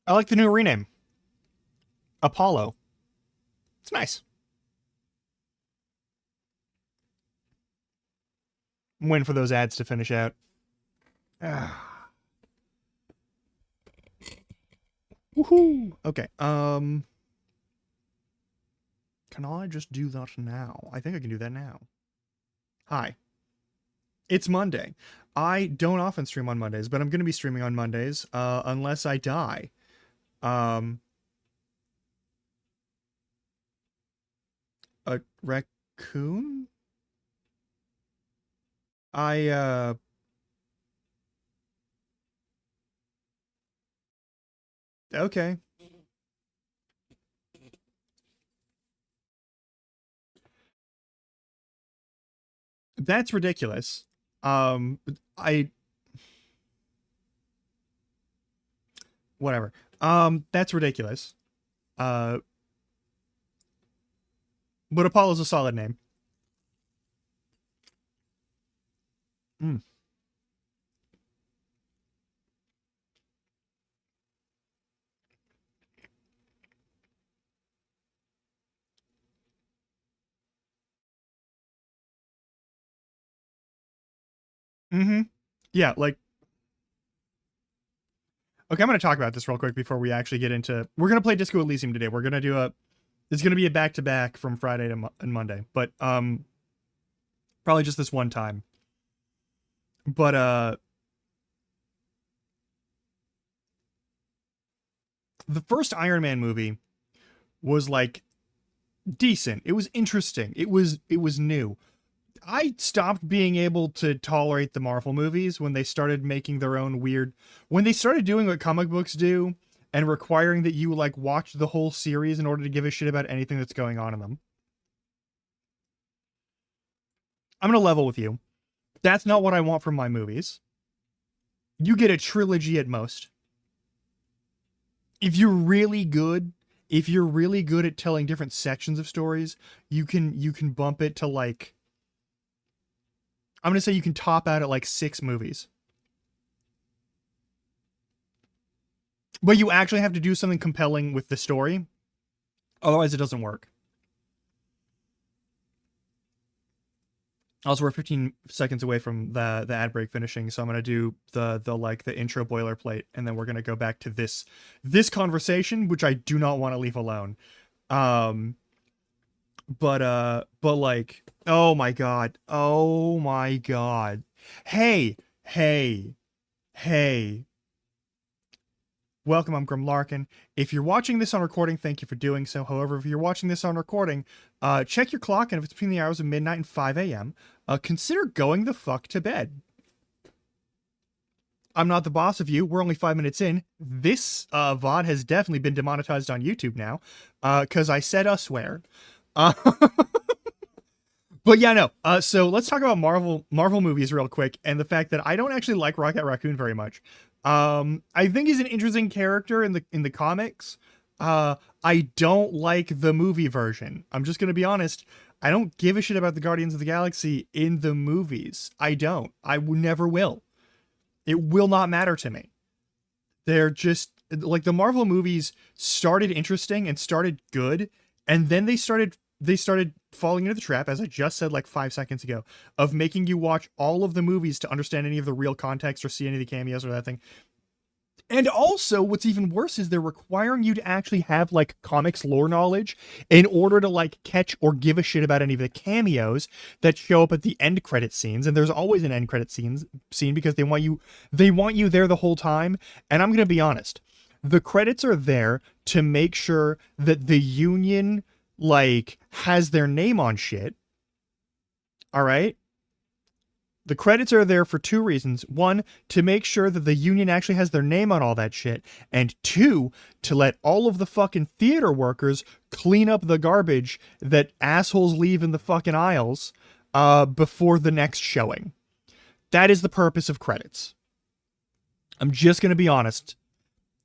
I like the new rename. Apollo. It's nice. I'm waiting for those ads to finish out. Woohoo! Okay. Can I just do that now? I think I can do that now. Hi. It's Monday. I don't often stream on Mondays, but I'm going to be streaming on Mondays, unless I die. Um, a raccoon? I, okay. That's ridiculous. Um, I, whatever. That's ridiculous. Uh, but Apollo's a solid name. Mm. Mm-hmm. Yeah, like, okay, I'm going to talk about this real quick before we actually get into. We're going to play Disco Elysium today. We're going to do a. It's going to be a back to back from Friday to and Monday, but probably just this one time. But the first Iron Man movie was like decent. It was interesting. It was new. I stopped being able to tolerate the Marvel movies when they started making their own weird when they started doing what comic books do and requiring that you like watch the whole series in order to give a shit about anything that's going on in them. I'm going to level with you. That's not what I want from my movies. You get a trilogy at most. If you're really good, if you're really good at telling different sections of stories, you can bump it to like I'm going to say you can top out at like 6 movies. But you actually have to do something compelling with the story. Otherwise, it doesn't work. Also, we're 15 seconds away from the ad break finishing, so I'm gonna do the intro boilerplate, and then we're gonna go back to this conversation, which I do not want to leave alone. Um, but like, oh my god, hey, hey, hey, welcome, I'm Grim Larkin. If you're watching this on recording, thank you for doing so. However, if you're watching this on recording, check your clock, and if it's between the hours of midnight and 5 a.m., consider going the fuck to bed. I'm not the boss of you. We're only 5 minutes in. This VOD has definitely been demonetized on YouTube now, because I said a swear. Uh, but yeah, no. So let's talk about Marvel movies real quick, and the fact that I don't actually like Rocket Raccoon very much. I think he's an interesting character in the comics. I don't like the movie version. I'm just gonna be honest. I don't give a shit about the Guardians of the Galaxy in the movies. I don't. Never will. It will not matter to me. They're just like the Marvel movies started interesting and started good, and then they started falling into the trap, as I just said like 5 seconds ago, of making you watch all of the movies to understand any of the real context or see any of the cameos or that thing. And also, what's even worse is they're requiring you to actually have like comics lore knowledge in order to like catch or give a shit about any of the cameos that show up at the end credit scenes. And there's always an end credit scene because they want you there the whole time. And I'm gonna be honest, the credits are there to make sure that the Union like has their name on shit. All right. The credits are there for 2 reasons. One, to make sure that the Union actually has their name on all that shit. And two, to let all of the fucking theater workers clean up the garbage that assholes leave in the fucking aisles before the next showing. That is the purpose of credits. I'm just going to be honest.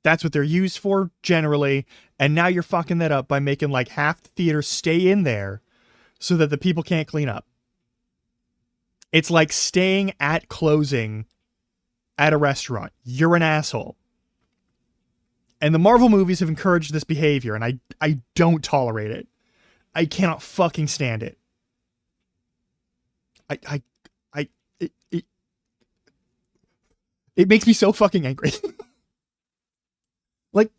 That's what they're used for generally. And now you're fucking that up by making like half the theater stay in there so that the people can't clean up. It's like staying at closing at a restaurant. You're an asshole. And the Marvel movies have encouraged this behavior, and I don't tolerate it. I cannot fucking stand it. I it it makes me so fucking angry. like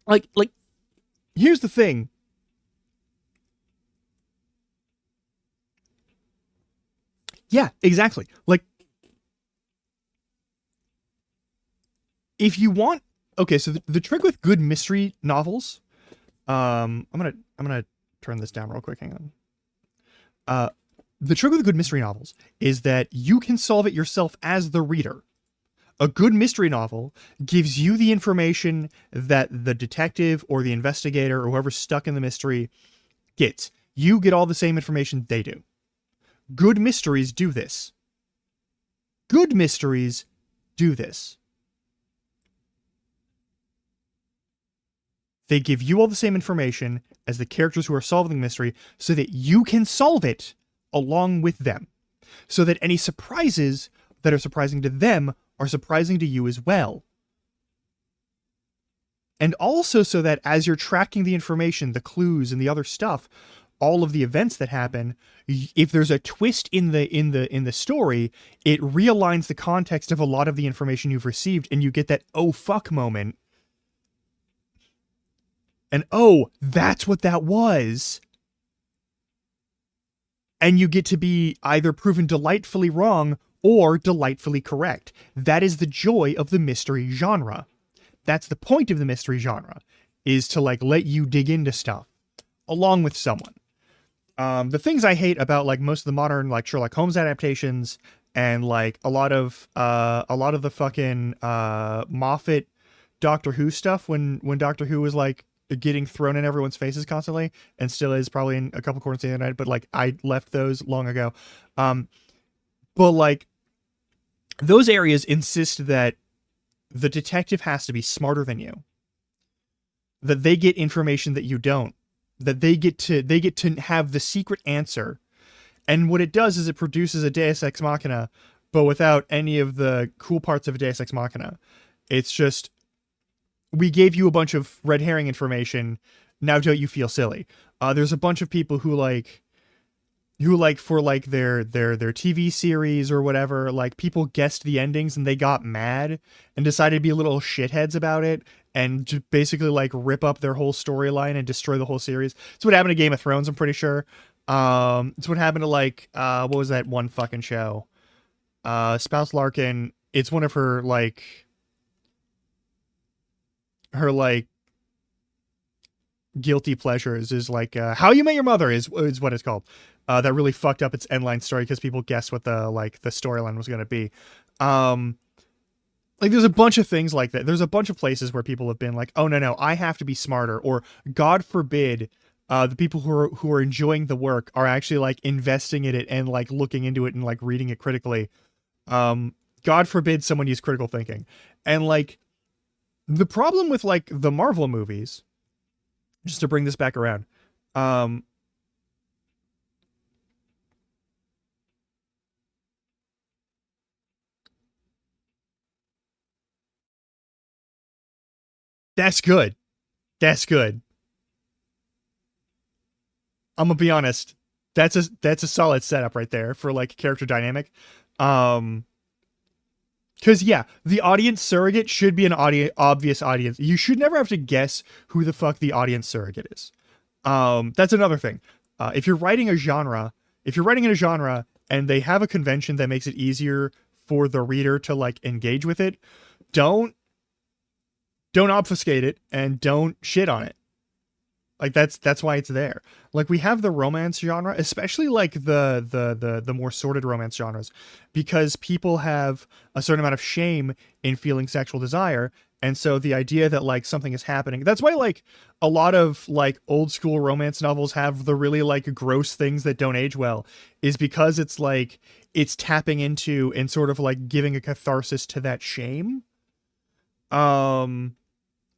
like here's the thing. Yeah, exactly. Like if you want, okay, so the trick with good mystery novels, I'm gonna turn this down real quick. Hang on. Uh, the trick with good mystery novels is that you can solve it yourself as the reader. A good mystery novel gives you the information that the detective or the investigator or whoever's stuck in the mystery gets. You get all the same information they do. Good mysteries do this. Good mysteries do this. They give you all the same information as the characters who are solving the mystery so that you can solve it along with them. So that any surprises that are surprising to them are surprising to you as well. And also so that as you're tracking the information, the clues and the other stuff, all of the events that happen, if there's a twist in the story, it realigns the context of a lot of the information you've received, and you get that oh fuck moment. And oh, that's what that was. And you get to be either proven delightfully wrong or delightfully correct. That is the joy of the mystery genre. That's the point of the mystery genre, is to like let you dig into stuff along with someone. The things I hate about like most of the modern like Sherlock Holmes adaptations and like a lot of the fucking Moffat Doctor Who stuff when Doctor Who was like getting thrown in everyone's faces constantly and still is probably in a couple corners of the internet, but like I left those long ago. But like those areas insist that the detective has to be smarter than you, that they get information that you don't, that they get to have the secret answer. And what it does is it produces a Deus Ex Machina, but without any of the cool parts of a Deus Ex Machina. It's just, we gave you a bunch of red herring information. Now don't you feel silly? There's a bunch of people who for like their TV series or whatever, like people guessed the endings and they got mad and decided to be little shitheads about it and just basically like rip up their whole storyline and destroy the whole series. It's what happened to Game of Thrones, I'm pretty sure. It's what happened to like what was that one fucking show? Spouse Larkin. It's one of her guilty pleasures is like How You Met Your Mother is what it's called. That really fucked up its endline story because people guessed what the storyline was going to be. Like there's a bunch of things like that. There's a bunch of places where people have been like, oh no, I have to be smarter, or God forbid, the people who are enjoying the work are actually like investing in it and like looking into it and like reading it critically. God forbid someone use critical thinking. And like the problem with like the Marvel movies, just to bring this back around, that's good. That's good. I'm gonna be honest. That's a solid setup right there for like character dynamic. Because yeah, the audience surrogate should be an obvious audience. You should never have to guess who the fuck the audience surrogate is. That's another thing. If you're writing in a genre and they have a convention that makes it easier for the reader to like engage with it, don't obfuscate it and don't shit on it. Like that's why it's there. Like we have the romance genre, especially like the more sordid romance genres, because people have a certain amount of shame in feeling sexual desire. And so the idea that like something is happening, that's why like a lot of like old school romance novels have the really like gross things that don't age well, is because it's like it's tapping into and sort of like giving a catharsis to that shame.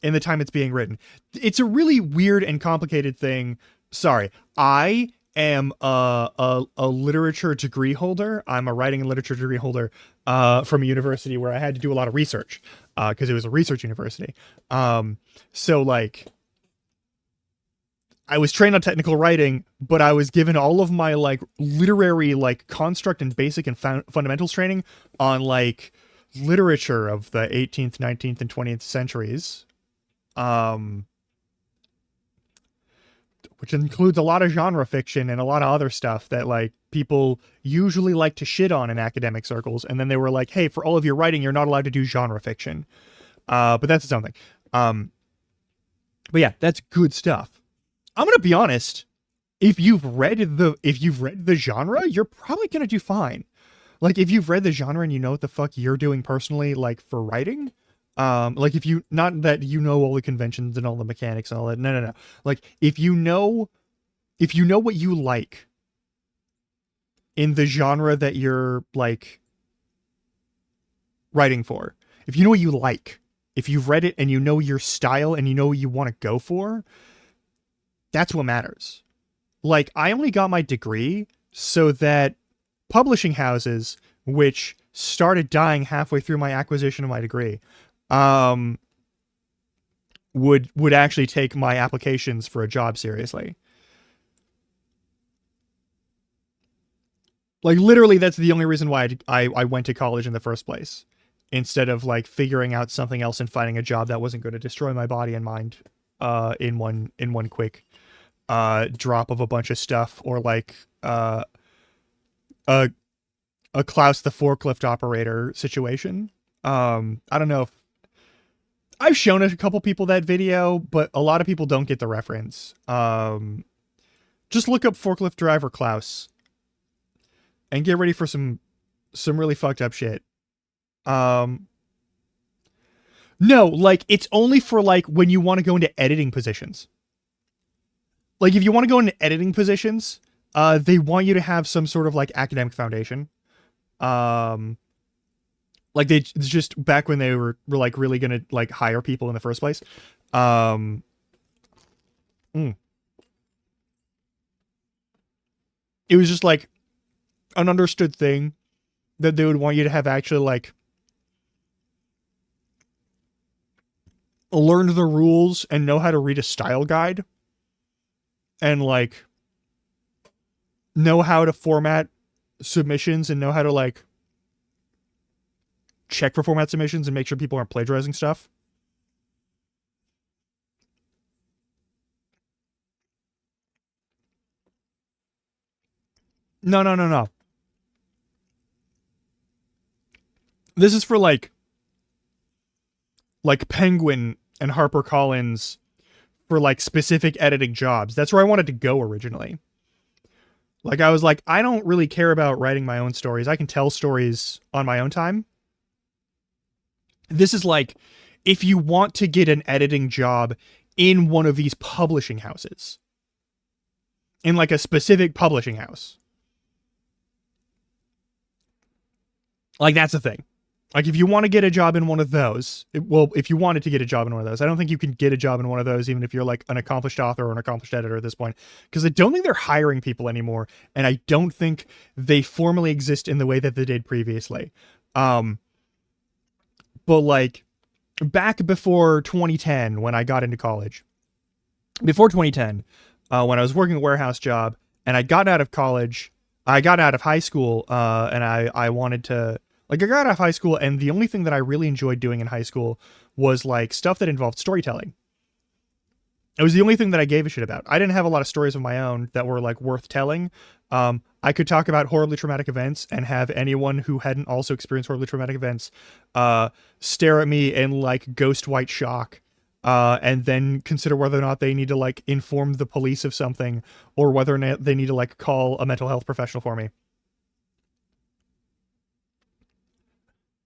In the time it's being written. It's a really weird and complicated thing. Sorry. I am a literature degree holder. I'm a writing and literature degree holder from a university where I had to do a lot of research because it was a research university. So like I was trained on technical writing, but I was given all of my like literary like construct and basic and fundamentals training on like literature of the 18th, 19th, and 20th centuries. Which includes a lot of genre fiction and a lot of other stuff that like people usually like to shit on in academic circles. And then they were like, hey, for all of your writing, you're not allowed to do genre fiction. But that's its own thing. But yeah, that's good stuff. I'm gonna be honest. If you've read the genre, you're probably gonna do fine. Like if you've read the genre and you know what the fuck you're doing personally, like for writing, like if you, not that you know all the conventions and all the mechanics and all that, no, like if you know what you like in the genre that you're like writing for, if you know what you like, if you've read it and you know your style and you know what you want to go for, that's what matters. Like I only got my degree so that publishing houses, which started dying halfway through my acquisition of my degree, would actually take my applications for a job seriously. Like literally that's the only reason why I went to college in the first place, instead of like figuring out something else and finding a job that wasn't going to destroy my body and mind in one quick drop of a bunch of stuff, or like a Klaus the forklift operator situation. I don't know if I've shown a couple people that video, but a lot of people don't get the reference. Just look up forklift driver Klaus and get ready for some really fucked up shit. No, like it's only for like when you want to go into editing positions. Like if you want to go into editing positions, they want you to have some sort of like academic foundation. Like it's just back when they were like really gonna like hire people in the first place. It was just like an understood thing that they would want you to have actually like learned the rules and know how to read a style guide and like know how to format submissions and know how to like check for format submissions and make sure people aren't plagiarizing stuff. No. This is for like Penguin and HarperCollins for like specific editing jobs. That's where I wanted to go originally. Like I was like, I don't really care about writing my own stories. I can tell stories on my own time. This is like, if you want to get an editing job in one of these publishing houses, in like a specific publishing house, like that's a thing. Like if you want to get a job in one of those, if you wanted to get a job in one of those, I don't think you can get a job in one of those even if you're like an accomplished author or an accomplished editor at this point, because I don't think they're hiring people anymore, and I don't think they formally exist in the way that they did previously. But like back before 2010, when I got into college, before 2010, when I was working a warehouse job and I got out of college, I got out of high school, and I wanted to, like, I got out of high school, and the only thing that I really enjoyed doing in high school was like stuff that involved storytelling. It was the only thing that I gave a shit about. I didn't have a lot of stories of my own that were like worth telling. I could talk about horribly traumatic events and have anyone who hadn't also experienced horribly traumatic events stare at me in like ghost white shock, and then consider whether or not they need to like inform the police of something, or whether or not they need to like call a mental health professional for me.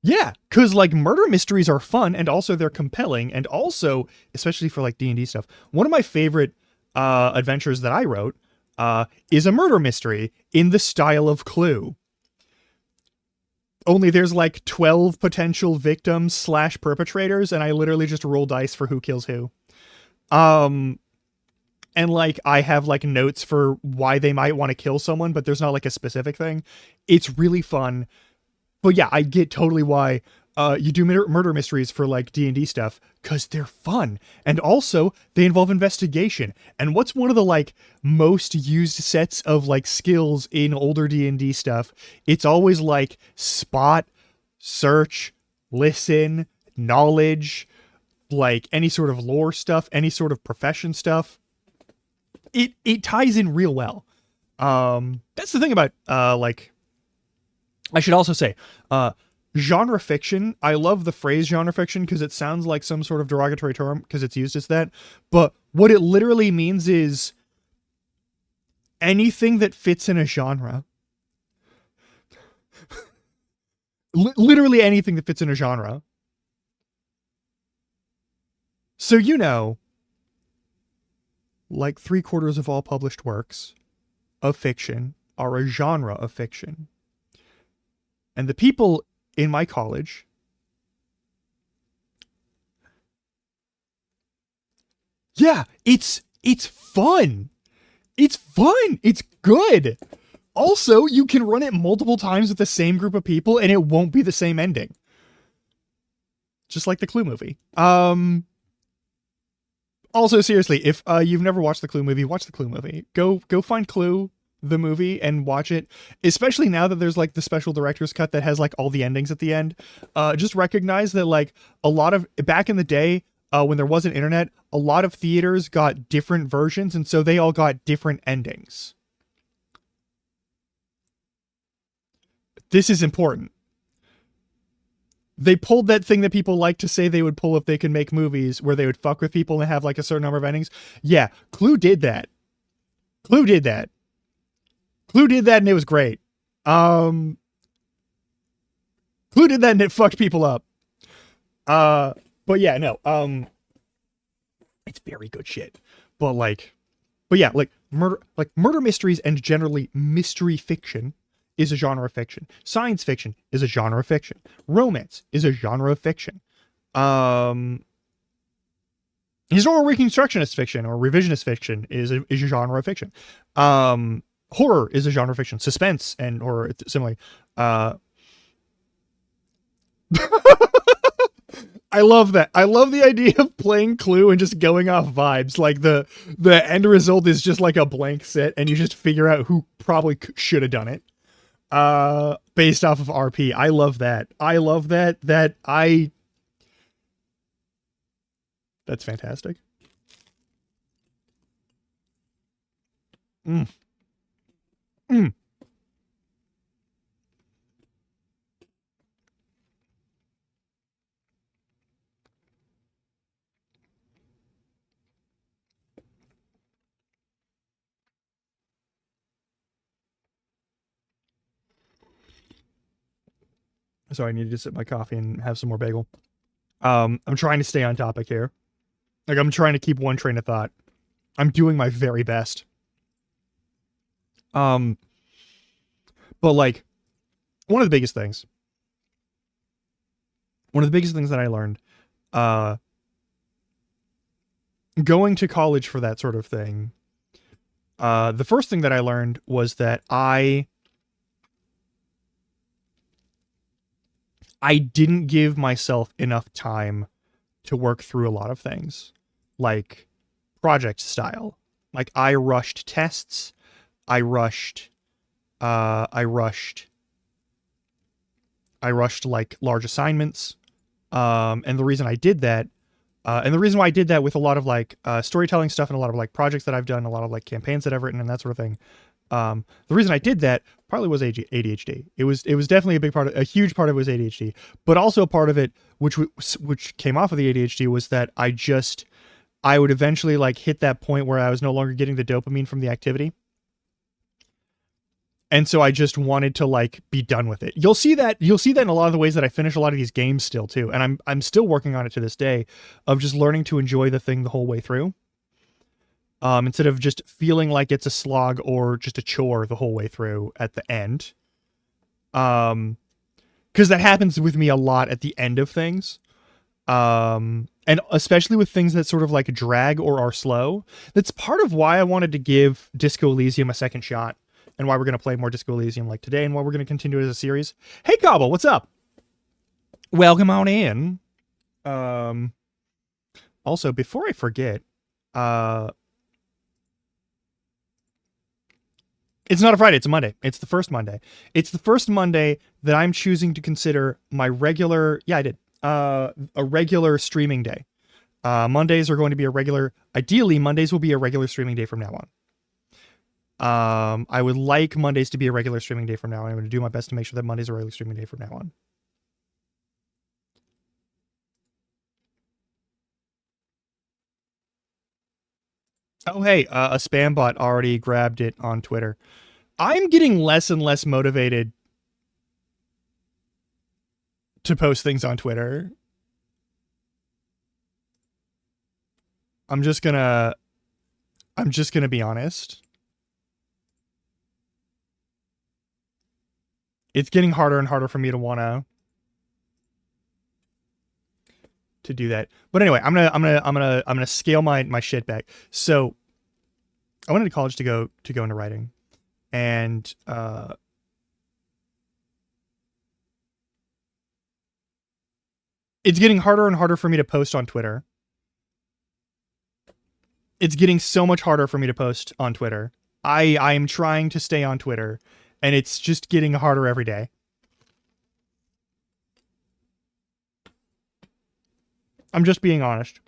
Yeah, because like murder mysteries are fun, and also they're compelling, and also, especially for like D&D stuff, one of my favorite adventures that I wrote is a murder mystery in the style of Clue. Only there's like 12 potential victims slash perpetrators, and I literally just roll dice for who kills who. and like I have like notes for why they might want to kill someone, but there's not like a specific thing. It's really fun. But yeah, I get totally why you do murder mysteries for like D&D stuff, because they're fun. And also they involve investigation. And what's one of the like most used sets of like skills in older D&D stuff? It's always like spot, search, listen, knowledge, like any sort of lore stuff, any sort of profession stuff. It ties in real well. That's the thing about like, I should also say, genre fiction. I love the phrase genre fiction because it sounds like some sort of derogatory term because it's used as that. But what it literally means is anything that fits in a genre. Literally anything that fits in a genre. So, you know, like 3/4 of all published works of fiction are a genre of fiction. And the people in my college, yeah, it's fun. It's fun. It's good. Also, you can run it multiple times with the same group of people and it won't be the same ending. Just like the Clue movie. Also, seriously, if you've never watched the Clue movie, watch the Clue movie. Go find Clue, the movie, and watch it. Especially now that there's like the special director's cut that has like all the endings at the end. Just recognize that like a lot of back in the day, when there wasn't internet, a lot of theaters got different versions, and so they all got different endings. This is important. They pulled that thing that people like to say they would pull if they could make movies where they would fuck with people and have like a certain number of endings. Yeah, Clue did that. Clue did that. Clue did that and it was great. Clue did that and it fucked people up. But yeah, no. It's very good shit. But yeah, murder mysteries and generally mystery fiction is a genre of fiction. Science fiction is a genre of fiction. Romance is a genre of fiction. Historical reconstructionist fiction or revisionist fiction is a genre of fiction. Horror is a genre of fiction. Suspense and horror similarly. I love that. I love the idea of playing Clue and just going off vibes. Like the end result is just like a blank set and you just figure out who probably should have done it. Based off of RP. I love that. That's fantastic. Mm. So I need to sip my coffee and have some more bagel. I'm trying to stay on topic here. Like, I'm trying to keep one train of thought. I'm doing my very best. But like, one of the biggest things that I learned, going to college for that sort of thing, the first thing that I learned was that I didn't give myself enough time to work through a lot of things, like project style. Like I rushed tests, I rushed like large assignments. And the reason I did that, and the reason why I did that with a lot of like storytelling stuff and a lot of like projects that I've done, a lot of like campaigns that I've written and that sort of thing. The reason I did that probably was ADHD. It was definitely a huge part of it was ADHD, but also a part of it, which came off of the ADHD, was that I would eventually like hit that point where I was no longer getting the dopamine from the activity. And so I just wanted to like be done with it. You'll see that in a lot of the ways that I finish a lot of these games still too. And I'm still working on it to this day, of just learning to enjoy the thing the whole way through. Instead of just feeling like it's a slog or just a chore the whole way through at the end. Because that happens with me a lot at the end of things. And especially with things that sort of like drag or are slow. That's part of why I wanted to give Disco Elysium a second shot, and why we're going to play more Disco Elysium like today, and why we're going to continue it as a series. Hey, Cobble, what's up? Welcome on in. Also, before I forget, it's not a Friday, it's a Monday. It's the first Monday. It's the first Monday that I'm choosing to consider my regular, yeah, I did, a regular streaming day. Mondays are going to be a regular, ideally, Mondays will be a regular streaming day from now on. I would like Mondays to be a regular streaming day from now on. I'm going to do my best to make sure that Mondays are a regular streaming day from now on. Oh, hey, a spam bot already grabbed it on Twitter. I'm getting less and less motivated to post things on Twitter. I'm just gonna be honest. It's getting harder and harder for me to wanna to do that. But anyway, I'm gonna scale my shit back. So I went into college to go into writing, and it's getting harder and harder for me to post on Twitter. It's getting so much harder for me to post on Twitter. I am trying to stay on Twitter, and it's just getting harder every day. I'm just being honest.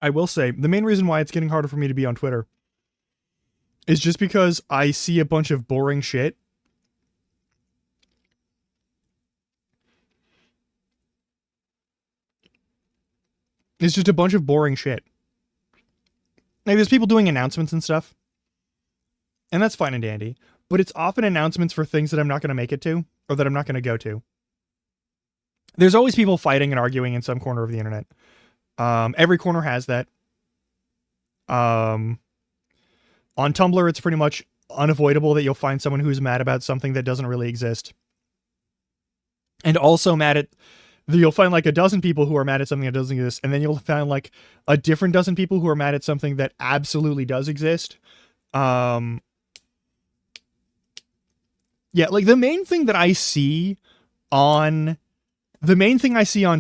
I will say, the main reason why it's getting harder for me to be on Twitter is just because I see a bunch of boring shit. It's just a bunch of boring shit. Like, there's people doing announcements and stuff, and that's fine and dandy, but it's often announcements for things that I'm not going to make it to, or that I'm not going to go to. There's always people fighting and arguing in some corner of the internet. Every corner has that. On Tumblr, it's pretty much unavoidable that you'll find someone who's mad about something that doesn't really exist. And also mad at... You'll find like a dozen people who are mad at something that doesn't exist, and then you'll find like a different dozen people who are mad at something that absolutely does exist. Yeah, like the main thing I see on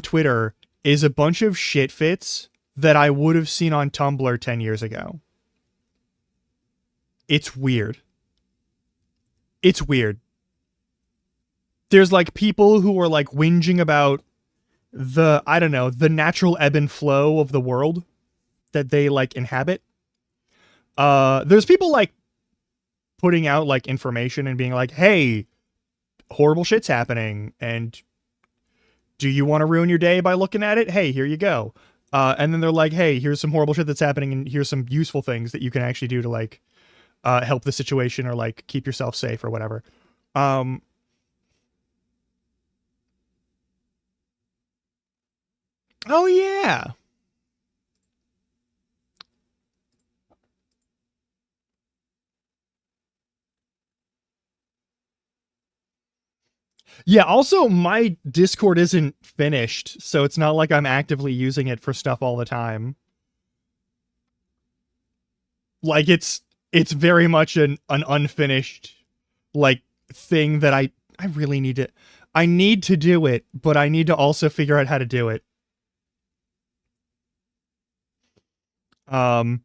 Twitter is a bunch of shit fits that I would have seen on Tumblr 10 years ago. It's weird. It's weird. There's like people who are like whinging about the natural ebb and flow of the world that they like inhabit. There's people like putting out like information and being like, hey, horrible shit's happening, and do you want to ruin your day by looking at it? Hey, here you go. And then they're like, hey, here's some horrible shit that's happening, and here's some useful things that you can actually do to like help the situation or like keep yourself safe or whatever. Oh yeah. Yeah, also my Discord isn't finished, so it's not like I'm actively using it for stuff all the time. Like it's very much an unfinished like thing that I really need to do it, but I need to also figure out how to do it. But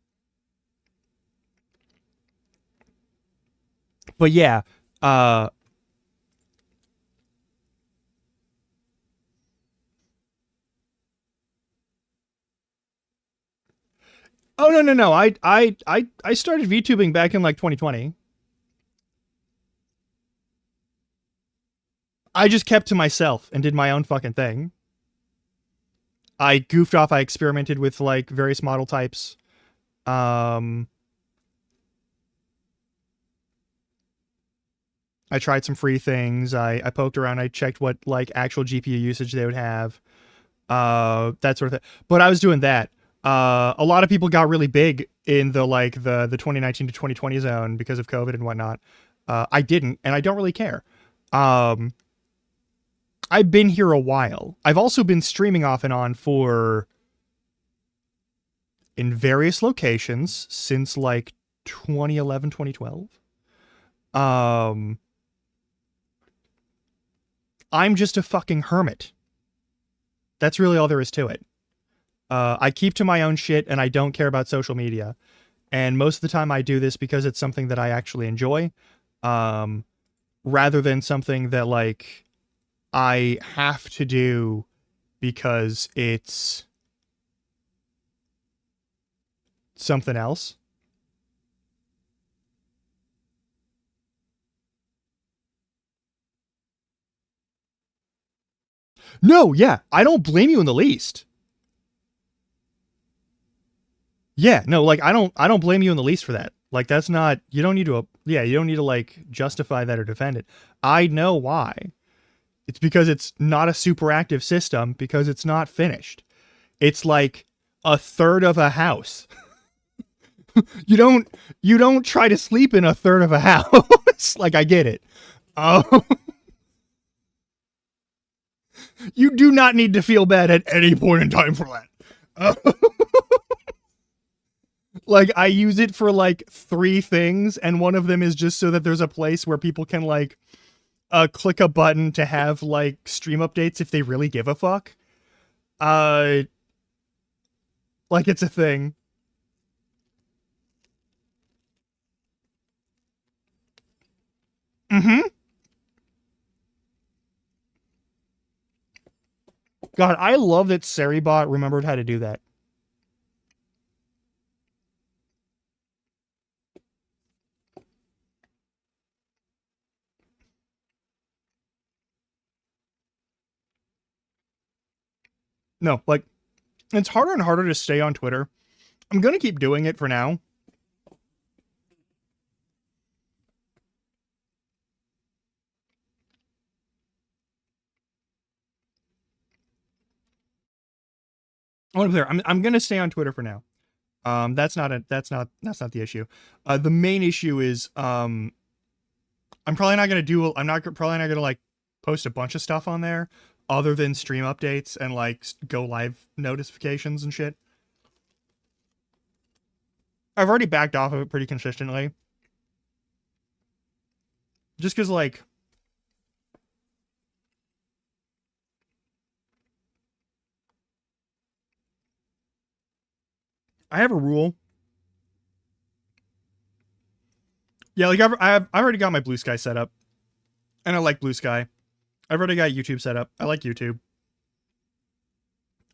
yeah, oh no. I started VTubing back in like 2020. I just kept to myself and did my own fucking thing. I goofed off, I experimented with like various model types. I tried some free things. I poked around. I checked what like actual GPU usage they would have. That sort of thing. But I was doing that. A lot of people got really big in the 2019 to 2020 zone because of COVID and whatnot. I didn't, and I don't really care. Um, I've been here a while. I've also been streaming off and on for in various locations since like 2011, 2012. Um, I'm just a fucking hermit. That's really all there is to it. I keep to my own shit and I don't care about social media. And most of the time I do this because it's something that I actually enjoy. Rather than something that like I have to do because it's something else. No, yeah, I don't blame you in the least. Yeah, no, like I don't blame you in the least for that. Like that's not you don't need to yeah, you don't need to like justify that or defend it. I know why. It's because it's not a super active system because it's not finished. It's like a third of a house. You don't try to sleep in a third of a house. Like I get it. Oh, you do not need to feel bad at any point in time for that. Uh, like I use it for like three things, and one of them is just so that there's a place where people can like click a button to have like stream updates if they really give a fuck. Uh, like it's a thing. Mm-hmm. God, I love that Seribot remembered how to do that. No, like it's harder and harder to stay on Twitter. I'm gonna keep doing it for now. I want to be clear. I'm gonna stay on Twitter for now. That's not the issue. The main issue is I'm not probably not gonna like post a bunch of stuff on there other than stream updates and like go live notifications and shit. I've already backed off of it pretty consistently. Just because like I have a rule. Yeah, like I've already got my Blue Sky set up, and I like Blue Sky. I've already got YouTube set up. I like YouTube.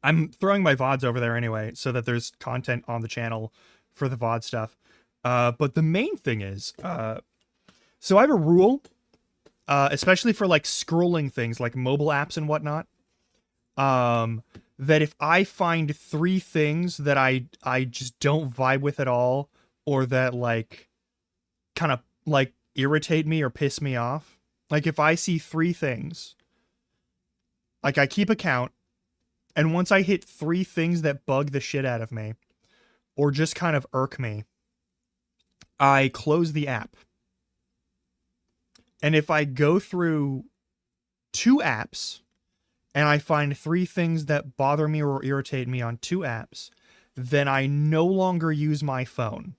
I'm throwing my VODs over there anyway, so that there's content on the channel for the VOD stuff. But the main thing is, so I have a rule, especially for like scrolling things like mobile apps and whatnot. That if I find three things that I just don't vibe with at all, or that like kind of like irritate me or piss me off, like if I see three things, like I keep a count, and once I hit three things that bug the shit out of me, or just kind of irk me, I close the app. And if I go through two apps and I find three things that bother me or irritate me on two apps, then I no longer use my phone.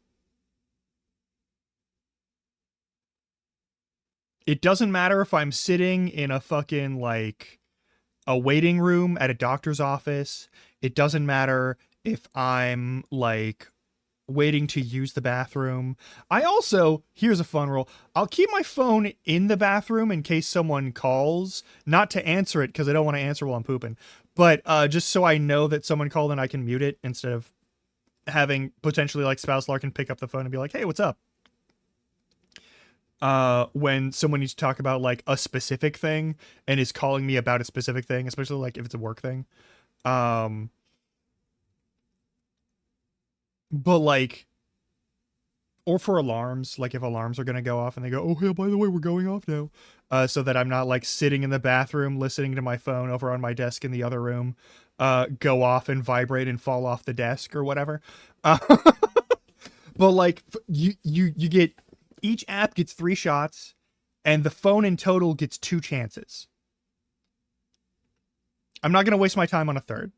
It doesn't matter if I'm sitting in a fucking like a waiting room at a doctor's office. It doesn't matter if I'm like waiting to use the bathroom. I also, here's a fun rule. I'll keep my phone in the bathroom in case someone calls, not to answer it because I don't want to answer while I'm pooping, but just so I know that someone called and I can mute it instead of having potentially like Spouse Larkin pick up the phone and be like, "Hey, what's up?" When someone needs to talk about like a specific thing and is calling me about a specific thing, especially like if it's a work thing. Um, but like or for alarms, like if alarms are going to go off and they go, oh, hey, by the way, we're going off now. So that I'm not like sitting in the bathroom listening to my phone over on my desk in the other room go off and vibrate and fall off the desk or whatever. Uh, but like you get, each app gets 3 shots and the phone in total gets 2 chances. I'm not going to waste my time on a third.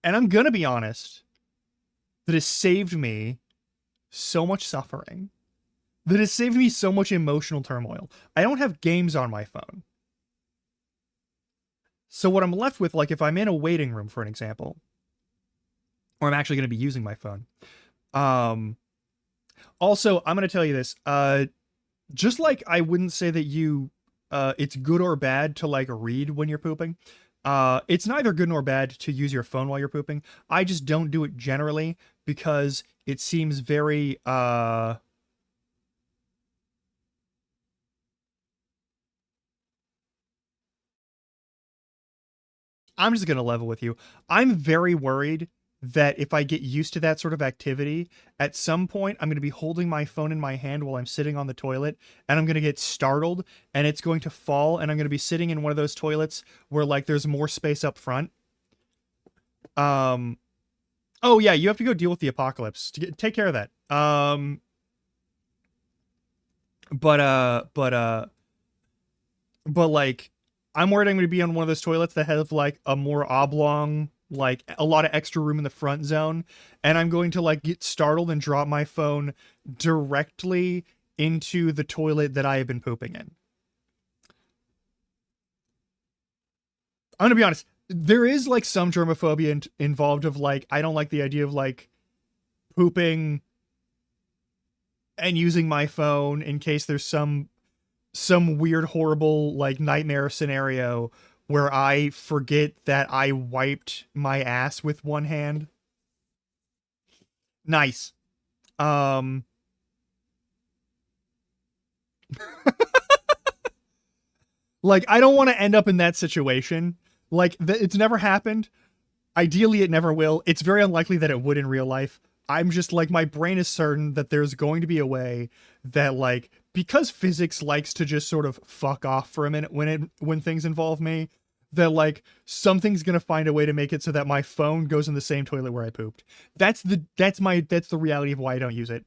And I'm going to be honest, that has saved me so much suffering. That has saved me so much emotional turmoil. I don't have games on my phone. So what I'm left with, like if I'm in a waiting room, for an example, or I'm actually going to be using my phone. Also, I'm going to tell you this. Just like I wouldn't say that it's good or bad to like read when you're pooping. It's neither good nor bad to use your phone while you're pooping. I just don't do it generally because it seems very, I'm just going to level with you. I'm very worried that if I get used to that sort of activity, at some point I'm going to be holding my phone in my hand while I'm sitting on the toilet and I'm going to get startled and it's going to fall and I'm going to be sitting in one of those toilets where like there's more space up front. Oh yeah, you have to go deal with the apocalypse. Take care of that. But like I'm worried I'm going to be on one of those toilets that have like a more oblong, like a lot of extra room in the front zone, and I'm going to like get startled and drop my phone directly into the toilet that I have been pooping in. I'm going to be honest, there is like some germophobia involved of like, I don't like the idea of like pooping and using my phone in case there's some weird, horrible, like nightmare scenario where I forget that I wiped my ass with one hand. Nice. Like, I don't want to end up in that situation. Like, it's never happened. Ideally, it never will. It's very unlikely that it would in real life. I'm just like, my brain is certain that there's going to be a way that like, because physics likes to just sort of fuck off for a minute when things involve me, that like something's gonna find a way to make it so that my phone goes in the same toilet where I pooped. That's the reality of why I don't use it.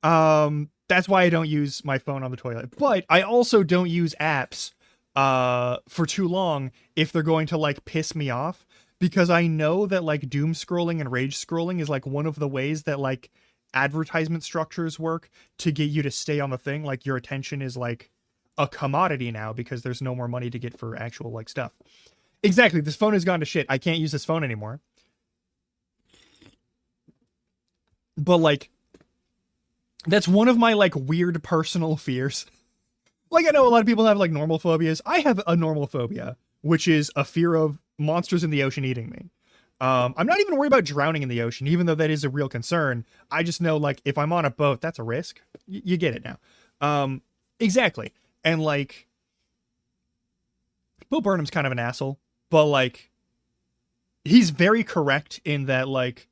That's why I don't use my phone on the toilet. But I also don't use apps for too long if they're going to like piss me off, because I know that like doom scrolling and rage scrolling is like one of the ways that like advertisement structures work to get you to stay on the thing. Like your attention is like a commodity now because there's no more money to get for actual like stuff. Exactly. This phone has gone to shit. I can't use this phone anymore. But like, that's one of my like weird personal fears. Like I know a lot of people have like normal phobias. I have a normal phobia, which is a fear of monsters in the ocean eating me. I'm not even worried about drowning in the ocean, even though that is a real concern. I just know like if I'm on a boat, that's a risk. You get it now. Exactly. And like, Bo Burnham's kind of an asshole, but like, he's very correct in that like,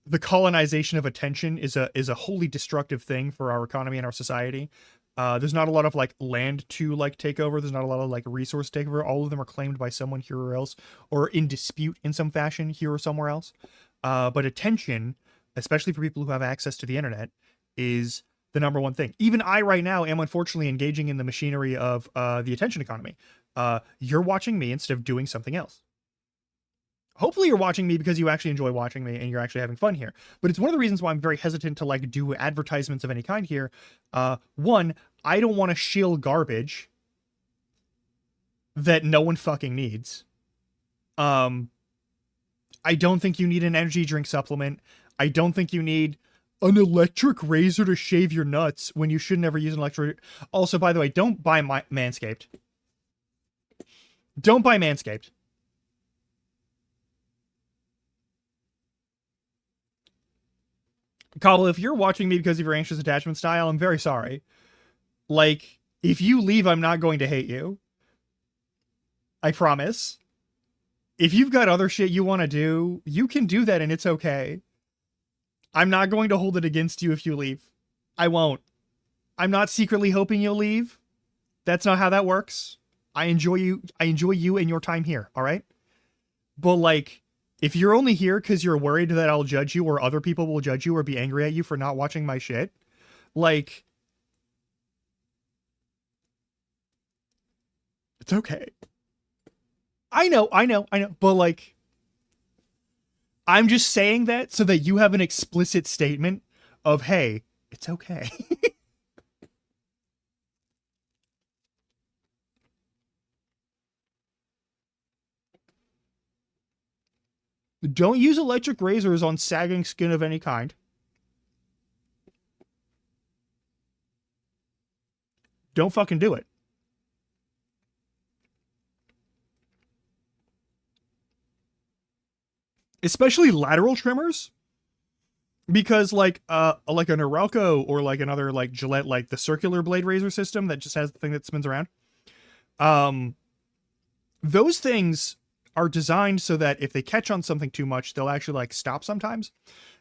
the colonization of attention is a wholly destructive thing for our economy and our society. There's not a lot of like land to like take over. There's not a lot of like resource takeover. All of them are claimed by someone here or else, or in dispute in some fashion here or somewhere else. But attention, especially for people who have access to the internet, is the number one thing. Even I right now am unfortunately engaging in the machinery of the attention economy. You're watching me instead of doing something else. Hopefully you're watching me because you actually enjoy watching me and you're actually having fun here. But it's one of the reasons why I'm very hesitant to like do advertisements of any kind here. One, I don't want to shill garbage that no one fucking needs. I don't think you need an energy drink supplement. I don't think you need an electric razor to shave your nuts when you should never use an electric. Also, by the way, don't buy Manscaped. Don't buy Manscaped. Cobble, if you're watching me because of your anxious attachment style, I'm very sorry. Like, if you leave, I'm not going to hate you. I promise. If you've got other shit you want to do, you can do that and it's okay. I'm not going to hold it against you if you leave. I won't. I'm not secretly hoping you'll leave. That's not how that works. I enjoy you. I enjoy you and your time here, all right? But like, if you're only here because you're worried that I'll judge you or other people will judge you or be angry at you for not watching my shit, like, it's okay. I know. But like, I'm just saying that so that you have an explicit statement of, hey, it's okay. Don't use electric razors on sagging skin of any kind. Don't fucking do it. Especially lateral trimmers. Because like a Norelco or like another like Gillette, like the circular blade razor system that just has the thing that spins around. Um, those things are designed so that if they catch on something too much, they'll actually like stop sometimes.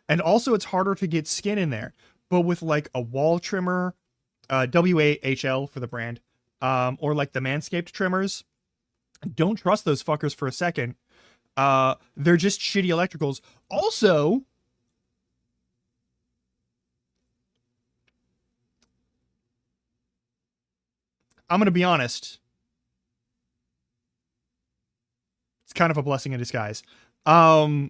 And also it's harder to get skin in there. But with like a wall trimmer, WAHL for the brand, or like the Manscaped trimmers, don't trust those fuckers for a second. They're just shitty electricals. Also, I'm going to be honest. It's kind of a blessing in disguise. Yeah,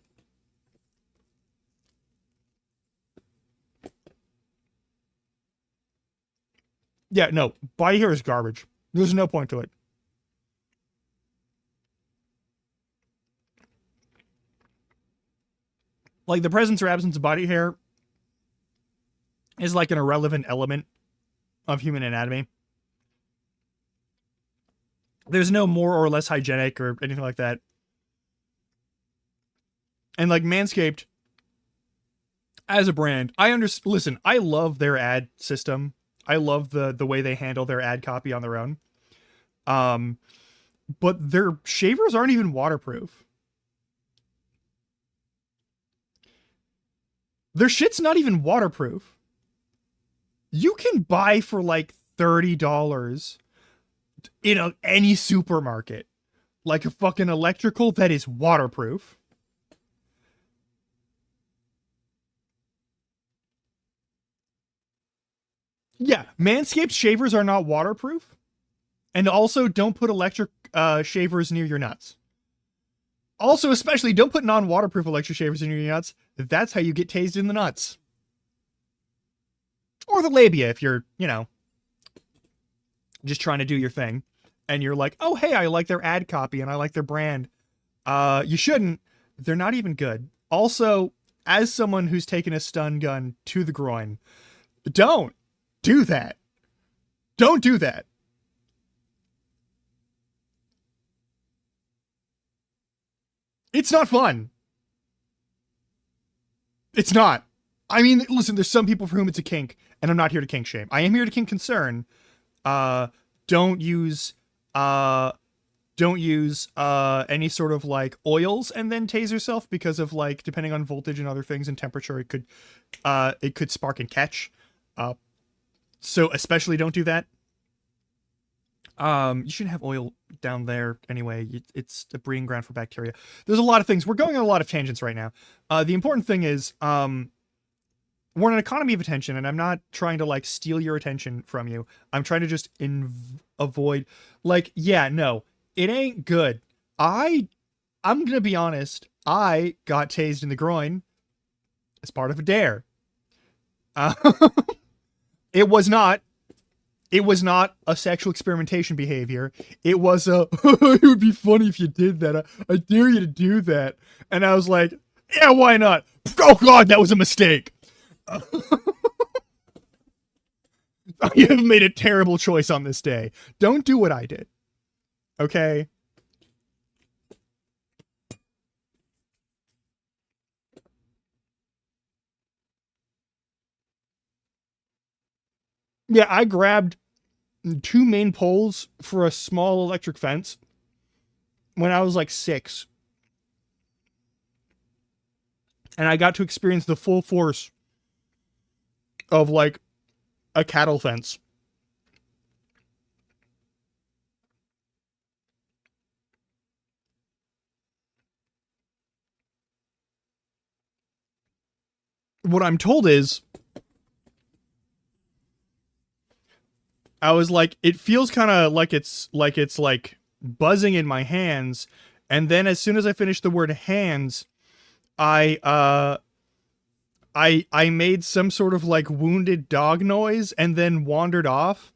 no, body hair is garbage. There's no point to it. Like the presence or absence of body hair is like an irrelevant element of human anatomy. There's no more or less hygienic or anything like that. And like Manscaped as a brand, listen, I love their ad system. I love the way they handle their ad copy on their own. But their shavers aren't even waterproof. Their shit's not even waterproof. You can buy for like $30 in any supermarket like a fucking electrical that is waterproof. Yeah, Manscaped shavers are not waterproof. And also don't put electric shavers near your nuts. Also, especially, don't put non-waterproof electric shavers near your nuts. That's how you get tased in the nuts. Or the labia if you're, just trying to do your thing. And you're like, oh, hey, I like their ad copy and I like their brand. You shouldn't. They're not even good. Also, as someone who's taken a stun gun to the groin, don't do that. Don't do that. It's not fun. It's not. I mean, listen, there's some people for whom it's a kink, and I'm not here to kink shame. I am here to kink concern. Uh, don't use any sort of like oils and then tase yourself because of like depending on voltage and other things and temperature it could spark and catch. So especially don't do that. You shouldn't have oil down there anyway. It's a breeding ground for bacteria. There's a lot of things. We're going on a lot of tangents right now. The important thing is, we're in an economy of attention, and I'm not trying to like steal your attention from you. I'm trying to just avoid, like, yeah, no, it ain't good. I'm gonna be honest. I got tased in the groin as part of a dare. Uh, it was not a sexual experimentation behavior. It was it would be funny if you did that. I dare you to do that. And I was like, yeah, why not? Oh God, that was a mistake. You have made a terrible choice on this day. Don't do what I did. Okay? Yeah, I grabbed 2 main poles for a small electric fence when I was like 6. and I got to experience the full force of like a cattle fence. What I'm told is, I was like, it feels kind of like it's like buzzing in my hands, and then as soon as I finished the word hands, I I made some sort of like wounded dog noise and then wandered off.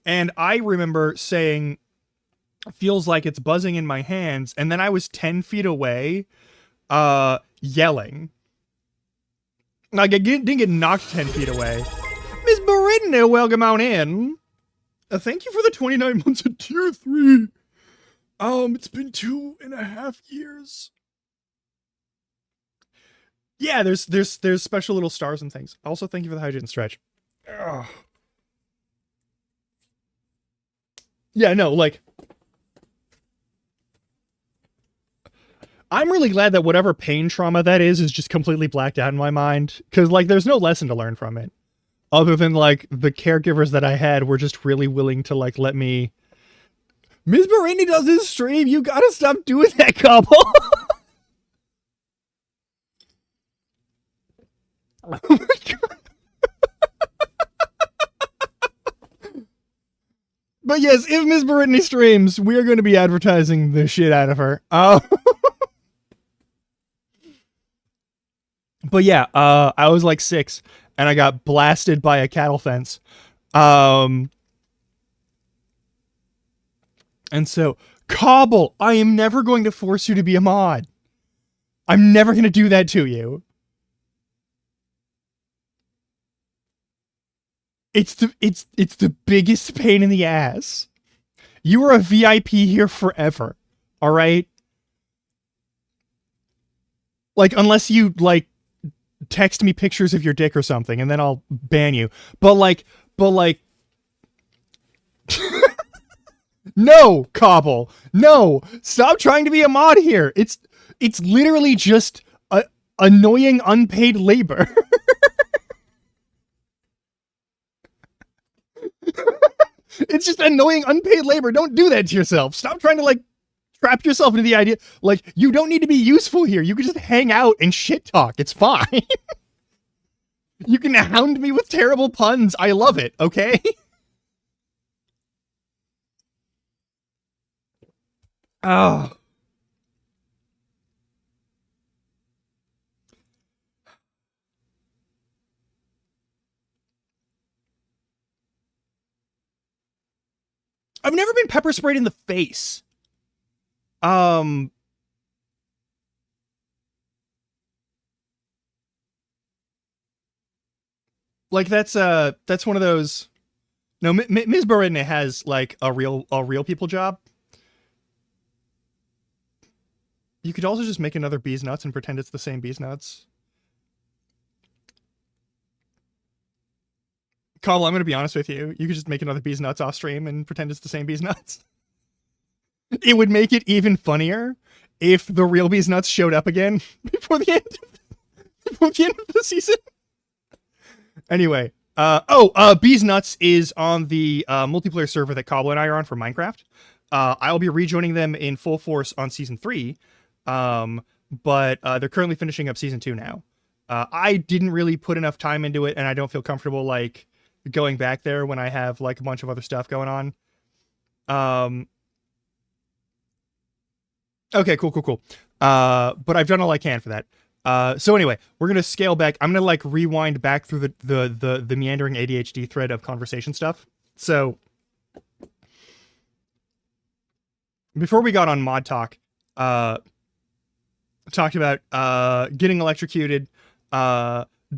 And I remember saying, feels like it's buzzing in my hands, and then I was 10 feet away, yelling. Like I didn't get knocked 10 feet away. Miss Brittany, welcome on in. Thank you for the 29 months of tier 3. It's been 2.5 years. Yeah, there's special little stars and things. Also, thank you for the hydrate and stretch. Ugh. Yeah, no, like, I'm really glad that whatever pain trauma that is just completely blacked out in my mind. Because, like, there's no lesson to learn from it. Other than, like, the caregivers that I had were just really willing to, like, let me... Ms. Marini does this stream! You gotta stop doing that, couple! Oh my god. But yes, if Ms. Brittany streams, we are going to be advertising the shit out of her. But yeah, I was like 6, and I got blasted by a cattle fence. And so, Cobble, I am never going to force you to be a mod. I'm never going to do that to you. It's the biggest pain in the ass. You are a VIP here forever. All right? Like, unless you, like, text me pictures of your dick or something, and then I'll ban you. But like... No, Cobble. No. Stop trying to be a mod here. It's literally just annoying unpaid labor. It's just annoying unpaid labor. Don't do that to yourself. Stop trying to, like, trap yourself into the idea. Like, you don't need to be useful here. You can just hang out and shit talk. It's fine. You can hound me with terrible puns. I love it, okay? Oh. I've never been pepper sprayed in the face. Like that's one of those. No, Ms. Brittany has like a real people job. You could also just make another bees nuts and pretend it's the same bees nuts. Cobble, I'm gonna be honest with you. You could just make another bees nuts off stream and pretend it's the same bees nuts. It would make it even funnier if the real bees nuts showed up again before the end of the season. Anyway, Bees Nuts is on the multiplayer server that Cobble and I are on for Minecraft. I'll be rejoining them in full force on season 3, but they're currently finishing up season 2 now. I didn't really put enough time into it, and I don't feel comfortable like going back there when I have like a bunch of other stuff going on. Okay, cool. But I've done all I can for that. So anyway, we're gonna scale back. I'm gonna like rewind back through the meandering ADHD thread of conversation stuff. So before we got on Mod Talk, talked about getting electrocuted.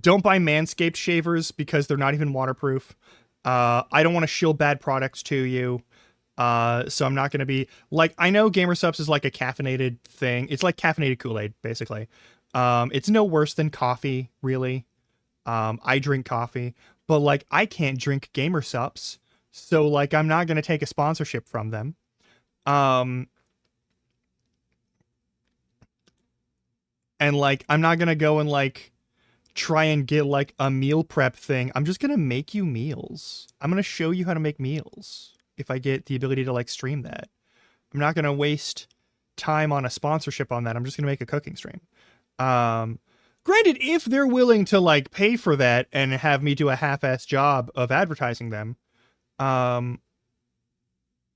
Don't buy Manscaped shavers because they're not even waterproof. I don't want to shill bad products to you. So I'm not going to be like, I know Gamer Subs is like a caffeinated thing. It's like caffeinated Kool-Aid, basically. It's no worse than coffee, really. I drink coffee, but like I can't drink Gamer Subs. So like, I'm not going to take a sponsorship from them. And like, I'm not gonna go and like try and get like a meal prep thing. I'm just gonna make you meals. I'm gonna show you how to make meals if I get the ability to like stream that. I'm not gonna waste time on a sponsorship on that. I'm just gonna make a cooking stream. Um, Granted, if they're willing to like pay for that and have me do a half-ass job of advertising them, um,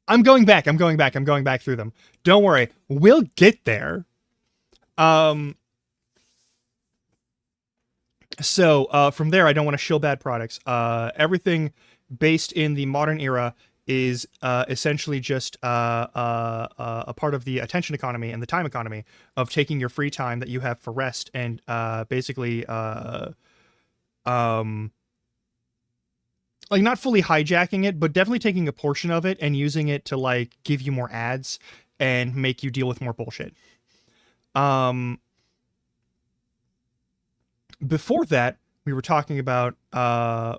I'm going back. I'm going back through them. Don't worry, we'll get there. Um, so from there, I don't want to shill bad products. Everything based in the modern era is essentially just a part of the attention economy and the time economy of taking your free time that you have for rest and basically like not fully hijacking it, but definitely taking a portion of it and using it to like give you more ads and make you deal with more bullshit. Before that, we were talking about how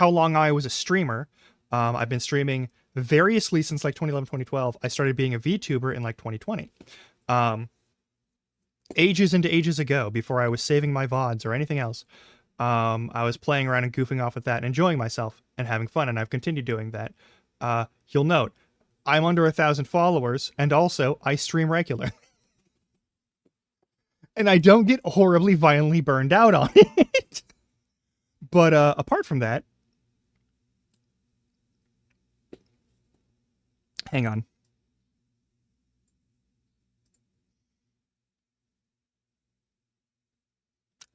long I was a streamer. I've been streaming variously since like 2011, 2012. I started being a VTuber in like 2020. Ages into ages ago, before I was saving my VODs or anything else. I was playing around and goofing off with that and enjoying myself and having fun, and I've continued doing that. You'll note, I'm under 1,000 followers, and also I stream regular. And I don't get horribly violently burned out on it. But apart from that, hang on.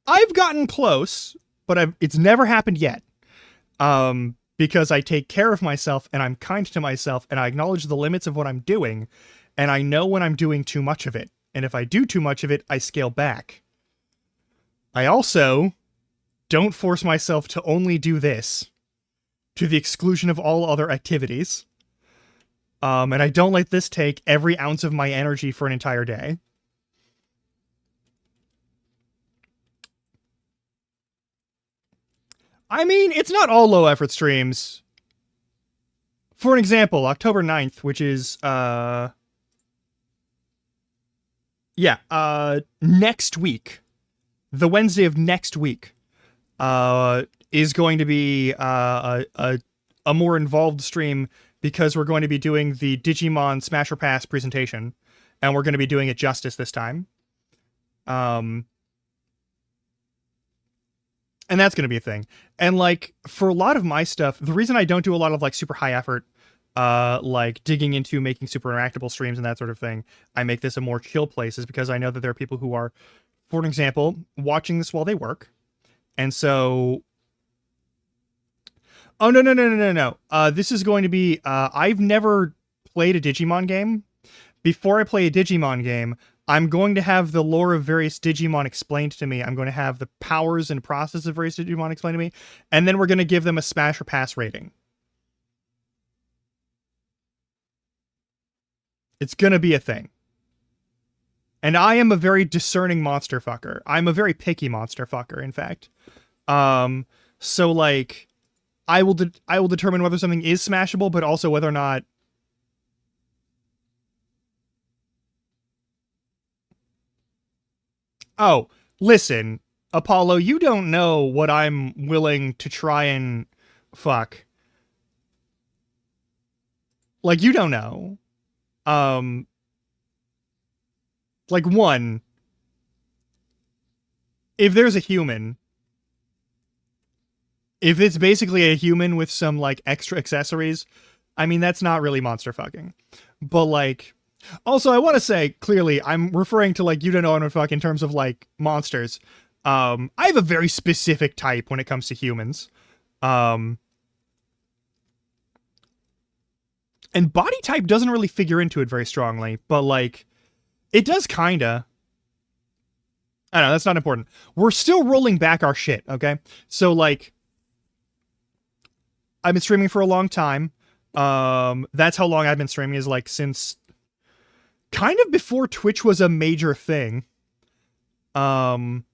I've gotten close, but it's never happened yet. Because I take care of myself and I'm kind to myself and I acknowledge the limits of what I'm doing, and I know when I'm doing too much of it. And if I do too much of it, I scale back. I also don't force myself to only do this to the exclusion of all other activities. And I don't let this take every ounce of my energy for an entire day. I mean, it's not all low effort streams. For an example, October 9th, which is, next week, the Wednesday of next week, is going to be a more involved stream because we're going to be doing the Digimon Smash or Pass presentation, and we're going to be doing it justice this time. And that's going to be a thing. And like for a lot of my stuff, the reason I don't do a lot of like super high effort, like digging into making super interactable streams and that sort of thing, I make this a more chill place, is because I know that there are people who are, for an example, watching this while they work. And so, oh, no. This is going to be, I've never played a Digimon game. Before I play a Digimon game, I'm going to have the lore of various Digimon explained to me. I'm going to have the powers and process of various Digimon explained to me. And then we're going to give them a Smash or Pass rating. It's going to be a thing. And I am a very discerning monster fucker. I'm a very picky monster fucker, in fact. So like, I will determine whether something is smashable, but also whether or not. Oh, listen, Apollo, you don't know what I'm willing to try and fuck. Like, you don't know. Like, one, if there's a human, if it's basically a human with some, like, extra accessories, I mean, that's not really monster fucking. But, like, also, I want to say, clearly, I'm referring to, like, you don't know what I'm fuck in terms of, like, monsters. I have a very specific type when it comes to humans. And body type doesn't really figure into it very strongly, but, like, it does kinda. I don't know, that's not important. We're still rolling back our shit, okay? So, like, I've been streaming for a long time. That's how long I've been streaming, is, like, since kind of before Twitch was a major thing. But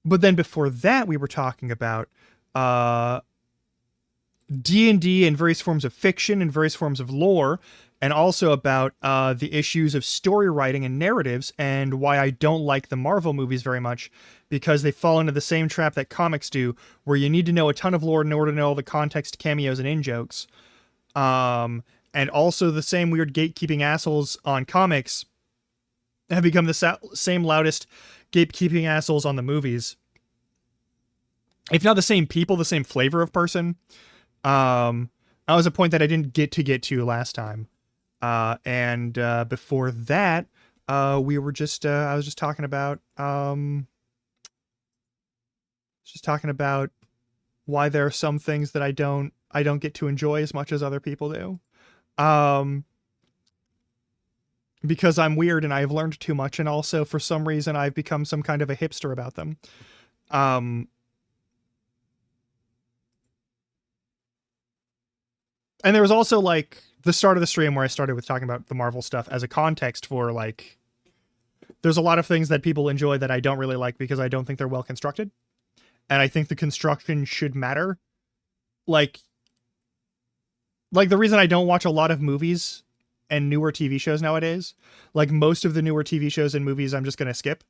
then before that, we were talking about D&D and various forms of fiction and various forms of lore, and also about the issues of story writing and narratives, and why I don't like the Marvel movies very much, because they fall into the same trap that comics do, where you need to know a ton of lore in order to know all the context, cameos, and in-jokes. And also the same weird gatekeeping assholes on comics have become the same loudest gatekeeping assholes on the movies. If not the same people, the same flavor of person. That was a point that I didn't get to last time. And before that, we were just I was just talking about why there are some things that I don't get to enjoy as much as other people do. Because I'm weird and I've learned too much, and also for some reason I've become some kind of a hipster about them. And there was also like the start of the stream where I started with talking about the Marvel stuff as a context for like, there's a lot of things that people enjoy that I don't really like because I don't think they're well constructed. And I think the construction should matter. Like the reason I don't watch a lot of movies and newer TV shows nowadays, like most of the newer TV shows and movies I'm just going to skip,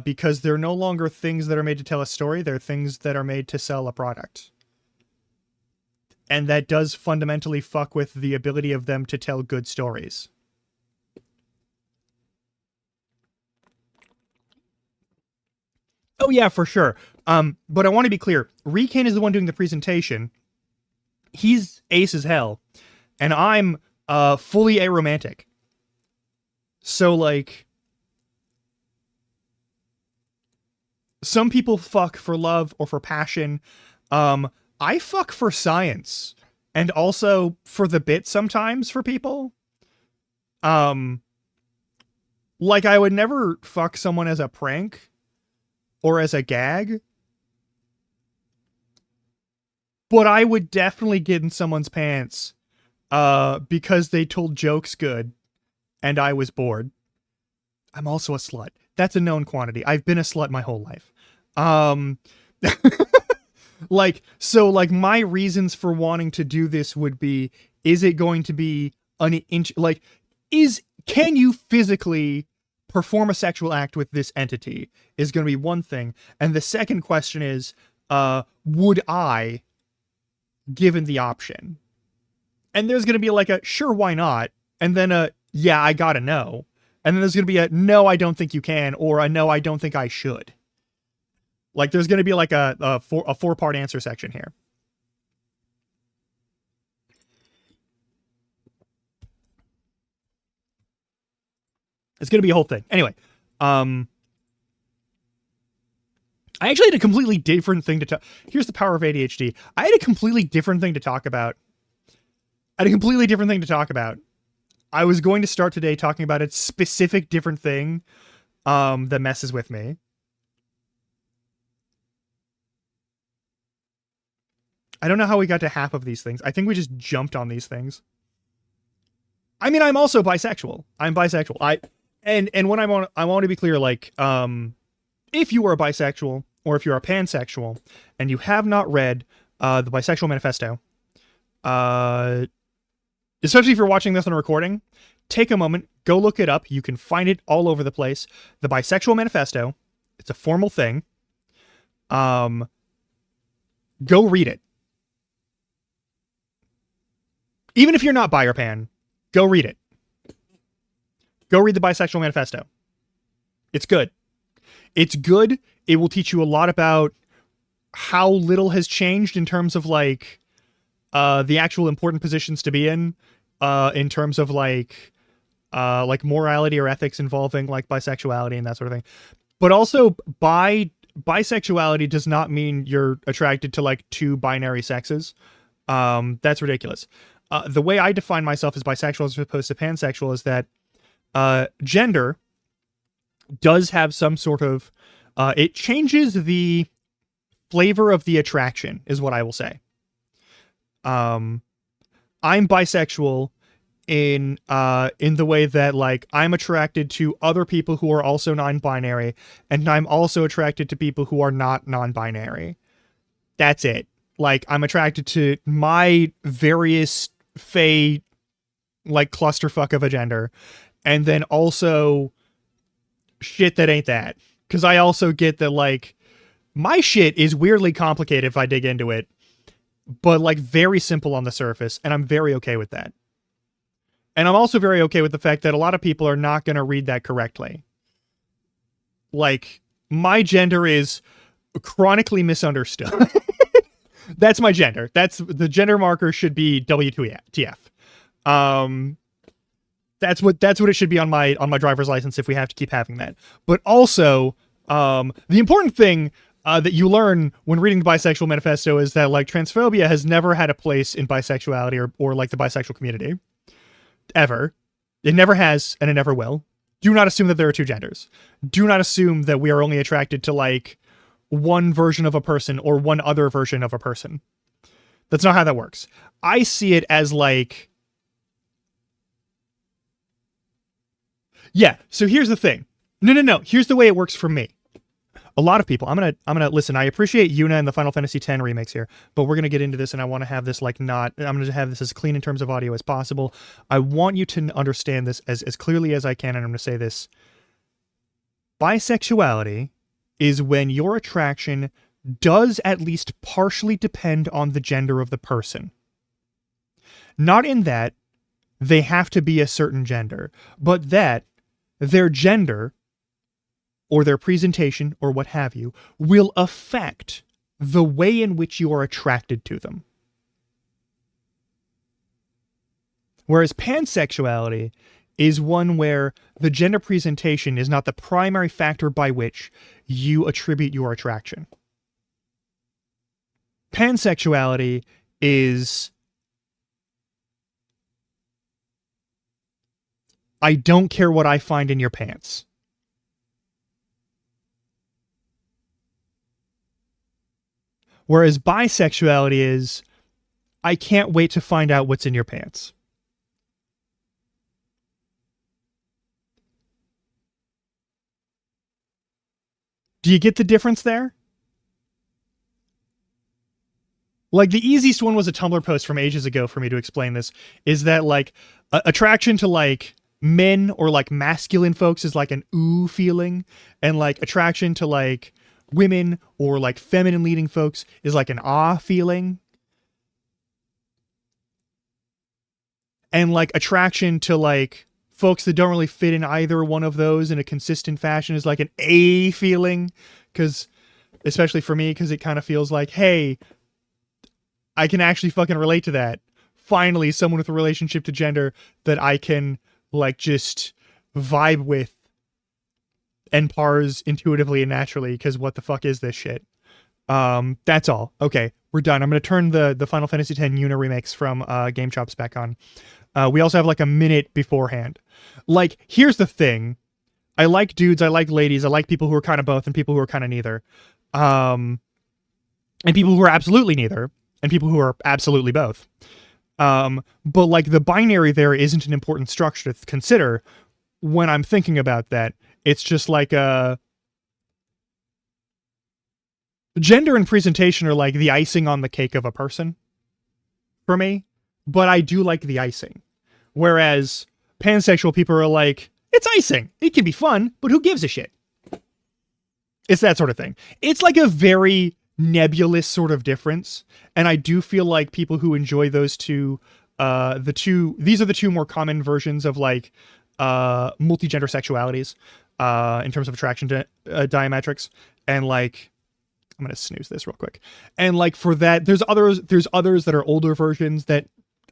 because they're no longer things that are made to tell a story. They're things that are made to sell a product. And that does fundamentally fuck with the ability of them to tell good stories. Oh yeah, for sure. But I want to be clear. Rican is the one doing the presentation. He's ace as hell. And I'm fully aromantic. So like, some people fuck for love or for passion. I fuck for science, and also for the bit sometimes for people. Like I would never fuck someone as a prank or as a gag, but I would definitely get in someone's pants because they told jokes good and I was bored. I'm also a slut. That's a known quantity. I've been a slut my whole life. Like, so like my reasons for wanting to do this would be, is it going to be can you physically perform a sexual act with this entity is going to be one thing. And the second question is, would I, given the option? And there's going to be like a, sure, why not? And then a, yeah, I gotta know. And then there's going to be a, no, I don't think you can, or a, no, I don't think I should. Like, there's going to be like a four-part answer section here. It's going to be a whole thing. Anyway, I actually had a completely different thing to talk. Here's the power of ADHD. I had a completely different thing to talk about. I was going to start today talking about a specific different thing that messes with me. I don't know how we got to half of these things. I think we just jumped on these things. I mean, I'm also bisexual. I'm bisexual. And when I want to be clear, like, if you are a bisexual or if you're a pansexual and you have not read the Bisexual Manifesto, especially if you're watching this on a recording, take a moment, go look it up. You can find it all over the place. The Bisexual Manifesto. It's a formal thing. Go read it. Even if you're not bi or pan, go read it. Go read the Bisexual Manifesto. It's good. It's good. It will teach you a lot about how little has changed in terms of like the actual important positions to be in terms of like morality or ethics involving like bisexuality and that sort of thing. But also bisexuality does not mean you're attracted to like two binary sexes. That's ridiculous. The way I define myself as bisexual as opposed to pansexual is that gender does have some sort of it changes the flavor of the attraction, is what I will say. I'm bisexual in the way that like I'm attracted to other people who are also non-binary, and I'm also attracted to people who are not non-binary. That's it. Like, I'm attracted to my various fey like clusterfuck of a gender, and then also shit that ain't that. Because I also get that, like, my shit is weirdly complicated if I dig into it, but like very simple on the surface, and I'm very okay with that. And I'm also very okay with the fact that a lot of people are not going to read that correctly. Like, my gender is chronically misunderstood. That's my gender. That's the gender marker should be WTF. That's what it should be on my driver's license if we have to keep having that. But also, the important thing that you learn when reading the Bisexual Manifesto is that, like, transphobia has never had a place in bisexuality or like the bisexual community. Ever. It never has, and it never will. Do not assume that there are two genders. Do not assume that we are only attracted to, like, one version of a person or one other version of a person. That's not how that works. I see it as, like... Yeah, so here's the thing. No. Here's the way it works for me. A lot of people, I'm gonna listen. I appreciate Yuna and the Final Fantasy X remakes here, but we're gonna get into this, and I want to have this I'm gonna have this as clean in terms of audio as possible. I want you to understand this as clearly as I can, and I'm gonna say this: bisexuality is when your attraction does at least partially depend on the gender of the person. Not in that they have to be a certain gender, but that their gender or their presentation, or what have you, will affect the way in which you are attracted to them. Whereas pansexuality is one where the gender presentation is not the primary factor by which you attribute your attraction. Pansexuality is... I don't care what I find in your pants. Whereas bisexuality is, I can't wait to find out what's in your pants. Do you get the difference there? Like, the easiest one was a Tumblr post from ages ago for me to explain this, is that, like, attraction to, like, men or, like, masculine folks is like an ooh feeling, and, like, attraction to, like, women or, like, feminine leading folks is like an ah feeling. And, like, attraction to, like, folks that don't really fit in either one of those in a consistent fashion is like an a feeling. Because, especially for me, because it kind of feels like, hey, I can actually fucking relate to that. Finally, someone with a relationship to gender that I can, like, just vibe with and parse intuitively and naturally, because what the fuck is this shit? That's all. Okay, we're done. I'm going to turn the Final Fantasy X Yuna remakes from Game Chops back on. We also have like a minute beforehand. Like, here's the thing. I like dudes, I like ladies, I like people who are kind of both and people who are kind of neither. And people who are absolutely neither, and people who are absolutely both. But, like, the binary there isn't an important structure to consider when I'm thinking about that. It's just like gender and presentation are like the icing on the cake of a person for me, but I do like the icing. Whereas pansexual people are like, it's icing. It can be fun, but who gives a shit? It's that sort of thing. It's like a very nebulous sort of difference. And I do feel like people who enjoy those two, these are the two more common versions of, like, multi-gender sexualities. In terms of attraction to diametrics, and, like, I'm gonna snooze this real quick. And, like, for that, there's others that are older versions that,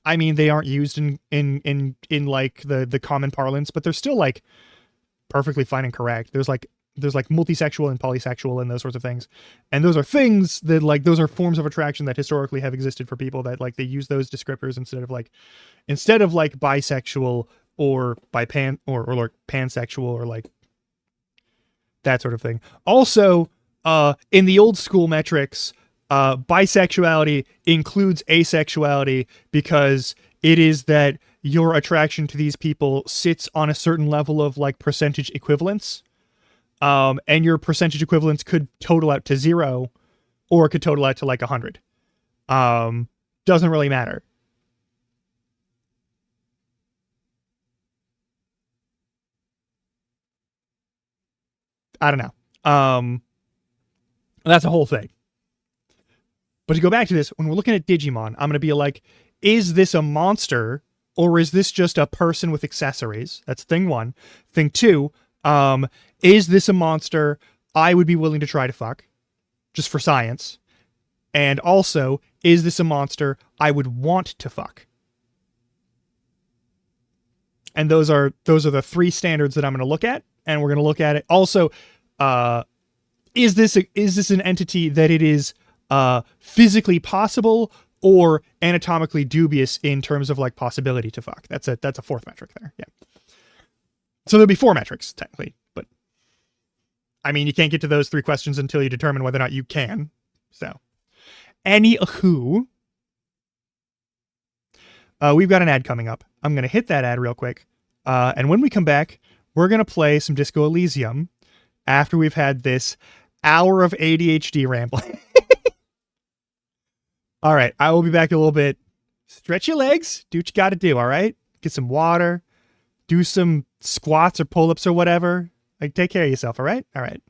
I mean, they aren't used in like the common parlance, but they're still, like, perfectly fine and correct. There's like multisexual and polysexual and those sorts of things, and those are things that, like, those are forms of attraction that historically have existed for people that, like, they use those descriptors instead of like bisexual or or like pansexual or like that sort of thing. Also, in the old school metrics, bisexuality includes asexuality because it is that your attraction to these people sits on a certain level of, like, percentage equivalence. And your percentage equivalence could total out to 0, or it could total out to, like, 100. Doesn't really matter. I don't know. That's a whole thing. But to go back to this, when we're looking at Digimon, I'm going to be like, is this a monster or is this just a person with accessories? That's thing one. Thing two, is this a monster I would be willing to try to fuck just for science? And also, is this a monster I would want to fuck? And those are the three standards that I'm going to look at, and we're going to look at it. Also, is this an entity that it is physically possible or anatomically dubious in terms of like possibility to fuck? That's a fourth metric there. Yeah. So there'll be four metrics technically, but I mean you can't get to those three questions until you determine whether or not you can. So, anywho, we've got an ad coming up. I'm going to hit that ad real quick. And when we come back, we're going to play some Disco Elysium after we've had this hour of ADHD rambling. All right. I will be back in a little bit. Stretch your legs. Do what you got to do. All right. Get some water. Do some squats or pull-ups or whatever. Like, take care of yourself. All right. All right.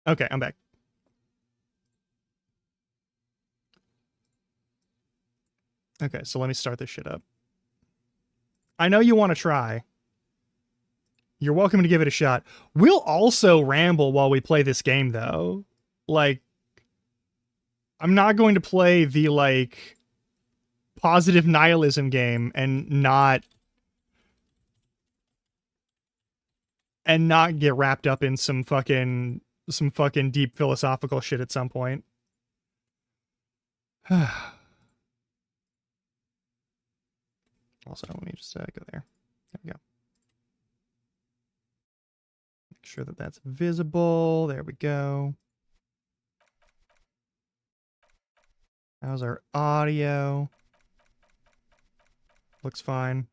Okay, I'm back. Okay, so let me start this shit up. I know you want to try. You're welcome to give it a shot. We'll also ramble while we play this game, though. Like, I'm not going to play the, like, positive nihilism game and not get wrapped up in some fucking deep philosophical shit at some point. Also, let me just go there. There we go. Make sure that that's visible. There we go. How's our audio? Looks fine.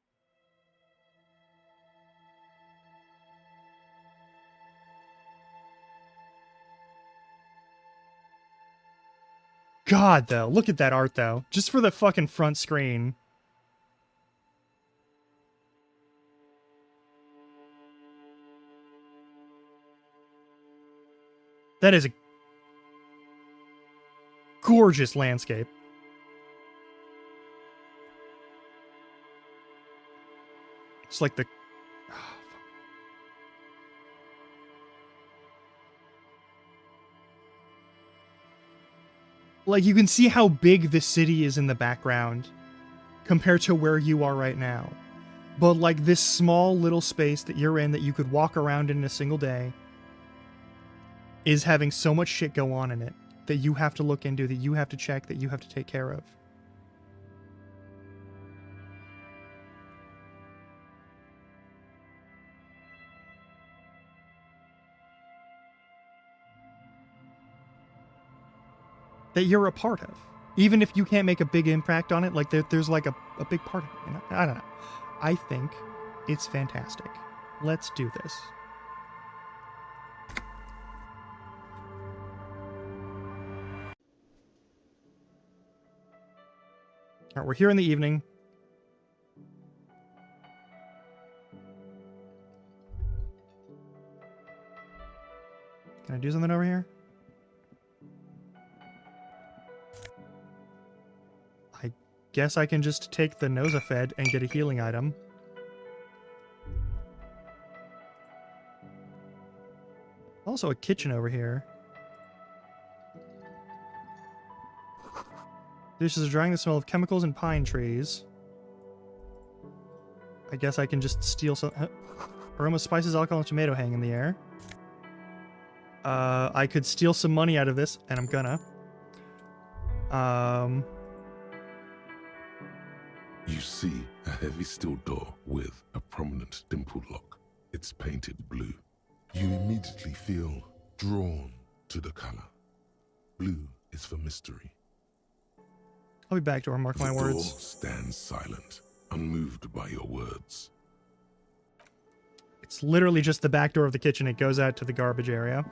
God, though. Look at that art, though. Just for the fucking front screen. That is a gorgeous landscape. It's like the... Like, you can see how big the city is in the background compared to where you are right now. But, like, this small little space that you're in that you could walk around in a single day is having so much shit go on in it that you have to look into, that you have to check, that you have to take care of. That you're a part of. Even if you can't make a big impact on it, like there's like a big part of it. You know? I don't know. I think it's fantastic. Let's do this. All right, we're here in the evening. Can I do something over here? I guess I can just take the Nosafed and get a healing item. Also a kitchen over here. Dishes are drying the smell of chemicals and pine trees. I guess I can just steal some... Aroma, spices, alcohol, and tomato hang in the air. I could steal some money out of this, and I'm gonna. You see a heavy steel door with a prominent dimple lock. It's painted blue. You immediately feel drawn to the color. Blue is for mystery. I'll be back to mark my The words. door stands silent, unmoved by your words. It's literally just the back door of the kitchen. It goes out to the garbage area.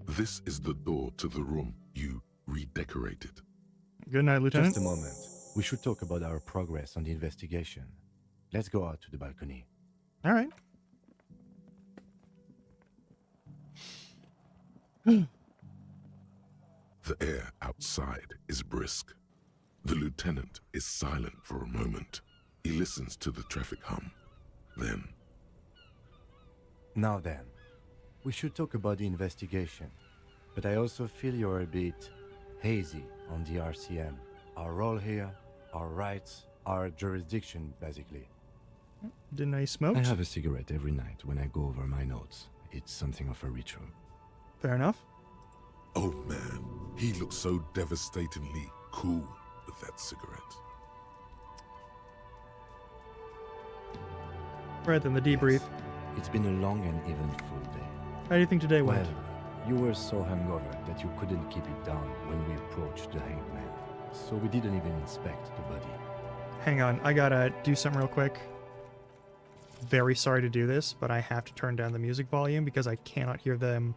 This is the door to the room you redecorated. Good night, Lieutenant. Just a moment. We should talk about our progress on the investigation. Let's go out to the balcony. All right. The air outside is brisk. The lieutenant is silent for a moment. He listens to the traffic hum. Then... Now then, we should talk about the investigation. But I also feel you're a bit hazy on the RCM. Our role here, our rights, our jurisdiction, basically. Didn't I smoke? I have a cigarette every night when I go over my notes. It's something of a ritual. Fair enough. Oh man, he looks so devastatingly cool with that cigarette. Right then, the debrief. Yes. It's been a long and eventful day. How do you think today went? Well, you were so hungover that you couldn't keep it down when we approached the hanged man. So we didn't even inspect the body. Hang on, I gotta do something real quick. Very sorry to do this, but I have to turn down the music volume because I cannot hear them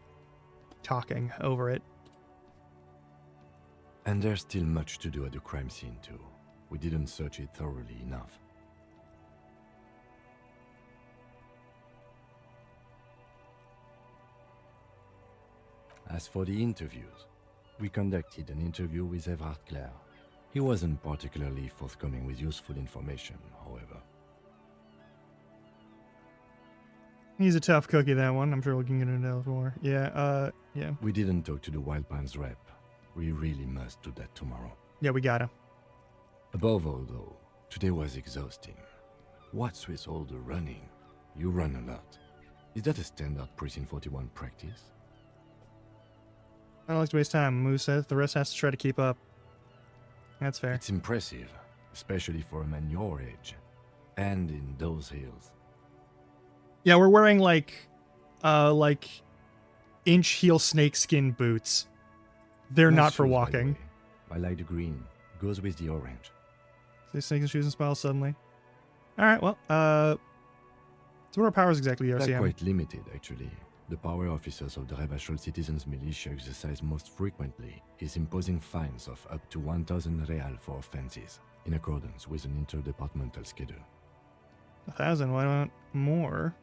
talking over it. And there's still much to do at the crime scene too. We didn't search it thoroughly enough. As for the interviews, we conducted an interview with Everard Clare. He wasn't particularly forthcoming with useful information, however. He's a tough cookie, that one. I'm sure we can get into that more. Yeah, yeah. We didn't talk to the Wild Pines rep. We really must do that tomorrow. Yeah, we gotta. Above all, though, today was exhausting. What's with all the running? You run a lot. Is that a standard Precinct 41 practice? I don't like to waste time, Moose says. The rest has to try to keep up. That's fair. It's impressive, especially for a man your age. And in those hills. Yeah, we're wearing like inch heel snakeskin boots. They're Nice not for shoes, by the walking. way. I like the green. Goes with the orange. Say snakes and shoes and smiles suddenly. Alright, well, so what are our powers exactly, They're RCM? quite limited, actually. The power officers of the Rebachol Citizens Militia exercise most frequently is imposing fines of up to 1,000 real for offenses, in accordance with an interdepartmental schedule. 1,000, why not more?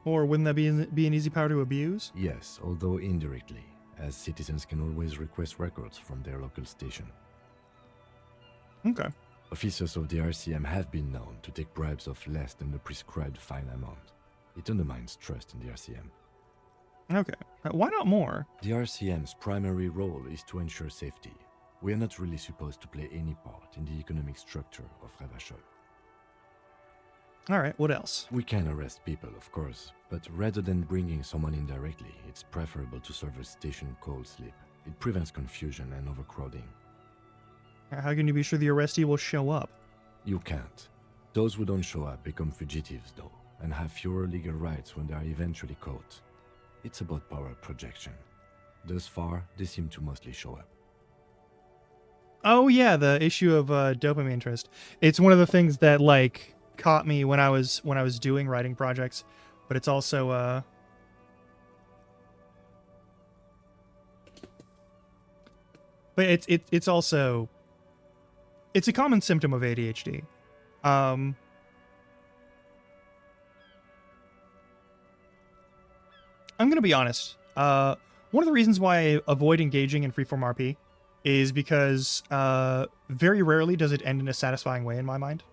Or wouldn't that be an easy power to abuse? Yes, although indirectly, as citizens can always request records from their local station. Okay. Officers of the RCM have been known to take bribes of less than the prescribed fine amount. It undermines trust in the RCM. Okay. Why not more? The RCM's primary role is to ensure safety. We are not really supposed to play any part in the economic structure of Rebachol. Alright, what else? We can arrest people, of course, but rather than bringing someone in directly, it's preferable to serve a station cold sleep. It prevents confusion and overcrowding. How can you be sure the arrestee will show up? You can't. Those who don't show up become fugitives, though, and have fewer legal rights when they are eventually caught. It's about power projection. Thus far, they seem to mostly show up. Oh yeah, the issue of dopamine interest. It's one of the things that like caught me when I was doing writing projects, but it's also but it's also it's a common symptom of ADHD. I'm gonna be honest. One of the reasons why I avoid engaging in freeform RP is because very rarely does it end in a satisfying way in my mind.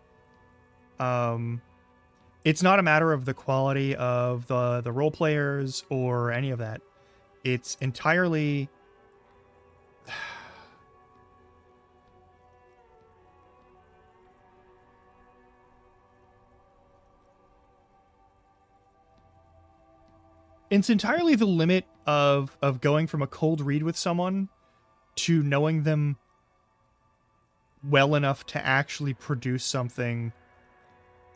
It's not a matter of the quality of the role players or any of that. It's entirely the limit of going from a cold read with someone to knowing them well enough to actually produce something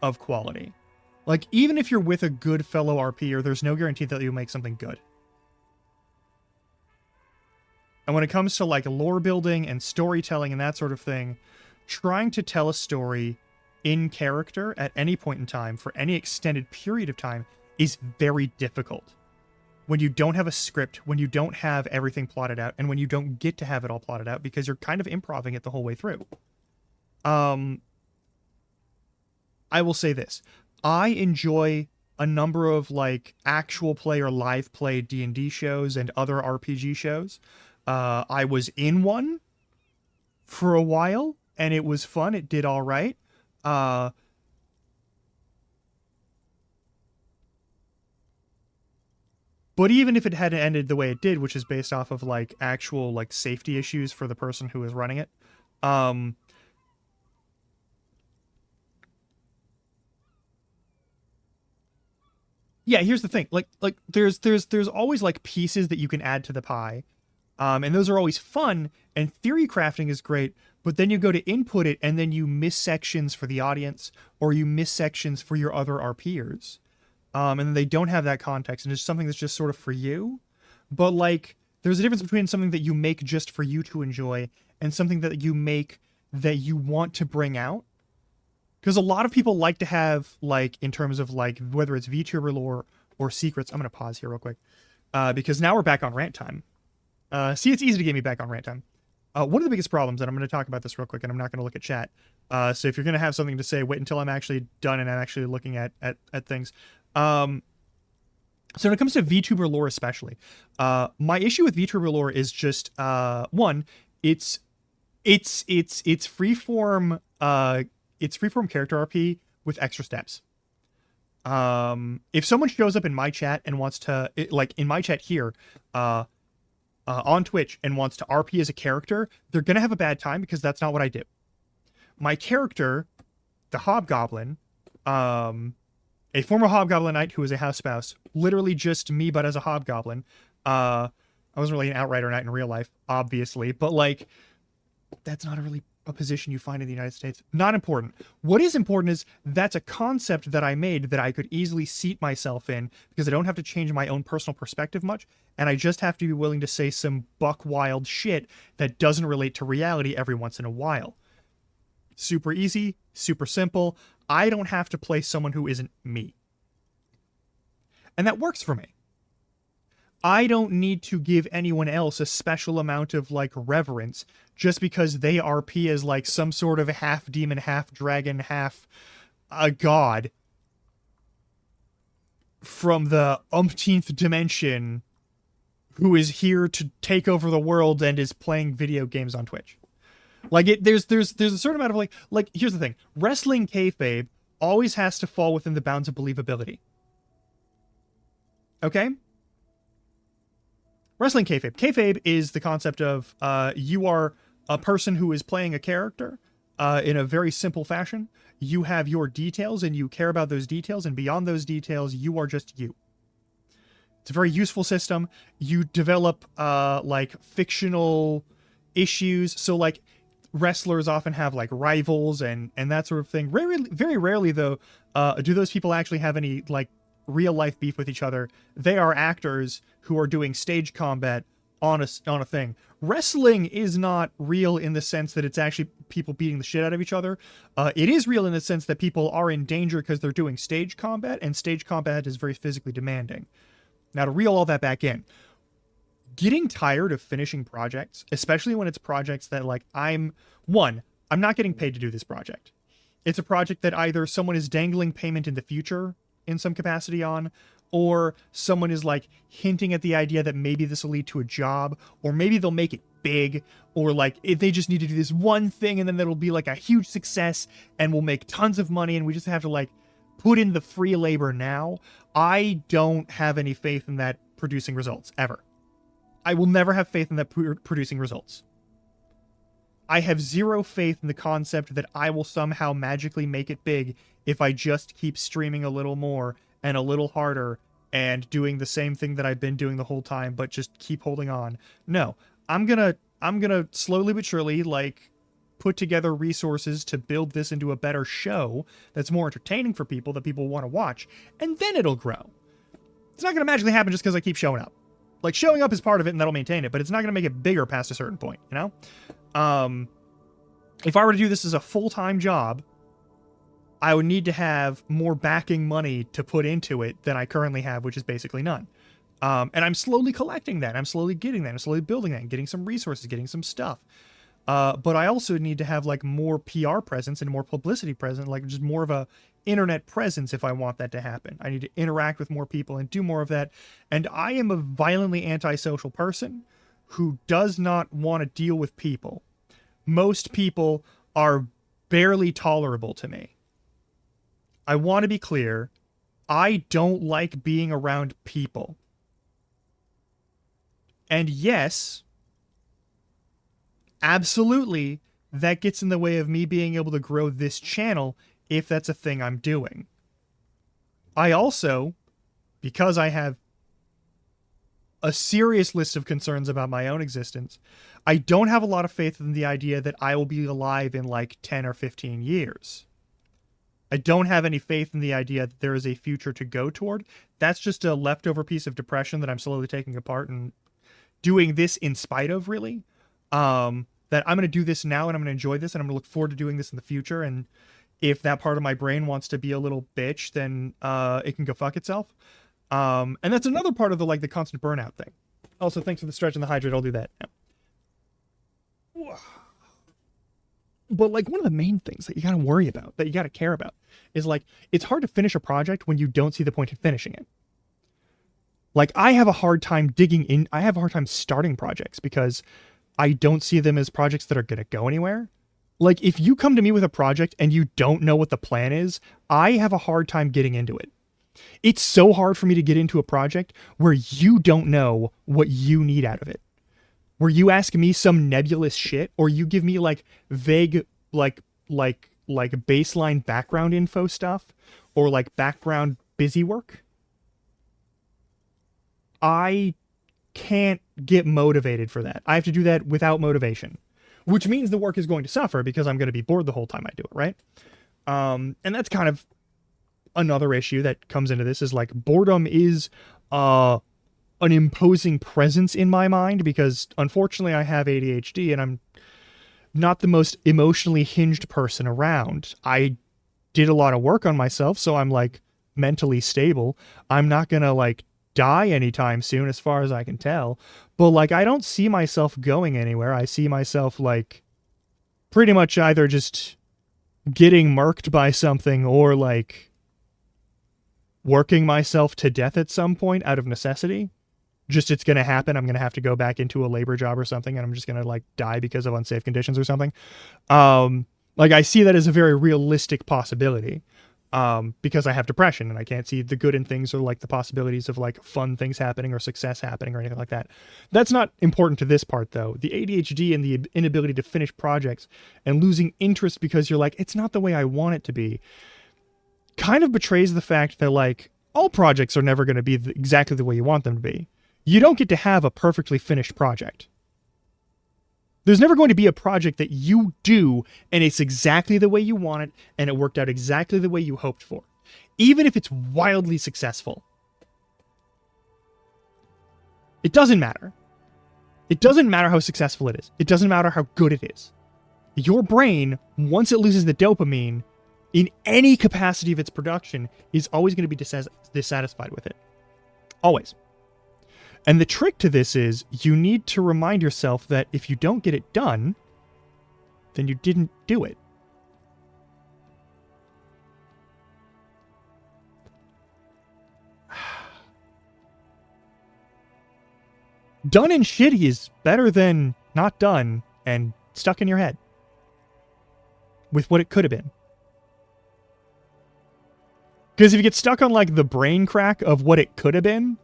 of quality. Like, even if you're with a good fellow RPer, there's no guarantee that you'll make something good. And when it comes to, like, lore building and storytelling and that sort of thing, trying to tell a story in character at any point in time for any extended period of time is very difficult. When you don't have a script, when you don't have everything plotted out, and when you don't get to have it all plotted out because you're kind of improvising it the whole way through. I will say this. I enjoy a number of like actual play or live play D&D shows and other RPG shows. I was in one for a while and it was fun. It did all right. But even if it hadn't ended the way it did, which is based off of like actual like safety issues for the person who is running it, yeah, here's the thing. Like there's always like pieces that you can add to the pie. And those are always fun, and theory crafting is great, but then you go to input it and then you miss sections for the audience or you miss sections for your other RPers. And they don't have that context and it's something that's just sort of for you. But like there's a difference between something that you make just for you to enjoy and something that you make that you want to bring out. Because a lot of people like to have, like, in terms of, like, whether it's VTuber lore or secrets. I'm going to pause here real quick. Because now we're back on rant time. See, it's easy to get me back on rant time. One of the biggest problems, and I'm going to talk about this real quick, and I'm not going to look at chat. So if you're going to have something to say, wait until I'm actually done and I'm actually looking at things. So when it comes to VTuber lore especially, my issue with VTuber lore is just, one, it's freeform, it's freeform character RP with extra steps. If someone shows up in my chat and wants to, like in my chat here, on Twitch and wants to RP as a character, they're going to have a bad time because that's not what I do. My character, the Hobgoblin, a former Hobgoblin Knight who is a house spouse, literally just me, but as a Hobgoblin. I wasn't really an Outrider Knight in real life, obviously, but like, that's not really a position you find in the United States. Not important. What is important is that's a concept that I made that I could easily seat myself in because I don't have to change my own personal perspective much, and I just have to be willing to say some buck wild shit that doesn't relate to reality every once in a while. Super easy, super simple. I don't have to play someone who isn't me. And that works for me. I don't need to give anyone else a special amount of, like, reverence just because they RP as, like, some sort of half demon, half dragon, half a god from the umpteenth dimension who is here to take over the world and is playing video games on Twitch. Like, there's a certain amount of, like, here's the thing. Wrestling kayfabe always has to fall within the bounds of believability. Okay? Wrestling kayfabe. Kayfabe is the concept of you are a person who is playing a character in a very simple fashion. You have your details and you care about those details, and beyond those details, you are just you. It's a very useful system. You develop like fictional issues. So like wrestlers often have like rivals and that sort of thing. Very rarely though do those people actually have any like real life beef with each other. They are actors who are doing stage combat on a thing. Wrestling is not real in the sense that it's actually people beating the shit out of each other. It is real in the sense that people are in danger because they're doing stage combat, and stage combat is very physically demanding. Now, to reel all that back in, getting tired of finishing projects, especially when it's projects that, like, I'm not getting paid to do this project. It's a project that either someone is dangling payment in the future in some capacity on, or someone is like hinting at the idea that maybe this will lead to a job, or maybe they'll make it big, or like if they just need to do this one thing and then that'll be like a huge success and we'll make tons of money and we just have to like put in the free labor now. I don't have any faith in that producing results ever. I will never have faith in that producing results. I have zero faith in the concept that I will somehow magically make it big if I just keep streaming a little more and a little harder and doing the same thing that I've been doing the whole time, but just keep holding on. No, I'm gonna slowly but surely like put together resources to build this into a better show that's more entertaining for people that people want to watch, and then it'll grow. It's not gonna magically happen just because I keep showing up. Like, showing up is part of it and that'll maintain it, but it's not gonna make it bigger past a certain point, you know? If I were to do this as a full-time job, I would need to have more backing money to put into it than I currently have, which is basically none. And I'm slowly collecting that. I'm slowly getting that. I'm slowly building that and getting some resources, getting some stuff. But I also need to have like more PR presence and more publicity presence, like just more of a internet presence if I want that to happen. I need to interact with more people and do more of that. And I am a violently antisocial person who does not want to deal with people. Most people are barely tolerable to me. I want to be clear, I don't like being around people. And yes, absolutely, that gets in the way of me being able to grow this channel if that's a thing I'm doing. I also, because I have a serious list of concerns about my own existence, I don't have a lot of faith in the idea that I will be alive in like 10 or 15 years. I don't have any faith in the idea that there is a future to go toward. That's just a leftover piece of depression that I'm slowly taking apart and doing this in spite of, really. That I'm going to do this now and I'm going to enjoy this and I'm going to look forward to doing this in the future. And if that part of my brain wants to be a little bitch, then it can go fuck itself. And that's another part of the constant burnout thing. Also, thanks for the stretch and the hydrate. I'll do that. Yeah. But like one of the main things that you gotta worry about, that you gotta care about, is like it's hard to finish a project when you don't see the point in finishing it. Like I have a hard time I have a hard time starting projects because I don't see them as projects that are gonna go anywhere. Like if you come to me with a project and you don't know what the plan is, I have a hard time getting into it. It's so hard for me to get into a project where you don't know what you need out of it. Where you ask me some nebulous shit, or you give me like vague, like baseline background info stuff, or like background busy work. I can't get motivated for that. I have to do that without motivation, which means the work is going to suffer because I'm going to be bored the whole time I do it, right? And that's kind of another issue that comes into this, is like boredom is an imposing presence in my mind because unfortunately I have ADHD and I'm not the most emotionally hinged person around. I did a lot of work on myself, so I'm like mentally stable. I'm not gonna like die anytime soon as far as I can tell, but like I don't see myself going anywhere. I see myself like pretty much either just getting murked by something or like working myself to death at some point out of necessity. Just it's going to happen. I'm going to have to go back into a labor job or something, and I'm just going to like die because of unsafe conditions or something. Like I see that as a very realistic possibility because I have depression and I can't see the good in things or like the possibilities of like fun things happening or success happening or anything like that. That's not important to this part though. The ADHD and the inability to finish projects and losing interest because you're like, it's not the way I want it to be, kind of betrays the fact that like all projects are never going to be exactly the way you want them to be. You don't get to have a perfectly finished project. There's never going to be a project that you do and it's exactly the way you want it and it worked out exactly the way you hoped for, even if it's wildly successful. It doesn't matter. It doesn't matter how successful it is. It doesn't matter how good it is. Your brain, once it loses the dopamine, in any capacity of its production, is always going to be dissatisfied with it. Always. And the trick to this is you need to remind yourself that if you don't get it done, then you didn't do it. Done and shitty is better than not done and stuck in your head with what it could have been. Because if you get stuck on like the brain crack of what it could have been,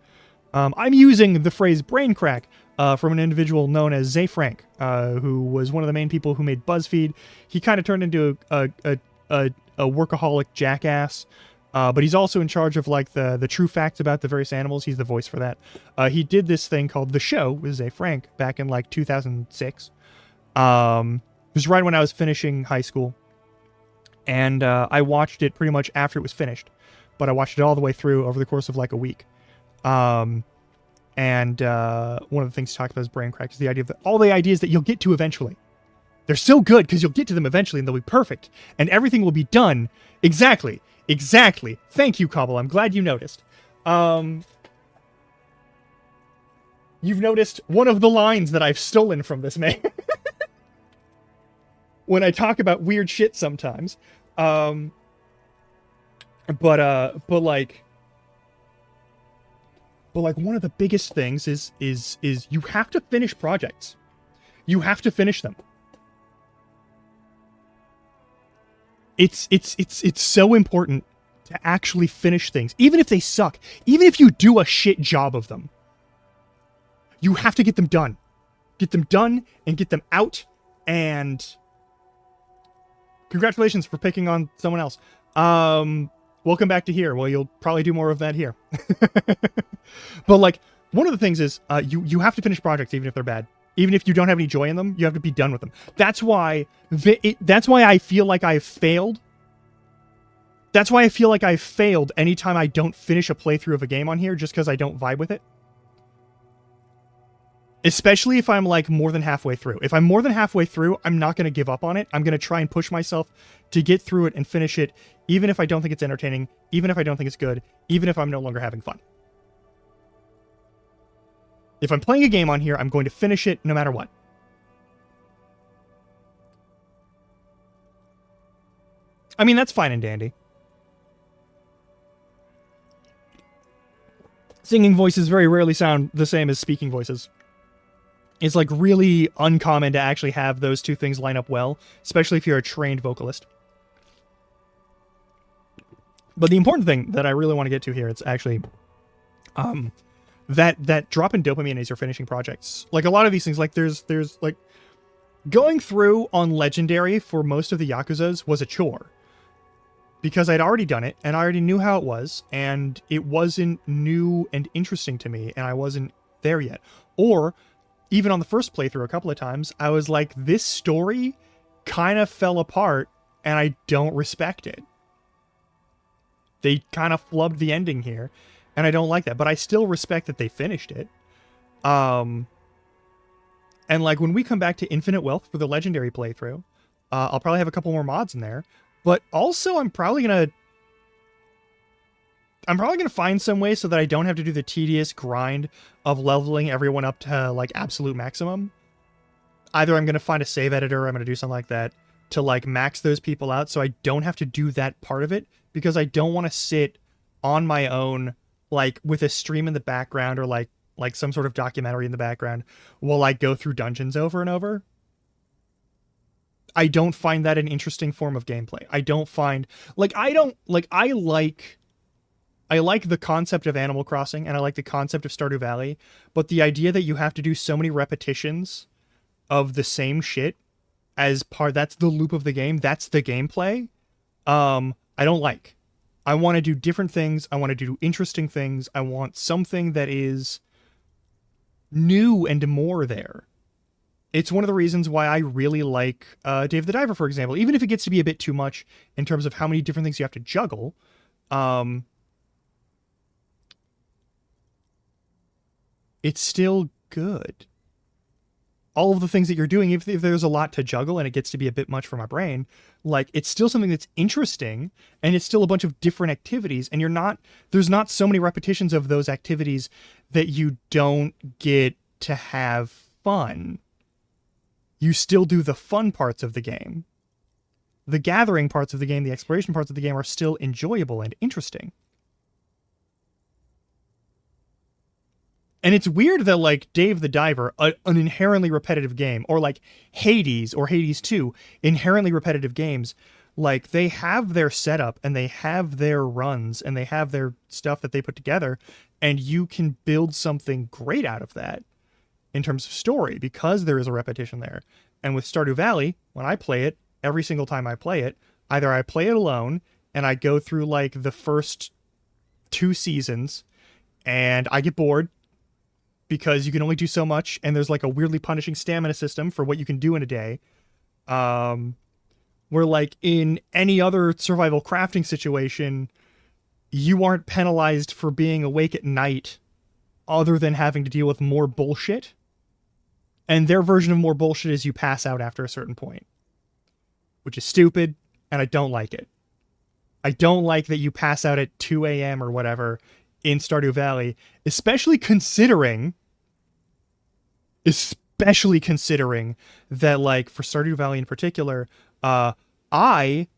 I'm using the phrase brain crack from an individual known as Ze Frank, who was one of the main people who made BuzzFeed. He kind of turned into a workaholic jackass, but he's also in charge of like the true facts about the various animals. He's the voice for that. He did this thing called The Show with Ze Frank back in like 2006. It was right when I was finishing high school, and I watched it pretty much after it was finished, but I watched it all the way through over the course of like a week. And one of the things he talked about is brain crack, is the idea of all the ideas that you'll get to eventually. They're so good because you'll get to them eventually and they'll be perfect and everything will be done. Exactly. Thank you, Cobble. I'm glad you noticed. You've noticed one of the lines that I've stolen from this man when I talk about weird shit sometimes. But one of the biggest things is you have to finish projects. You have to finish them. It's so important to actually finish things, even if they suck, even if you do a shit job of them. You have to get them done. Get them done and get them out. And congratulations for picking on someone else. Welcome back to here. Well, you'll probably do more of that here. But like one of the things is you have to finish projects even if they're bad. Even if you don't have any joy in them, you have to be done with them. That's why I feel like I've failed. That's why I feel like I've failed anytime I don't finish a playthrough of a game on here just because I don't vibe with it. Especially if I'm like more than halfway through. If I'm more than halfway through, I'm not going to give up on it. I'm going to try and push myself to get through it and finish it, even if I don't think it's entertaining, even if I don't think it's good, even if I'm no longer having fun. If I'm playing a game on here, I'm going to finish it no matter what. I mean, that's fine and dandy. Singing voices very rarely sound the same as speaking voices. It's like really uncommon to actually have those two things line up well, especially if you're a trained vocalist. But the important thing that I really want to get to here, it's actually that drop in dopamine as you're finishing projects. Like a lot of these things, like there's like going through on Legendary for most of the Yakuzas was a chore. Because I'd already done it, and I already knew how it was, and it wasn't new and interesting to me, and I wasn't there yet. Or, even on the first playthrough a couple of times, I was like, this story kind of fell apart, and I don't respect it. They kind of flubbed the ending here, and I don't like that, but I still respect that they finished it. And like, when we come back to Infinite Wealth for the Legendary playthrough, I'll probably have a couple more mods in there. But also, I'm probably gonna find some way so that I don't have to do the tedious grind of leveling everyone up to like absolute maximum. Either I'm gonna find a save editor, or I'm gonna do something like that to like max those people out, so I don't have to do that part of it, because I don't want to sit on my own like with a stream in the background or like some sort of documentary in the background while I go through dungeons over and over. I don't find that an interesting form of gameplay. I like the concept of Animal Crossing, and I like the concept of Stardew Valley, but the idea that you have to do so many repetitions of the same shit as part, that's the loop of the game, that's the gameplay, I don't like. I want to do different things. I want to do interesting things. I want something that is new and more there. It's one of the reasons why I really like Dave the Diver, for example. Even if it gets to be a bit too much in terms of how many different things you have to juggle, it's still good. All of the things that you're doing, if there's a lot to juggle and it gets to be a bit much for my brain, like, it's still something that's interesting, and it's still a bunch of different activities, and there's not so many repetitions of those activities that you don't get to have fun. You still do the fun parts of the game. The gathering parts of the game, the exploration parts of the game are still enjoyable and interesting. And it's weird that, like, Dave the Diver, an inherently repetitive game, or like Hades or Hades 2, inherently repetitive games, like, they have their setup and they have their runs and they have their stuff that they put together, and you can build something great out of that in terms of story, because there is a repetition there. And with Stardew Valley, when I play it, every single time I play it, either I play it alone and I go through like the first 2 seasons and I get bored because you can only do so much, and there's like a weirdly punishing stamina system for what you can do in a day. Where like in any other survival crafting situation, you aren't penalized for being awake at night other than having to deal with more bullshit. And their version of more bullshit is you pass out after a certain point, which is stupid, and I don't like it. I don't like that you pass out at 2 a.m. or whatever in Stardew Valley, especially considering that, like, for Stardew Valley in particular, I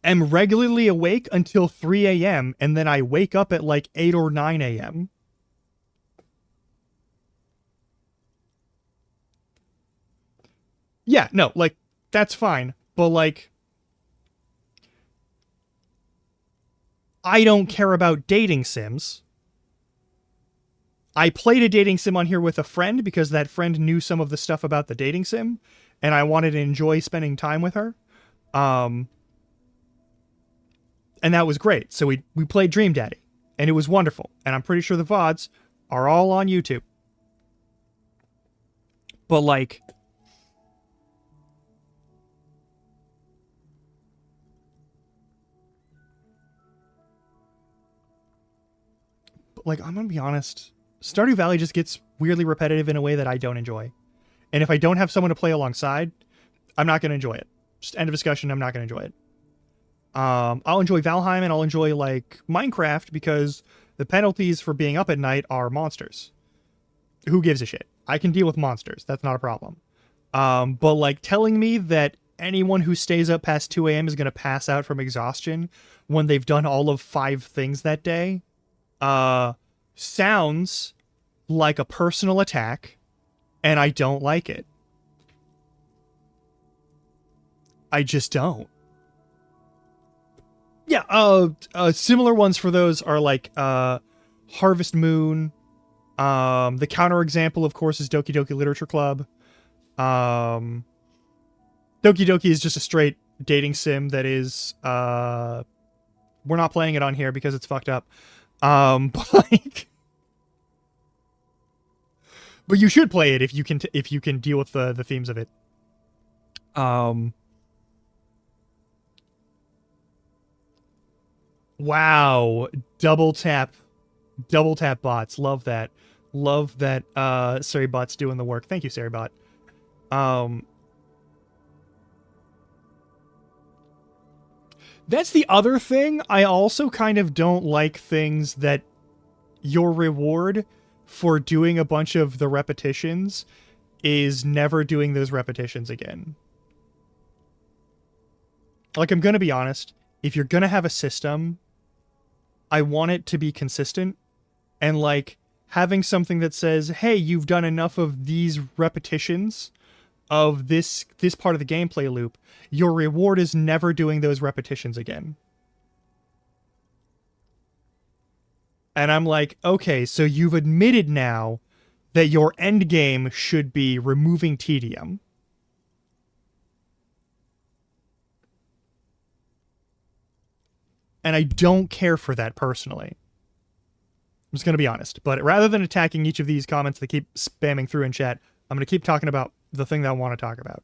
am regularly awake until 3 a.m. and then I wake up at like 8 or 9 a.m. Yeah, no, like, that's fine, but like, I don't care about dating sims. I played a dating sim on here with a friend because that friend knew some of the stuff about the dating sim, and I wanted to enjoy spending time with her. And that was great. So we played Dream Daddy, and it was wonderful. And I'm pretty sure the VODs are all on YouTube. But like, I'm gonna be honest, Stardew Valley just gets weirdly repetitive in a way that I don't enjoy. And if I don't have someone to play alongside, I'm not going to enjoy it. Just end of discussion, I'm not going to enjoy it. I'll enjoy Valheim and I'll enjoy like Minecraft because the penalties for being up at night are monsters. Who gives a shit? I can deal with monsters. That's not a problem. But like telling me that anyone who stays up past 2 a.m. is going to pass out from exhaustion when they've done all of 5 things that day, sounds like a personal attack, and I don't like it. I just don't. Yeah, similar ones for those are like Harvest Moon. The counterexample, of course, is Doki Doki Literature Club. Doki Doki is just a straight dating sim that is we're not playing it on here because it's fucked up. But like, but you should play it if you can deal with the themes of it. Wow, double tap bots. Love that. Love that Seribot's doing the work. Thank you, Seribot. That's the other thing. I also kind of don't like things that your reward for doing a bunch of the repetitions is never doing those repetitions again. Like, I'm gonna be honest. If you're gonna have a system, I want it to be consistent, and like having something that says, hey, you've done enough of these repetitions of this part of the gameplay loop, your reward is never doing those repetitions again. And I'm like, okay, so you've admitted now that your end game should be removing tedium. And I don't care for that personally. I'm just going to be honest. But rather than attacking each of these comments that keep spamming through in chat, I'm going to keep talking about the thing that I want to talk about.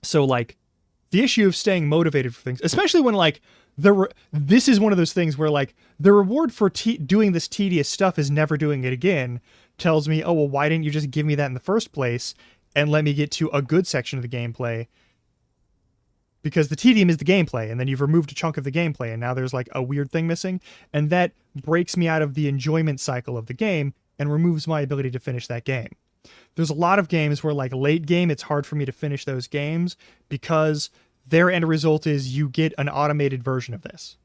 So, like, the issue of staying motivated for things, especially when, like, this is one of those things where, like, the reward for doing this tedious stuff is never doing it again, tells me, oh, well, why didn't you just give me that in the first place and let me get to a good section of the gameplay? Because the tedium is the gameplay, and then you've removed a chunk of the gameplay, and now there's like a weird thing missing, and that breaks me out of the enjoyment cycle of the game and removes my ability to finish that game. There's a lot of games where, like, late game, it's hard for me to finish those games because their end result is you get an automated version of this.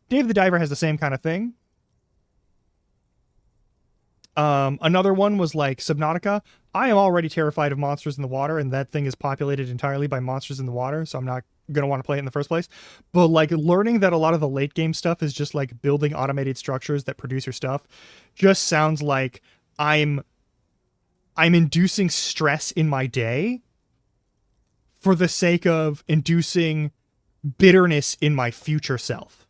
Dave the Diver has the same kind of thing. Another one was like Subnautica. I am already terrified of monsters in the water, and that thing is populated entirely by monsters in the water, so I'm not gonna want to play it in the first place. But like learning that a lot of the late game stuff is just like building automated structures that produce your stuff just sounds like I'm inducing stress in my day for the sake of inducing bitterness in my future self.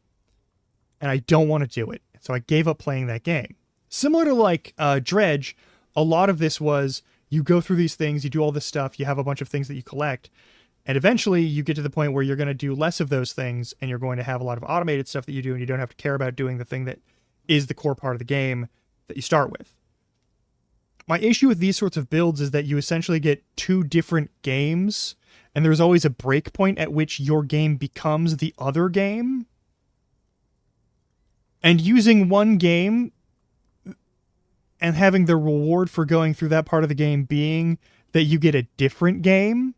And I don't want to do it. So I gave up playing that game. Similar to like Dredge, a lot of this was you go through these things, you do all this stuff, you have a bunch of things that you collect, and eventually you get to the point where you're going to do less of those things and you're going to have a lot of automated stuff that you do, and you don't have to care about doing the thing that is the core part of the game that you start with. My issue with these sorts of builds is that you essentially get 2 different games, and there's always a break point at which your game becomes the other game. And using one game and having the reward for going through that part of the game being that you get a different game.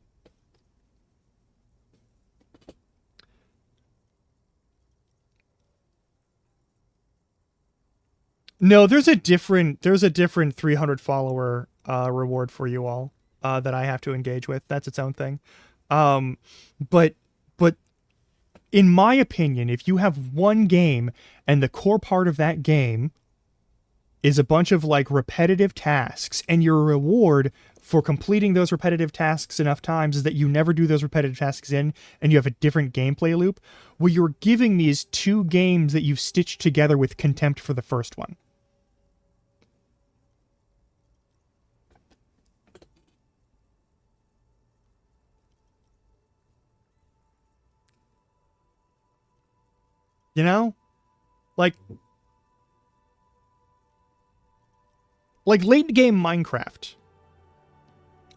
No, there's a different 300 follower reward for you all that I have to engage with. That's its own thing. But in my opinion, if you have one game and the core part of that game is a bunch of like repetitive tasks, and your reward for completing those repetitive tasks enough times is that you never do those repetitive tasks in and you have a different gameplay loop, what you're giving me is 2 games that you've stitched together with contempt for the first one. You know? Like, Like late game Minecraft.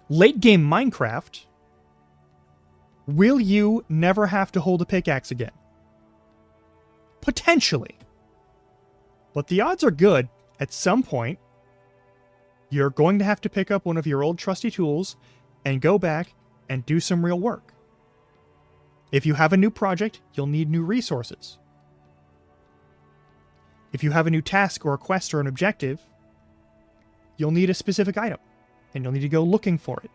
Late game Minecraft, will you never have to hold a pickaxe again? Potentially. But the odds are good, at some point, you're going to have to pick up one of your old trusty tools and go back and do some real work. If you have a new project, you'll need new resources. If you have a new task or a quest or an objective, you'll need a specific item, and you'll need to go looking for it.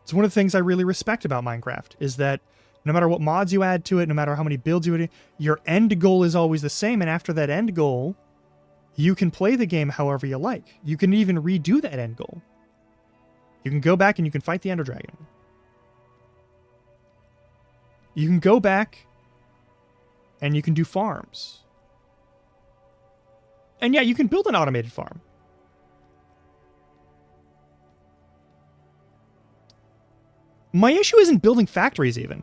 It's one of the things I really respect about Minecraft, is that no matter what mods you add to it, no matter how many builds you add, your end goal is always the same, and after that end goal, you can play the game however you like. You can even redo that end goal. You can go back and you can fight the Ender Dragon. You can go back and you can do farms. And yeah, you can build an automated farm. My issue isn't building factories even.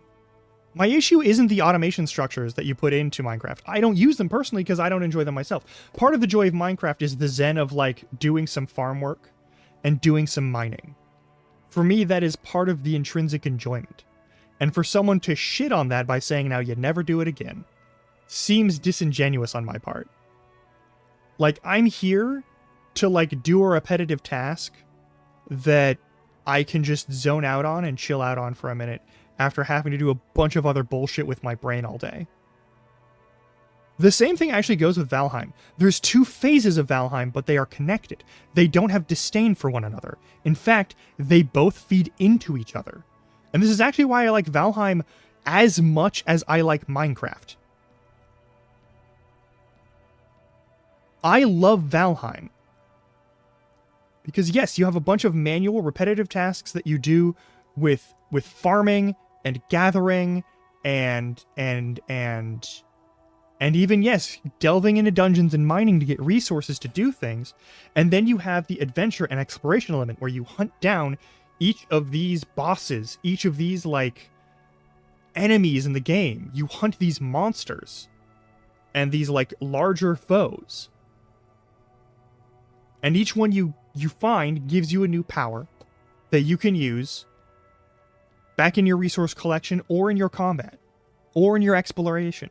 My issue isn't the automation structures that you put into Minecraft. I don't use them personally because I don't enjoy them myself. Part of the joy of Minecraft is the zen of like doing some farm work and doing some mining. For me, that is part of the intrinsic enjoyment. And for someone to shit on that by saying, now you never do it again, seems disingenuous on my part. Like, I'm here to like do a repetitive task that I can just zone out on and chill out on for a minute after having to do a bunch of other bullshit with my brain all day. The same thing actually goes with Valheim. There's two phases of Valheim, but they are connected. They don't have disdain for one another. In fact, they both feed into each other. And this is actually why I like Valheim as much as I like Minecraft. I love Valheim. Because yes, you have a bunch of manual, repetitive tasks that you do with farming and gathering and even, yes, delving into dungeons and mining to get resources to do things. And then you have the adventure and exploration element where you hunt down each of these bosses, each of these, like, enemies in the game. You hunt these monsters and these, like, larger foes. And each one you find gives you a new power that you can use back in your resource collection or in your combat or in your exploration.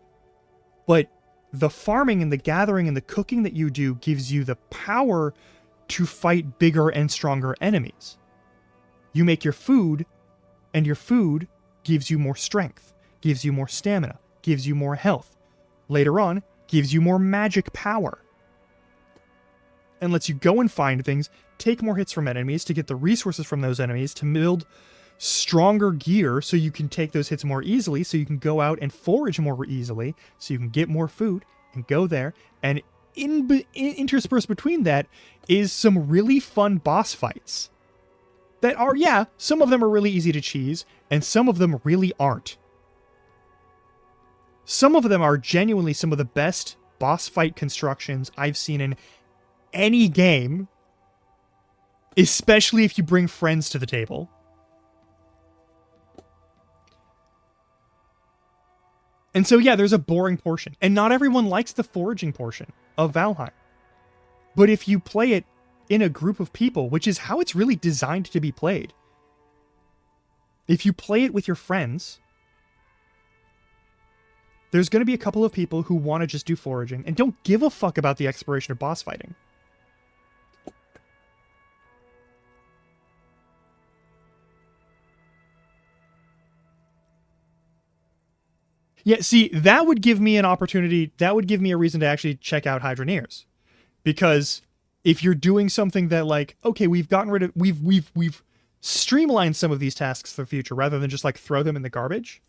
But the farming and the gathering and the cooking that you do gives you the power to fight bigger and stronger enemies. You make your food, and your food gives you more strength, gives you more stamina, gives you more health. Later on, gives you more magic power. And lets you go and find things, take more hits from enemies to get the resources from those enemies to build stronger gear so you can take those hits more easily, so you can go out and forage more easily, so you can get more food and go there. And interspersed between that is some really fun boss fights that are, yeah, some of them are really easy to cheese, and some of them really aren't. Some of them are genuinely some of the best boss fight constructions I've seen in any game, especially if you bring friends to the table. And so, yeah, there's a boring portion. And not everyone likes the foraging portion of Valheim. But if you play it in a group of people, which is how it's really designed to be played, if you play it with your friends, there's going to be a couple of people who want to just do foraging and don't give a fuck about the exploration or boss fighting. Yeah, see, that would give me an opportunity, that would give me a reason to actually check out Hydroneers. Because if you're doing something that, like, okay, we've gotten rid of, we've streamlined some of these tasks for the future rather than just like throw them in the garbage.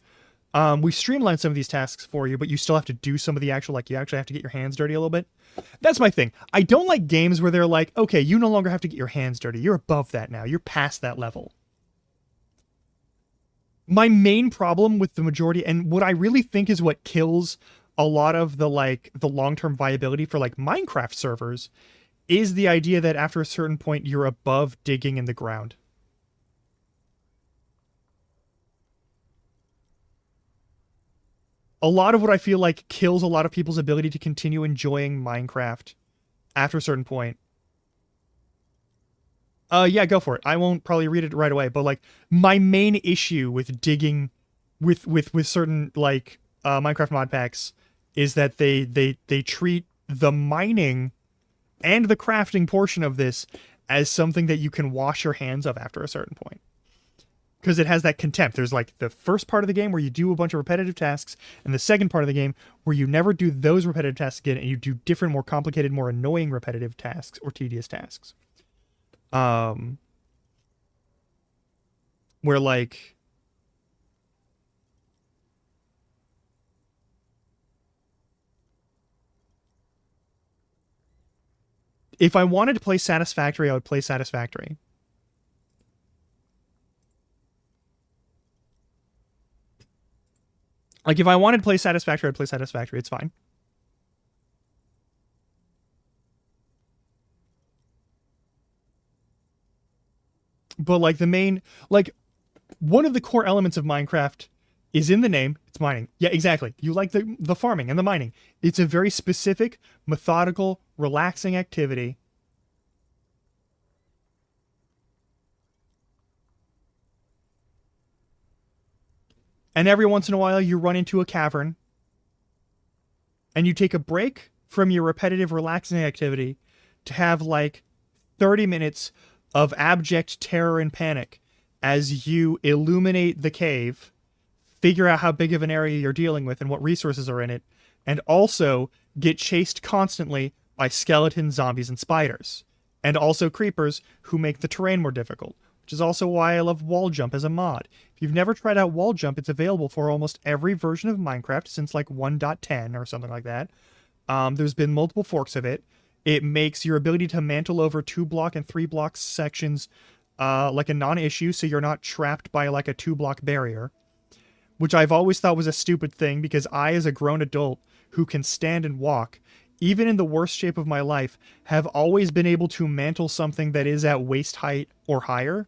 We've streamlined some of these tasks for you, but you still have to do some of the actual, like, you actually have to get your hands dirty a little bit. That's my thing. I don't like games where they're like, okay, you no longer have to get your hands dirty. You're above that now. You're past that level. My main problem with the majority, and what I really think is what kills a lot of the, like, the long-term viability for, like, Minecraft servers, is the idea that after a certain point, you're above digging in the ground. a lot of what I feel like kills a lot of people's ability to continue enjoying Minecraft after a certain point. Yeah, go for it. I won't probably read it right away, but like my main issue with digging with certain like Minecraft mod packs is that they treat the mining and the crafting portion of this as something that you can wash your hands of after a certain point. Because it has that contempt. There's like the first part of the game where you do a bunch of repetitive tasks, and the second part of the game where you never do those repetitive tasks again, and you do different, more complicated, more annoying repetitive tasks or tedious tasks. Where like if I wanted to play Satisfactory, I would play Satisfactory. Like, if I wanted to play Satisfactory, I'd play Satisfactory. It's fine. But, like, the main... Like, one of the core elements of Minecraft is in the name. It's mining. Yeah, exactly. You like the farming and the mining. It's a very specific, methodical, relaxing activity. And every once in a while, you run into a cavern. And you take a break from your repetitive, relaxing activity to have, like, 30 minutes of abject terror and panic as you illuminate the cave, figure out how big of an area you're dealing with and what resources are in it, and also get chased constantly by skeletons, zombies, and spiders. And also creepers who make the terrain more difficult, which is also why I love Wall Jump as a mod. If you've never tried out Wall Jump, it's available for almost every version of Minecraft since like 1.10 or something like that. There's been multiple forks of it. It makes your ability to mantle over 2-block and 3-block sections like a non-issue, so you're not trapped by like a 2-block barrier, which I've always thought was a stupid thing because I, as a grown adult who can stand and walk, even in the worst shape of my life, have always been able to mantle something that is at waist height or higher.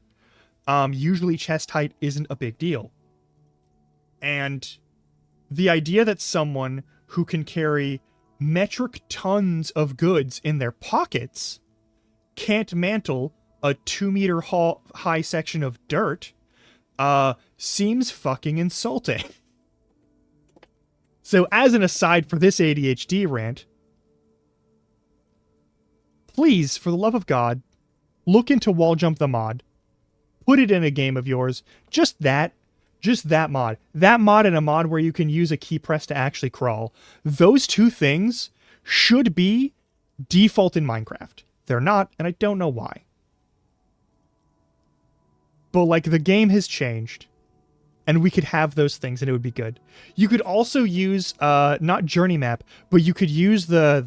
Usually chest height isn't a big deal. And the idea that someone who can carry metric tons of goods in their pockets can't mantle a 2-meter high section of dirt seems fucking insulting. So as an aside for this ADHD rant, please, for the love of God, look into Wall Jump the mod. Put it in a game of yours. Just that mod. That mod and a mod where you can use a key press to actually crawl. Those two things should be default in Minecraft. They're not, and I don't know why. But, like, the game has changed, and we could have those things, and it would be good. You could also use, not Journey Map, but you could use the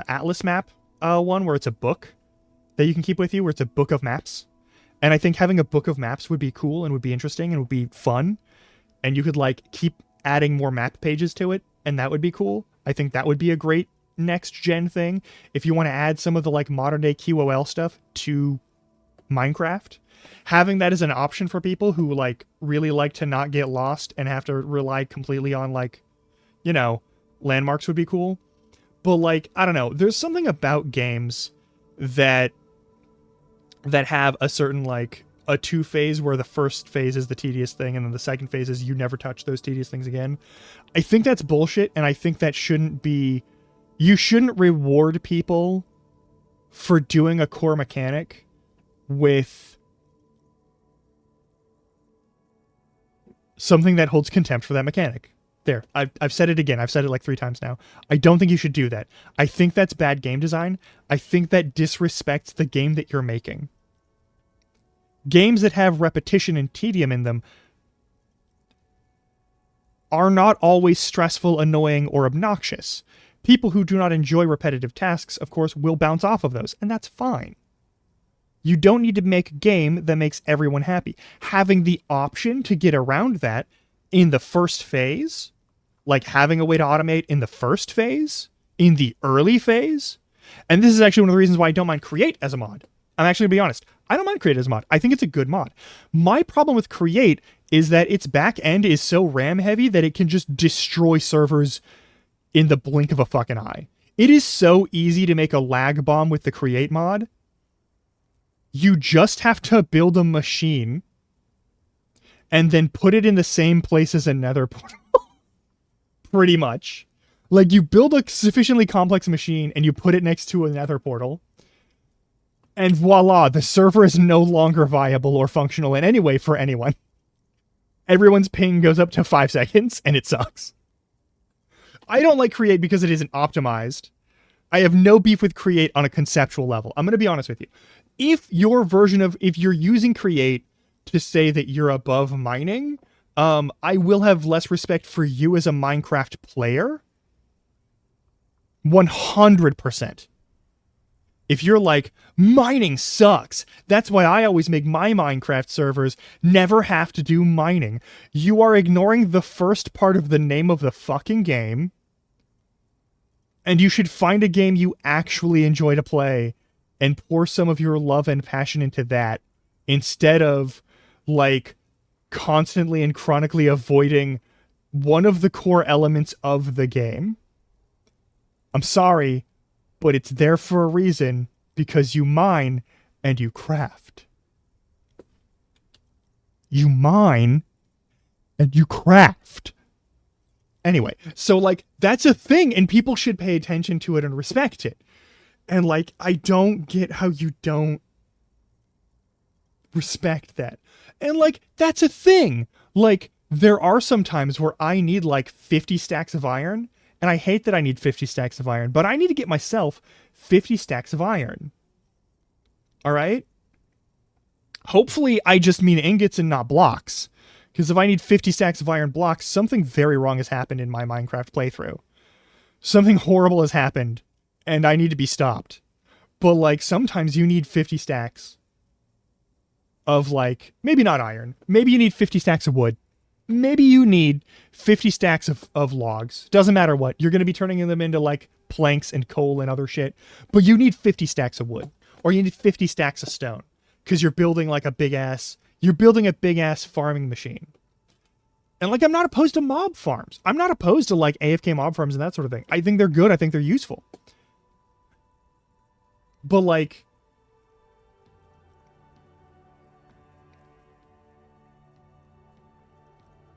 Atlas map one, where it's a book that you can keep with you, where it's a book of maps. And I think having a book of maps would be cool and would be interesting and would be fun. And you could, like, keep adding more map pages to it, and that would be cool. I think that would be a great next-gen thing if you want to add some of the, like, modern-day QOL stuff to Minecraft. Having that as an option for people who, like, really like to not get lost and have to rely completely on, like, you know, landmarks would be cool. But, like, I don't know. There's something about games that have a certain, like, a 2-phase where the first phase is the tedious thing and then the second phase is you never touch those tedious things again. I think that's bullshit, and I think that shouldn't be... You shouldn't reward people for doing a core mechanic with something that holds contempt for that mechanic. There, I've said it again. I've said it like 3 times now. I don't think you should do that. I think that's bad game design. I think that disrespects the game that you're making. Games that have repetition and tedium in them are not always stressful, annoying, or obnoxious. People who do not enjoy repetitive tasks, of course, will bounce off of those, and that's fine. You don't need to make a game that makes everyone happy. Having the option to get around that in the first phase, like having a way to automate in the first phase, in the early phase, and this is actually one of the reasons why I don't mind Create as a mod. I'm actually gonna be honest. I don't mind Create as a mod. I think it's a good mod. My problem with Create is that its back end is so RAM heavy that it can just destroy servers in the blink of a fucking eye. It is so easy to make a lag bomb with the Create mod. You just have to build a machine and then put it in the same place as a nether portal. Pretty much. Like, you build a sufficiently complex machine and you put it next to a nether portal. And voila, the server is no longer viable or functional in any way for anyone. Everyone's ping goes up to 5 seconds, and it sucks. I don't like Create because it isn't optimized. I have no beef with Create on a conceptual level. I'm going to be honest with you. If you're using Create to say that you're above mining, I will have less respect for you as a Minecraft player. 100%. If you're like, mining sucks, that's why I always make my Minecraft servers never have to do mining, you are ignoring the first part of the name of the fucking game, and you should find a game you actually enjoy to play and pour some of your love and passion into that, instead of, like, constantly and chronically avoiding one of the core elements of the game. I'm sorry, but it's there for a reason, because you mine and you craft. You mine and you craft. Anyway, so, like, that's a thing, and people should pay attention to it and respect it. And, like, I don't get how you don't respect that. And, like, that's a thing. Like, there are some times where I need, like, 50 stacks of iron, and I hate that I need 50 stacks of iron, but I need to get myself 50 stacks of iron. All right? Hopefully, I just mean ingots and not blocks. Because if I need 50 stacks of iron blocks, something very wrong has happened in my Minecraft playthrough. Something horrible has happened, and I need to be stopped. But, like, sometimes you need 50 stacks of, like, maybe not iron. Maybe you need 50 stacks of wood. Maybe you need 50 stacks of logs. Doesn't matter what. You're going to be turning them into, like, planks and coal and other shit. But you need 50 stacks of wood. Or you need 50 stacks of stone. Because you're building, like, you're building a big-ass farming machine. And, like, I'm not opposed to mob farms. I'm not opposed to, like, AFK mob farms and that sort of thing. I think they're good. I think they're useful. But, like,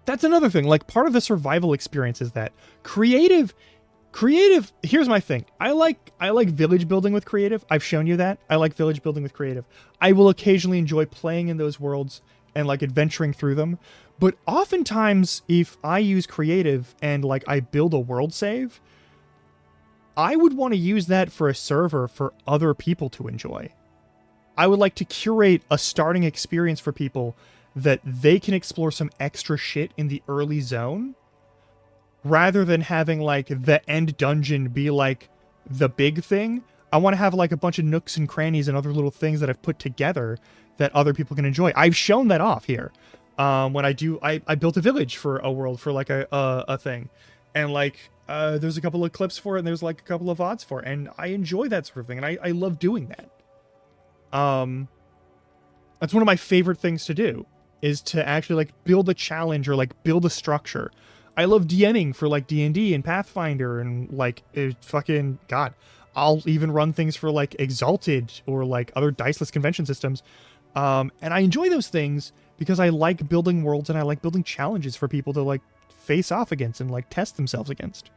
that's another thing. Like, part of the survival experience is that creative, here's my thing. I like village building with creative. I've shown you that. I like village building with creative. I will occasionally enjoy playing in those worlds and, like, adventuring through them. But oftentimes, if I use creative and, like, I build a world save, I would want to use that for a server for other people to enjoy. I would like to curate a starting experience for people that they can explore some extra shit in the early zone, rather than having, like, the end dungeon be, like, the big thing. I want to have, like, a bunch of nooks and crannies and other little things that I've put together that other people can enjoy. I've shown that off here. When I built a village for a world, for, like, a thing. And, like, there's a couple of clips for it, and there's, like, a couple of VODs for it. And I enjoy that sort of thing, and I love doing that. That's one of my favorite things to do, is to actually, like, build a challenge or, like, build a structure. I love DMing for, like, D&D and Pathfinder and, like, fucking, God, I'll even run things for, like, Exalted or, like, other diceless convention systems. And I enjoy those things because I like building worlds and I like building challenges for people to, like, face off against and, like, test themselves against.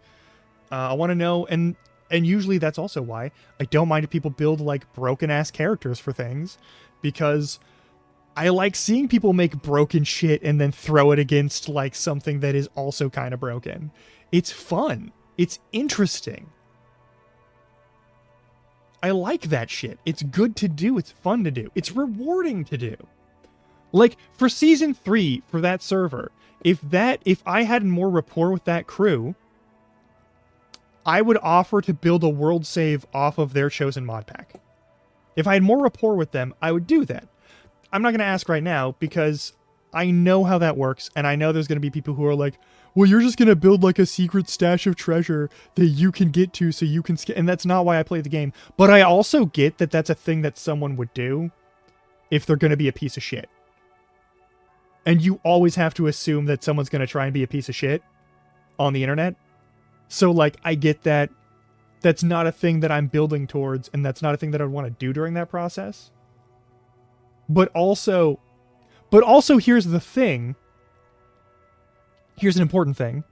I want to know, and usually that's also why I don't mind if people build, like, broken-ass characters for things, because I like seeing people make broken shit and then throw it against, like, something that is also kind of broken. It's fun. It's interesting. I like that shit. It's good to do. It's fun to do. It's rewarding to do. Like, for Season 3, for that server, if I had more rapport with that crew, I would offer to build a world save off of their chosen mod pack. If I had more rapport with them, I would do that. I'm not going to ask right now because I know how that works, and I know there's going to be people who are like, well, you're just gonna build like a secret stash of treasure that you can get to so you can and that's not why I play the game. But I also get that that's a thing that someone would do if they're gonna be a piece of shit. And you always have to assume that someone's gonna try and be a piece of shit on the internet. So like, I get that that's not a thing that I'm building towards, and that's not a thing that I'd want to do during that process. But also here's the thing. Here's an important thing.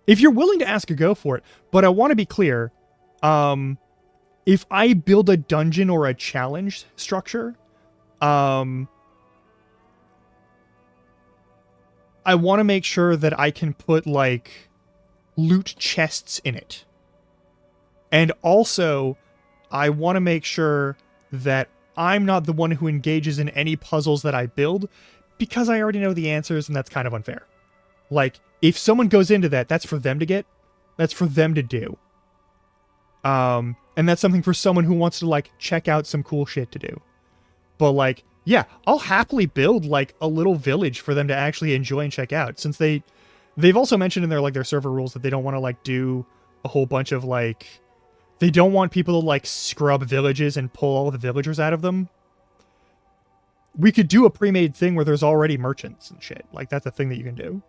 If you're willing to ask, go for it. But I want to be clear. If I build a dungeon or a challenge structure, I want to make sure that I can put, like, loot chests in it. And also, I want to make sure that I'm not the one who engages in any puzzles that I build, because I already know the answers, and that's kind of unfair. Like, if someone goes into that, that's for them to get. That's for them to do. And that's something for someone who wants to, like, check out some cool shit to do. But, like, yeah, I'll happily build, like, a little village for them to actually enjoy and check out. Since they've also mentioned in their, like, their server rules that they don't want to, like, do a whole bunch of, like... They don't want people to, like, scrub villages and pull all the villagers out of them. We could do a pre-made thing where there's already merchants and shit. Like, that's a thing that you can do.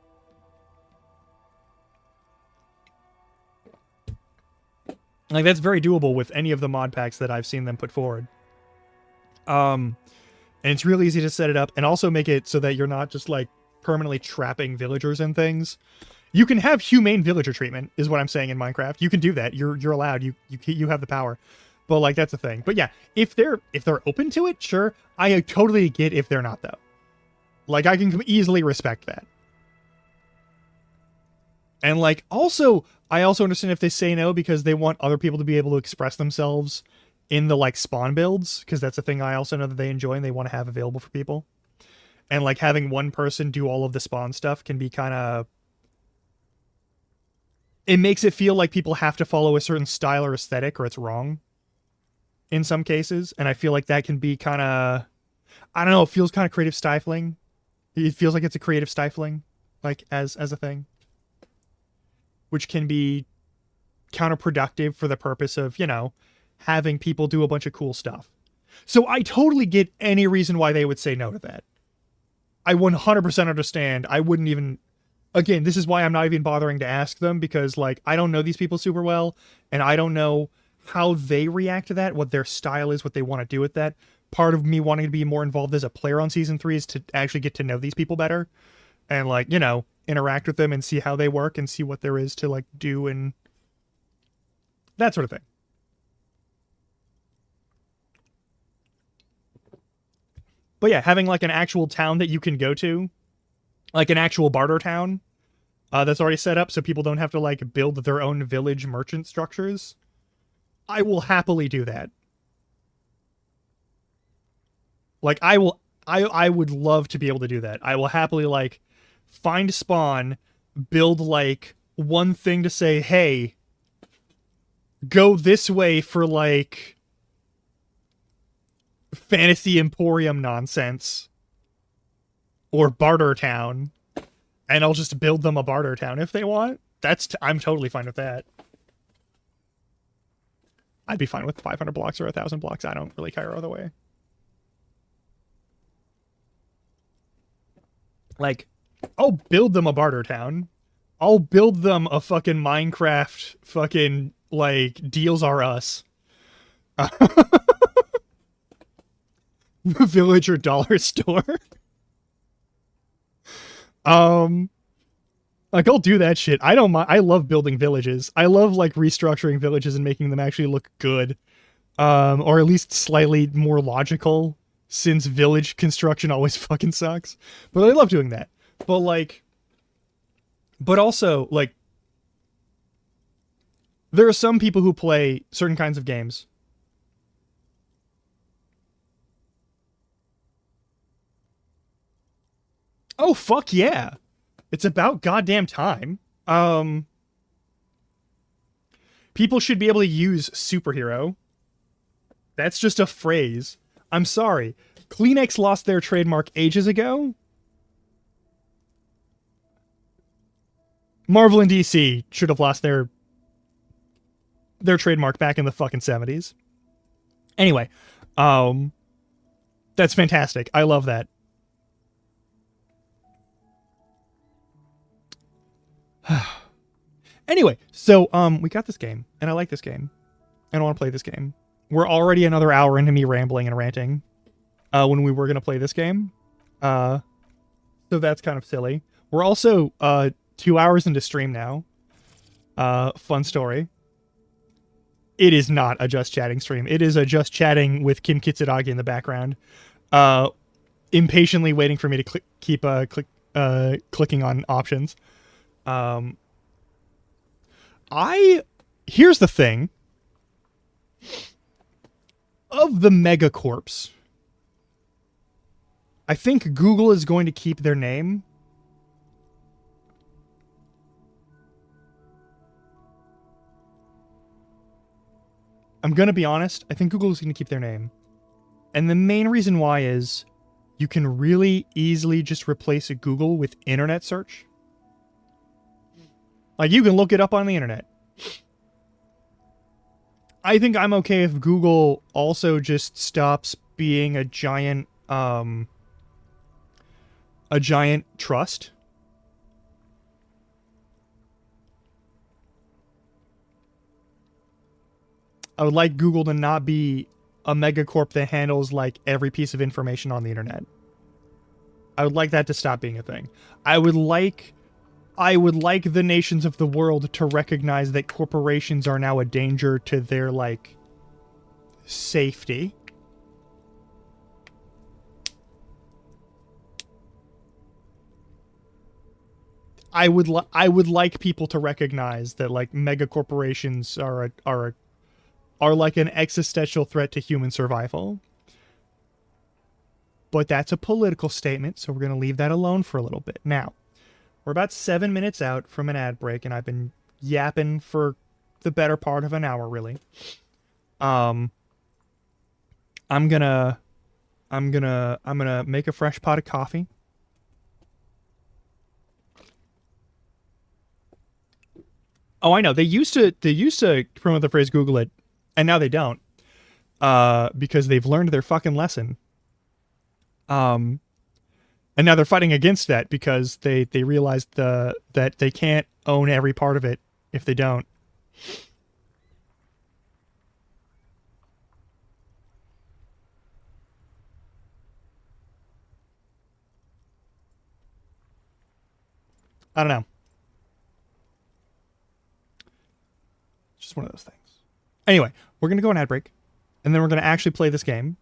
Like, that's very doable with any of the mod packs that I've seen them put forward. And it's real easy to set it up and also make it so that you're not just, like, permanently trapping villagers and things. You can have humane villager treatment, is what I'm saying in Minecraft. You can do that. You're allowed. You have the power. But, like, that's the thing. But yeah, if they're open to it, sure. I totally get if they're not, though. Like, I can easily respect that. And, like, also, I also understand if they say no because they want other people to be able to express themselves in the, like, spawn builds, because that's a thing I also know that they enjoy and they want to have available for people. And, like, having one person do all of the spawn stuff can be kind of... It makes it feel like people have to follow a certain style or aesthetic, or it's wrong in some cases. And I feel like that can be kind of... I don't know, it feels kind of creative stifling. It feels like it's a creative stifling, like, as a thing. Which can be counterproductive for the purpose of, you know, having people do a bunch of cool stuff. So I totally get any reason why they would say no to that. I 100% understand. I wouldn't even... Again, this is why I'm not even bothering to ask them, because, like, I don't know these people super well, and I don't know how they react to that, what their style is, what they want to do with that. Part of me wanting to be more involved as a player on Season 3 is to actually get to know these people better. And, like, you know, interact with them and see how they work and see what there is to, like, do and that sort of thing. But yeah, having, like, an actual town that you can go to, like an actual barter town that's already set up so people don't have to, like, build their own village merchant structures, I will happily do that. Like, I would love to be able to do that. I will happily, like, find spawn, build, like, one thing to say, hey, go this way for, like, Fantasy Emporium nonsense. Or Barter Town. And I'll just build them a Barter Town if they want. I'm totally fine with that. I'd be fine with 500 blocks or 1,000 blocks. I don't really care either way. Like, I'll build them a Barter Town. I'll build them a fucking Minecraft fucking, like, Deals Are Us. Villager dollar store. Like, I'll do that shit. I don't mind. I love building villages. I love, like, restructuring villages and making them actually look good. Or at least slightly more logical, since village construction always fucking sucks. But I love doing that. But, like... But also, like... There are some people who play certain kinds of games. Oh, fuck yeah. It's about goddamn time. People should be able to use superhero. That's just a phrase. I'm sorry. Kleenex lost their trademark ages ago. Marvel and DC should have lost their trademark back in the fucking 70s. Anyway, that's fantastic. I love that. Anyway, so we got this game, and I like this game, and I want to play this game. We're already another hour into me rambling and ranting when we were gonna play this game, so that's kind of silly. We're also 2 hours into stream now. Fun story. It is not a just chatting stream. It is a just chatting with Kim Kitsuragi in the background, impatiently waiting for me to keep clicking on options. Here's the thing. Of the megacorps, I think Google is going to keep their name. I'm going to be honest. I think Google is going to keep their name. And the main reason why is you can really easily just replace a Google with internet search. Like, you can look it up on the internet. I think I'm okay if Google also just stops being a giant trust. I would like Google to not be a megacorp that handles like every piece of information on the internet. I would like that to stop being a thing. I would like the nations of the world to recognize that corporations are now a danger to their like safety. I would like people to recognize that like mega corporations are like an existential threat to human survival. But that's a political statement, so we're going to leave that alone for a little bit. Now, we're about 7 minutes out from an ad break, and I've been yapping for the better part of an hour, really. I'm gonna make a fresh pot of coffee. Oh, I know. They used to promote the phrase Google it, and now they don't. Because they've learned their fucking lesson. And now they're fighting against that because they realized that they can't own every part of it if they don't. I don't know. It's just one of those things. Anyway, we're gonna go on ad break, and then we're gonna actually play this game.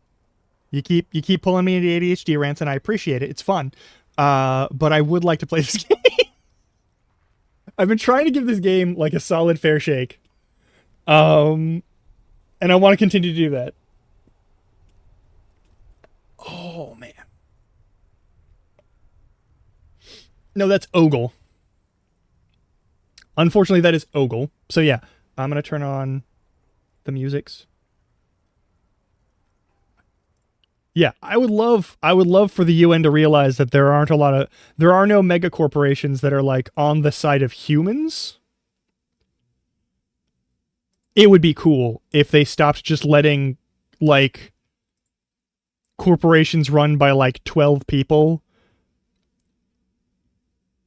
You keep pulling me into ADHD rants, and I appreciate it. It's fun. But I would like to play this game. I've been trying to give this game like a solid fair shake. And I want to continue to do that. Oh man. No, that's Ogle. Unfortunately, that is Ogle. So yeah, I'm gonna turn on the musics. Yeah, I would love for the UN to realize that there are no mega corporations that are like on the side of humans. It would be cool if they stopped just letting like corporations run by like 12 people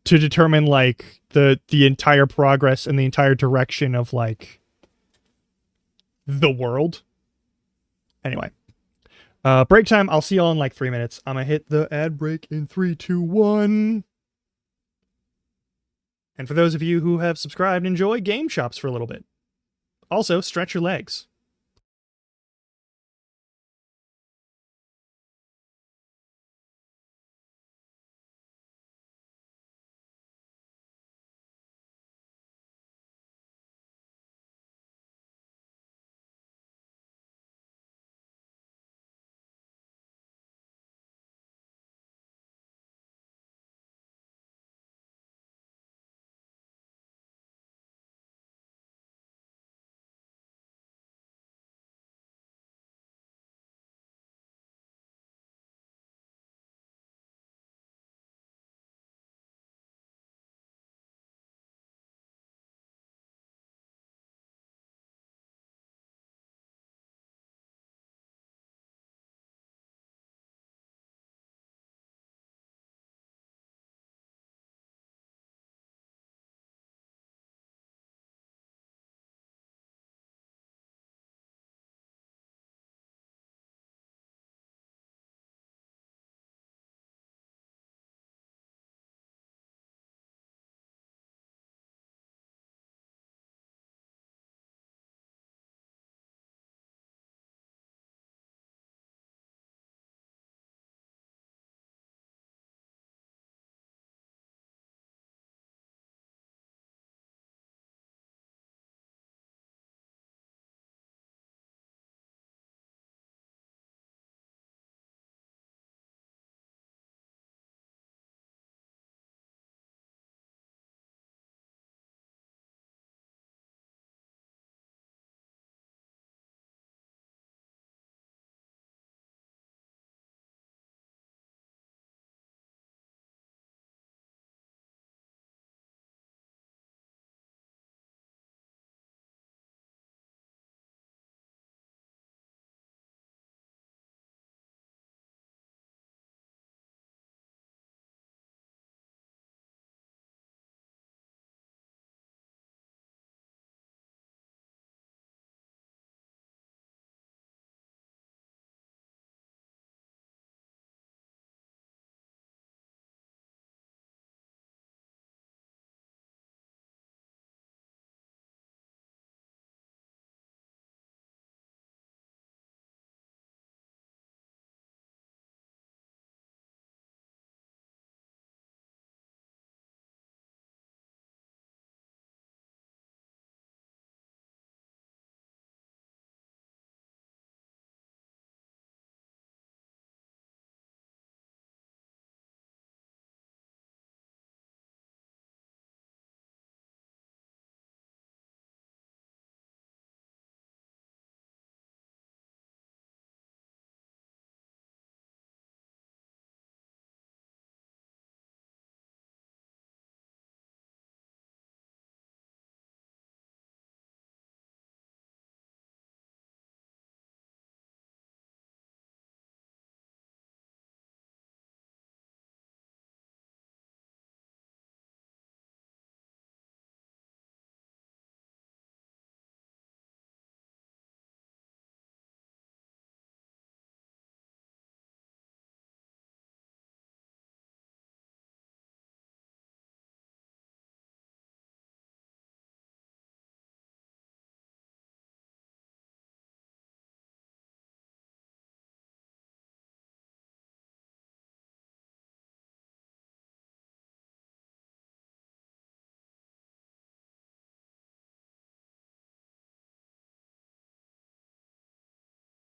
to determine like the entire progress and the entire direction of like the world. Anyway. Break time. I'll see y'all in like 3 minutes. I'm gonna hit the ad break in 3, 2, 1. And for those of you who have subscribed, enjoy Game Shops for a little bit. Also, stretch your legs.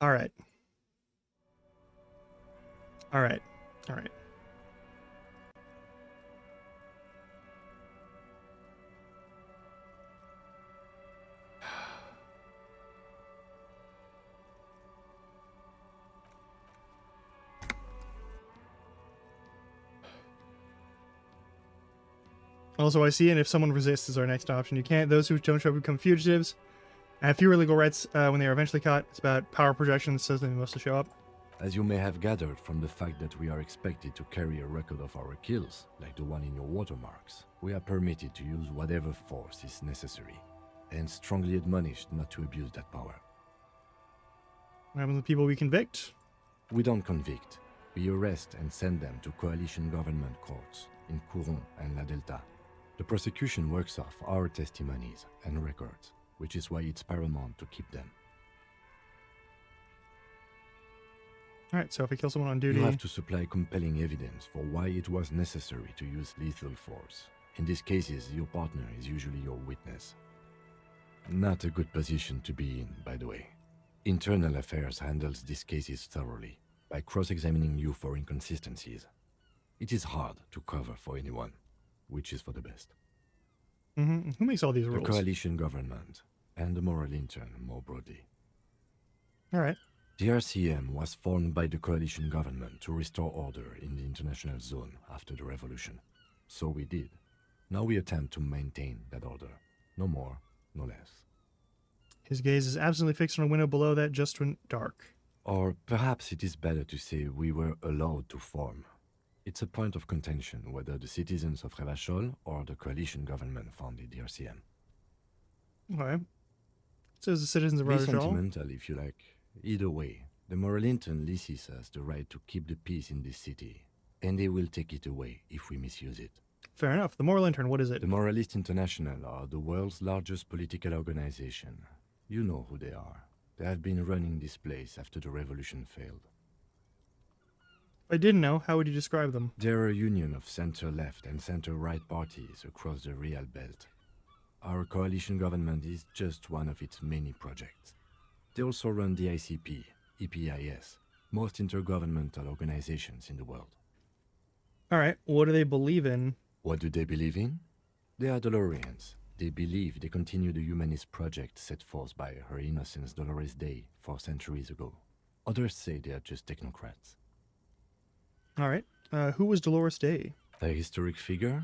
All right. All right. All right. Also, I see, and if someone resists is our next option. You can't. Those who don't show up become fugitives and have fewer legal rights when they are eventually caught. It's about power projection that says they must show up. As you may have gathered from the fact that we are expected to carry a record of our kills, like the one in your watermarks, we are permitted to use whatever force is necessary, and strongly admonished not to abuse that power. What happens with people we convict? We don't convict. We arrest and send them to coalition government courts in Couron and La Delta. The prosecution works off our testimonies and records, which is why it's paramount to keep them. Alright, so if I kill someone on duty... You have to supply compelling evidence for why it was necessary to use lethal force. In these cases, your partner is usually your witness. Not a good position to be in, by the way. Internal Affairs handles these cases thoroughly, by cross-examining you for inconsistencies. It is hard to cover for anyone, which is for the best. Mm-hmm. Who makes all these The rules? coalition government, and the moral intern more broadly. Alright. The RCM was formed by the coalition government to restore order in the international zone after the revolution. So we did. Now we attempt to maintain that order. No more, no less. His gaze is absolutely fixed on a window below that just went dark. Or perhaps it is better to say we were allowed to form. It's a point of contention whether the citizens of Revachol or the coalition government founded the RCM. Okay. It says the citizens of Be Revachol. sentimental if you like. Either way, the moral intern leases us the right to keep the peace in this city, and they will take it away if we misuse it. Fair enough. The moral intern, what is it? The Moralist International are the world's largest political organization. You know who they are. They have been running this place after the revolution failed. If I didn't know, how would you describe them? They're a union of center-left and center-right parties across the Real Belt. Our coalition government is just one of its many projects. They also run the ICP, EPIS, most intergovernmental organizations in the world. Alright, what do they believe in? What do they believe in? They are Dolorians. They believe they continue the humanist project set forth by Her Innocence Dolores Day 4 centuries ago. Others say they are just technocrats. Alright, who was Dolores Day? A historic figure?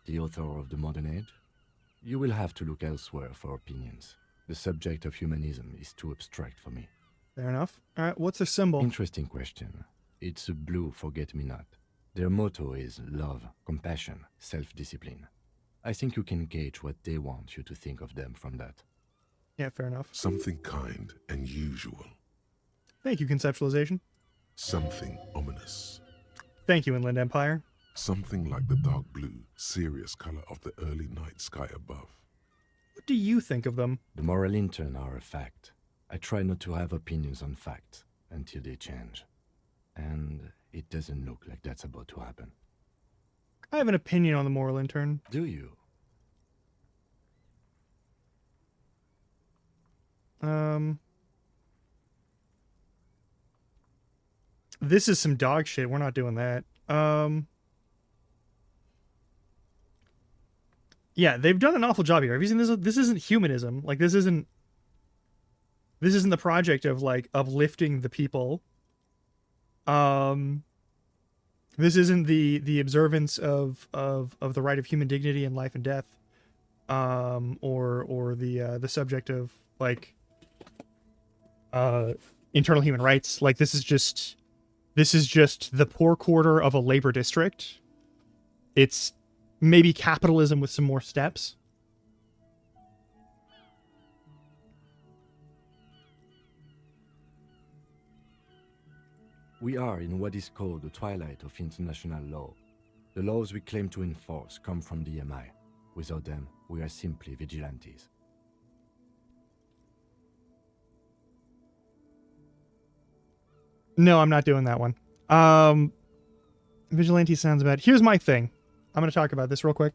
The author of the modern age? You will have to look elsewhere for opinions. The subject of humanism is too abstract for me. Fair enough. Alright, what's their symbol? Interesting question. It's a blue forget-me-not. Their motto is love, compassion, self-discipline. I think you can gauge what they want you to think of them from that. Yeah, fair enough. Something kind and usual. Thank you, conceptualization. Something ominous. Thank you, Inland Empire. Something like the dark blue, serious color of the early night sky above. What do you think of them? The moral intern are a fact. I try not to have opinions on facts until they change. And it doesn't look like that's about to happen. I have an opinion on the moral intern. Do you? This is some dog shit. We're not doing that. Yeah, they've done an awful job here. Have you seen this? This isn't humanism. Like, this isn't the project of, like, uplifting the people. This isn't the observance of the right of human dignity and life and death. Or the subject of, like, internal human rights. Like, this is just the poor quarter of a labor district. It's maybe capitalism with some more steps. We are in what is called the twilight of international law. The laws we claim to enforce come from the MI. Without them, we are simply vigilantes. No, I'm not doing that one. Vigilante sounds bad. Here's my thing. I'm going to talk about this real quick.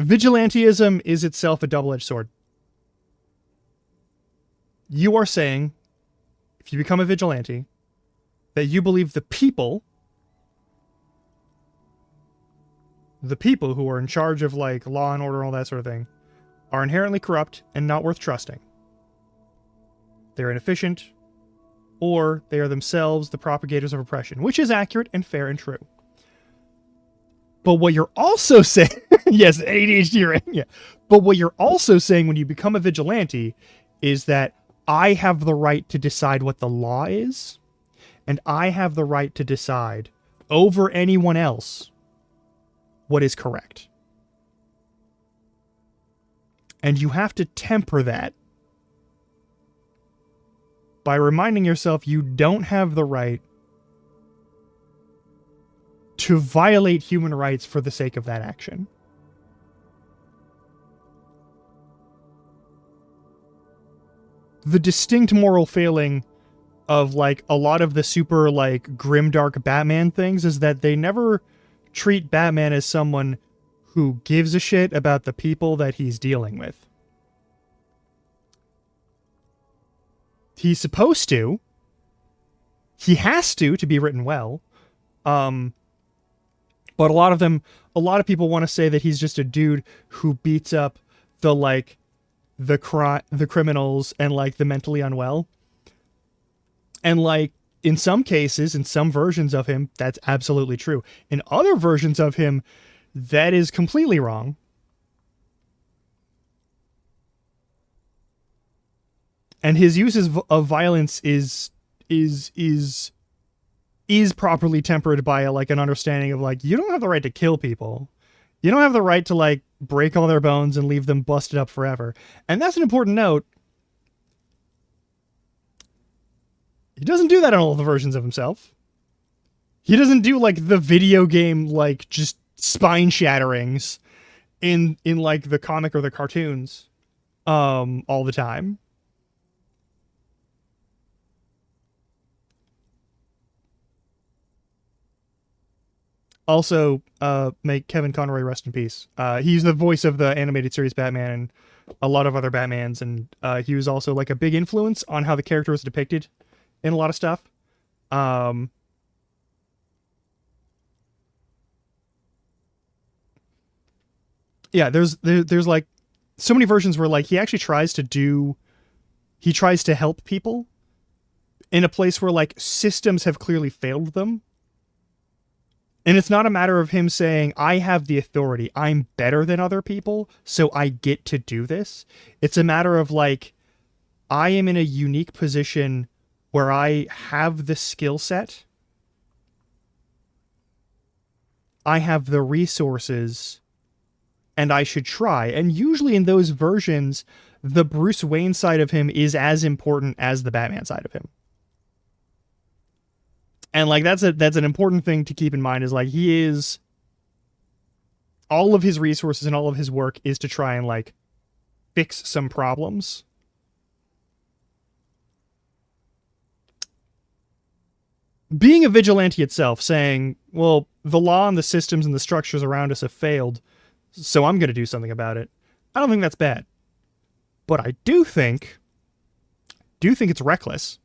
Vigilantism is itself a double-edged sword. You are saying, if you become a vigilante, that you believe the people who are in charge of, like, law and order and all that sort of thing, are inherently corrupt and not worth trusting. They're inefficient, or they are themselves the propagators of oppression, which is accurate and fair and true. But what you're also saying, yes, ADHD, right? Yeah. But what you're also saying when you become a vigilante is that I have the right to decide what the law is, and I have the right to decide over anyone else what is correct. And you have to temper that by reminding yourself you don't have the right to violate human rights for the sake of that action. The distinct moral failing of, like, a lot of the super, like, grimdark Batman things is that they never treat Batman as someone who gives a shit about the people that he's dealing with. He's supposed to. He has to be written well. But a lot of people want to say that he's just a dude who beats up the, like, the criminals and, like, the mentally unwell. And, like, in some cases, in some versions of him, that's absolutely true. In other versions of him, that is completely wrong. And his uses of violence is properly tempered by, like, an understanding of, like, you don't have the right to kill people. You don't have the right to, like, break all their bones and leave them busted up forever. And that's an important note. He doesn't do that in all the versions of himself. He doesn't do, like, the video game, like, just spine shatterings in like the comic or the cartoons all the time. Also, make Kevin Conroy rest in peace. He's the voice of the animated series Batman and a lot of other Batmans, and he was also, like, a big influence on how the character was depicted in a lot of stuff. Yeah, there's like so many versions where, like, he actually tries to help people in a place where, like, systems have clearly failed them. And it's not a matter of him saying, I have the authority, I'm better than other people, so I get to do this. It's a matter of, like, I am in a unique position where I have the skill set, I have the resources, and I should try. And usually in those versions, the Bruce Wayne side of him is as important as the Batman side of him. And, like, that's an important thing to keep in mind, is, like, he is, all of his resources and all of his work is to try and, like, fix some problems. Being a vigilante itself, saying, well, the law and the systems and the structures around us have failed, so I'm going to do something about it, I don't think that's bad. But I do think it's reckless.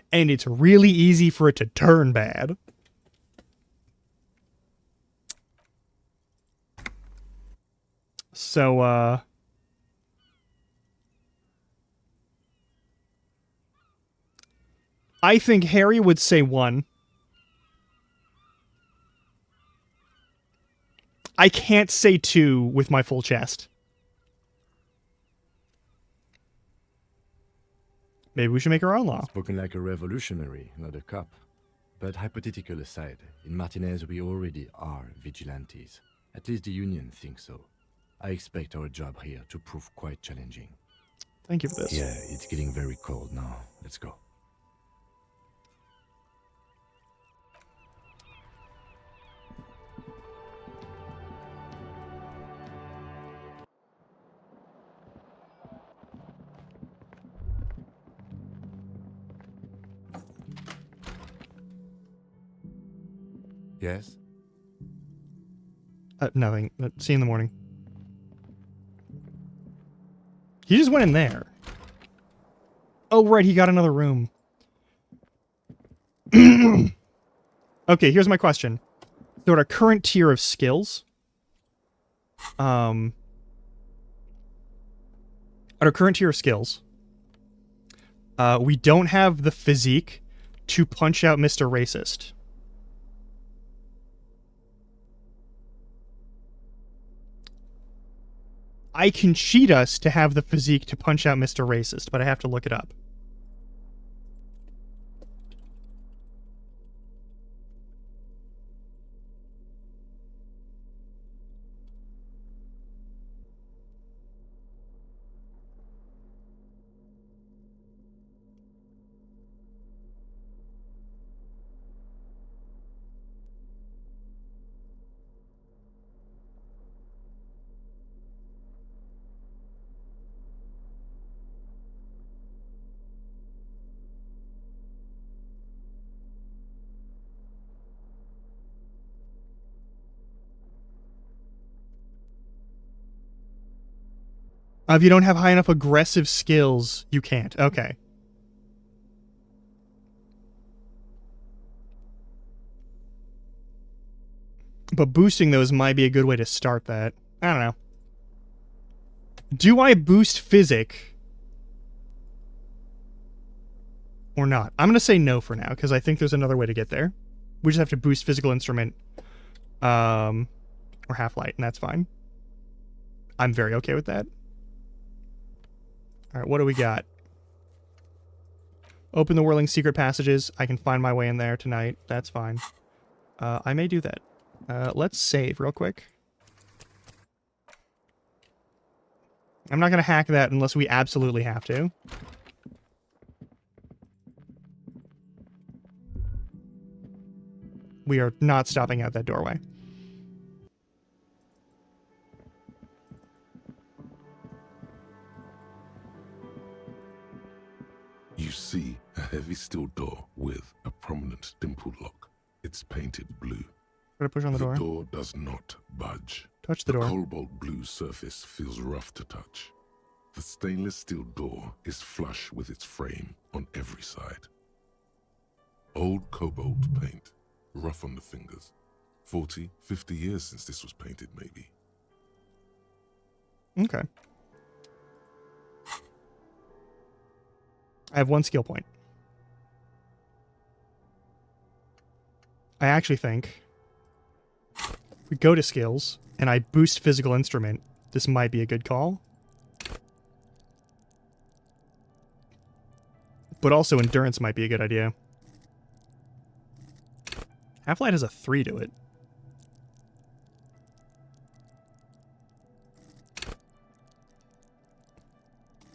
And it's really easy for it to turn bad. So, I think Harry would say 1. I can't say 2 with my full chest. Maybe we should make our own law. Spoken like a revolutionary, not a cop. But hypothetical aside, in Martinez we already are vigilantes. At least the Union thinks so. I expect our job here to prove quite challenging. Thank you for this. Yeah, it's getting very cold now. Let's go. Yes? Nothing. See you in the morning. He just went in there. Oh, right, he got another room. Okay, here's my question. So at our current tier of skills, at our current tier of skills, we don't have the physique to punch out Mr. Racist. I can cheat us to have the physique to punch out Mr. Racist, but I have to look it up. If you don't have high enough aggressive skills, you can't. Okay. But boosting those might be a good way to start that. I don't know. Do I boost physic? Or not? I'm going to say no for now, because I think there's another way to get there. We just have to boost physical instrument. Or half-light, and that's fine. I'm very okay with that. Alright, what do we got? Open the whirling secret passages. I can find my way in there tonight. That's fine. I may do that. Let's save real quick. I'm not going to hack that unless we absolutely have to. We are not stopping out that doorway. You see a heavy steel door with a prominent dimpled lock. It's painted blue. Gotta push on the door. The door does not budge. Touch the door. Cobalt blue surface feels rough to touch. The stainless steel door is flush with its frame on every side. Old cobalt paint, rough on the fingers. 40, 50 years since this was painted, maybe. Okay. I have one skill point. I actually think we go to skills and I boost physical instrument. This might be a good call. But also endurance might be a good idea. Half-light has a 3 to it.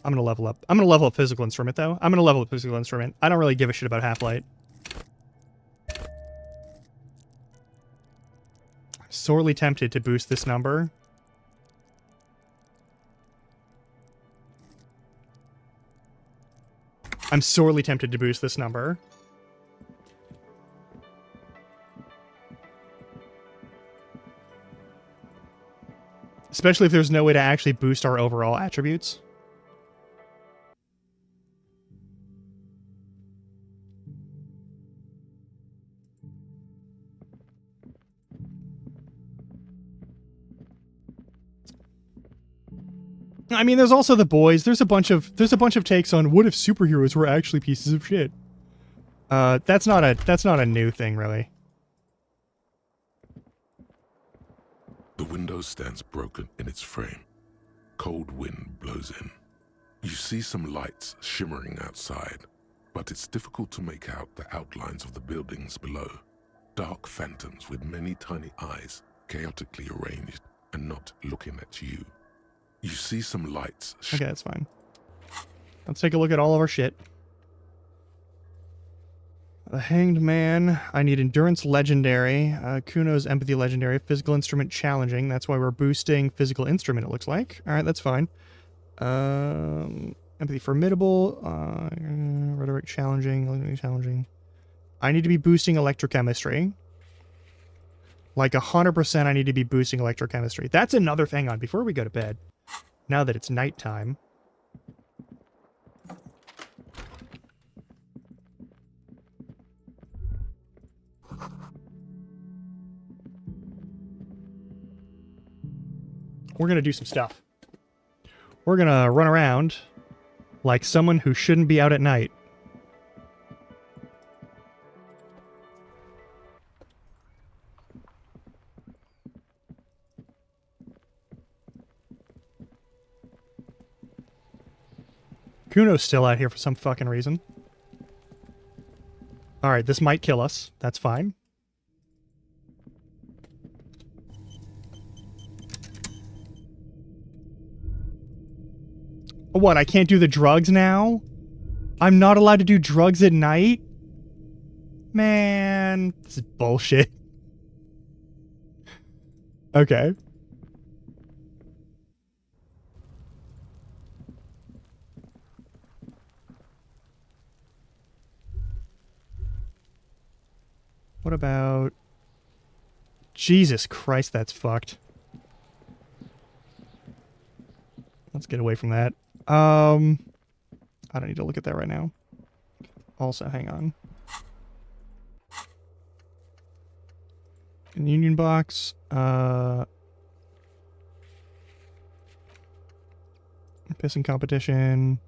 I'm going to level up. I'm going to level up physical instrument, though. I'm going to level up physical instrument. I don't really give a shit about half-light. I'm sorely tempted to boost this number. I'm sorely tempted to boost this number. Especially if there's no way to actually boost our overall attributes. I mean, there's also the boys. There's a bunch of takes on what if superheroes were actually pieces of shit. That's not a new thing, really. The window stands broken in its frame. Cold wind blows in. You see some lights shimmering outside, but it's difficult to make out the outlines of the buildings below. Dark phantoms with many tiny eyes, chaotically arranged and not looking at you. You see some lights. Okay, that's fine. Let's take a look at all of our shit. The Hanged Man. I need Endurance Legendary. Kuno's Empathy Legendary. Physical Instrument Challenging. That's why we're boosting Physical Instrument, it looks like. Alright, that's fine. Empathy Formidable. Rhetoric Challenging. Challenging. I need to be boosting Electrochemistry. Like 100% I need to be boosting Electrochemistry. That's another thing on before we go to bed. Now that it's nighttime. we're gonna do some stuff. We're gonna run around like someone who shouldn't be out at night. Kuno's still out here for some fucking reason. Alright, this might kill us. That's fine. What, I can't do the drugs now? I'm not allowed to do drugs at night? Man, this is bullshit. Okay. What about... Jesus Christ, that's fucked. Let's get away from that. I don't need to look at that right now. Also, hang on. In Union Box, pissing competition.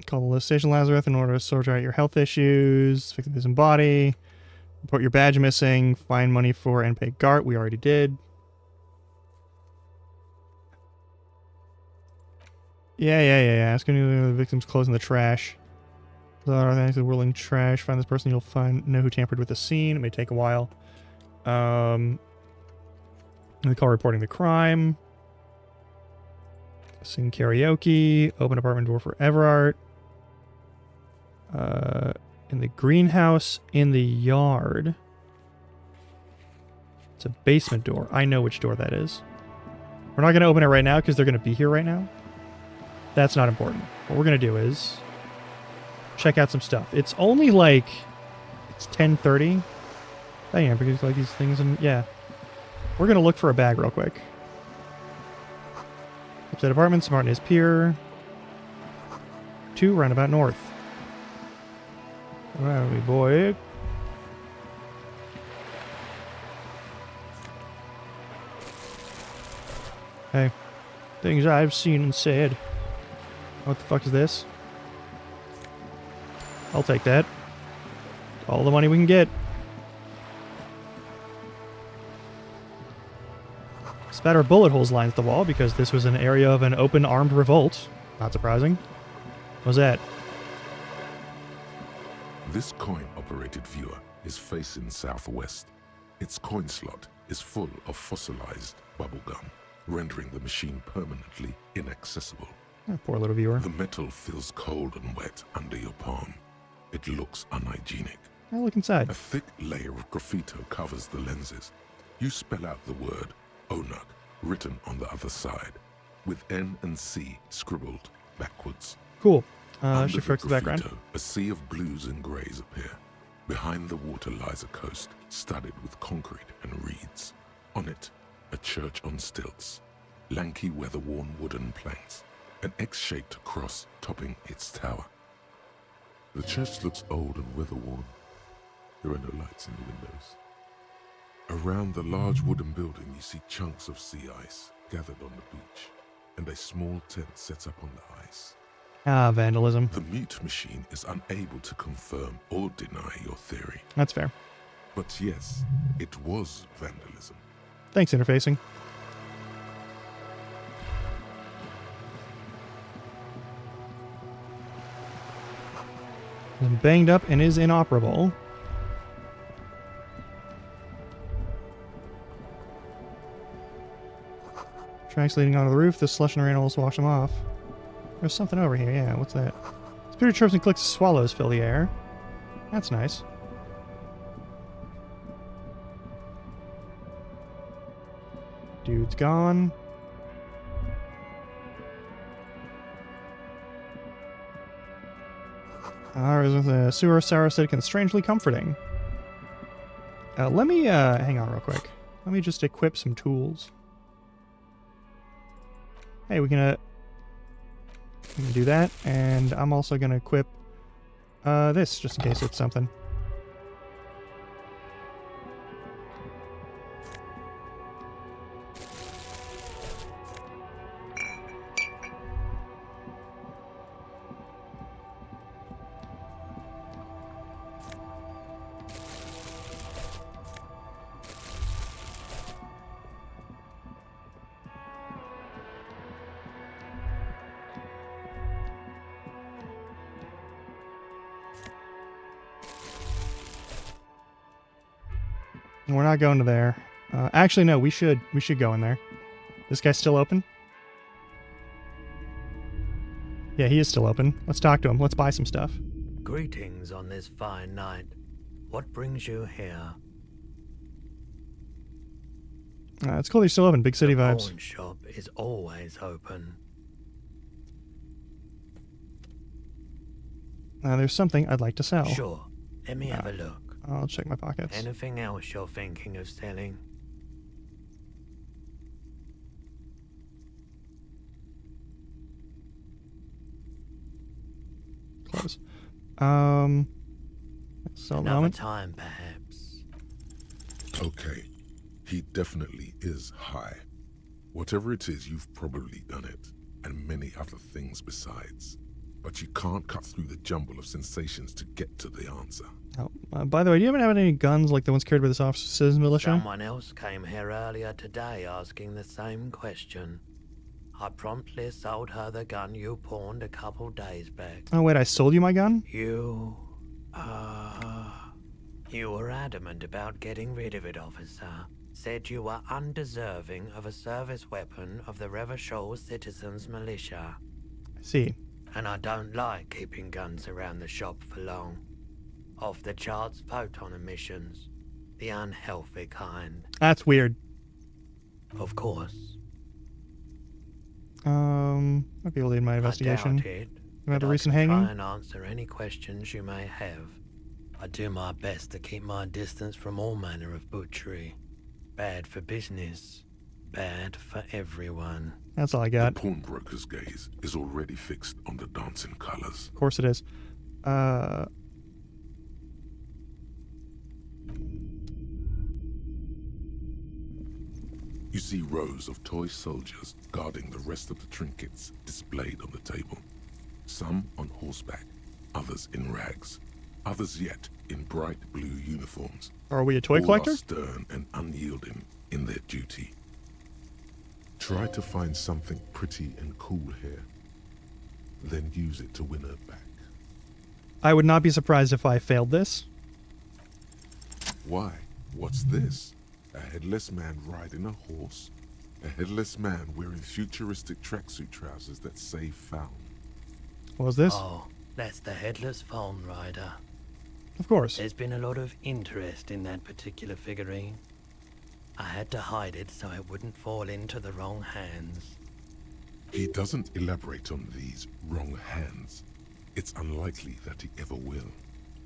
Call the list Station Lazarus in order to sort out your health issues. Fix the missing body. Report your badge missing. Find money for and pay Gart. We already did. Yeah. Ask any of the victims clothes in the trash. The whirling trash. Find this person. You'll know who tampered with the scene. It may take a while. We call reporting the crime. Sing karaoke. Open apartment door for Everart. In the greenhouse in the yard. It's a basement door. I know which door that is. We're not going to open it right now because they're going to be here right now. That's not important. What we're going to do is check out some stuff. It's only like... It's 10:30. Oh yeah, because like these things and... Yeah. We're going to look for a bag real quick. Upside Apartments, Martinez Pier. 2 Roundabout North. Where are we, boy? Hey. Things I've seen and said. What the fuck is this? I'll take that. All the money we can get. Spatter bullet holes lines the wall because this was an area of an open armed revolt. Not surprising. What was that? This coin-operated viewer is facing southwest. Its coin slot is full of fossilized bubblegum, rendering the machine permanently inaccessible. Oh, poor little viewer. The metal feels cold and wet under your palm. It looks unhygienic. I'll look inside. A thick layer of graffito covers the lenses. You spell out the word Onuk written on the other side, with N and C scribbled backwards. Cool. Under Should fix the background. graffito, a sea of blues and greys appear. Behind the water lies a coast studded with concrete and reeds. On it, a church on stilts, lanky weather-worn wooden planks, an X-shaped cross topping its tower. The church looks old and weather-worn. There are no lights in the windows. Around the large wooden building, you see chunks of sea ice gathered on the beach, and a small tent set up on the ice. Ah, vandalism. The mute machine is unable to confirm or deny your theory. That's fair. But yes, it was vandalism. Thanks, interfacing. Been banged up and is inoperable. Tracks leading onto the roof. The slush and rain almost wash them off. There's something over here. Yeah, what's that? Spirit chirps and clicks of swallows fill the air. That's nice. Dude's gone. The sewer sour acidic and strangely comforting. Let me, hang on real quick. Let me just equip some tools. Hey, we can do that, and I'm also gonna equip, this, just in case it's something. We're not going to there. Actually, no, we should go in there. This guy's still open? Yeah, he is still open. Let's talk to him. Let's buy some stuff. Greetings on this fine night. What brings you here? It's cool they're still open. Big city The vibes. pawn shop is always open. There's something I'd like to sell. Sure, let me have a look. I'll check my pockets. Anything else you're thinking of selling? Close. Sell at the Another moment. time, perhaps. Okay, he definitely is high. Whatever it is, you've probably done it, and many other things besides. But you can't cut through the jumble of sensations to get to the answer. Oh, by the way, do you have any guns like the ones carried by this officer's militia? Someone else came here earlier today asking the same question. I promptly sold her the gun you pawned a couple days back. Oh wait, I sold you my gun? You were adamant about getting rid of it, officer. Said you were undeserving of a service weapon of the Revachol Citizens Militia. I see. And I don't like keeping guns around the shop for long. Off the charts photon emissions. The unhealthy kind. That's weird. Of course. Might be able to lead my investigation. I doubt it. About the but I recent can hanging? try and answer any questions you may have. I do my best to keep my distance from all manner of butchery. Bad for business. Bad for everyone. That's all I The got. pawnbroker's gaze is already fixed on the dancing colors. Of course it is. You see rows of toy soldiers guarding the rest of the trinkets displayed on the table. Some on horseback, others in rags, others yet in bright blue uniforms. Are we a toy All collector? are stern and unyielding in their duty. Try to find something pretty and cool here, then use it to win her back. I would not be surprised if I failed this. Why? What's this? A headless man riding a horse? A headless man wearing futuristic tracksuit trousers that say found? What was this? Oh, that's the headless phone rider. Of course. There's been a lot of interest in that particular figurine. I had to hide it so it wouldn't fall into the wrong hands. He doesn't elaborate on these wrong hands. It's unlikely that he ever will.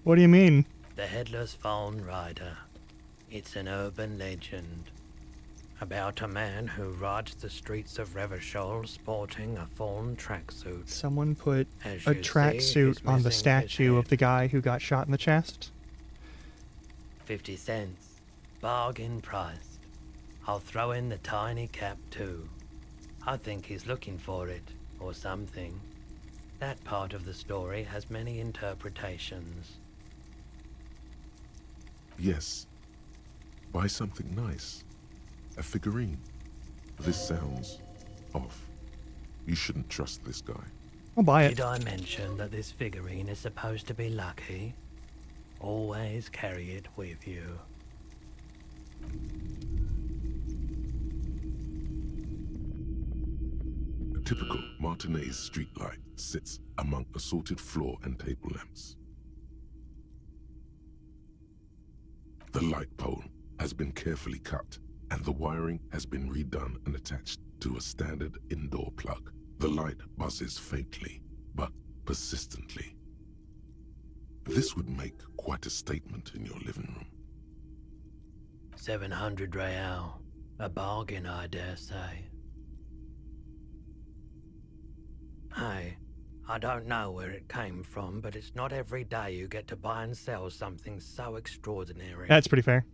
What do you mean? The headless phone rider. It's an urban legend about a man who rides the streets of Revachol sporting a fawn tracksuit. Someone put As a you see, tracksuit he's on the missing his statue of head. the guy who got shot in the chest? 50 cents. Bargain priced. I'll throw in the tiny cap too. I think he's looking for it, or something. That part of the story has many interpretations. Yes. Buy something nice. A figurine. This sounds off. You shouldn't trust this guy. I'll buy it. Did I mention that this figurine is supposed to be lucky? Always carry it with you. A typical Martinez streetlight sits among assorted floor and table lamps. The light pole has been carefully cut, and the wiring has been redone and attached to a standard indoor plug. The light buzzes faintly, but persistently. This would make quite a statement in your living room. 700 real. A bargain, I dare say. Hey, I don't know where it came from, but it's not every day you get to buy and sell something so extraordinary. That's pretty fair.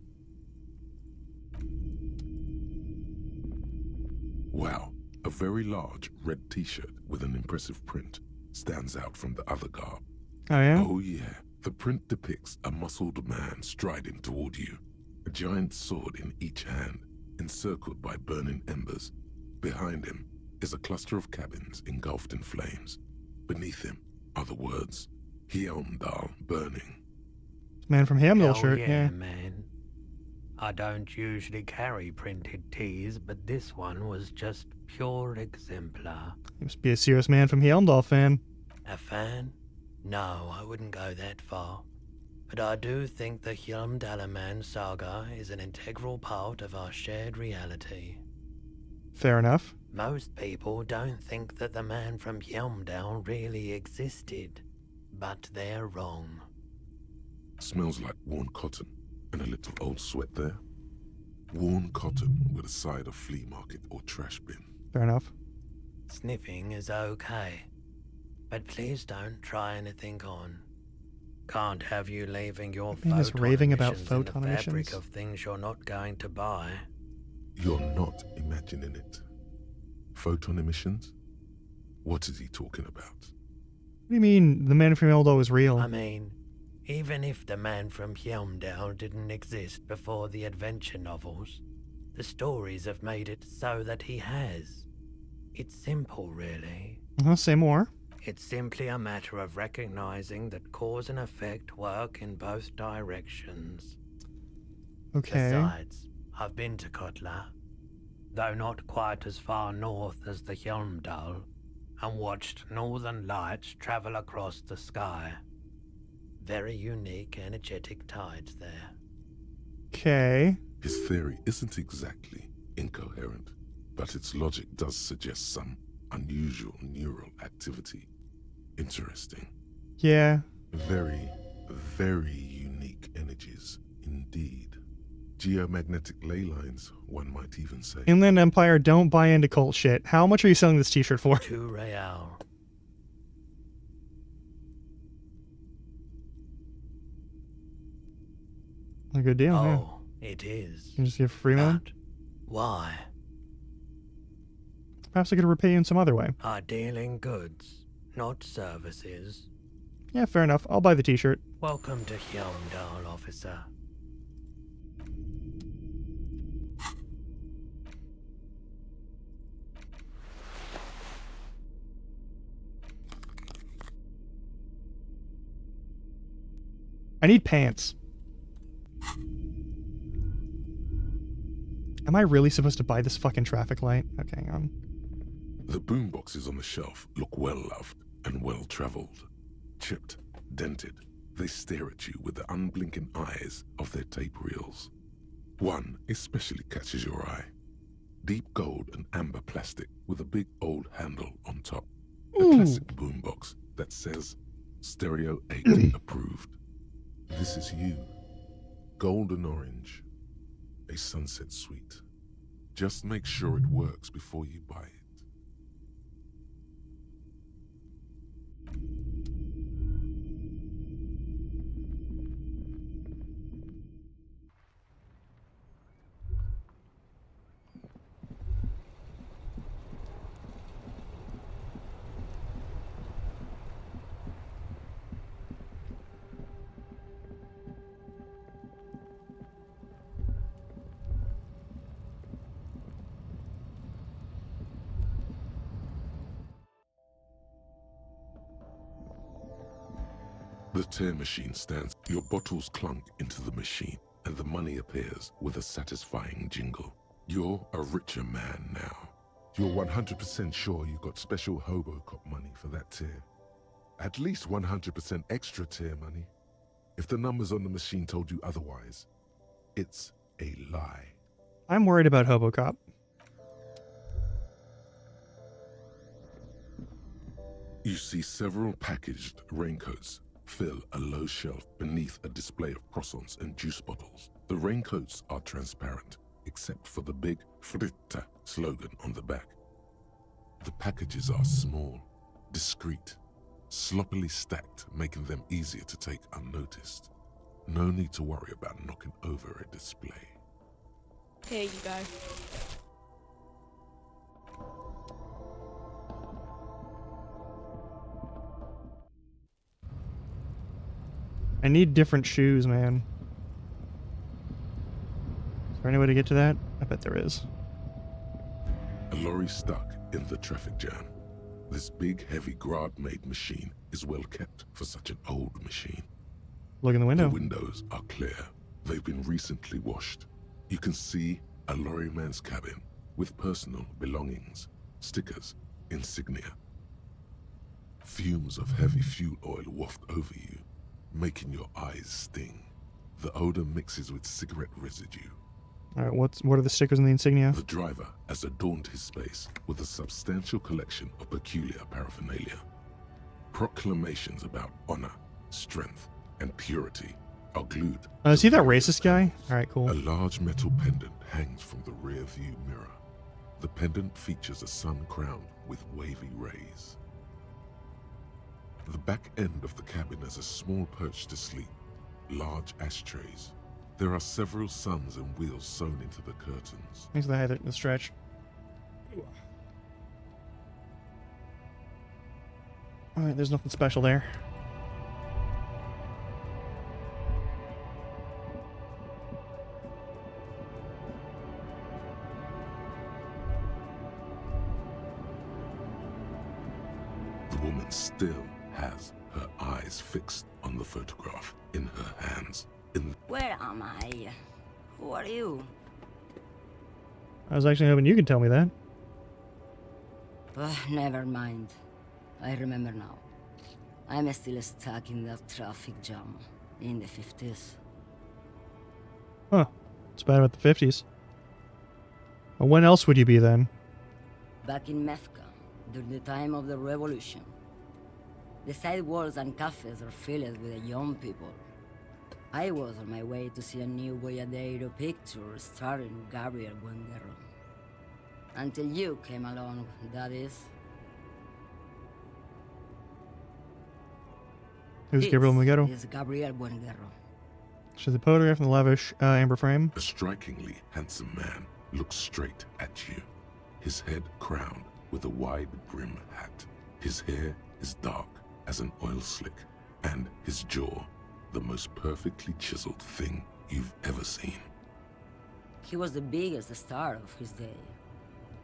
Wow, a very large red t-shirt with an impressive print stands out from the other garb. Oh yeah? Oh yeah, the print depicts a muscled man striding toward you, a giant sword in each hand, encircled by burning embers. Behind him is a cluster of cabins engulfed in flames. Beneath him are the words, Hyundal burning. Man from Ham, little Hell shirt, yeah, yeah. man. I don't usually carry printed tees, but this one was just pure exemplar. You must be a serious man from Helmdall fan. A fan? No, I wouldn't go that far. But I do think the Hjálmdalaman saga is an integral part of our shared reality. Fair enough. Most people don't think that the man from Hjálmdal really existed, but they're wrong. Smells like worn cotton and a little old sweat there. Worn cotton with a side of flea market or trash bin. Fair enough. Sniffing is okay, but please don't try anything on. Can't have you leaving your Man is photon raving about emissions in photon the fabric emissions. of things you're not going to buy. You're not imagining it. Photon emissions? What is he talking about? What do you mean the man from Helmdall was real? I mean, even if the man from Hjálmdal didn't exist before the adventure novels, the stories have made it so that he has. It's simple, really. Say more. It's simply a matter of recognizing that cause and effect work in both directions. Okay. Besides, I've been to Kotla, though not quite as far north as the Hjálmdal, and watched northern lights travel across the sky. Very unique, energetic tides there. Okay. His theory isn't exactly incoherent, but its logic does suggest some unusual neural activity. Interesting. Yeah. Very, very unique energies indeed. Geomagnetic ley lines, one might even say. Inland Empire, don't buy into cult shit. How much are you selling this t-shirt for? 2 real. A good deal, yeah. Oh, it is. You can just give free one? But why? Perhaps I could repay you in some other way. I deal in goods, not services. Yeah, fair enough. I'll buy the t-shirt. Welcome to Hjálmdal, officer. I need pants. Am I really supposed to buy this fucking traffic light? Okay, hang on. The boomboxes on the shelf look well loved and well traveled. Chipped, dented, they stare at you with the unblinking eyes of their tape reels. One especially catches your eye. Deep gold and amber plastic with a big old handle on top. A Ooh. classic boombox that says Stereo 8 approved. This is you. Golden orange. A sunset suite. Just make sure it works before you buy it. The tear machine stands. Your bottles clunk into the machine, and the money appears with a satisfying jingle. You're a richer man now. You're 100% sure you got special Hobocop money for that tear. At least 100% extra tear money. If the numbers on the machine told you otherwise, it's a lie. I'm worried about Hobocop. You see several packaged raincoats fill a low shelf beneath a display of croissants and juice bottles. The raincoats are transparent, except for the big Fritta slogan on the back. The packages are small, discreet, sloppily stacked, making them easier to take unnoticed. No need to worry about knocking over a display. Here you go. I need different shoes, man. Is there any way to get to that? I bet there is. A lorry stuck in the traffic jam. This big, heavy Grad-made machine is well kept for such an old machine. Look in the The window. windows are clear. They've been recently washed. You can see a lorryman's cabin with personal belongings, stickers, insignia. Fumes of heavy fuel oil waft over you, making your eyes sting. The odor mixes with cigarette residue. All right, what are the stickers and the insignia? The driver has adorned his space with a substantial collection of peculiar paraphernalia. Proclamations about honor, strength, and purity are glued. Is he to that various racist guy? panels. All right, cool. A large metal pendant hangs from the rear view mirror. The pendant features a sun crown with wavy rays. The back end of the cabin has a small perch to sleep, large ashtrays. There are several suns and wheels sewn into the curtains. Thanks for the height, the stretch. All right, there's nothing special there. The woman still has her eyes fixed on the photograph in her hands. Where am I? Who are you? I was actually hoping you could tell me that. Never mind. I remember now. I'm still stuck in that traffic jam in the 50s. Huh. It's bad about the 50s. Well, when else would you be then? Back in Methka, during the time of the revolution. The sidewalks and cafes are filled with young people. I was on my way to see a new Boyadero picture starring Gabriel Buenguerro. Until you came along, that is. Who's Gabriel Muguero? Is Gabriel Buenguerro. She's a photograph in the lavish amber frame. A strikingly handsome man looks straight at you, his head crowned with a wide brim hat. His hair is dark as an oil slick, and his jaw the most perfectly chiseled thing you've ever seen. He was the biggest star of his day.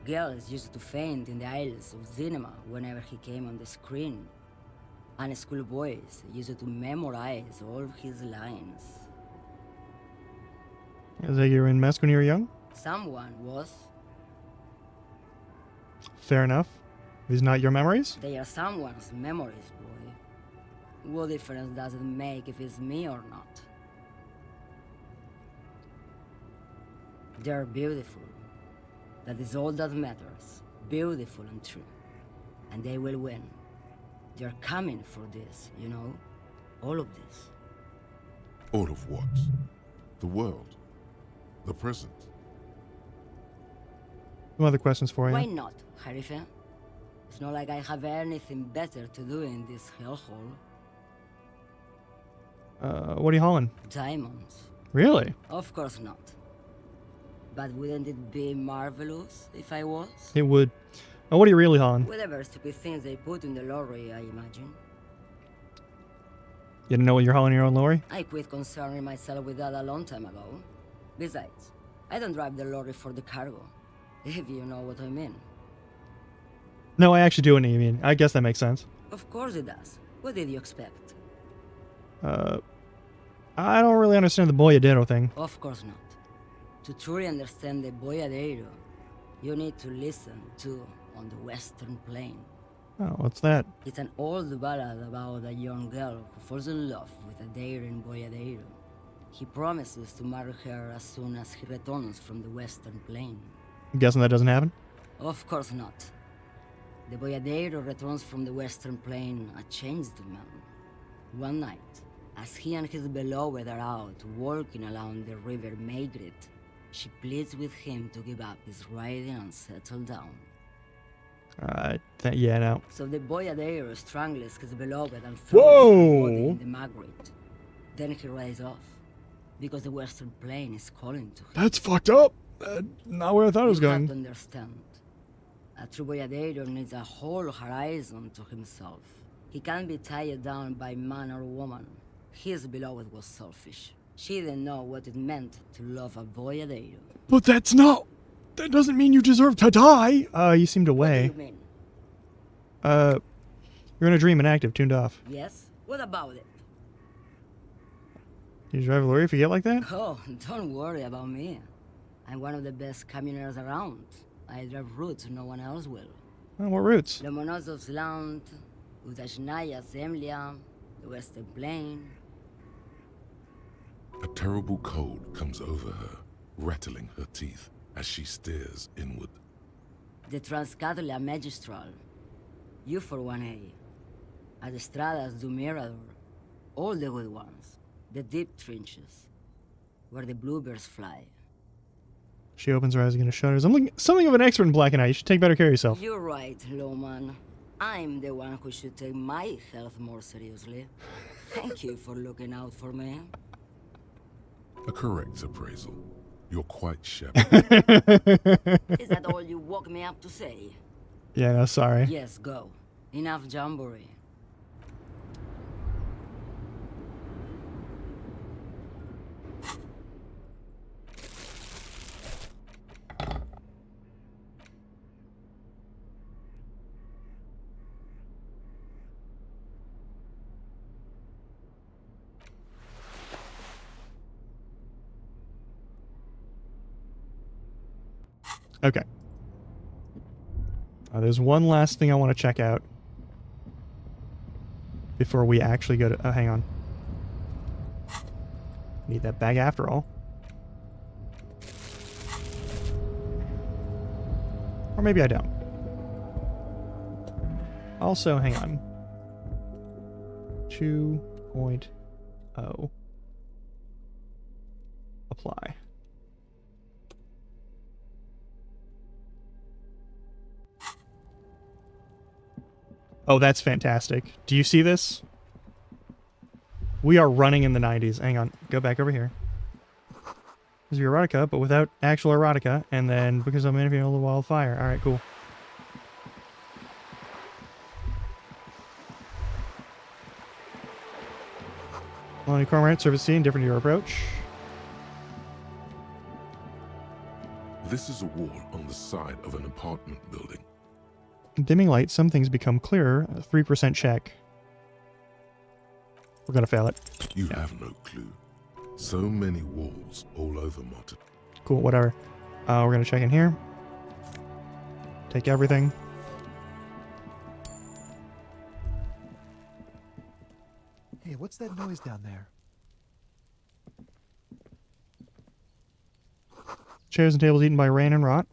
Girls used to faint in the aisles of cinema whenever he came on the screen. And schoolboys used to memorize all his lines. Is that you were in Mask when you were young? Someone was. Fair enough. These not your memories? They are someone's memories, boy. What difference does it make if it's me or not? They're beautiful. That is all that matters. Beautiful and true. And they will win. They're coming for this, you know? All of this. All of what? The world? The present? Some other questions for you. Why not, Harife? It's not like I have anything better to do in this hellhole. What are you hauling? Diamonds. Really? Of course not. But wouldn't it be marvelous if I was? It would. Oh, what are you really hauling? Whatever stupid things they put in the lorry, I imagine. You didn't know what you're hauling in your own lorry? I quit concerning myself with that a long time ago. Besides, I don't drive the lorry for the cargo, if you know what I mean. No, I actually do know what you mean. I guess that makes sense. Of course it does. What did you expect? I don't really understand the Boyadero thing. Of course not. To truly understand the Boyadero, you need to listen to On the Western Plain. Oh, what's that? It's an old ballad about a young girl who falls in love with a daring Boyadero. He promises to marry her as soon as he returns from the Western Plain. I'm guessing that doesn't happen? Of course not. The Boyadero returns from the Western Plain a changed man. One night, as he and his beloved are out walking along the river Maygrit, she pleads with him to give up his riding and settle down. Yeah, no. So the Boyadero strangles his beloved and throws Whoa! her body in the Magritte. Then he rides off, because the Western Plain is calling to him. That's fucked up. Not where I thought it was You have going. to understand. A true Boyadero needs a whole horizon to himself. He can't be tied down by man or woman. His beloved was selfish. She didn't know what it meant to love a Boyadero. But that's not... That doesn't mean you deserve to die. You seemed What away. do you mean? You're in a dream and active, tuned off. Yes? What about it? You drive a lorry if you get like that? Oh, don't worry about me. I'm one of the best camioners around. I drive routes no one else will. Oh, what routes? Lomonosov's Land, Udashnaya Zemlya, the Western Plain. A terrible cold comes over her, rattling her teeth as she stares inward. The Transcatolia Magistral. You for 1A. Adestradas do Mirador. All the good ones. The deep trenches. Where the bluebirds fly. She opens her eyes again and shudders. I'm looking something of an expert in black and white. You should take better care of yourself. You're right, Lowman. I'm the one who should take my health more seriously. Thank you for looking out for me. A correct appraisal. You're quite shabby. Is that all you woke me up to say? Yeah, no, sorry. Yes, go. Enough jamboree. Okay. There's one last thing I want to check out before we actually go to... Oh, hang on. Need that bag after all. Or maybe I don't. Also, hang on. 2.0. Apply. Oh, that's fantastic. Do you see this? We are running in the 90s. Hang on. Go back over here. This is your erotica, but without actual erotica. And then, because I'm interviewing all the wildfire. Alright, cool. Lonnie Cormorant, service scene, different to your approach. This is a wall on the side of an apartment building. Dimming light, some things become clearer. A 3% check. We're gonna fail it. You have no clue. So many walls all over Martin. Cool, whatever. We're gonna check in here. Take everything. Hey, what's that noise down there? Chairs and tables eaten by rain and rot.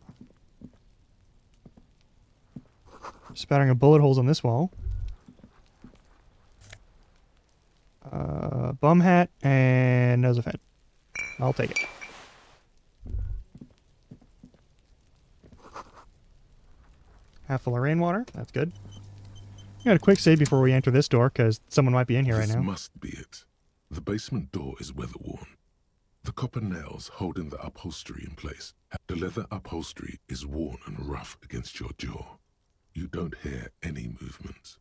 Spattering of bullet holes on this wall. Bum hat and nose of head. I'll take it. Half full of rainwater. That's good. Got a quick save before we enter this door, because someone might be in here right This now. must be it. The basement door is weather-worn. The copper nails holding the upholstery in place. The leather upholstery is worn and rough against your jaw. You don't hear any movement.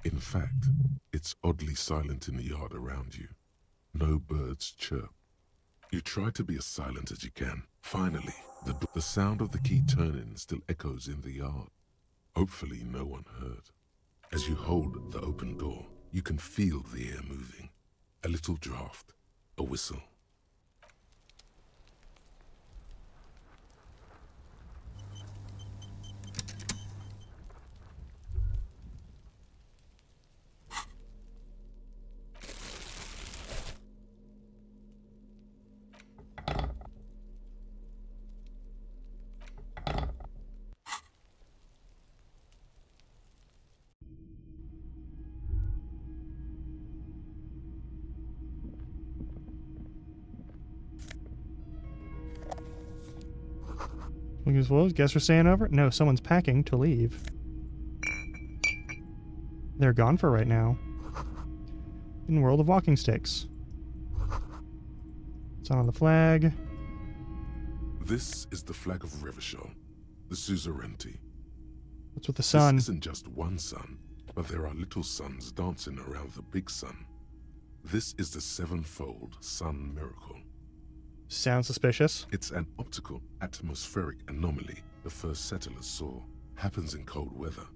In fact, it's oddly silent in the yard around you. No birds chirp. You try to be as silent as you can. Finally, the sound of the key turning still echoes in the yard. Hopefully no one heard. As you hold the open door, you can feel the air moving. A little draft, a whistle. Looking as well. Guests are staying over? No, someone's packing to leave. They're gone for right now. In the world of walking sticks. It's on the flag. This is the flag of Revachol, the suzerainty. What's with the sun? This isn't just one sun, but there are little suns dancing around the big sun. This is the sevenfold sun miracle. Sounds suspicious. It's an optical atmospheric anomaly the first settlers saw. Happens in cold weather.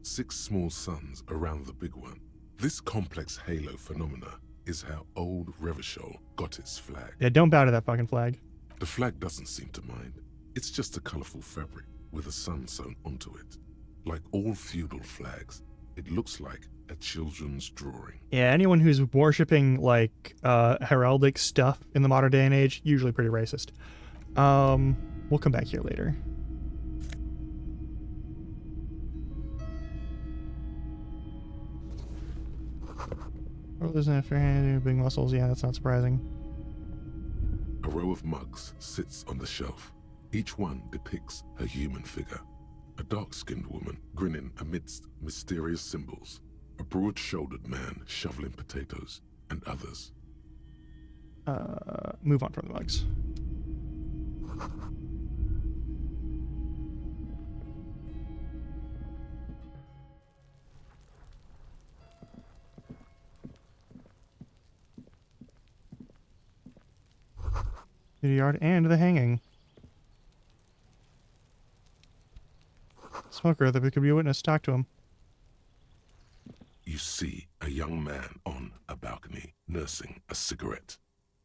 6 small suns around the big one. This complex halo phenomena is how old Revachol got its flag. Yeah, don't bow to that fucking flag. The flag doesn't seem to mind. It's just a colorful fabric with a sun sewn onto it. Like all feudal flags, it looks like a children's drawing. Yeah, anyone who's worshipping like heraldic stuff in the modern day and age, usually pretty racist. We'll come back here later. Oh, there's an fair hand, big muscles. Yeah, that's not surprising. A row of mugs sits on the shelf. Each one depicts a human figure. A dark-skinned woman grinning amidst mysterious symbols. A broad-shouldered man shoveling potatoes, and others. Move on from the mugs. The yard and the hanging. Smoker, that could be a witness. Talk to him. You see a young man on a balcony nursing a cigarette.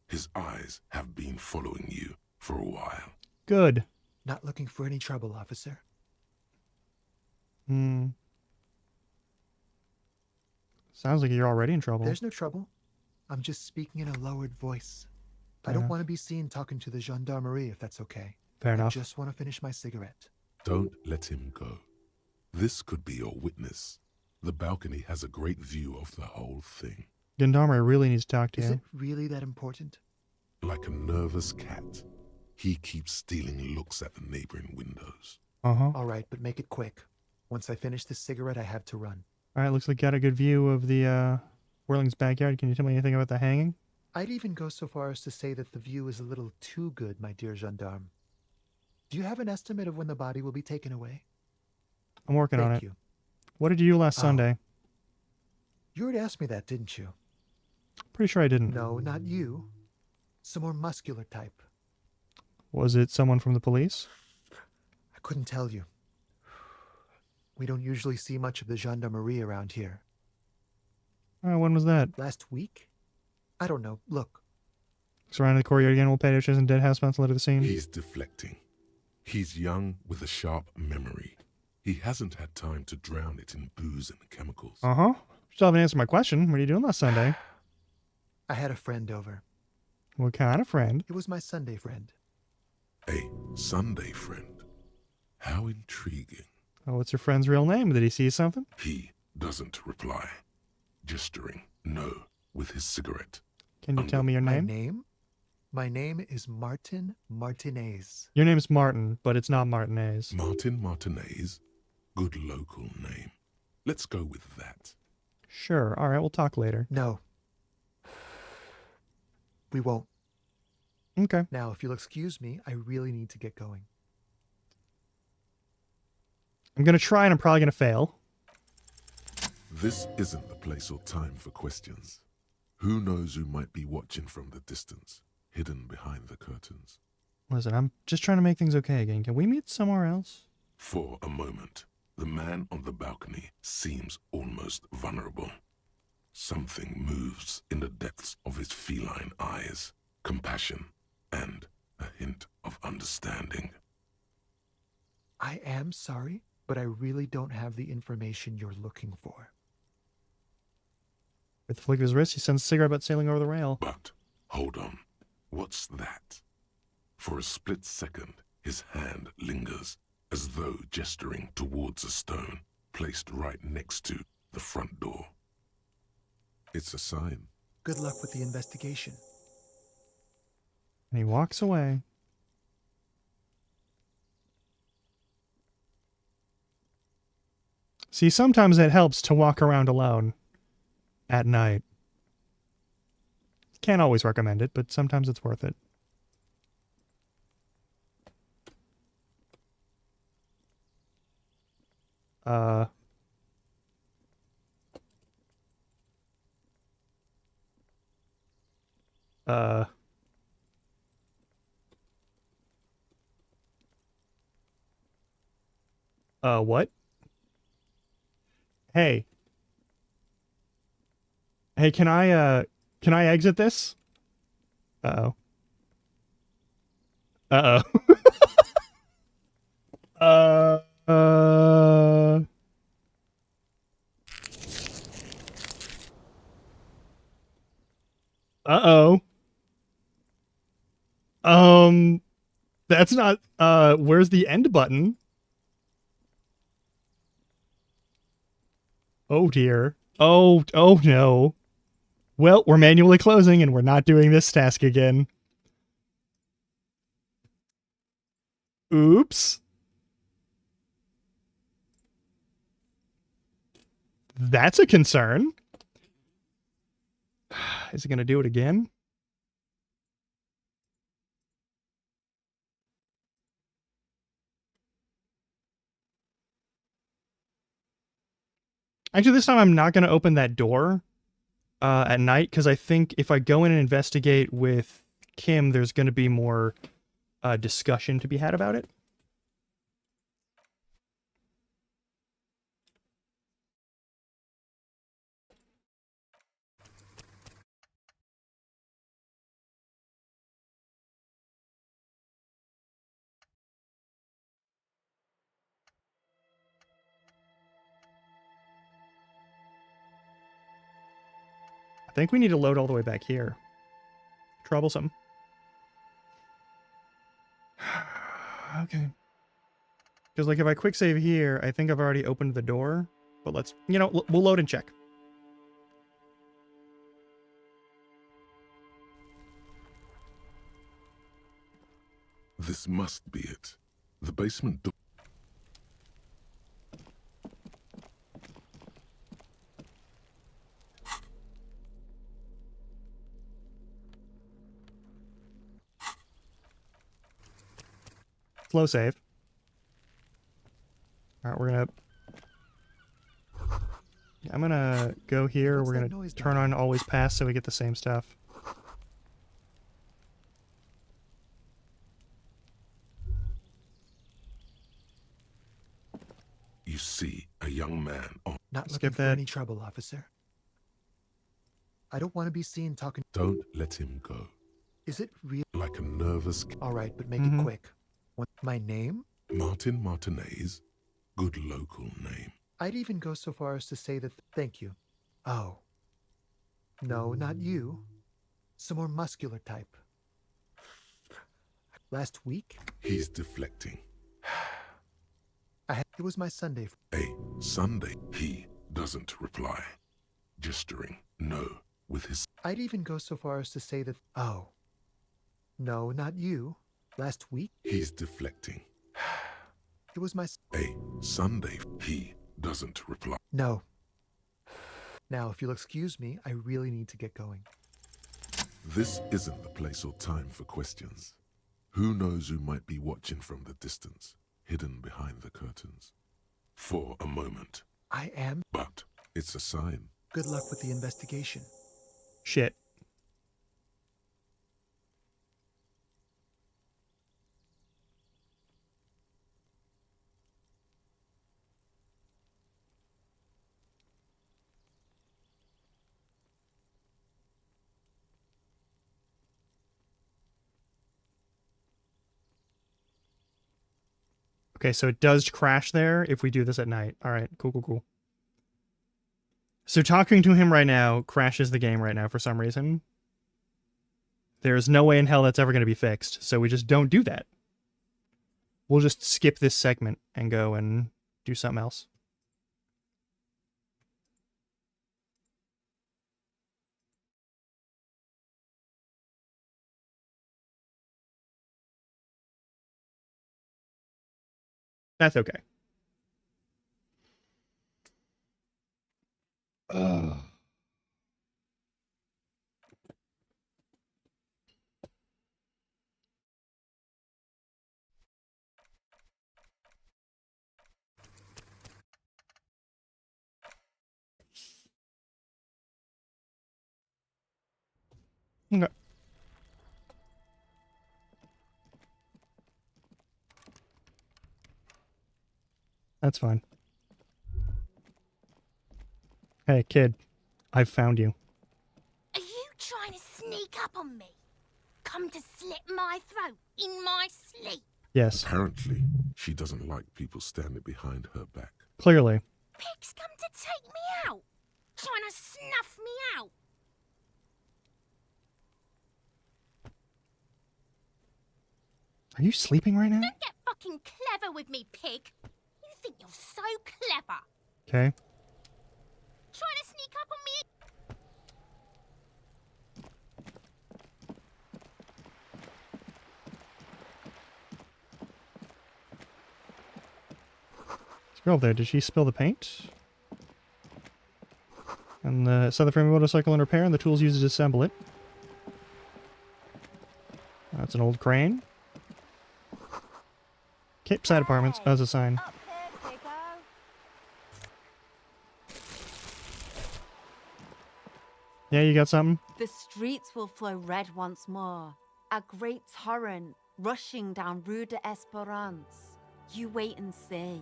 His eyes have been following you for a while. Good. Not looking for any trouble, officer. Sounds like you're already in trouble. There's no trouble. I'm just speaking in a lowered voice. I Fair don't enough. want to be seen talking to the gendarmerie if that's okay. Fair I enough. just want to finish my cigarette. Don't let him go. This could be your witness. The balcony has a great view of the whole thing. Gendarmerie really needs to talk to Is you. it really that important? Like a nervous cat, he keeps stealing looks at the neighboring windows. Uh-huh. All right, but make it quick. Once I finish this cigarette, I have to run. Alright, looks like you got a good view of the, Whirling's backyard. Can you tell me anything about the hanging? I'd even go so far as to say that the view is a little too good, my dear gendarme. Do you have an estimate of when the body will be taken away? I'm working on Thank it. you. What did you do last Oh. Sunday? You already asked me that, didn't you? Pretty sure I didn't. No, not you. Some more muscular type. Was it someone from the police? I couldn't tell you. We don't usually see much of the gendarmerie around here. When was that? Last week? I don't know. Look, Surrounding the courtyard again, we'll pay attention and dead housemates later the scene. He's deflecting. He's young with a sharp memory. He hasn't had time to drown it in booze and chemicals. Uh-huh. Still haven't answered my question. What are you doing last Sunday? I had a friend over. What kind of friend? It was my Sunday friend. A Sunday friend. How intriguing. Oh, what's your friend's real name? Did he see something? He doesn't reply, gesturing no with his cigarette. Can you tell me your My name? name? My name is Martin Martinez. Your name's Martin, but it's not Martinez. Martin Martinez? Good local name. Let's go with that. Sure. All right, we'll talk later. No. We won't. Okay. Now, if you'll excuse me, I really need to get going. I'm going to try and I'm probably going to fail. This isn't the place or time for questions. Who knows who might be watching from the distance, hidden behind the curtains. Listen, I'm just trying to make things okay again. Can we meet somewhere else? For a moment, the man on the balcony seems almost vulnerable. Something moves in the depths of his feline eyes, compassion, and a hint of understanding. I am sorry, but I really don't have the information you're looking for. With a flick of his wrist, he sends a cigarette butt sailing over the rail. But, hold on, what's that? For a split second, his hand lingers, as though gesturing towards a stone placed right next to the front door. It's a sign. Good luck with the investigation. And he walks away. See, sometimes it helps to walk around alone at night. Can't always recommend it, but sometimes it's worth it. Uh... What? Hey. Hey, can I exit this? Uh-oh. Uh-oh. uh... Uh-oh. That's not, where's the end button? Oh dear. Oh no. Well, we're manually closing and we're not doing this task again. Oops. That's a concern. Is it going to do it again? Actually, this time I'm not going to open that door at night, because I think if I go in and investigate with Kim, there's going to be more discussion to be had about it. I think we need to load all the way back here. Troublesome. Okay. Because, like, if I quick save here, I think I've already opened the door. But let's, you know, we'll load and check. This must be it. The basement door. Slow save. Alright, we're gonna... I'm gonna go here. What's We're that gonna noise turn down on always pass so we get the same stuff. You see a young man on. Not Skip looking for that. any trouble, officer. I don't want to be seen talking. Don't let him go. Is it real? Like a nervous All right, but make Mhm. it quick. My name? Martin Martinez. Good local name. I'd even go so far as to say that. Thank you. Oh. No, not you. Some more muscular type. Last week, He's deflecting. it was my Sunday. A Sunday. He doesn't reply. Gesturing no with his. I'd even go so far as to say that. Oh. No, not you. Last week, He's deflecting. it was my. A Sunday. He doesn't reply. No. Now, if you'll excuse me, I really need to get going. This isn't the place or time for questions. Who knows who might be watching from the distance, hidden behind the curtains. For a moment. I am. But it's a sign. Good luck with the investigation. Shit. Okay, so it does crash there if we do this at night. All right, cool. So talking to him right now crashes the game right now for some reason. There's no way in hell that's ever going to be fixed, so we just don't do that. We'll just skip this segment and go and do something else. That's okay. Ugh. Okay. That's fine. Hey, kid. I've found you. Are you trying to sneak up on me? Come to slit my throat, in my sleep. Yes, Apparently, she doesn't like people standing behind her back. clearly. Pig's come to take me out. Trying to snuff me out. Are you sleeping right now? Don't get fucking clever with me, pig. You think you're so clever. Okay. Trying to sneak up on me. This girl there, did she spill the paint? And set the frame of motorcycle in repair and the tools used to disassemble it. That's an old crane. Cape side apartments as a sign. Up here, Piggo. Yeah, you got something? The streets will flow red once more. A great torrent rushing down Rue de Esperance. You wait and see.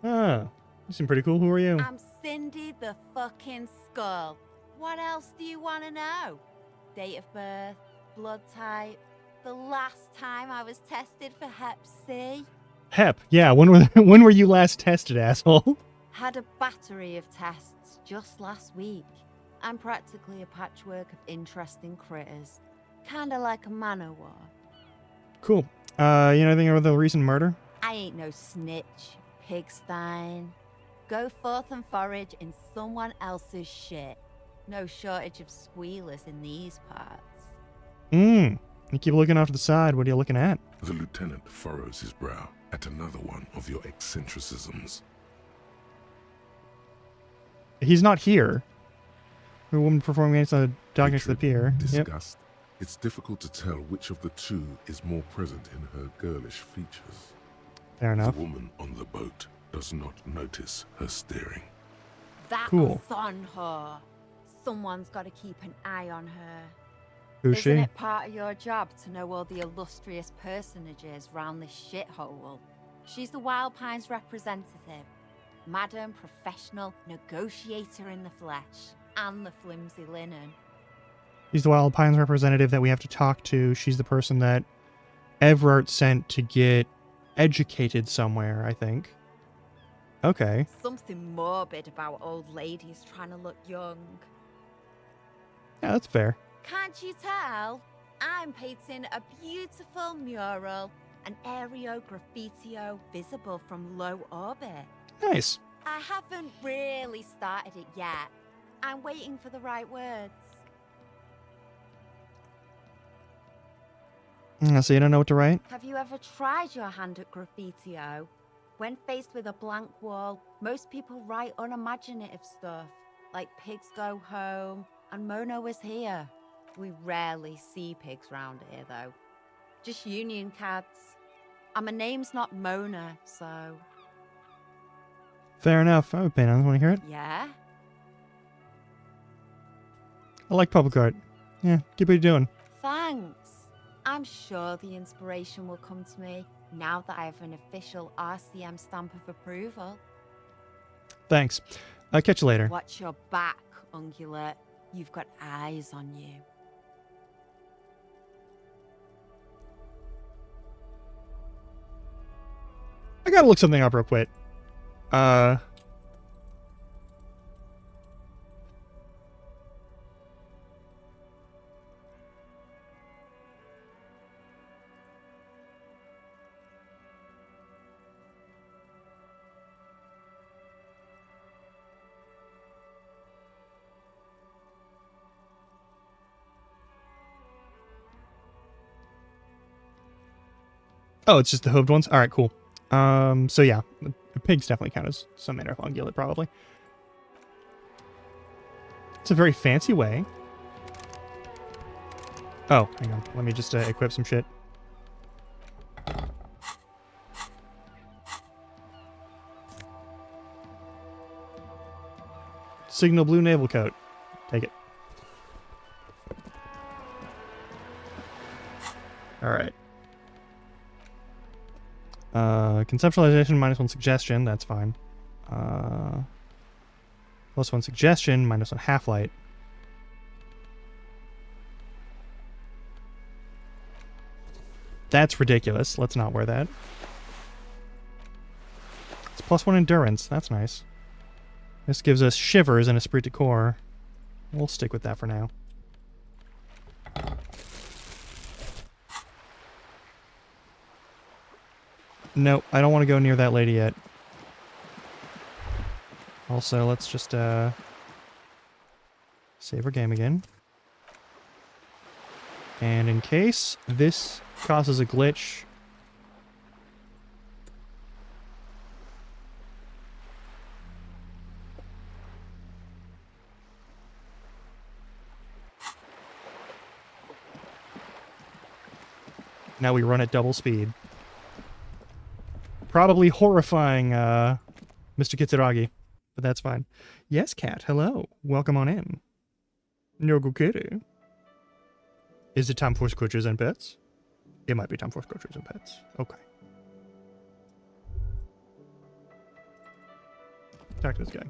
Ah, you seem pretty cool. Who are you? I'm Cindy the fucking Skull. What else do you want to know? Date of birth, blood type, the last time I was tested for Hep C. Hep. Yeah, when were you last tested, asshole? Had a battery of tests just last week. I'm practically a patchwork of interesting critters. Kinda like a Manowar. Cool. You know anything about the recent murder? I ain't no snitch, pigstein. Go forth and forage in someone else's shit. No shortage of squealers in these parts. You keep looking off to the side. What are you looking at? The lieutenant furrows his brow at another one of your eccentricisms. He's not here. A woman performing against the dog next to the pier. Yep. Disgust. It's difficult to tell which of the two is more present in her girlish features. Fair enough. The woman on the boat does not notice her staring. That Cool. was on her. Someone's got to keep an eye on her. Who's Isn't she? it part of your job to know all the illustrious personages round this shithole? She's the Wild Pines representative. Madam Professional Negotiator in the flesh. And the flimsy linen. She's the Wild Pines representative that we have to talk to. She's the person that Everard sent to get educated somewhere, I think. Okay. Something morbid about old ladies trying to look young. Yeah, that's fair. Can't you tell? I'm painting a beautiful mural, an aereo graffitio visible from low orbit. Nice. I haven't really started it yet. I'm waiting for the right words. So you don't know what to write? Have you ever tried your hand at graffitio? When faced with a blank wall, most people write unimaginative stuff, like pigs go home and Mona was here. We rarely see pigs round here, though. Just union cats. And my name's not Mona, so... Fair enough. I have a opinion on this. Want to hear it? Yeah? I like public art. Yeah, keep what you're doing. Thanks. I'm sure the inspiration will come to me now that I have an official RCM stamp of approval. Thanks. I'll catch you later. Watch your back, Ungulate. You've got eyes on you. I gotta look something up real quick. Oh, it's just the hooved ones? Alright, cool. So yeah, the pigs definitely count as some manner of ungulate, probably. It's a very fancy way. Oh, hang on. Let me just equip some shit. Signal blue naval coat. Take it. Alright. Conceptualization, -1 suggestion, that's fine. +1 suggestion, -1 half light. That's ridiculous. Let's not wear that. It's +1 endurance. That's nice. This gives us shivers and esprit de corps. We'll stick with that for now. Nope, I don't want to go near that lady yet. Also, let's just save our game again. And in case this causes a glitch, now we run at double speed. Probably horrifying Mr. Kitsuragi, but that's fine. Yes, Cat, hello. Welcome on in. Nogu Kitty. Is it time for Scorchers and Pets? It might be time for Scorchers and Pets. Okay. Talk to this guy.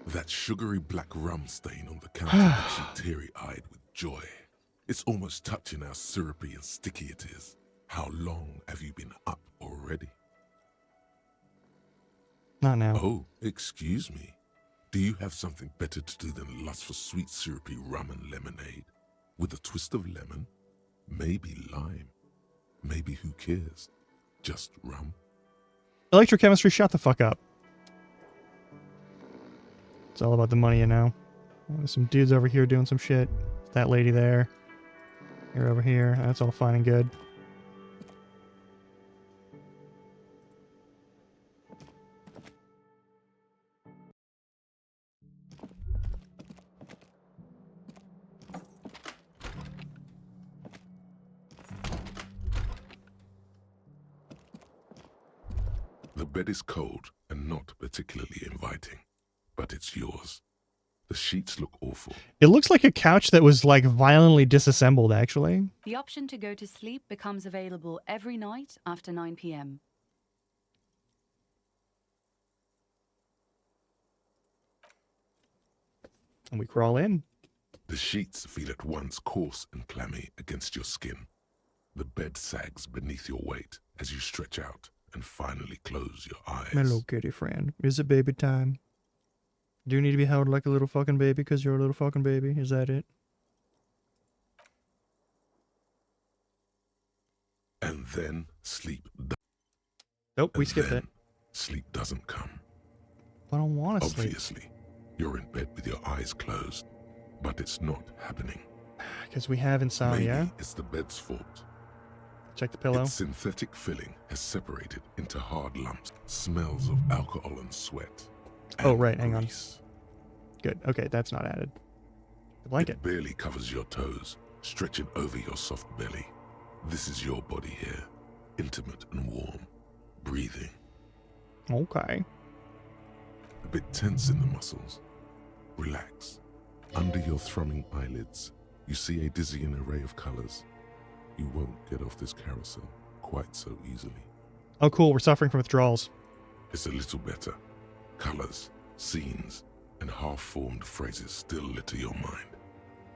That sugary black rum stain on the counter makes you teary-eyed with joy. It's almost touching how syrupy and sticky it is. How long have you been up already? Not now. Oh, excuse me. Do you have something better to do than lust for sweet syrupy rum and lemonade? With a twist of lemon? Maybe lime? Maybe who cares? Just rum? Electrochemistry, shut the fuck up. It's all about the money, you know. There's some dudes over here doing some shit. That lady there. You're over here. That's all fine and good. The bed is cold and not particularly inviting, but it's yours. The sheets look awful. It looks like a couch that was, like, violently disassembled, actually. The option to go to sleep becomes available every night after 9 p.m. And we crawl in. The sheets feel at once coarse and clammy against your skin. The bed sags beneath your weight as you stretch out and finally close your eyes. Hello, kitty friend. Is it baby time? Do you need to be held like a little fucking baby because you're a little fucking baby? Is that it? And then sleep. Nope, we skipped it. Sleep doesn't come. I don't want to sleep. Obviously, you're in bed with your eyes closed, but it's not happening. Because we have insomnia. Maybe it's the bed's fault. Check the pillow. Its synthetic filling has separated into hard lumps. Smells of alcohol and sweat. Oh, and right, hang on. grease. Good. Okay, that's not added. The blanket. It barely covers your toes, stretching over your soft belly. This is your body here, intimate and warm, breathing. Okay. A bit tense in the muscles. Relax. Under your thrumming eyelids, you see a dizzying array of colors. You won't get off this carousel quite so easily. Oh, cool. We're suffering from withdrawals. It's a little better. Colors, scenes, and half-formed phrases still litter your mind.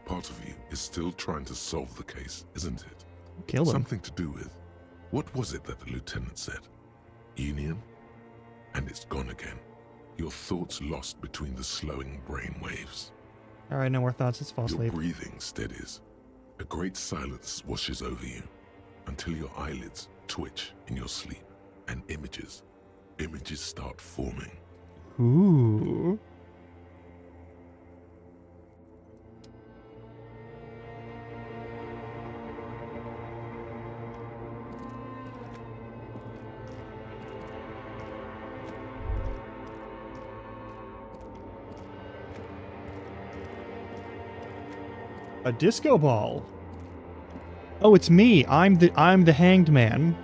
Part of you is still trying to solve the case, isn't it? Kill them. Something to do with, what was it that the lieutenant said? Union? And it's gone again. Your thoughts lost between the slowing brain waves. All right, no more thoughts. Let's fall Your asleep. breathing steadies. A great silence washes over you until your eyelids twitch in your sleep and images start forming. Ooh. A disco ball. Oh, it's me. I'm the hanged man.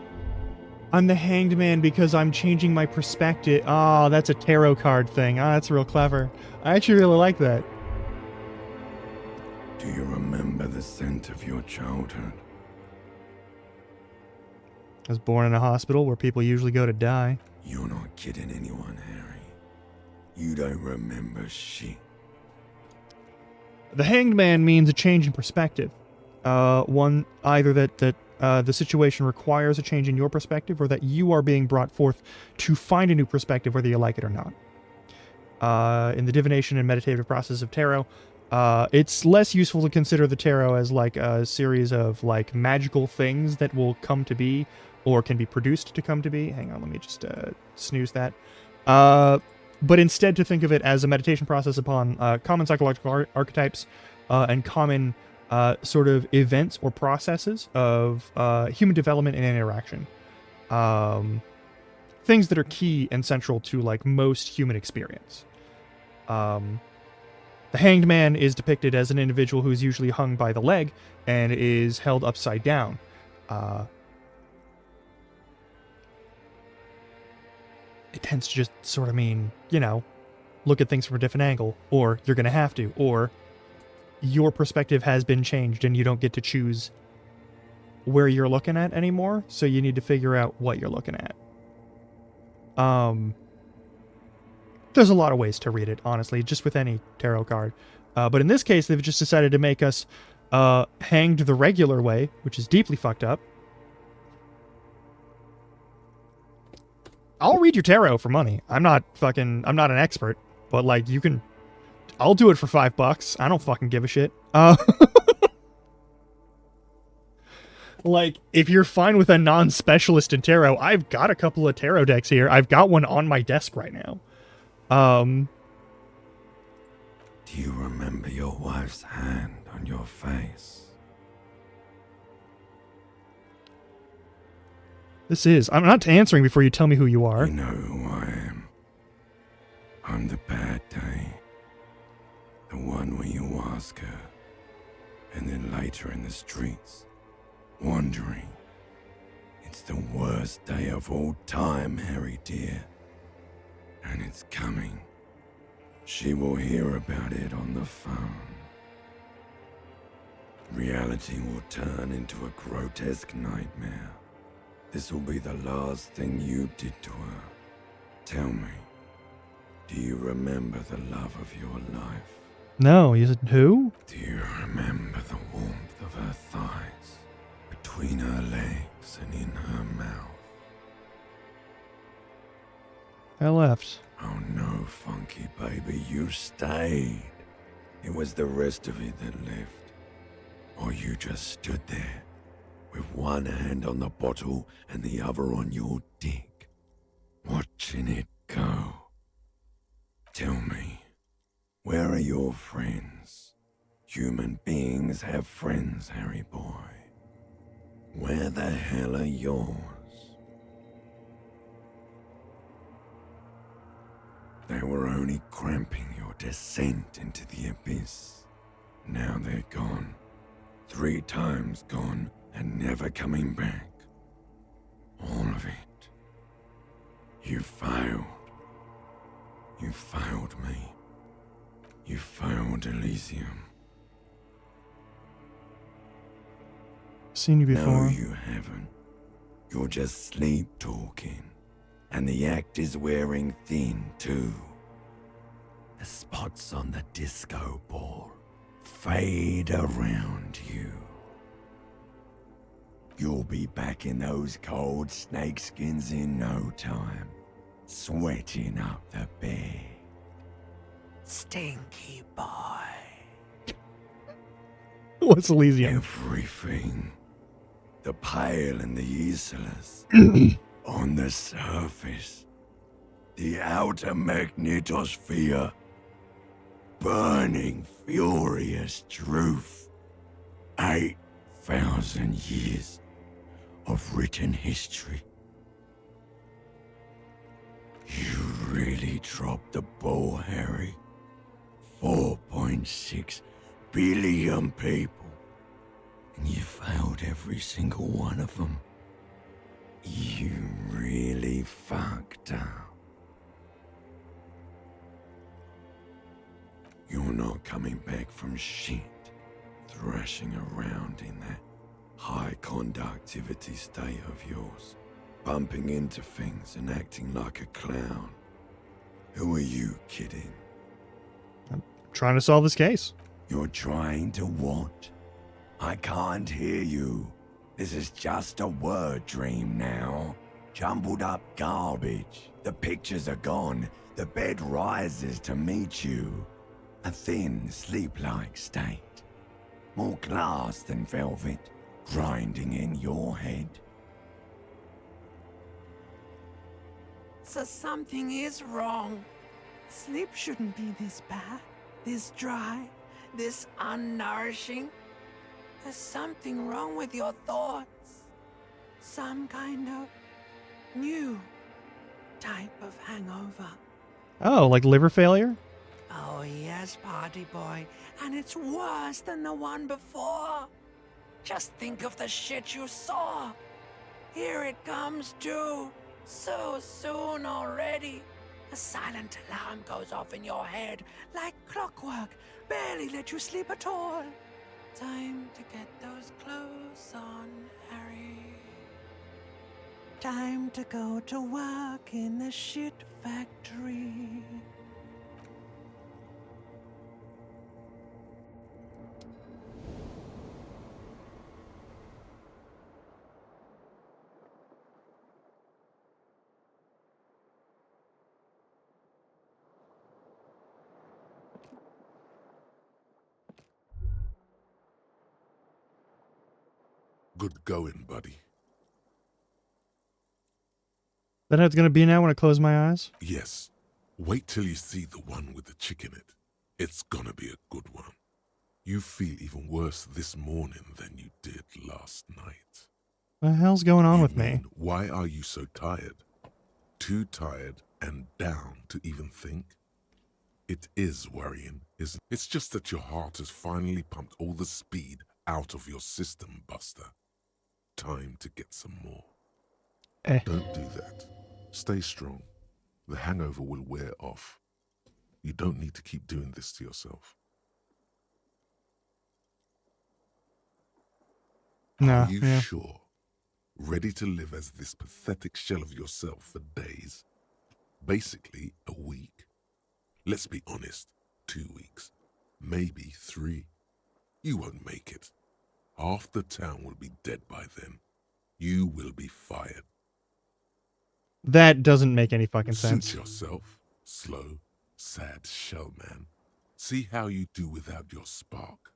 I'm the hanged man because I'm changing my perspective. Oh, that's a tarot card thing. Oh, that's real clever. I actually really like that. Do you remember the scent of your childhood? I was born in a hospital where people usually go to die. You're not kidding anyone, Harry. You don't remember shit. The hanged man means a change in perspective. One either that the situation requires a change in your perspective, or that you are being brought forth to find a new perspective, whether you like it or not. In the divination and meditative process of tarot, it's less useful to consider the tarot as like a series of like magical things that will come to be or can be produced to come to be. Hang on, let me just snooze that. But instead to think of it as a meditation process upon common psychological archetypes and common sort of events or processes of human development and interaction. Things that are key and central to like most human experience. The Hanged Man is depicted as an individual who's usually hung by the leg and is held upside down. It tends to just sort of mean, you know, look at things from a different angle, or you're going to have to, or your perspective has been changed and you don't get to choose where you're looking at anymore, so you need to figure out what you're looking at. There's a lot of ways to read it, honestly, just with any tarot card. But in this case, they've just decided to make us hanged the regular way, which is deeply fucked up. I'll read your tarot for money. I'm not an expert, but like I'll do it for $5. I don't fucking give a shit. Like, if you're fine with a non-specialist in tarot, I've got a couple of tarot decks here. I've got one on my desk right now. Do you remember your wife's hand on your face? I'm not answering before you tell me who you are. You know who I am. I'm the bad day. The one where you ask her, and then later in the streets, wandering. It's the worst day of all time, Harry dear. And it's coming. She will hear about it on the phone. Reality will turn into a grotesque nightmare. This will be the last thing you did to her. Tell me, do you remember the love of your life? No, you said who? Do you remember the warmth of her thighs, between her legs and in her mouth? I left. Oh no, Funky baby, you stayed. It was the rest of it that left. Or you just stood there, with one hand on the bottle and the other on your dick, watching it go. Tell me, where are your friends? Human beings have friends, Harry boy. Where the hell are yours? They were only cramping your descent into the abyss. Now they're gone. 3 times gone and never coming back. All of it. You failed. You failed me. You failed Elysium. Seen you before. No, you haven't. You're just sleep talking. And the act is wearing thin, too. The spots on the disco ball fade around you. You'll be back in those cold snakeskins in no time, sweating up the bed. Stinky boy. What's Elysium? Everything. The pale and the useless. On the surface. The outer magnetosphere. Burning, furious truth. 8,000 years of written history. You really dropped the ball, Harry. 4.6 billion people. And you failed every single one of them. You really fucked up. You're not coming back from shit, thrashing around in that high conductivity state of yours, bumping into things and acting like a clown. Who are you kidding? I'm trying to solve this case. You're trying to what? I can't hear you. This is just a word dream now. Jumbled up garbage. The pictures are gone. The bed rises to meet you. A thin, sleep-like state. More glass than velvet, grinding in your head. So something is wrong. Sleep shouldn't be this bad, this dry, this unnourishing. There's something wrong with your thoughts. Some kind of new type of hangover. Oh, like liver failure? Oh yes, party boy. And it's worse than the one before. Just think of the shit you saw. Here it comes too. So soon already. A silent alarm goes off in your head like clockwork. Barely let you sleep at all. Time to get those clothes on, Harry. Time to go to work in the shit factory. Good going, buddy. That how it's gonna be now when I close my eyes? Yes. Wait till you see the one with the chick in it. It's gonna be a good one. You feel even worse this morning than you did last night. What the hell's going on You with me? mean, why are you so tired? Too tired and down to even think? It is worrying, isn't it? It's just that your heart has finally pumped all the speed out of your system, Buster. Time to get some more. Don't do that. Stay strong. The hangover will wear off. You don't need to keep doing this to yourself. No, Are you yeah. sure? Ready to live as this pathetic shell of yourself for days? Basically, a week. Let's be honest, 2 weeks. Maybe 3. You won't make it. Half the town will be dead by then. You will be fired. That doesn't make any fucking sense. Suit yourself, slow, sad shell man. See how you do without your spark.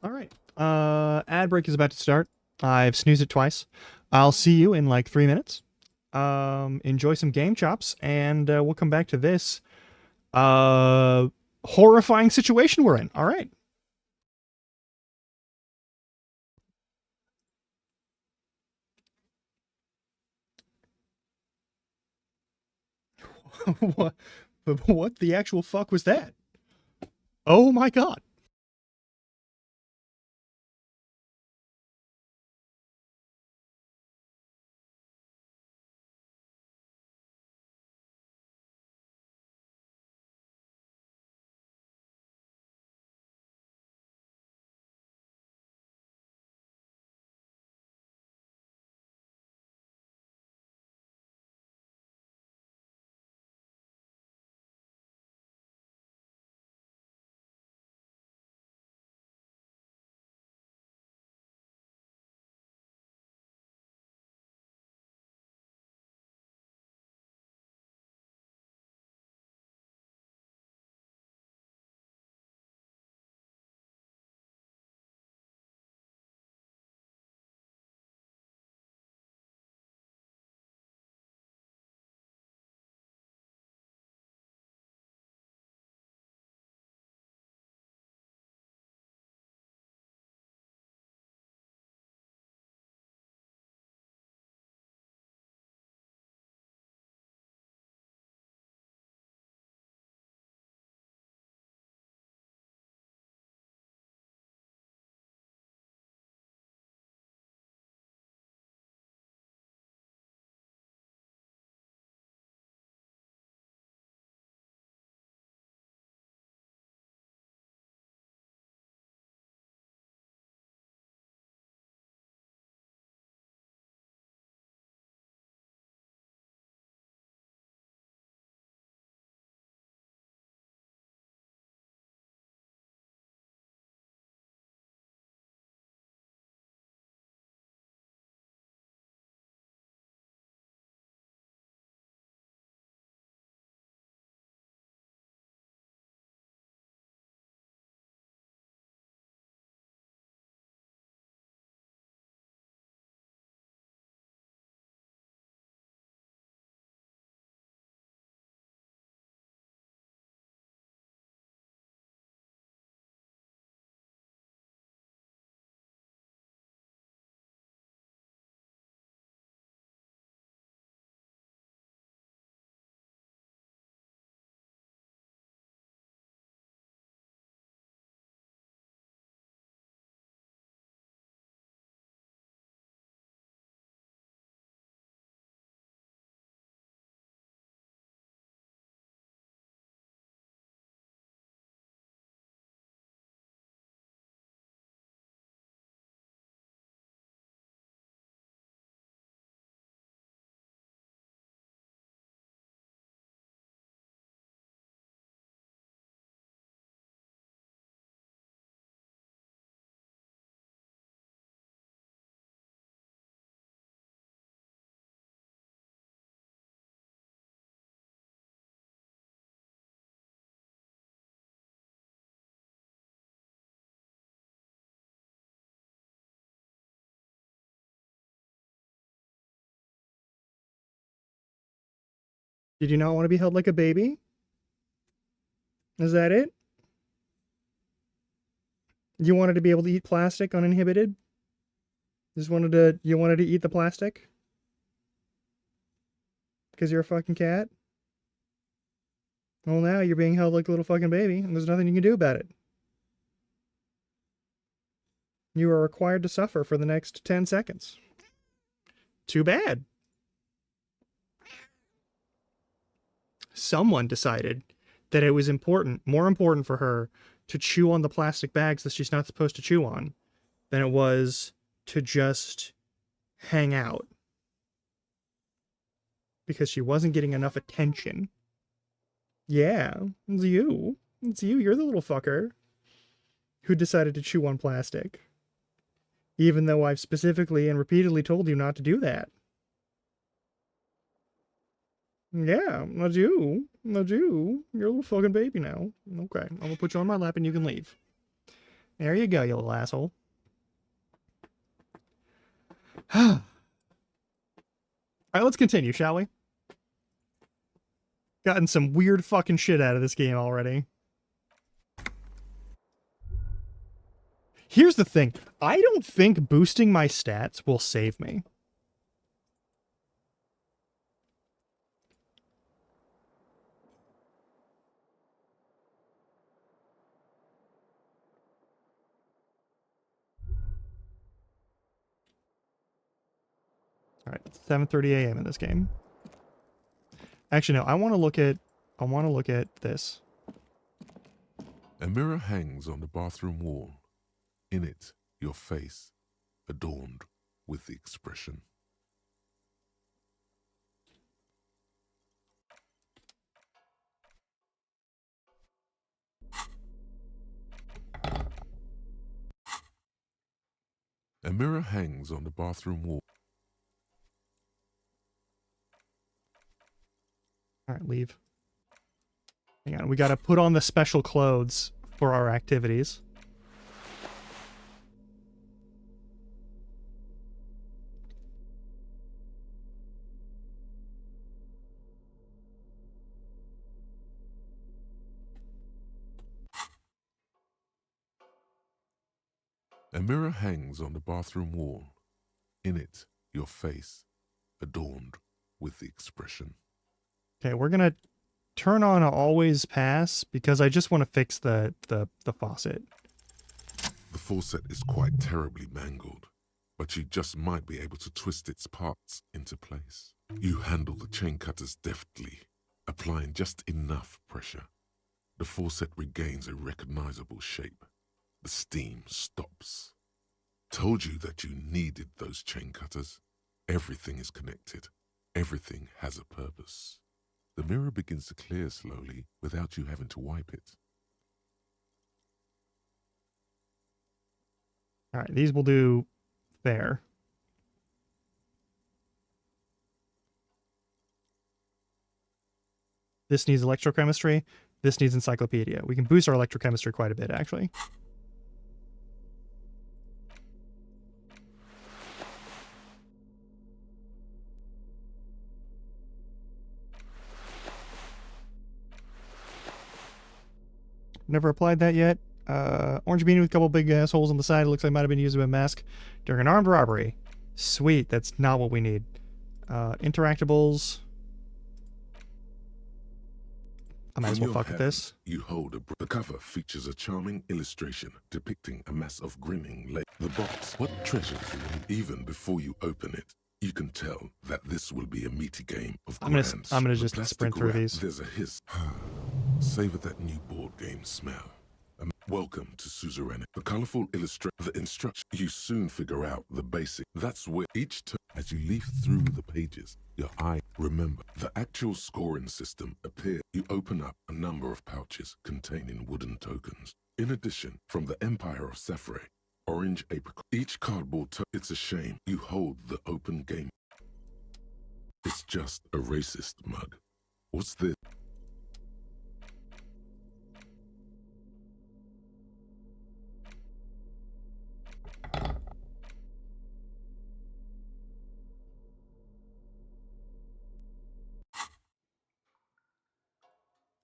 All right. Ad break is about to start. I've snoozed it twice. I'll see you in like 3 minutes. Enjoy some game chops, and we'll come back to this horrifying situation we're in. All right. what the actual fuck was that? Oh my god. Did you not want to be held like a baby? Is that it? You wanted to be able to eat plastic uninhibited? You wanted to eat the plastic? Because you're a fucking cat? Well, now you're being held like a little fucking baby, and there's nothing you can do about it. You are required to suffer for the next 10 seconds. Too bad. Someone decided that it was more important for her to chew on the plastic bags that she's not supposed to chew on than it was to just hang out. Because she wasn't getting enough attention. Yeah, it's you. It's you. You're the little fucker who decided to chew on plastic. Even though I've specifically and repeatedly told you not to do that. Yeah, that's you. That's you. You're a little fucking baby now. Okay, I'm gonna put you on my lap and you can leave. There you go, you little asshole. Alright, let's continue, shall we? Gotten some weird fucking shit out of this game already. Here's the thing. I don't think boosting my stats will save me. Alright, it's 7:30 a.m. in this game. Actually, no, I want to look at this. A mirror hangs on the bathroom wall. In it, your face, adorned with the expression. A mirror hangs on the bathroom wall. Alright, leave. Hang on, we gotta put on the special clothes for our activities. A mirror hangs on the bathroom wall. In it, your face, adorned with the expression. Okay, we're gonna turn on always pass because I just want to fix the faucet. The faucet is quite terribly mangled, but you just might be able to twist its parts into place. You handle the chain cutters deftly, applying just enough pressure. The faucet regains a recognizable shape. The steam stops. Told you that you needed those chain cutters. Everything is connected. Everything has a purpose. The mirror begins to clear slowly without you having to wipe it. All right, these will do there. This needs electrochemistry. This needs encyclopedia. We can boost our electrochemistry quite a bit, actually. Never applied that yet. Orange beanie with a couple big holes on the side. It looks like it might have been used as a mask during an armed robbery. Sweet, that's not what we need. Interactables. I might as well fuck with this. You hold the cover features a charming illustration depicting a mass of grinning legs. The box, what treasures, even before you open it, you can tell that this will be a meaty game of I'm gonna just sprint through these. There's a hiss. Savor that new board game smell. Welcome to Suzerain. The colorful the instruction. You soon figure out the basic. That's where each turn, as you leaf through the pages, your eye. Remember, the actual scoring system appears. You open up a number of pouches containing wooden tokens. In addition, from the Empire of Sephre, orange apricot. Each cardboard it's a shame you hold the open game. It's just a racist mug. What's this?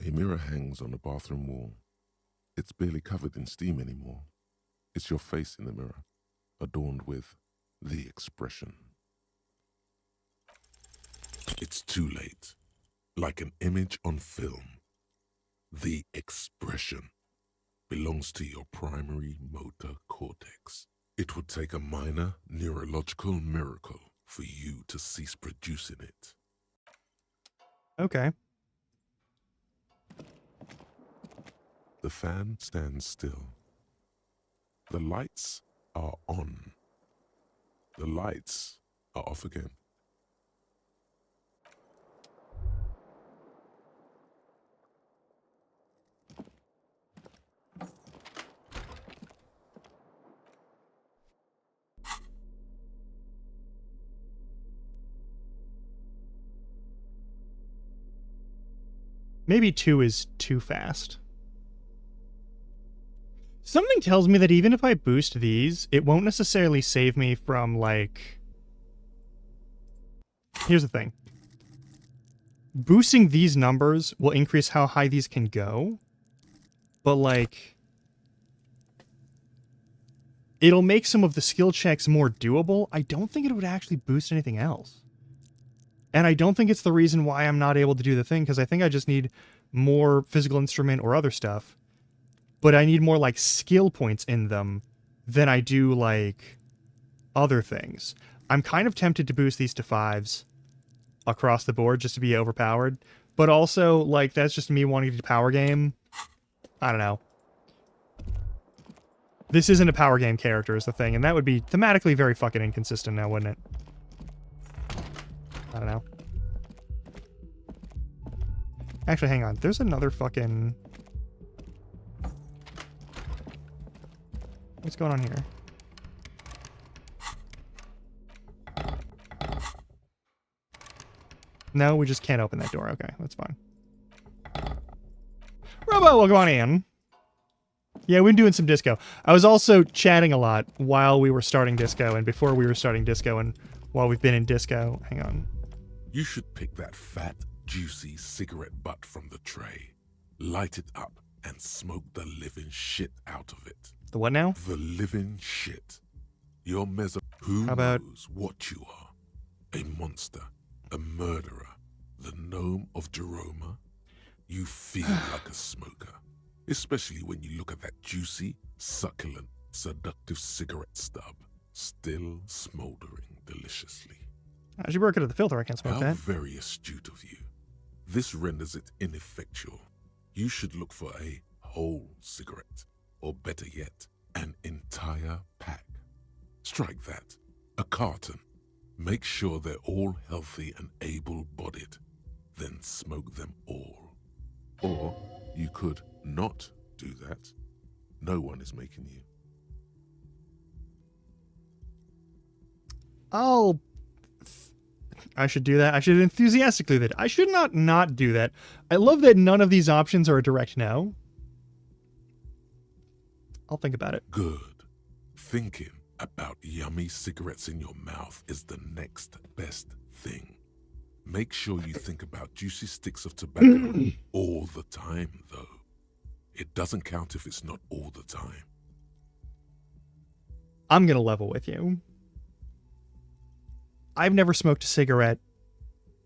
A mirror hangs on the bathroom wall. It's barely covered in steam anymore. It's your face in the mirror, adorned with the expression. It's too late. Like an image on film. The expression belongs to your primary motor cortex. It would take a minor neurological miracle for you to cease producing it. Okay. The fan stands still. The lights are on. The lights are off again. Maybe 2 is too fast. Something tells me that even if I boost these, it won't necessarily save me from, like... Here's the thing. Boosting these numbers will increase how high these can go. But, like... It'll make some of the skill checks more doable. I don't think it would actually boost anything else. And I don't think it's the reason why I'm not able to do the thing, because I think I just need more physical instrument or other stuff. But I need more, like, skill points in them than I do, like, other things. I'm kind of tempted to boost these to 5s across the board just to be overpowered. But also, like, that's just me wanting to do power game. I don't know. This isn't a power game character is the thing, and that would be thematically very fucking inconsistent now, wouldn't it? I don't know. Actually, hang on. There's another fucking... What's going on here? No, we just can't open that door. Okay, that's fine. Robo, welcome on in. Yeah, we've been doing some disco. I was also chatting a lot while we were starting disco and before we were starting disco and while we've been in disco. Hang on. You should pick that fat, juicy cigarette butt from the tray, light it up, and smoke the living shit out of it. The what now? The living shit. Your Who knows what you are? A monster, a murderer, the gnome of Jeroma? You feel like a smoker, especially when you look at that juicy, succulent, seductive cigarette stub, still smoldering deliciously. As you work it at the filter, I can't smoke How that. very astute of you. This renders it ineffectual. You should look for a whole cigarette, or better yet, an entire pack. Strike that. A carton. Make sure they're all healthy and able-bodied. Then smoke them all. Or you could not do that. No one is making you. I should do that. I should enthusiastically do that. I should not do that. I love that none of these options are a direct no. I'll think about it. Good. Thinking about yummy cigarettes in your mouth is the next best thing. Make sure you think about juicy sticks of tobacco all the time, though. It doesn't count if it's not all the time. I'm going to level with you. I've never smoked a cigarette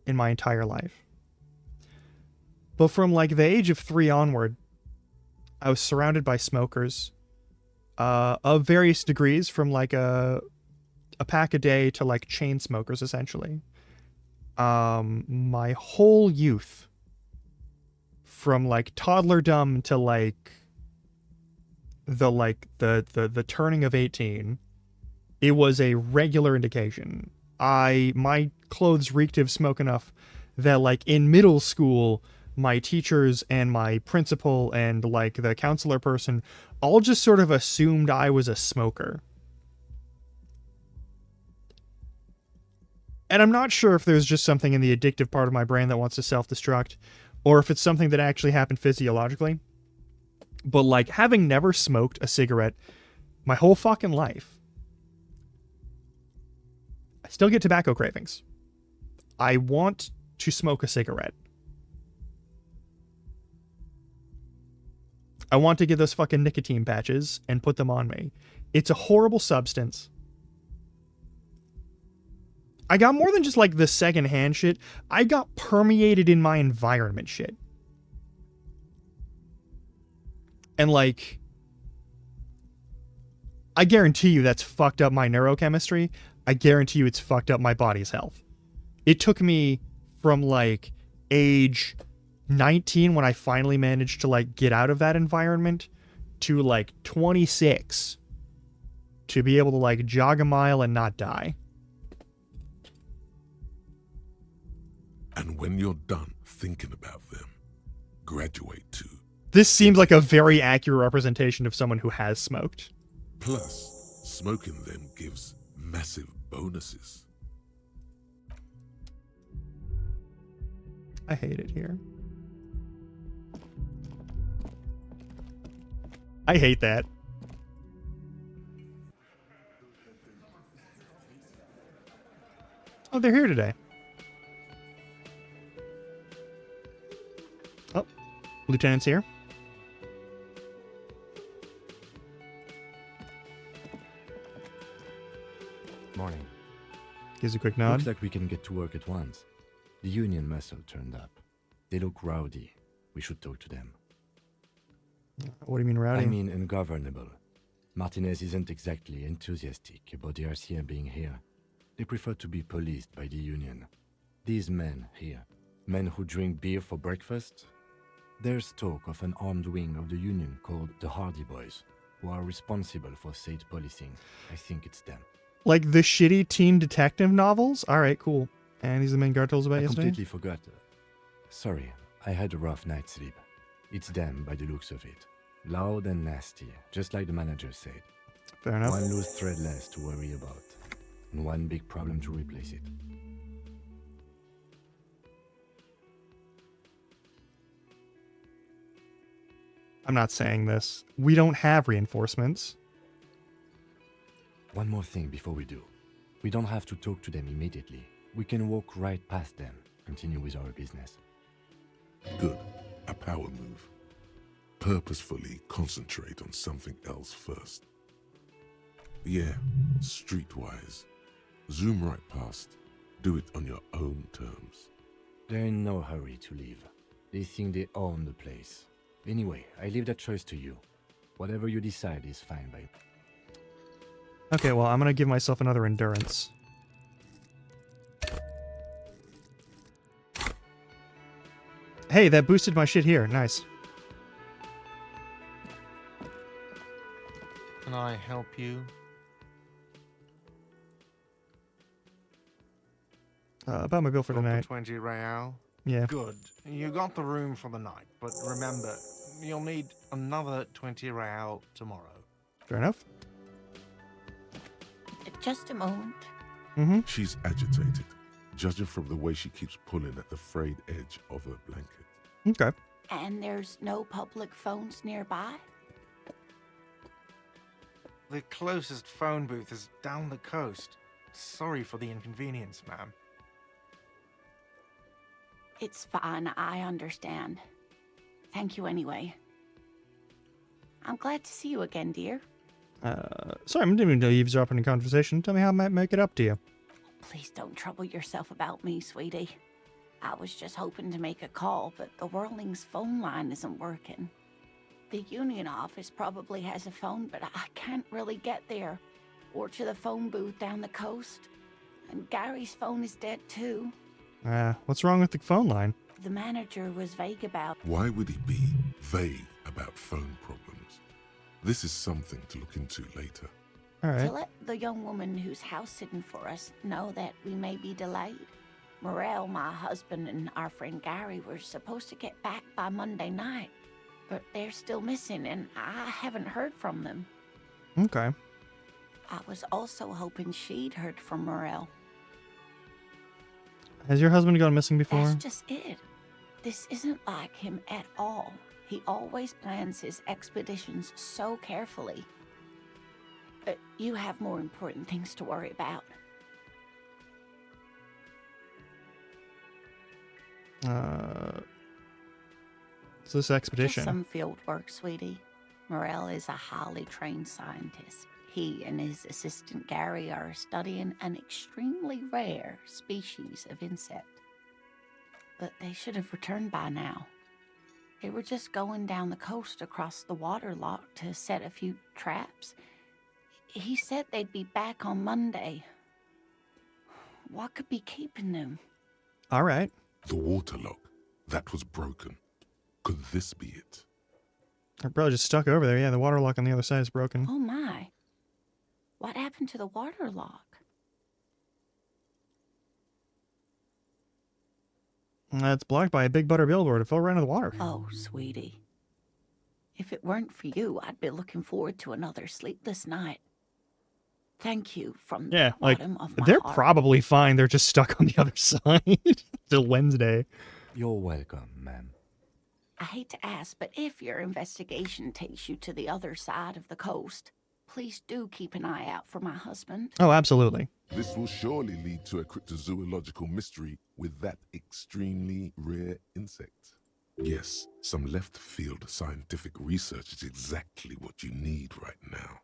in my entire life. But from like the age of 3 onward, I was surrounded by smokers of various degrees, from like a pack a day to like chain smokers, essentially. My whole youth, from like toddlerdom to like the turning of 18, it was a regular indication. My clothes reeked of smoke enough that like in middle school, my teachers and my principal and like the counselor person all just sort of assumed I was a smoker. And I'm not sure if there's just something in the addictive part of my brain that wants to self-destruct, or if it's something that actually happened physiologically. But like having never smoked a cigarette my whole fucking life, I still get tobacco cravings. I want to smoke a cigarette. I want to get those fucking nicotine patches and put them on me. It's a horrible substance. I got more than just like the secondhand shit. I got permeated in my environment shit. And like, I guarantee you that's fucked up my neurochemistry. I guarantee you it's fucked up my body's health. It took me from like age 19 when I finally managed to like get out of that environment to like 26 to be able to like jog a mile and not die. And when you're done thinking about them, graduate to. This seems like a very accurate representation of someone who has smoked. Plus, smoking them gives massive bonuses. I hate it here. I hate that. Oh, they're here today. Oh, Lieutenant's here. Morning. Gives a quick nod. Looks like we can get to work at once. The Union muscle turned up. They look rowdy. We should talk to them. What do you mean rowdy? I mean ungovernable. Martinez isn't exactly enthusiastic about the RCM being here. They prefer to be policed by the Union. These men here, men who drink beer for breakfast, there's talk of an armed wing of the Union called the Hardy Boys, who are responsible for state policing. I think it's them. Like the shitty teen detective novels? Alright, cool. And these are the main guard told us about I yesterday? completely forgot. Sorry, I had a rough night's sleep. It's them by the looks of it. Loud and nasty, just like the manager said. Fair enough. One loose thread less to worry about, and one big problem to replace it. I'm not saying this. We don't have reinforcements. One more thing before we do. We don't have to talk to them immediately. We can walk right past them, continue with our business. Good. A power move. Purposefully concentrate on something else first. Yeah, streetwise. Zoom right past. Do it on your own terms. They're in no hurry to leave. They think they own the place. Anyway, I leave that choice to you. Whatever you decide is fine by me. Okay, well, I'm gonna give myself another endurance. Hey, that boosted my shit here. Nice. Can I help you? About my bill for tonight. 20 real. Yeah. Good. You got the room for the night, but remember, you'll need another 20 real tomorrow. Fair enough. Just a moment. Mm-hmm. She's agitated, judging from the way she keeps pulling at the frayed edge of her blanket. Okay. And there's no public phones nearby? The closest phone booth is down the coast. Sorry for the inconvenience, ma'am. It's fine, I understand. Thank you anyway. I'm glad to see you again, dear. Sorry, I'm doing eavesdropping in conversation. Tell me how I might make it up to you. Please don't trouble yourself about me, sweetie. I was just hoping to make a call, but the Whirling's phone line isn't working. The Union office probably has a phone, but I can't really get there. Or to the phone booth down the coast. And Gary's phone is dead too. What's wrong with the phone line? The manager was vague about... Why would he be vague about phone problems? This is something to look into later. All right. To let the young woman who's house sitting for us know that we may be delayed. Morel, my husband, and our friend Gary were supposed to get back by Monday night, but they're still missing, and I haven't heard from them. Okay. I was also hoping she'd heard from Morel. Has your husband gone missing before? That's just it. This isn't like him at all. He always plans his expeditions so carefully. You have more important things to worry about. What's this Just expedition? some field work, sweetie. Morel is a highly trained scientist. He and his assistant Gary are studying an extremely rare species of insect. But they should have returned by now. They were just going down the coast across the waterlock to set a few traps. He said they'd be back on Monday. What could be keeping them? All right. The waterlock. That was broken. Could this be it? They're probably just stuck over there. Yeah, the water lock on the other side is broken. Oh my. What happened to the waterlock? It's blocked by a big butter billboard. It fell right into the water. Oh, sweetie. If it weren't for you, I'd be looking forward to another sleepless night. Thank you from Yeah, the like, bottom of my they're heart. probably fine. They're just stuck on the other side till Wednesday. You're welcome, ma'am. I hate to ask, but if your investigation takes you to the other side of the coast, please do keep an eye out for my husband. Oh, absolutely. This will surely lead to a cryptozoological mystery with that extremely rare insect. Yes, some left-field scientific research is exactly what you need right now.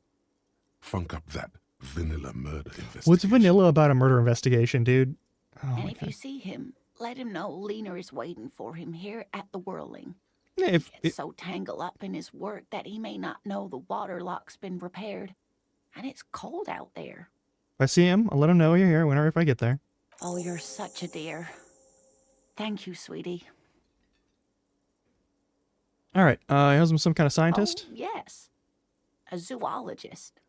Funk up that vanilla murder investigation. What's vanilla about a murder investigation, dude? Oh, And my if God. you see him, let him know Lena is waiting for him here at the Whirling. Yeah, if, He gets so tangled up in his work that he may not know the water lock's been repaired. And it's cold out there. if I see him, I'll let him know you're here whenever if I get there. Oh, you're such a dear. Thank you, sweetie. All right. He has him some kind of scientist. Oh, yes. A zoologist.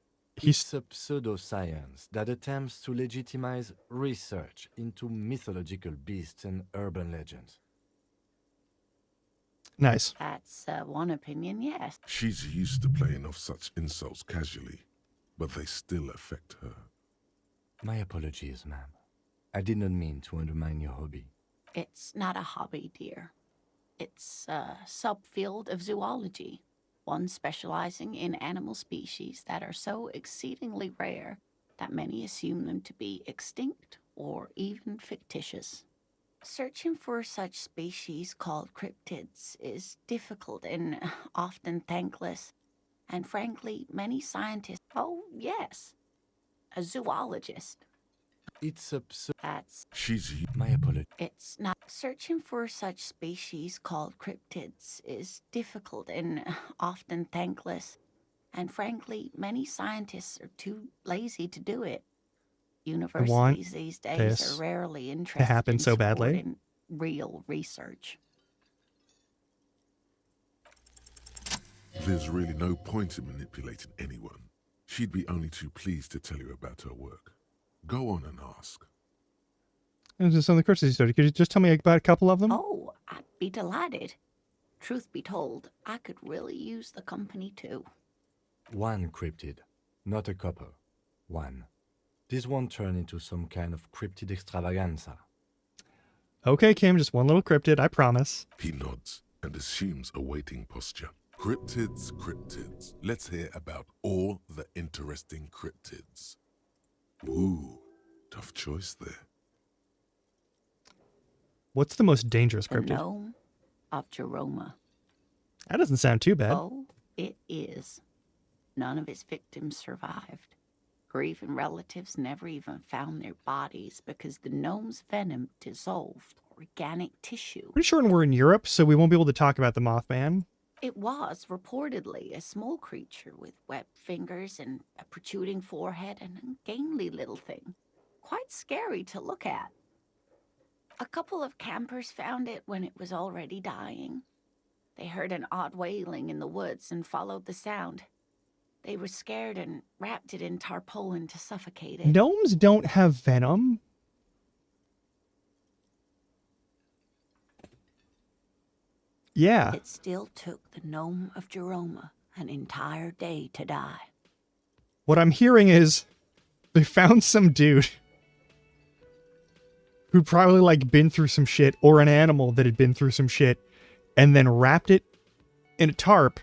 It's a pseudoscience that attempts to legitimize research into mythological beasts and urban legends. Nice. That's one opinion, yes. She's used to playing off such insults casually, but they still affect her. My apologies, ma'am. I did not mean to undermine your hobby. It's not a hobby, dear. It's a subfield of zoology, one specializing in animal species that are so exceedingly rare that many assume them to be extinct or even fictitious. Searching for such species called cryptids is difficult and often thankless, and frankly, many scientists, oh yes, a zoologist. It's a That's She's my apology. It's not. Searching for such species called cryptids is difficult and often thankless, and frankly, many scientists are too lazy to do it. Universities these days this are rarely to interested happen in so badly. supporting real research. There's really no point in manipulating anyone. She'd be only too pleased to tell you about her work. Go on and ask. This is some of the cryptids you studied. Could you just tell me about a couple of them? Oh, I'd be delighted. Truth be told, I could really use the company too. One cryptid, not a couple. One. This won't turn into some kind of cryptid extravaganza. Okay, Kim, just one little cryptid, I promise. He nods and assumes a waiting posture. Cryptids, cryptids. Let's hear about all the interesting cryptids. Ooh, tough choice there. What's the most dangerous The cryptid? gnome of Jeroma. That doesn't sound too bad. Oh, it is. None of its victims survived. Grieving relatives never even found their bodies because the gnome's venom dissolved organic tissue. Pretty sure we're in Europe, so we won't be able to talk about the Mothman. It was reportedly a small creature with webbed fingers and a protruding forehead and a ungainly little thing. Quite scary to look at. A couple of campers found it when it was already dying. They heard an odd wailing in the woods and followed the sound. They were scared and wrapped it in tarpaulin to suffocate it. Gnomes don't have venom. Yeah. It still took the gnome of Jeroma an entire day to die. What I'm hearing is they found some dude who'd probably like been through some shit, or an animal that had been through some shit, and then wrapped it in a tarp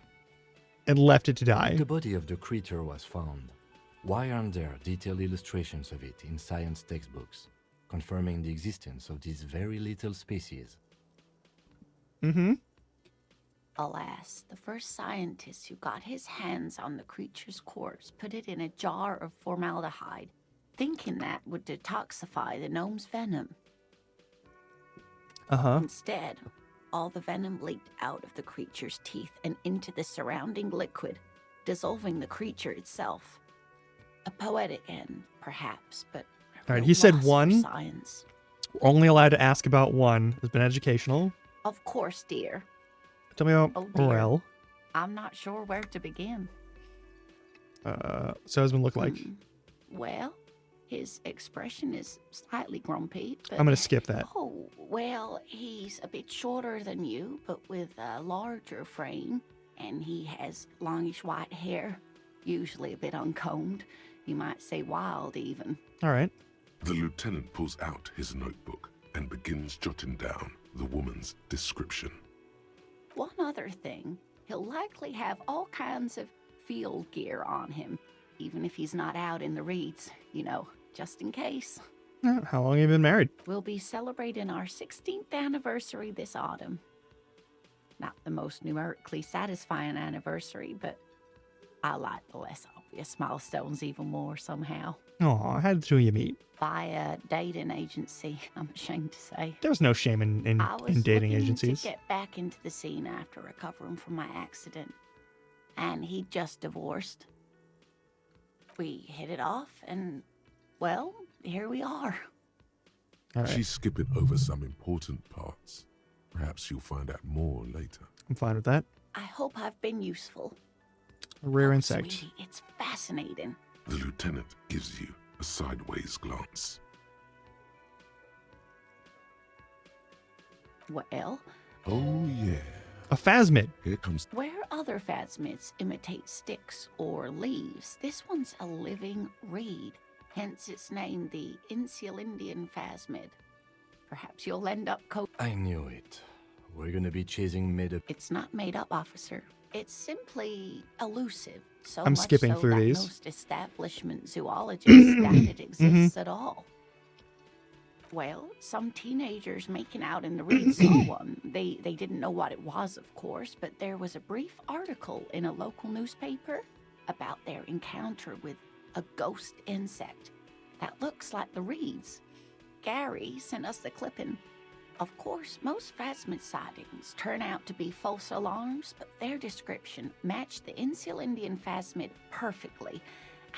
and left it to die. The body of the creature was found. Why aren't there detailed illustrations of it in science textbooks, confirming the existence of this very little species? Mm-hmm. Alas, the first scientist who got his hands on the creature's corpse put it in a jar of formaldehyde, thinking that would detoxify the gnome's venom. Uh-huh. Instead, all the venom leaked out of the creature's teeth and into the surrounding liquid, dissolving the creature itself. A poetic end, perhaps, but All right, real he said loss for one. science. We're only allowed to ask about one. It's been educational. Of course, dear. Tell me about Oh, dear. Morel. I'm not sure where to begin. So husband look like? Well, his expression is slightly grumpy, but... I'm gonna skip that. Oh, well, he's a bit shorter than you, but with a larger frame, and he has longish white hair, usually a bit uncombed. You might say wild, even. All right. The lieutenant pulls out his notebook and begins jotting down the woman's description. One other thing, he'll likely have all kinds of field gear on him, even if he's not out in the reeds, you know, just in case. How long have you been married? We'll be celebrating our 16th anniversary this autumn. Not the most numerically satisfying anniversary, but I like the less obvious milestones even more somehow. Oh, how did the two of you meet? Via dating agency, I'm ashamed to say. There's no shame in I was dating looking agencies. to get back into the scene after recovering from my accident, and he just divorced. We hit it off, and, well, here we are. All right. She's skipping over some important parts. Perhaps you'll find out more later. I'm fine with that. I hope I've been useful. A rare Oh, insect. sweetie, it's fascinating. The lieutenant gives you a sideways glance. Well, Oh, yeah. A phasmid. Here comes... where other phasmids imitate sticks or leaves, this one's a living reed. Hence its name, the Insulindian phasmid. Perhaps you'll end up I knew it. We're gonna be chasing made up. It's not made up, officer. It's simply elusive. So I'm much skipping so through that these. most establishment zoologists doubt it exists at all. Well, some teenagers making out in the reeds saw one. They didn't know what it was, of course, but there was a brief article in a local newspaper about their encounter with a ghost insect that looks like the reeds. Gary sent us the clipping. Of course, most phasmid sightings turn out to be false alarms, but their description matched the Insulindian phasmid perfectly,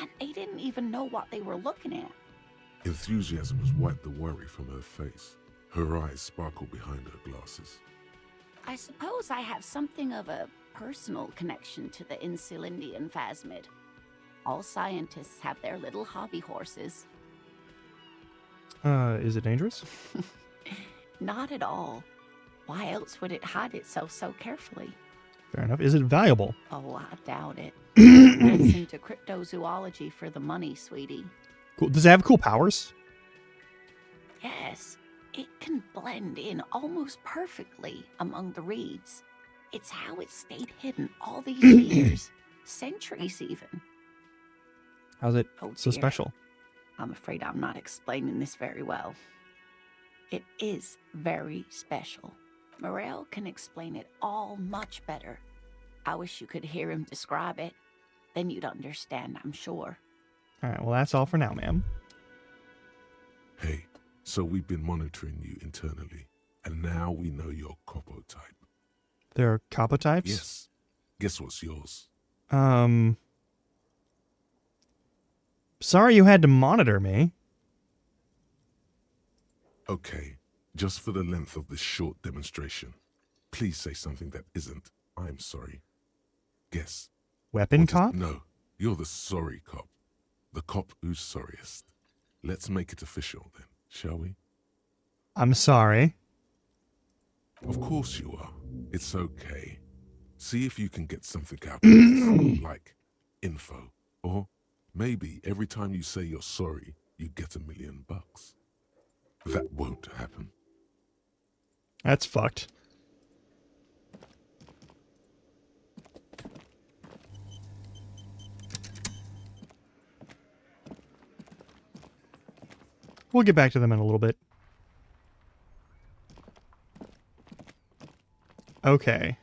and they didn't even know what they were looking at. Enthusiasm has wiped the worry from her face. Her eyes sparkle behind her glasses. I suppose I have something of a personal connection to the Insulindian phasmid. All scientists have their little hobby horses. Is it dangerous? Not at all. Why else would it hide itself so carefully? Fair enough. Is it valuable? Oh, I doubt it. It's into cryptozoology for the money, sweetie. Cool. Does it have cool powers? Yes, it can blend in almost perfectly among the reeds. It's how it stayed hidden all these years, centuries even. How's it Oh, so dear. special? I'm afraid I'm not explaining this very well. It is very special. Morel can explain it all much better. I wish you could hear him describe it. Then you'd understand, I'm sure. All right. Well, that's all for now, ma'am. Hey, so we've been monitoring you internally, and now we know your Copo type. There are Kappa types? Yes. Guess what's yours? Sorry you had to monitor me. Okay, just for the length of this short demonstration, please say something that isn't, I'm sorry. Guess. Weapon Or just- cop? No, you're the sorry cop. The cop who's sorriest. Let's make it official then, shall we? I'm sorry. Of course you are. It's okay. See if you can get something out of this, like info. Or maybe every time you say you're sorry, you get $1 million. That won't happen. That's fucked. We'll get back to them in a little bit. Okay.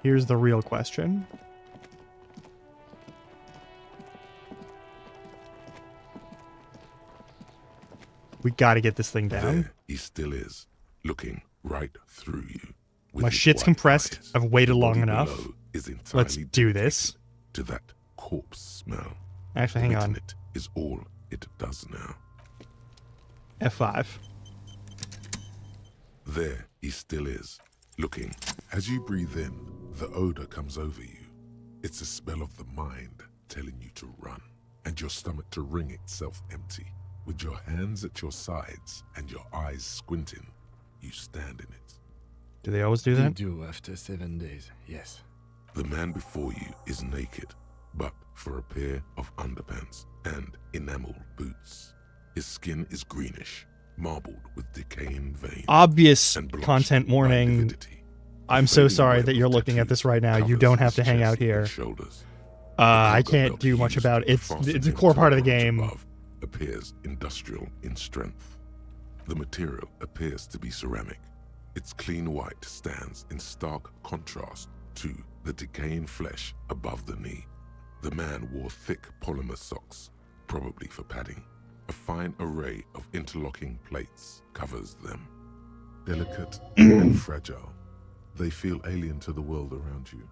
Here's the real question. We gotta get this thing down. There he still is, looking right through you. with My his shit's white compressed. eyes. I've waited The long body enough. below is Let's entirely do this. to that corpse smell. Actually, hang on. Omitting it is all it does now. F5. There he still is, looking. As you breathe in, the odor comes over you. It's a smell of the mind telling you to run, and your stomach to wring itself empty. With your hands at your sides and your eyes squinting, you stand in it. Do they always do We that? do after 7 days, yes. The man before you is naked, but for a pair of underpants and enameled boots. His skin is greenish, marbled with decaying veins. Obvious and blotched content by warning. lividity. I'm A so fading sorry web that of you're looking at this right now. You covers don't have his to hang out chest and here. shoulders. I cargo can't belt do much used about it. to It's fasten a him core to part of the branch game. above appears industrial in strength. The material appears to be ceramic. Its clean white stands in stark contrast to the decaying flesh above the knee. The man wore thick polymer socks, probably for padding. A fine array of interlocking plates covers them. Delicate and fragile, they feel alien to the world around you,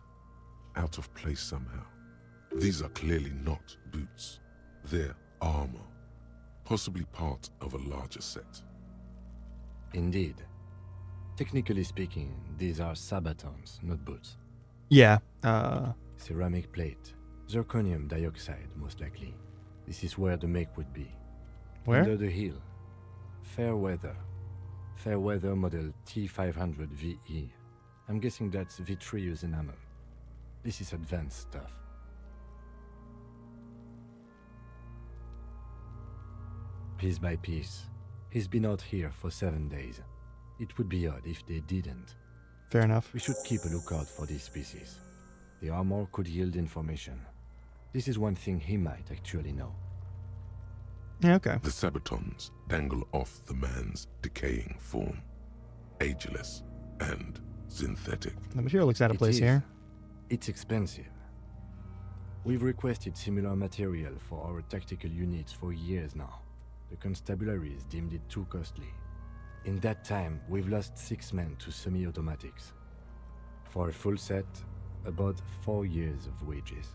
out of place somehow. These are clearly not boots. They're armor, possibly part of a larger set. Indeed. Technically speaking, these are sabatons, not boots. Yeah. Ceramic plate. Zirconium dioxide, most likely. This is where the make would be. Where? Under the hill. Fairweather. Fairweather model T500 VE. I'm guessing that's vitreous enamel. This is advanced stuff. Piece by piece. He's been out here for 7 days. It would be odd if they didn't. Fair enough. We should keep a lookout for these species. The armor could yield information. This is one thing he might actually know. Yeah, okay. The sabatons dangle off the man's decaying form, ageless and synthetic. The material looks out of It place is. here. It's expensive. We've requested similar material for our tactical units for years now. The constabularies deemed it too costly. In that time, we've lost 6 men to semi-automatics. For a full set, about 4 years of wages.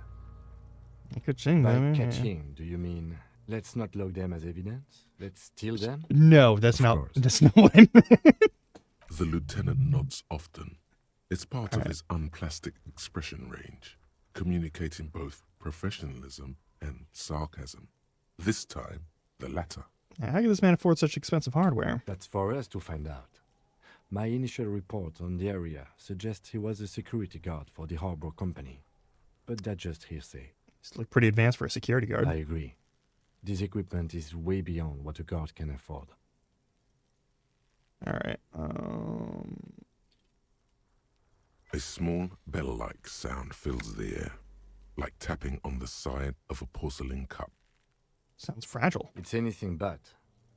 Catching By them. yeah. catching, do you mean let's not log them as evidence? Let's steal them? No, that's Of not. course. That's not what I meant. The lieutenant nods often. It's part of his unplastic expression range, communicating both professionalism and sarcasm. This time, the latter. How can this man afford such expensive hardware? That's for us to find out. My initial report on the area suggests he was a security guard for the harbor company. But that's just hearsay. He's look pretty advanced for a security guard. I agree. This equipment is way beyond what a guard can afford. All right. A small bell-like sound fills the air, like tapping on the side of a porcelain cup. Sounds fragile. It's anything but.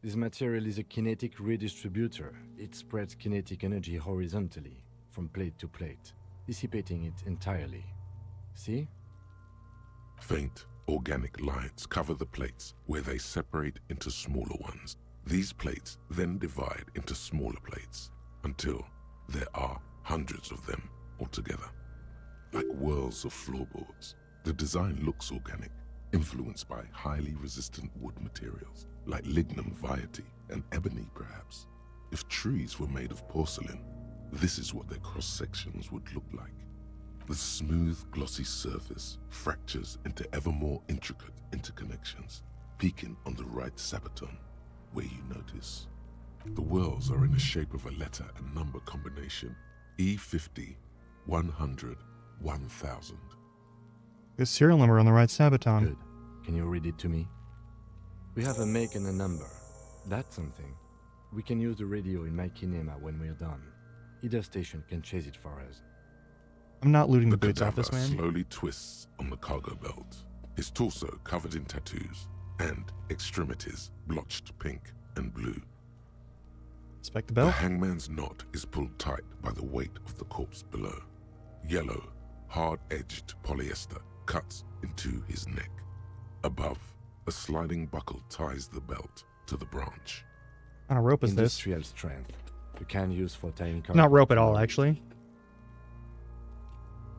This material is a kinetic redistributor. It spreads kinetic energy horizontally, from plate to plate, dissipating it entirely. See? Faint, organic lines cover the plates where they separate into smaller ones. These plates then divide into smaller plates until there are hundreds of them altogether. Like whirls of floorboards, the design looks organic, influenced by highly resistant wood materials, like lignum vitae and ebony perhaps. If trees were made of porcelain, this is what their cross-sections would look like. The smooth, glossy surface fractures into ever more intricate interconnections, peaking on the right sabaton, where you notice. The whirls are in the shape of a letter and number combination, E50, 100, 1000. The serial number on the right sabaton. Good. Can you read it to me? We have a make and a number. That's something. We can use the radio in my kinema when we're done. Either station can chase it for us. I'm not looting the The boots off this cadaver man. slowly twists on the cargo belt, his torso covered in tattoos, and extremities blotched pink and blue. Inspect the The belt. hangman's knot is pulled tight by the weight of the corpse below. Yellow, hard-edged polyester cuts into his neck. Above, a sliding buckle ties the belt to the branch. What kind of rope is this? Industrial strength. You can use for tying cargo. Not rope at all, actually.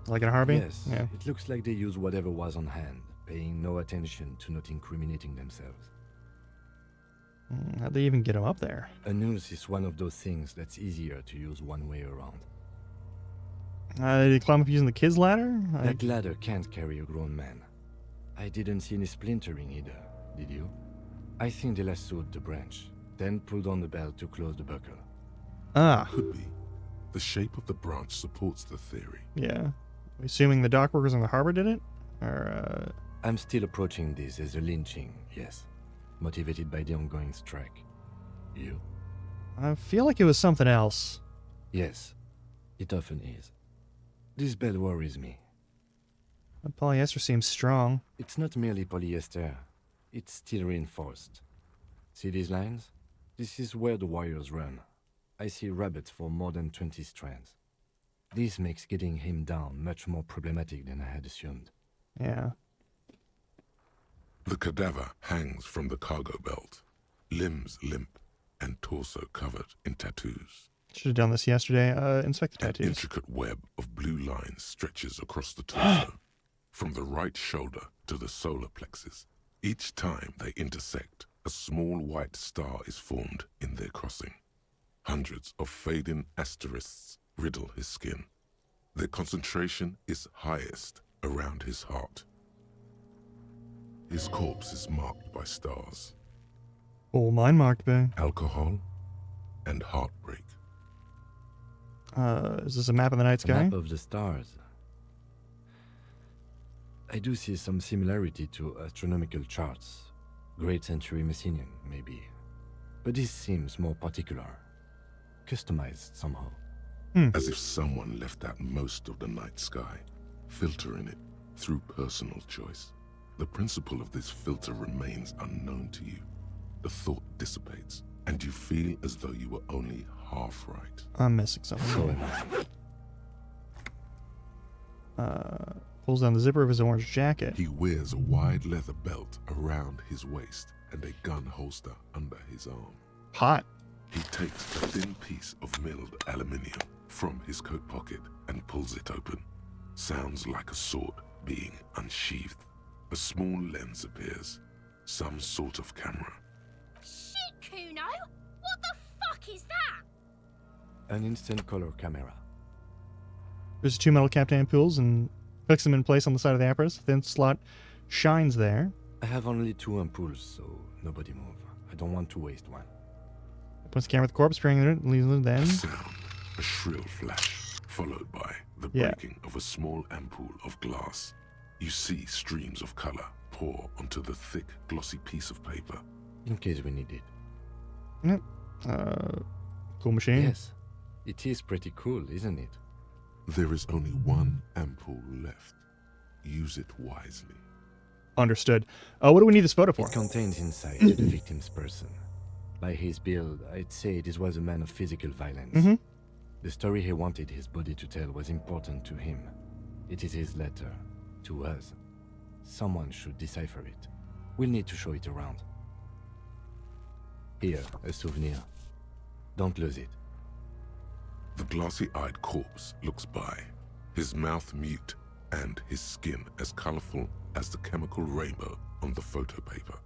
Like in a Harvey? Yes, Yeah. it looks like they use whatever was on hand, paying no attention to not incriminating themselves. How'd they even get him up there? A noose is one of those things that's easier to use one way around. Did he climb up using the kid's ladder? That ladder can't carry a grown man. I didn't see any splintering either, did you? I think they lassoed the branch, then pulled on the belt to close the buckle. Ah. Could be. The shape of the branch supports the theory. Yeah. Assuming the dock workers in the harbor did it? Or, I'm still approaching this as a lynching, yes. Motivated by the ongoing strike. You? I feel like it was something else. Yes, it often is. This belt worries me. The polyester seems strong. It's not merely polyester. It's steel reinforced. See these lines? This is where the wires run. I see rabbits for more than 20 strands. This makes getting him down much more problematic than I had assumed. Yeah. The cadaver hangs from the cargo belt, limbs limp and torso covered in tattoos. Should have done this yesterday. Inspect the An tattoos. intricate web of blue lines stretches across the torso, from the right shoulder to the solar plexus. Each time they intersect, a small white star is formed in their crossing. Hundreds of fading asterisks riddle his skin. Their concentration is highest around his heart. His corpse is marked by stars. Oh, mine marked by. Alcohol and heartbreak. Is this a map of the night A sky? map of the stars. I do see some similarity to astronomical charts. Great Century Messinian, maybe. But this seems more particular. Customized somehow. As if someone left out most of the night sky, filtering it through personal choice. The principle of this filter remains unknown to you. The thought dissipates, and you feel as though you were only half right. I'm missing something. So am I. Pulls down the zipper of his orange jacket. He wears a wide leather belt around his waist and a gun holster under his arm. Hot. He takes a thin piece of milled aluminium from his coat pocket and pulls it open. Sounds like a sword being unsheathed. A small lens appears. Some sort of camera. Shit, Kuno! What the fuck is that? An instant color camera. There's two metal captain ampoules and fix them in place on the side of the apparatus. Thin slot shines there. I have only 2 ampoules, so nobody move. I don't want to waste one. Puts the camera with the corpse, spraying it, leaves it then. Sound. A shrill flash, followed by the breaking of a small ampoule of glass. You see streams of color pour onto the thick, glossy piece of paper. In case we need it. Yep. Cool machine. Yes. It is pretty cool, isn't it? There is only one ampoule left. Use it wisely. Understood. What do we need this photo for? It contains insight to the victim's person. By his build, I'd say this was a man of physical violence. The story he wanted his body to tell was important to him. It is his letter. To us. Someone should decipher it. We'll need to show it around. Here, a souvenir. Don't lose it. The glossy-eyed corpse looks by, his mouth mute and his skin as colorful as the chemical rainbow on the photo paper,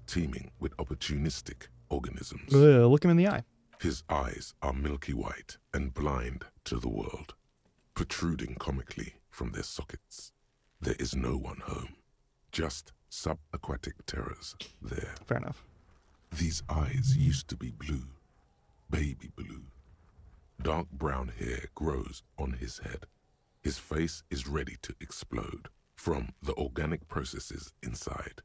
teeming with opportunistic organisms. Look him in the eye. His eyes are milky white and blind to the world, protruding comically from their sockets. There is no one home, just subaquatic terrors there. Fair enough. These eyes used to be blue, baby blue. Dark brown hair grows on his head. His face is ready to explode from the organic processes inside.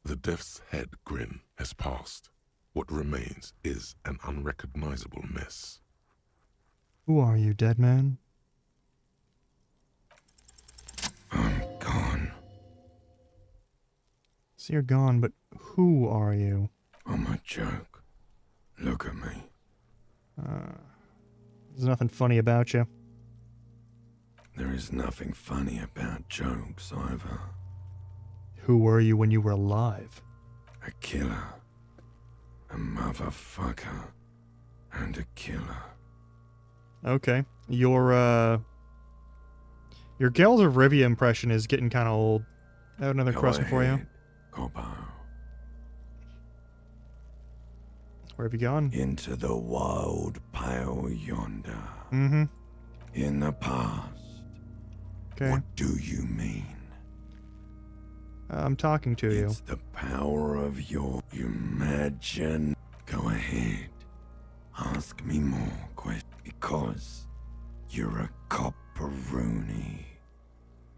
The death's head grin has passed. What remains is an unrecognizable mess. Who are you, dead man? I'm gone. So you're gone, but who are you? I'm a joke. Look at me. There's nothing funny about you. There is nothing funny about jokes either. Who were you when you were alive? A killer. A motherfucker. And a killer. Okay. Your Geralt of Rivia impression is getting kind of old. I have another Go question for you. ahead, Corpo. Where have you gone? Into the wild pale yonder. Mm-hmm. In the past. Okay. What do you mean? I'm talking to you. It's the power of your imagine. Go ahead. Ask me more questions. Because you're a copperoonie.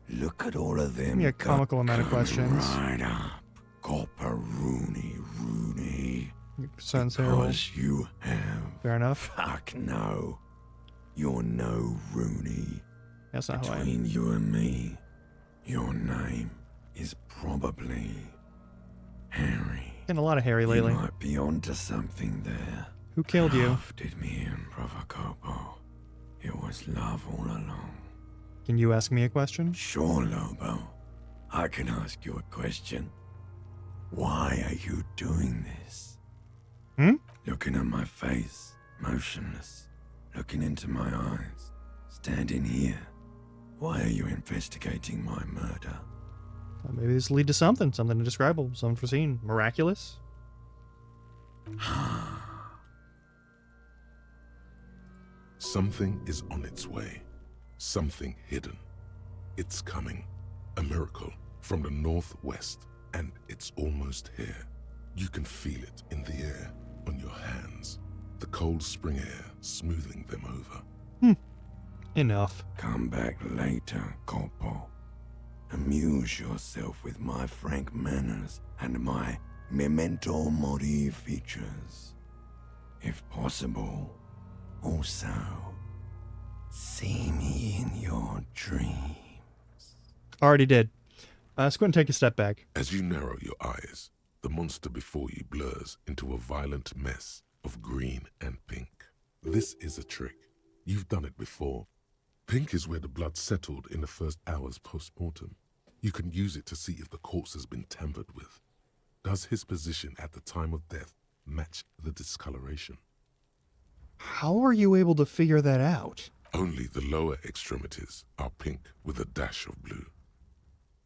Look at all of them. Give me a comical amount of questions. Right up. Copperoonie. Sounds terrible. Because you have. Fair enough. Fuck no. You're no Rooney. That's not who I am. Between you and me, your name is probably Harry. Getting a lot of Harry lately. You might be onto something there. Who killed you? Love did me in, Brother Corpo. It was love all along. Can you ask me a question? Sure, Lobo. I can ask you a question. Why are you doing this? Hmm? Looking at my face, motionless. Looking into my eyes. Standing here. Why are you investigating my murder? Maybe this will lead to something. Something indescribable. Something foreseen. Miraculous? Something is on its way. Something hidden. It's coming. A miracle from the northwest, and it's almost here. You can feel it in the air, on your hands. The cold spring air smoothing them over. Enough. Come back later, Corpo. Amuse yourself with my frank manners and my memento mori features. If possible, also, see me in your dreams. Already did. Let's go and take a step back. As you narrow your eyes, the monster before you blurs into a violent mess of green and pink. This is a trick. You've done it before. Pink is where the blood settled in the first hours post-mortem. You can use it to see if the corpse has been tampered with. Does his position at the time of death match the discoloration? How are you able to figure that out? Only the lower extremities are pink with a dash of blue.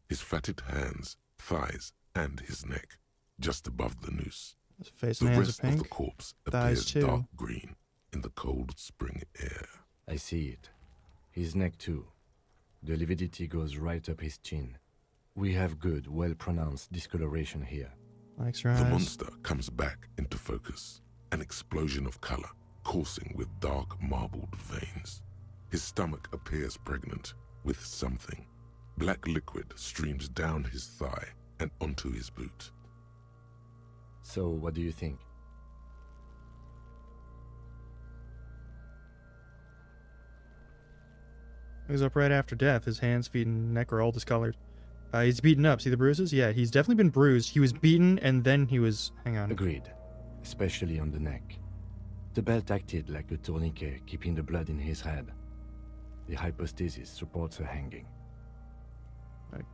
His fatted hands, thighs, and his neck, just above the noose. His face The and hands rest are pink. of the corpse Thighs appears too. dark green in the cold spring air. I see it. His neck too. The lividity goes right up his chin. We have good, well-pronounced discoloration here. Likes your The eyes. monster comes back into focus, an explosion of color, coursing with dark marbled veins. His stomach appears pregnant with something. Black liquid streams down his thigh and onto his boot. So, what do you think? He was up right after death. His hands, feet, and neck are all discolored. He's beaten up. See the bruises? Yeah, he's definitely been bruised. He was beaten, and then he was... Hang on. Agreed. Especially on the neck. The belt acted like a tourniquet, keeping the blood in his head. The hypostasis supports a hanging.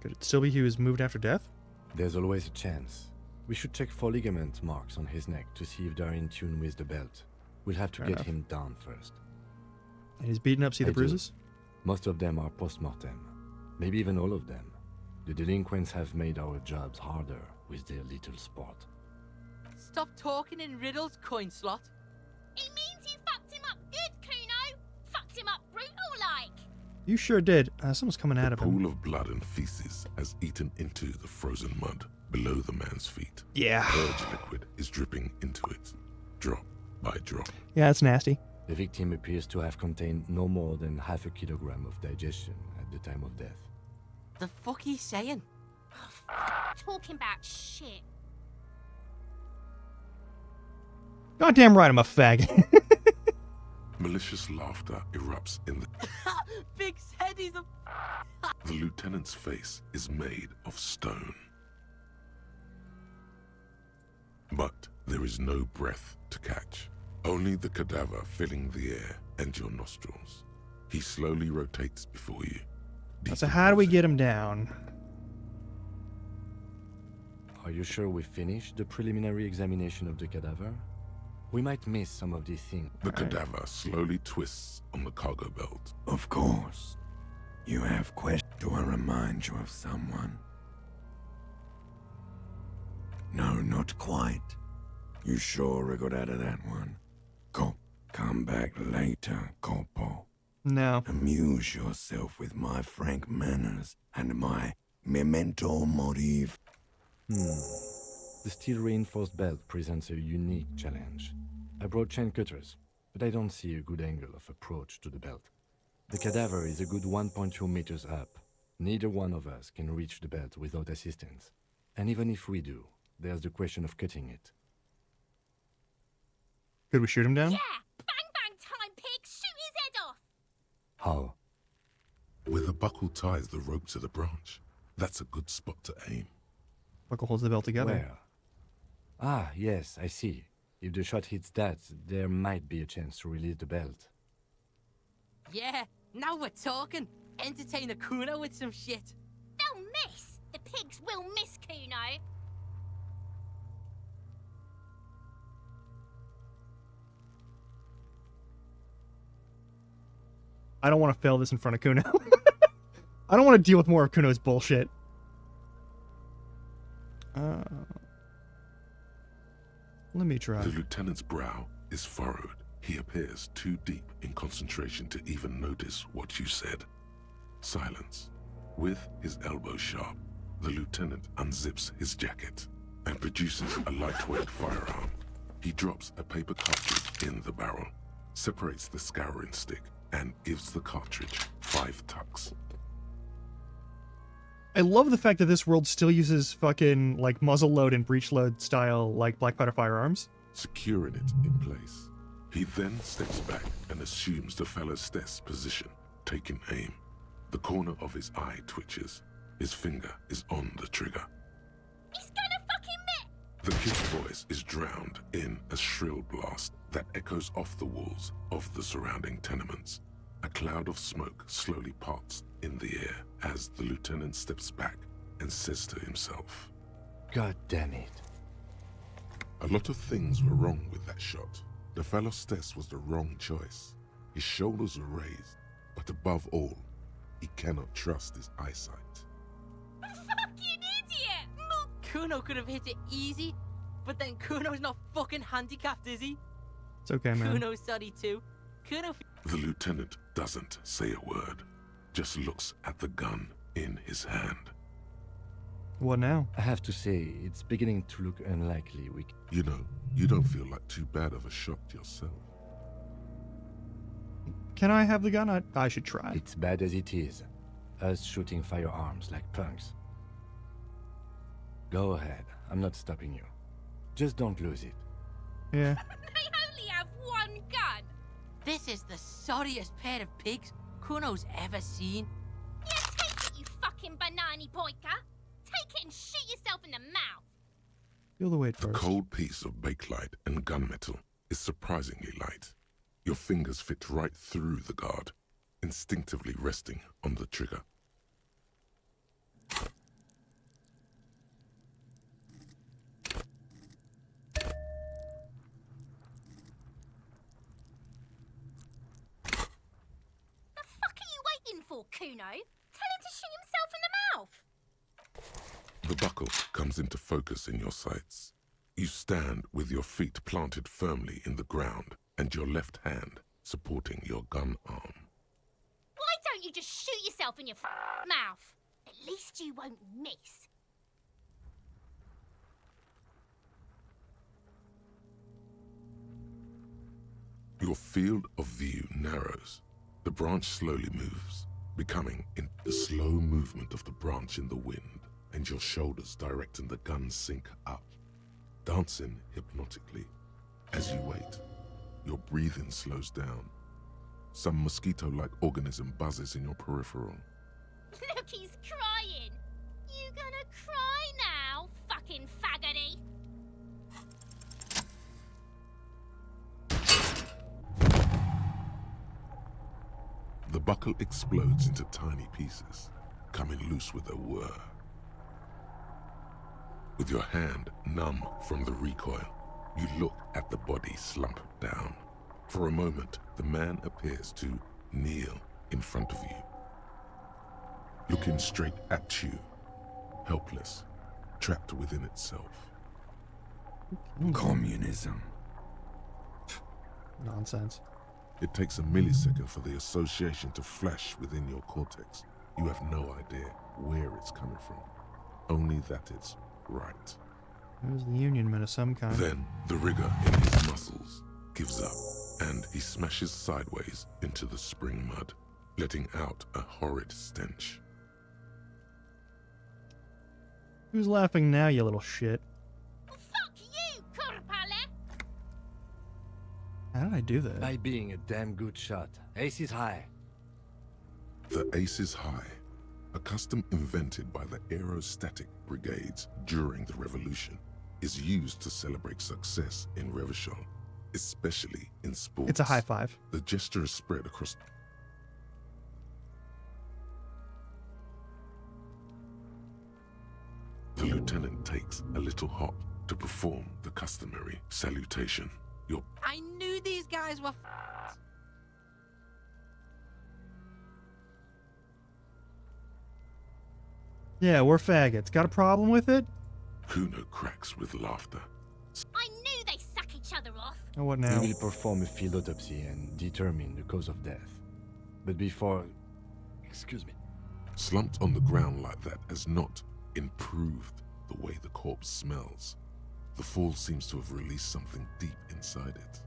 Could it still be he was moved after death? There's always a chance. We should check for ligament marks on his neck to see if they're in tune with the belt. We'll have to Fair get enough. him down first. And he's beaten up. See the I do. bruises? Most of them are post-mortem. Maybe even all of them. The delinquents have made our jobs harder with their little sport. Stop talking in riddles, coin slot. It means you fucked him up good, Kuno. Fucked him up brutal like. You sure did. Someone's coming out The of him. pool of blood and feces has eaten into the frozen mud below the man's feet. Yeah. Purge liquid is dripping into it, drop by drop. Yeah, it's nasty. The victim appears to have contained no more than half a kilogram of digestion at the time of death. The fuck he's saying? Talking about shit. Goddamn right, I'm a fag. Malicious laughter erupts in the... Big said he's a... The lieutenant's face is made of stone. But there is no breath to catch. Only the cadaver filling the air and your nostrils. He slowly rotates before you, So how do we get him down? Are you sure we finished the preliminary examination of the cadaver? We might miss some of these things. The cadaver slowly twists on the cargo belt. Of course. You have questions. Do I remind you of someone? No, not quite. You sure we got out of that one? Come back later, Corpo. No. Amuse yourself with my frank manners and my memento mori. The steel-reinforced belt presents a unique challenge. I brought chain cutters, but I don't see a good angle of approach to the belt. The cadaver is a good 1.2 meters up. Neither one of us can reach the belt without assistance. And even if we do, there's the question of cutting it. Could we shoot him down? Yeah! Bang bang time, pig! Shoot his head off! How? Where the buckle ties the rope to the branch. That's a good spot to aim. Buckle holds the belt together. Where? Ah, yes, I see. If the shot hits that, there might be a chance to release the belt. Yeah, now we're talking. Entertain a Kuno with some shit. They'll miss! The pigs will miss Kuno! I don't want to fail this in front of Kuno. I don't want to deal with more of Kuno's bullshit. Let me try. The lieutenant's brow is furrowed. He appears too deep in concentration to even notice what you said. Silence. With his elbow sharp, the lieutenant unzips his jacket and produces a lightweight firearm. He drops a paper cartridge in the barrel, separates the scouring stick, and gives the cartridge 5 tucks. I love the fact that this world still uses fucking, like, muzzle load and breech load style, like, Black Powder firearms. Securing it in place. He then steps back and assumes the fellow's desk position, taking aim. The corner of his eye twitches. His finger is on the trigger. He's gonna fucking miss! The kid's voice is drowned in a shrill blast that echoes off the walls of the surrounding tenements. A cloud of smoke slowly parts in the air as the lieutenant steps back and says to himself, God damn it. A lot of things were wrong with that shot. The fellow's test was the wrong choice. His shoulders were raised, but above all, he cannot trust his eyesight. Fucking idiot! Kuno could have hit it easy, but then Kuno's not fucking handicapped, is he? It's okay, man. Kuno's sorry too. Kuno. The lieutenant doesn't say a word, just looks at the gun in his hand. What now? I have to say, it's beginning to look unlikely we can... You know, you don't feel like too bad of a shot yourself. Can I have the gun? I should try. It's bad as it is. Us shooting firearms like punks. Go ahead. I'm not stopping you. Just don't lose it. Yeah. They only have one gun! This is the sorriest pair of pigs Kuno's ever seen. Yeah, take it, you fucking banana pointer! Take it and shoot yourself in the mouth! Feel the weight The first. cold piece of bakelite and gunmetal is surprisingly light. Your fingers fit right through the guard, instinctively resting on the trigger. The fuck are you waiting for, Kuno? Tell him to shoot himself in the mouth! The buckle comes into focus in your sights. You stand with your feet planted firmly in the ground and your left hand supporting your gun arm. Why don't you just shoot yourself in your mouth? At least you won't miss. Your field of view narrows. The branch slowly moves, becoming in the slow movement of the branch in the wind, and your shoulders directing the gun sink up, dancing hypnotically. As you wait, your breathing slows down. Some mosquito-like organism buzzes in your peripheral. Look, he's crying. You gonna cry now, fucking faggoty? The buckle explodes into tiny pieces, coming loose with a whir. With your hand numb from the recoil, you look at the body slump down. For a moment, the man appears to kneel in front of you, looking straight at you, helpless, trapped within itself. Communism. Nonsense. It takes a millisecond for the association to flash within your cortex. You have no idea where it's coming from, only that it's right. It was the Union Men of some kind. Then the rigor in his muscles gives up, and he smashes sideways into the spring mud, letting out a horrid stench. Who's laughing now, you little shit? Fuck you, Kurpale! How did I do that? By being a damn good shot. Ace is high. The Ace is High, a custom invented by the Aerostatic Brigades during the Revolution, is used to celebrate success in Revachol, especially in sports. It's a high five. The gesture is spread across. The lieutenant takes a little hop to perform the customary salutation. Your I knew these guys were f***ed. Yeah, we're faggots. Got a problem with it? Kuno cracks with laughter. I knew they suck each other off. Oh, what now? We will perform a field autopsy and determine the cause of death. But before... Excuse me. Slumped on the ground like that has not improved the way the corpse smells. The fall seems to have released something deep inside it.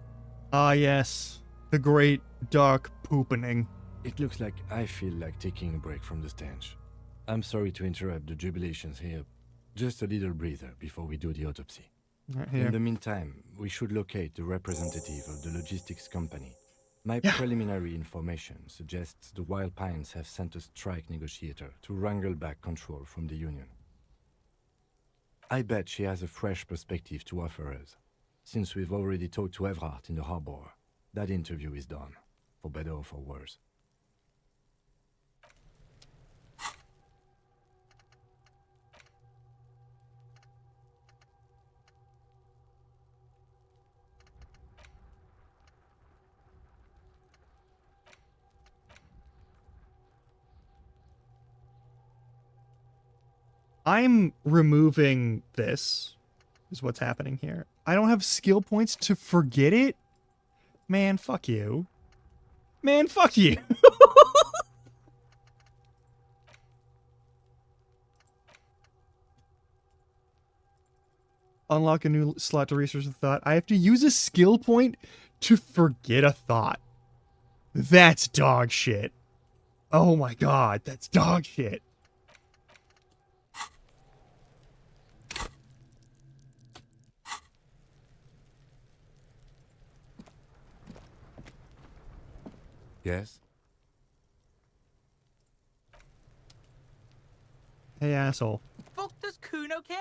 Ah, yes. The great dark poopening. It looks like I feel like taking a break from the stench. I'm sorry to interrupt the jubilations here. Just a little breather before we do the autopsy. Right here. In the meantime, we should locate the representative of the logistics company. My preliminary information suggests the Wild Pines have sent a strike negotiator to wrangle back control from the Union. I bet she has a fresh perspective to offer us. Since we've already talked to Evrart in the harbor, that interview is done, for better or for worse. I'm removing this, is what's happening here. I don't have skill points to forget it? Man, fuck you. Man, fuck you. Unlock a new slot to research a thought. I have to use a skill point to forget a thought. That's dog shit. Oh my god, that's dog shit. Yes? Hey, asshole. Fuck does Kuno care?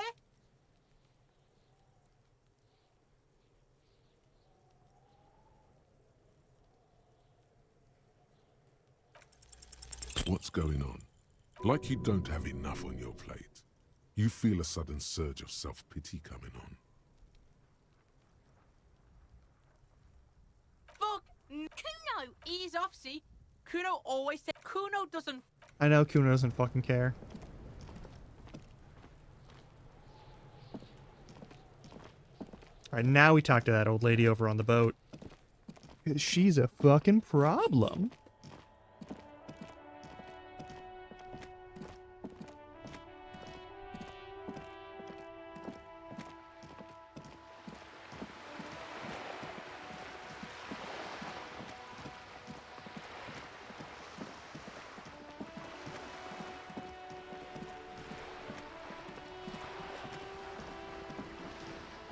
What's going on? Like you don't have enough on your plate. You feel a sudden surge of self-pity coming on. Fuck Kuno! Ease off, see? Kuno always said Kuno doesn't. I know Kuno doesn't fucking care. Alright, now we talk to that old lady over on the boat. She's a fucking problem.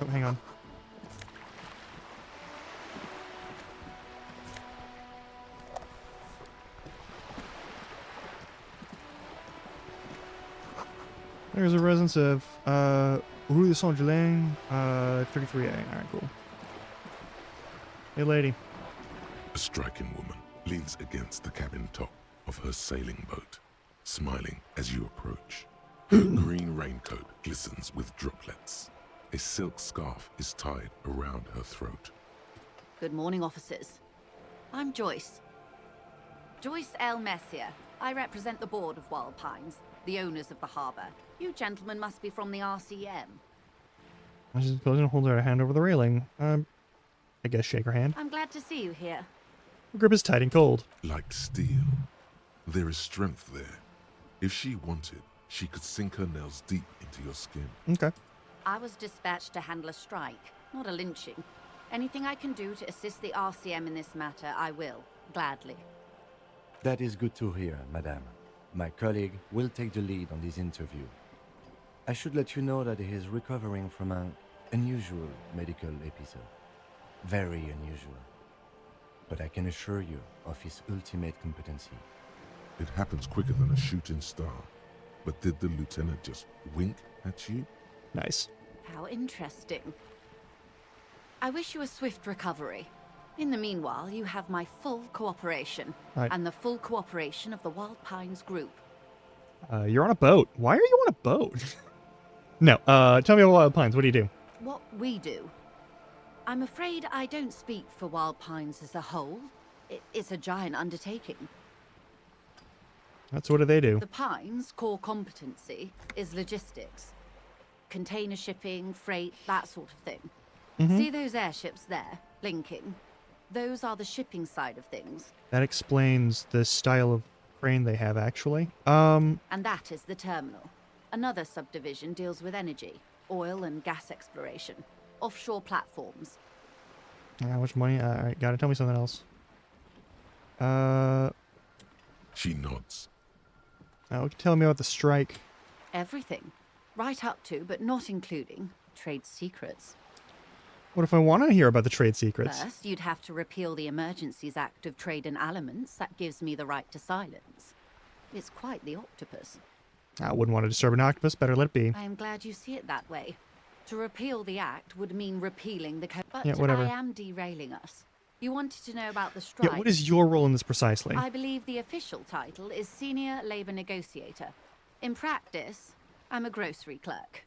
Oh, hang on. There's a residence of Rue de Saint-Gelain, 33A. Alright, cool. Hey, lady. A striking woman, leans against the cabin top of her sailing boat, smiling as you approach. Her green raincoat glistens with droplets. A silk scarf is tied around her throat. Good morning, officers. I'm Joyce. Joyce L. Messier. I represent the board of Wild Pines, the owners of the harbor. You gentlemen must be from the RCM. I just goes and holds her hand over the railing. I guess shake her hand. I'm glad to see you here. Her grip is tight and cold. Like steel, there is strength there. If she wanted, she could sink her nails deep into your skin. Okay. I was dispatched to handle a strike, not a lynching. Anything I can do to assist the RCM in this matter, I will, gladly. That is good to hear, madame. My colleague will take the lead on this interview. I should let you know that he is recovering from an unusual medical episode. Very unusual. But I can assure you of his ultimate competency. It happens quicker than a shooting star. But did the lieutenant just wink at you? Nice. How interesting. I wish you a swift recovery. In the meanwhile, you have my full cooperation. Right. And the full cooperation of the Wild Pines group. You're on a boat. Why are you on a boat? No, tell me about Wild Pines. What do you do? What we do. I'm afraid I don't speak for Wild Pines as a whole. It's a giant undertaking. That's what do they do? The Pines' core competency is logistics. Container shipping, freight, that sort of thing. Mhm. See those airships there, linking? Those are the shipping side of things. That explains the style of crane they have, actually. And that is the terminal. Another subdivision deals with energy, oil and gas exploration, offshore platforms. How much money? Alright, gotta tell me something else. She nods. Tell me about the strike. Everything. Right up to, but not including, trade secrets. What if I want to hear about the trade secrets? First, you'd have to repeal the Emergencies Act of Trade in Elements. That gives me the right to silence. It's quite the octopus. I wouldn't want to disturb an octopus. Better let it be. I am glad you see it that way. To repeal the act would mean repealing the code. But Yeah, whatever. I am derailing us. You wanted to know about the strike. Yeah, what is your role in this precisely? I believe the official title is Senior Labor Negotiator. In practice, I'm a grocery clerk.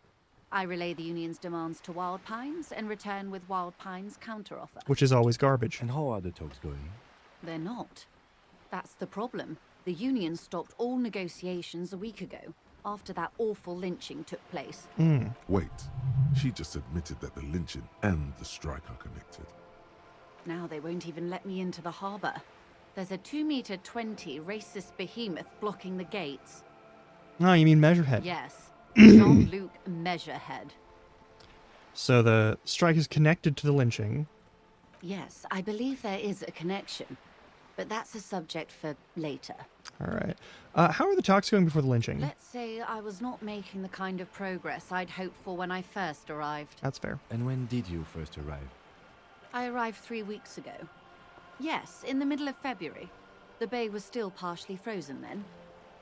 I relay the union's demands to Wild Pines and return with Wild Pines' counteroffer. Which is always garbage. And how are the talks going? They're not. That's the problem. The union stopped all negotiations a week ago, after that awful lynching took place. Wait, she just admitted that the lynching and the strike are connected. Now they won't even let me into the harbor. There's a 2-meter 20 racist behemoth blocking the gates. Oh, you mean Measurehead. Yes, Jean-Luc Measurehead. So the strike is connected to the lynching. Yes, I believe there is a connection. But that's a subject for later. All right. How are the talks going before the lynching? Let's say I was not making the kind of progress I'd hoped for when I first arrived. That's fair. And when did you first arrive? I arrived 3 weeks ago. Yes, in the middle of February. The bay was still partially frozen then.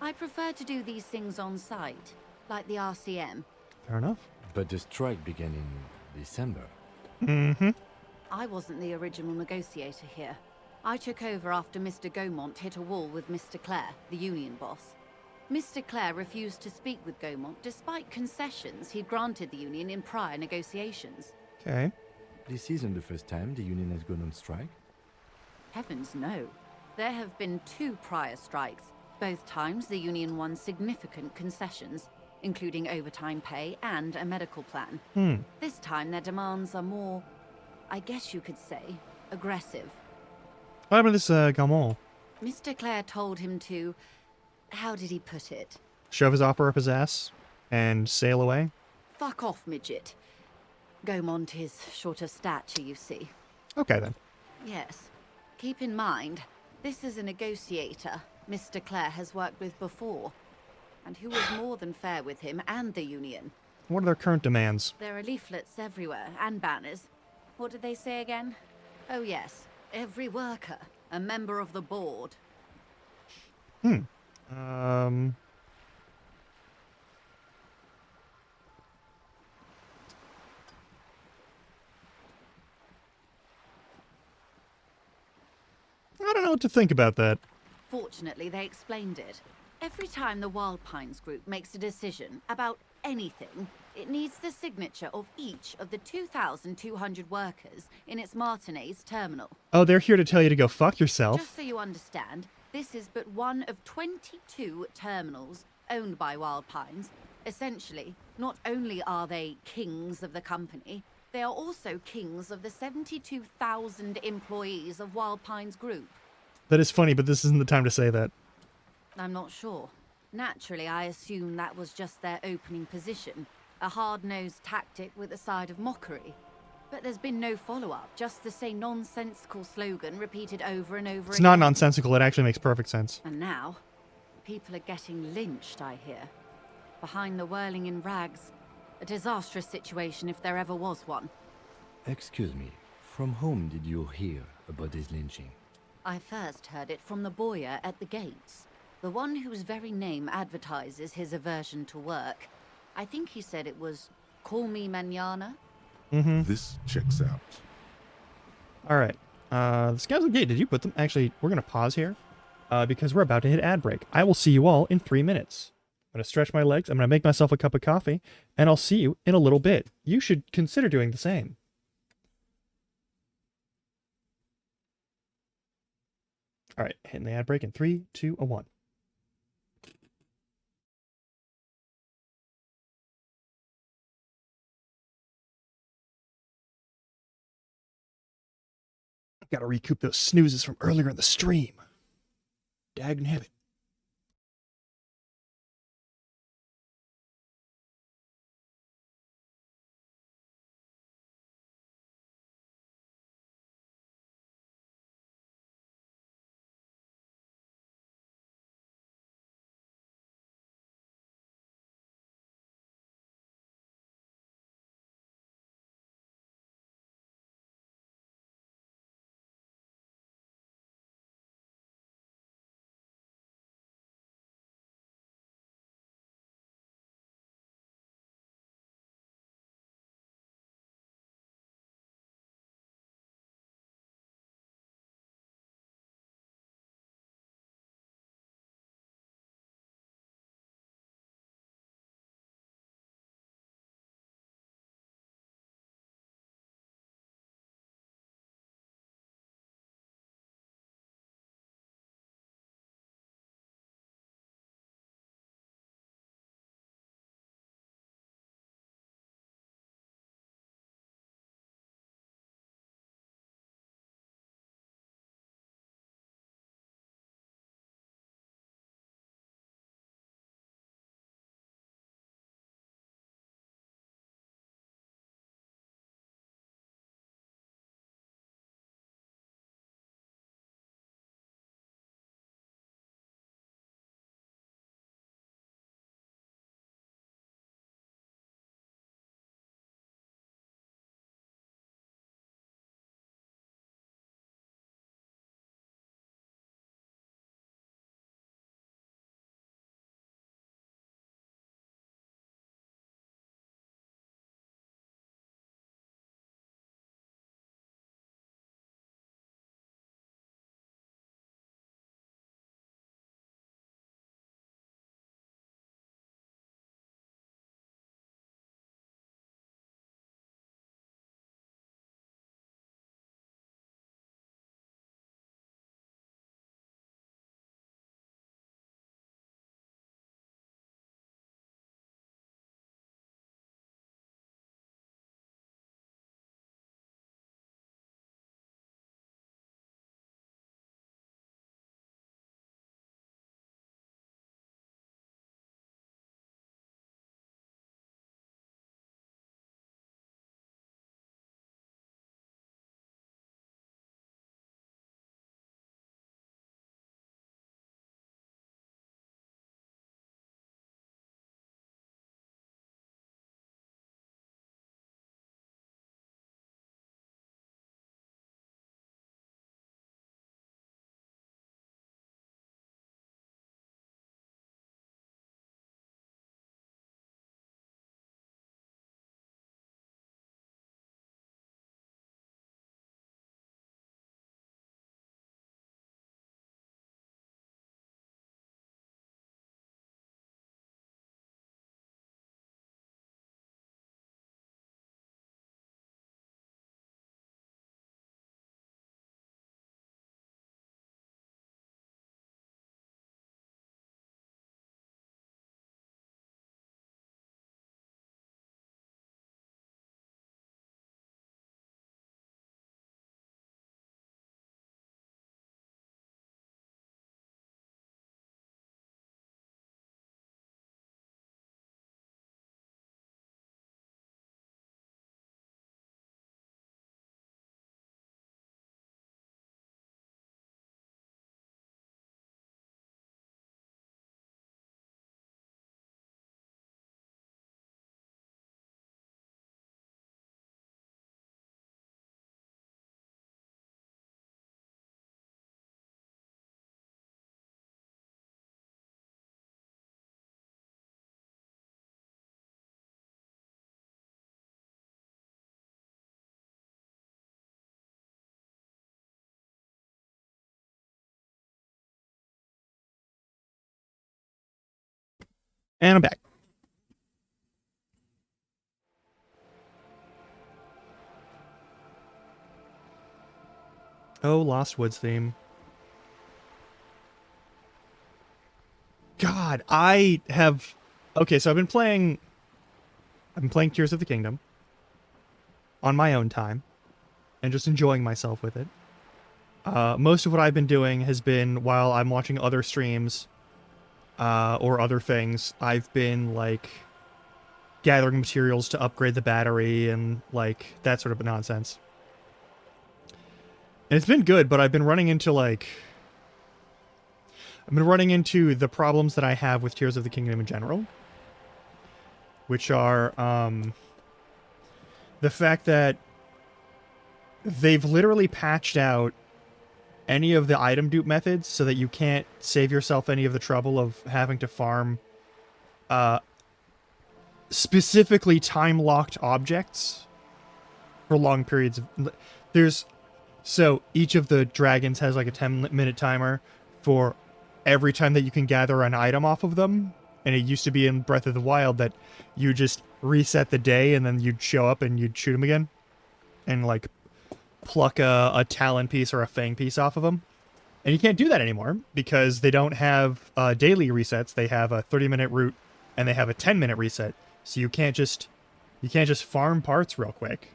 I prefer to do these things on site, like the RCM. Fair enough. But the strike began in December. Mm-hmm. I wasn't the original negotiator here. I took over after Mr. Gaumont hit a wall with Mr. Clare, the union boss. Mr. Clare refused to speak with Gaumont despite concessions he'd granted the union in prior negotiations. Okay. This isn't the first time the union has gone on strike. Heavens no. There have been 2 prior strikes. Both times the union won significant concessions, including overtime pay and a medical plan. This time their demands are more, I guess you could say, aggressive. What happened to this Gaumont? Mr. Clare told him to, how did he put it? Shove his opera up his ass and sail away? Fuck off, midget. Gaumont is short of stature, you see. Okay, then. Yes. Keep in mind, this is a negotiator Mr. Clare has worked with before, and who was more than fair with him and the union. What are their current demands? There are leaflets everywhere, and banners. What did they say again? Oh yes, every worker, a member of the board. don't know what to think about that. Fortunately, they explained it. Every time the Wild Pines Group makes a decision about anything, it needs the signature of each of the 2,200 workers in its Martinez terminal. Oh, they're here to tell you to go fuck yourself. Just so you understand, this is but one of 22 terminals owned by Wild Pines. Essentially, not only are they kings of the company, they are also kings of the 72,000 employees of Wild Pines Group. That is funny, but this isn't the time to say that. I'm not sure. Naturally, I assume that was just their opening position, a hard-nosed tactic with a side of mockery. But there's been no follow-up, just the same nonsensical slogan repeated over and over again. It's not nonsensical, it actually makes perfect sense. And now, people are getting lynched, I hear. Behind the whirling in rags. A disastrous situation if there ever was one. Excuse me, from whom did you hear about this lynching? I first heard it from the boyar at the gates. The one whose very name advertises his aversion to work. I think he said it was, "Call me mañana." This checks out. All right. The scouts at the gate, did you put them? Actually, we're going to pause here because we're about to hit ad break. I will see you all in 3 minutes. I'm going to stretch my legs. I'm going to make myself a cup of coffee, and I'll see you in a little bit. You should consider doing the same. All right, hitting the ad break in 3, 2, 1. Got to recoup those snoozes from earlier in the stream. Dagnabbit. And I'm back. Oh, Lost Woods theme. God, I have... Okay, so I've been playing Tears of the Kingdom on my own time and just enjoying myself with it. Most of what I've been doing has been while I'm watching other streams or other things. I've been, like, gathering materials to upgrade the battery and, like, that sort of nonsense. And it's been good, but I've been running into, like... I've been running into the problems that I have with Tears of the Kingdom in general. Which are, the fact that they've literally patched out any of the item dupe methods so that you can't save yourself any of the trouble of having to farm, specifically time-locked objects for long periods of... So, each of the dragons has like a 10-minute timer for every time that you can gather an item off of them. And it used to be in Breath of the Wild that you just reset the day and then you'd show up and you'd shoot them again. And, like, pluck a talon piece or a fang piece off of them. And you can't do that anymore because they don't have daily resets. They have a 30-minute route and they have a 10-minute reset. So you can't just farm parts real quick.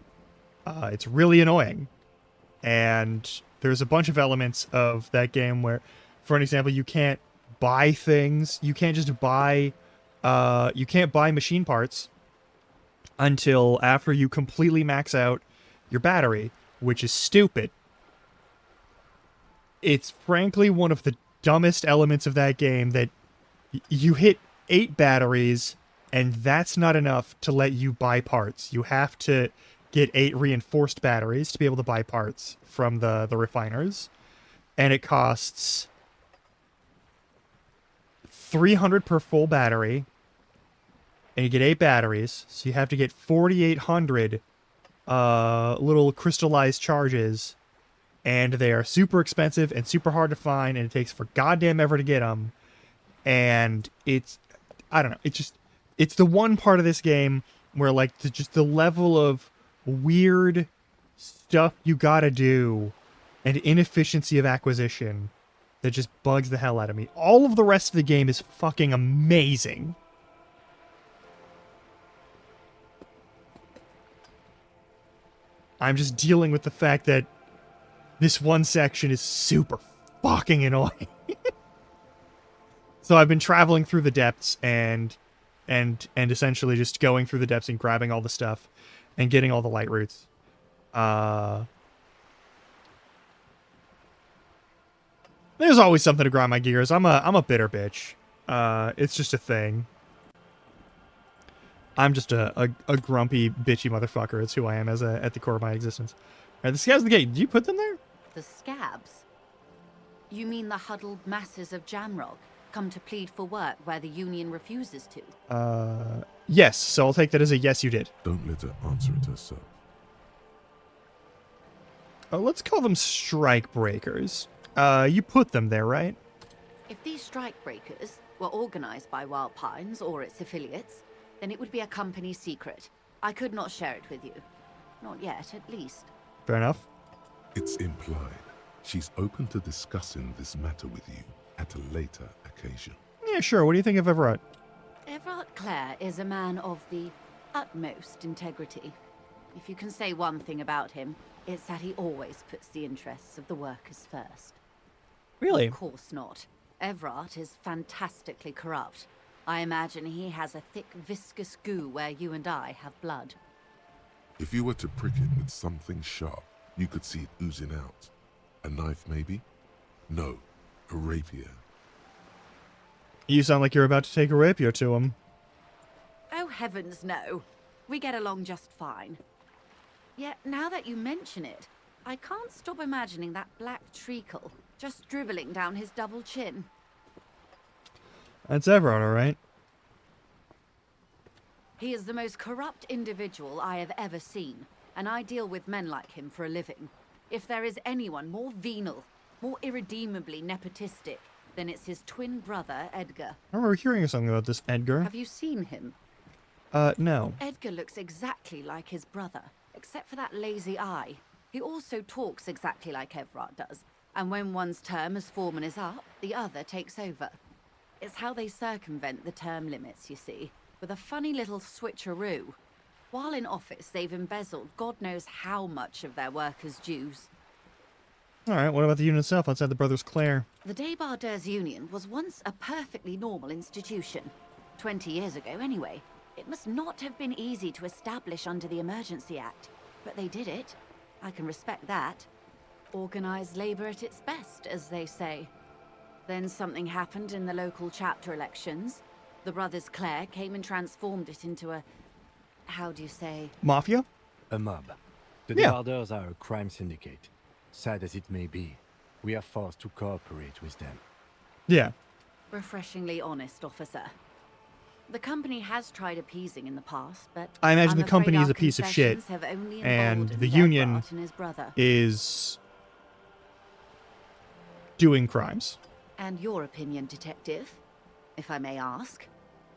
It's really annoying. And there's a bunch of elements of that game where, for an example, you can't buy things. You can't just buy... you can't buy machine parts until after you completely max out your battery, which is stupid. It's frankly one of the dumbest elements of that game that you hit 8 batteries and that's not enough to let you buy parts. You have to get 8 reinforced batteries to be able to buy parts from the refiners. And it costs 300 per full battery. And you get 8 batteries. So you have to get 4,800 little crystallized charges. And they are super expensive and super hard to find. And it takes for goddamn ever to get them. And it's... I don't know. It's the one part of this game where, like, just the level of weird stuff you gotta do and inefficiency of acquisition that just bugs the hell out of me. All of the rest of the game is fucking amazing. I'm just dealing with the fact that this one section is super fucking annoying. So I've been traveling through the depths and essentially just going through the depths and grabbing all the stuff and getting all the light roots. There's always something to grind my gears. I'm a bitter bitch. It's just a thing. I'm just a grumpy, bitchy motherfucker. It's who I am at the core of my existence. Alright, the scabs of the gate. Did you put them there? The scabs? You mean the huddled masses of Jamrock come to plead for work where the Union refuses to? Yes. So I'll take that as a yes, you did. Don't let her answer it herself. Let's call them strike breakers. You put them there, right? If these strike breakers were organized by Wild Pines or its affiliates, then it would be a company secret. I could not share it with you. Not yet, at least. Fair enough. It's implied. She's open to discussing this matter with you at a later occasion. Yeah, sure. What do you think of Everett? Everard Clare is a man of the utmost integrity. If you can say one thing about him, it's that he always puts the interests of the workers first. Really? Of course not. Everard is fantastically corrupt. I imagine he has a thick, viscous goo where you and I have blood. If you were to prick it with something sharp, you could see it oozing out. A knife, maybe? No, a rapier. You sound like you're about to take a rapier to him. Oh, heavens no. We get along just fine. Yet, now that you mention it, I can't stop imagining that black treacle just dribbling down his double chin. That's Everard, all right. He is the most corrupt individual I have ever seen, and I deal with men like him for a living. If there is anyone more venal, more irredeemably nepotistic, then it's his twin brother, Edgar. I remember hearing something about this Edgar. Have you seen him? No. Edgar looks exactly like his brother, except for that lazy eye. He also talks exactly like Evrart does, and when one's term as foreman is up, the other takes over. It's how they circumvent the term limits, you see, with a funny little switcheroo. While in office, they've embezzled God knows how much of their workers' dues. Alright, what about the unit itself outside the Brothers Claire? The Debardeurs Union was once a perfectly normal institution. 20 years ago, anyway. It must not have been easy to establish under the Emergency Act, but they did it. I can respect that. Organized labor at its best, as they say. Then something happened in the local chapter elections. The Brothers Claire came and transformed it into a... how do you say? Mafia? A mob. The Yeah. Debardeurs are a crime syndicate. Sad as it may be, we are forced to cooperate with them. Yeah. Refreshingly honest, officer. The company has tried appeasing in the past, but I imagine I'm the afraid company is our a piece of shit, concessions have only and emboldened the union Evrart and his brother. is doing crimes. And your opinion, detective, if I may ask?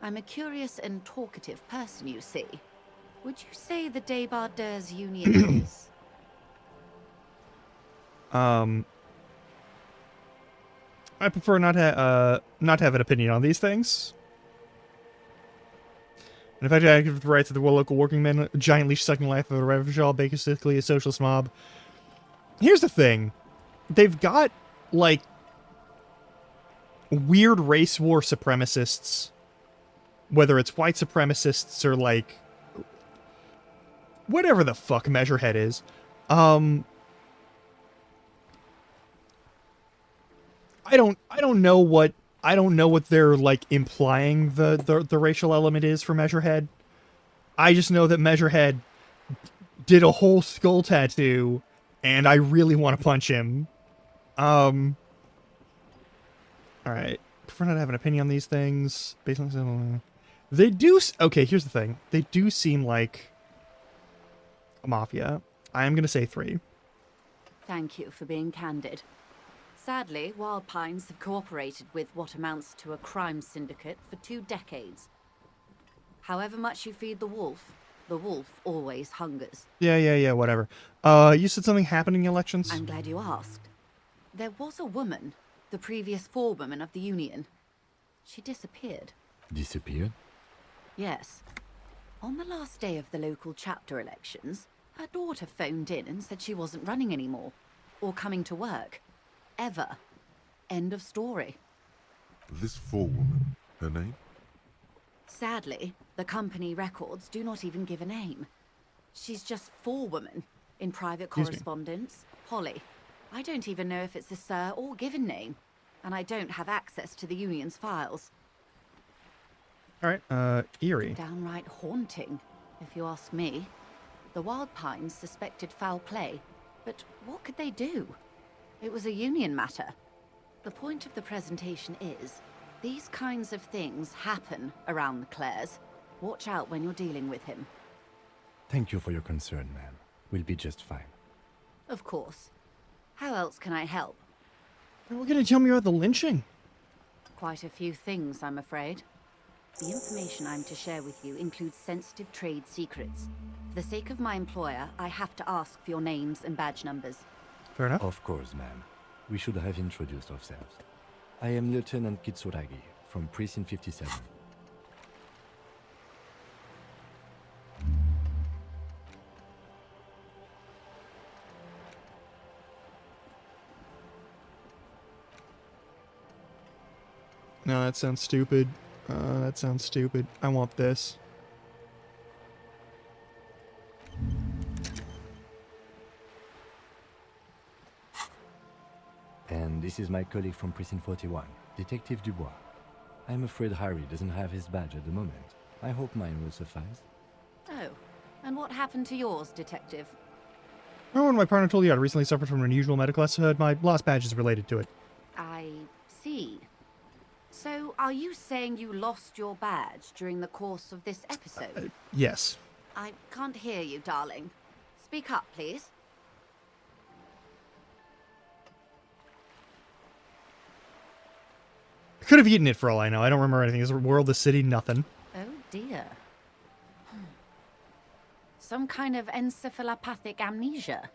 I'm a curious and talkative person, you see. Would you say the Debardeurs Union is? I prefer not to have an opinion on these things. And in fact, I give the rights of the local working men, a giant leash-sucking life of a Revachol, basically a socialist mob. Here's the thing. They've got, like, weird race war supremacists. Whether it's white supremacists or, like, whatever the fuck Measurehead is. I don't know what they're like implying the racial element is for Measurehead. I just know that Measurehead did a whole skull tattoo, and I really want to punch him. All right. Prefer not to have an opinion on these things. Based on they do. Okay, here's the thing. They do seem like a mafia. I am gonna say 3. Thank you for being candid. Sadly, Wild Pines have cooperated with what amounts to a crime syndicate for 2 decades. However much you feed the wolf always hungers. Yeah, whatever. You said something happened in the elections? I'm glad you asked. There was a woman, the previous forewoman of the Union. She disappeared. Disappeared? Yes. On the last day of the local chapter elections, her daughter phoned in and said she wasn't running anymore, or coming to work. Ever. End of story. This forewoman, her name? Sadly, the company records do not even give a name. She's just forewoman in private Excuse me. correspondence. Holly. I don't even know if it's a sir or given name, and I don't have access to the Union's files. Alright, eerie. Downright haunting, if you ask me. The Wild Pines suspected foul play, but what could they do? It was a Union matter. The point of the presentation is, these kinds of things happen around the Clares. Watch out when you're dealing with him. Thank you for your concern, ma'am. We'll be just fine. Of course. How else can I help? What gonna tell me about the lynching? Quite a few things, I'm afraid. The information I'm to share with you includes sensitive trade secrets. For the sake of my employer, I have to ask for your names and badge numbers. Fair enough. Of course, ma'am. We should have introduced ourselves. I am Lieutenant Kitsuragi from Precinct 57. No, that sounds stupid. That sounds stupid. I want this. And this is my colleague from Precinct 41, Detective Dubois. I'm afraid Harry doesn't have his badge at the moment. I hope mine will suffice. Oh, and what happened to yours, Detective? Remember when my partner told you I recently suffered from an unusual medical episode? My lost badge is related to it. I see. So, are you saying you lost your badge during the course of this episode? Yes. I can't hear you, darling. Speak up, please. Could have eaten it for all I know. I don't remember anything. Is the world, the city, nothing. Oh dear. Some kind of encephalopathic amnesia.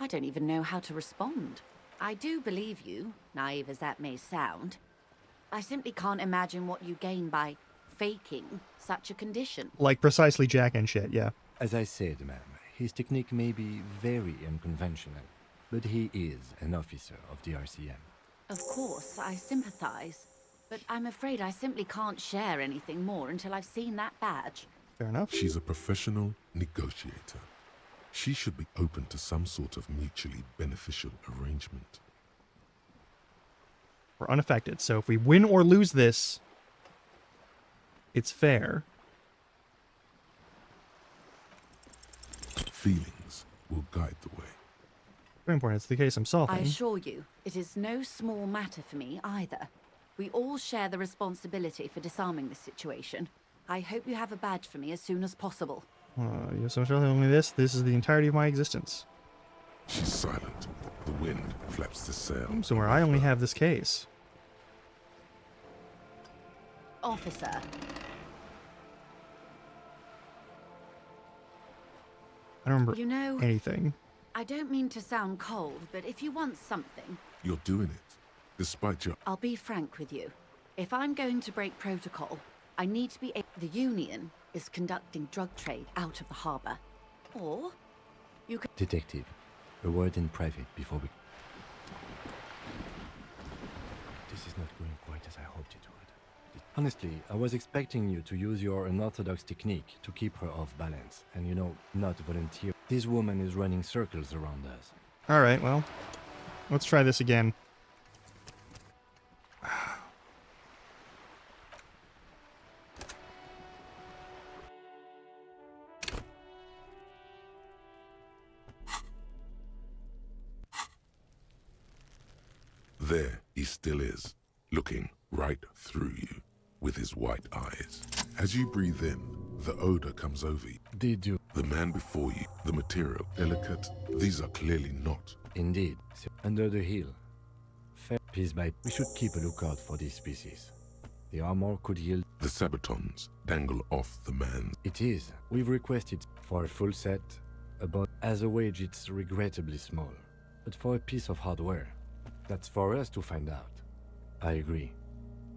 I don't even know how to respond. I do believe you, naive as that may sound. I simply can't imagine what you gain by faking such a condition. Like precisely Jack and shit, yeah. As I said, ma'am, his technique may be very unconventional, but he is an officer of the RCM. Of course, I sympathize, but I'm afraid I simply can't share anything more until I've seen that badge. Fair enough. She's a professional negotiator. She should be open to some sort of mutually beneficial arrangement. We're unaffected, so if we win or lose this, it's fair. Feelings will guide the way. Very important. It's the case I'm solving. I assure you, it is no small matter for me either. We all share the responsibility for disarming this situation. I hope you have a badge for me as soon as possible. You have so much only this. This is the entirety of my existence. She's silent. The wind flaps the sail. Somewhere I only have this case. Officer. I don't remember You know, anything. I don't mean to sound cold, but if you want something, You're doing it, despite your... I'll be frank with you. If I'm going to break protocol, I need to be The Union is conducting drug trade out of the harbor. Or you could... Detective, a word in private before we... This is not going quite as I hoped it would. Honestly, I was expecting you to use your unorthodox technique to keep her off balance, and you know, not volunteer. This woman is running circles around us. Alright, well, let's try this again. There he still is, looking right through you with his white eyes. As you breathe in, the odor comes over you. Did you? The man before you, the material, delicate, these are clearly not. Indeed. Under the hill. Fair piece by... We should keep a lookout for this species. The armor could yield... The sabatons dangle off the man. It is. We've requested for a full set, about... As a wage, it's regrettably small. But for a piece of hardware, that's for us to find out. I agree.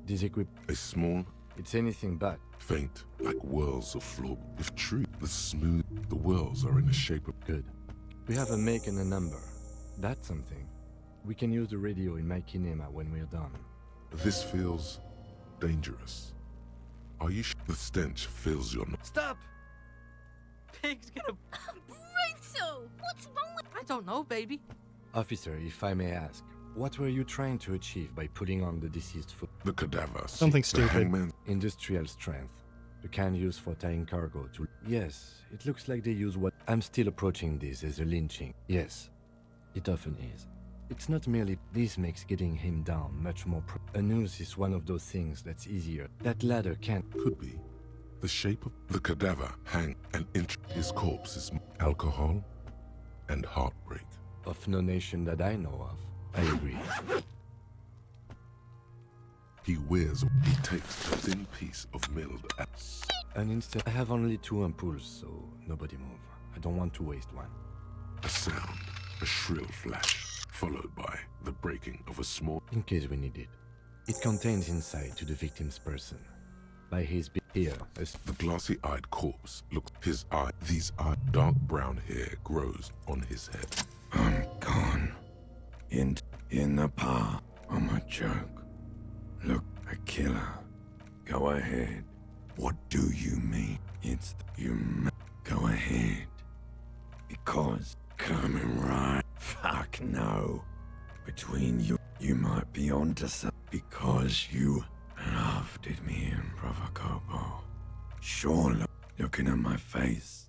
This equipment... A small... It's anything but. Faint, like whirls of floor. If true, the smooth... The whirls are in the shape of... Good. We have a make and a number. That's something. We can use the radio in my kinema when we're done. This feels... dangerous. Are you sure? The stench fills your... Stop! Pig's gonna... Brutal! What's wrong with... I don't know, baby. Officer, if I may ask, what were you trying to achieve by putting on the deceased foot? The cadaver. Something the stupid. Hangman. Industrial strength. The kind used for tying cargo to... Yes, it looks like they use what... I'm still approaching this as a lynching. Yes, it often is. It's not merely... This makes getting him down much more... A noose is one of those things that's easier. That ladder can't... Could be. The shape of the cadaver hang an inch. His corpse is alcohol and heartbreak. Of no nation that I know of. I agree. He takes a thin piece of milled ash. An instant. I have only 2 ampoules, so nobody move. I don't want to waste one. A sound, a shrill flash, followed by the breaking of a small... In case we need it. It contains insight to the victim's person. By his here, the glassy-eyed corpse looks. His eye, dark brown hair grows on his head. I'm gone. In the park. I'm a joke. Look, a killer. Go ahead. What do you mean? It's go ahead. Because coming right. Fuck no. Between you might be onto something. Because you laughed at me in Provocopo. Sure, looking at my face.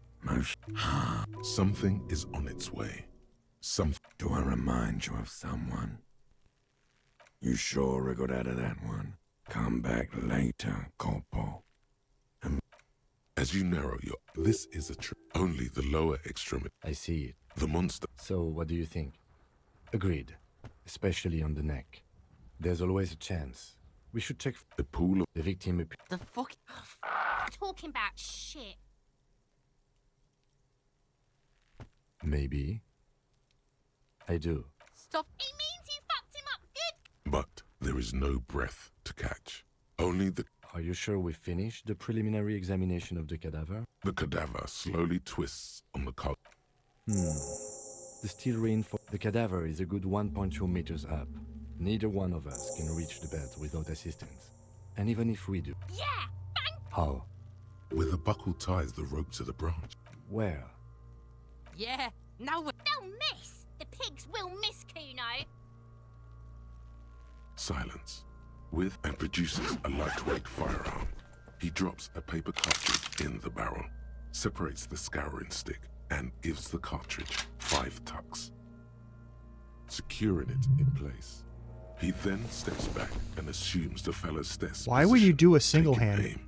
Something is on its way. Do I remind you of someone? You sure I got out of that one? Come back later, Corpo. As you narrow your... This is a trick. Only the lower extremity. I see it. The monster. So, what do you think? Agreed. Especially on the neck. There's always a chance. We should check A pool of the victim. The fuck? Talking about shit. Maybe. I do. Stop. He means you fucked him up good. but there is no breath to catch. Only the Are you sure we finished the preliminary examination of the cadaver? cadaver slowly twists on the collar. The steel reinforced. The cadaver is a good 1.2 meters up. Neither one of us can reach the bed without assistance. And even if we do. Yeah, bang. How? Where the buckle ties the rope to the branch. Where? Yeah, now we're... They'll miss. The pigs will miss Kuno. Silence. With and produces a lightweight firearm. He drops a paper cartridge in the barrel, separates the scouring stick, and gives the cartridge 5 tucks, securing it in place. He then steps back and assumes the fellow's stance. Why would you do a single hand? Aim.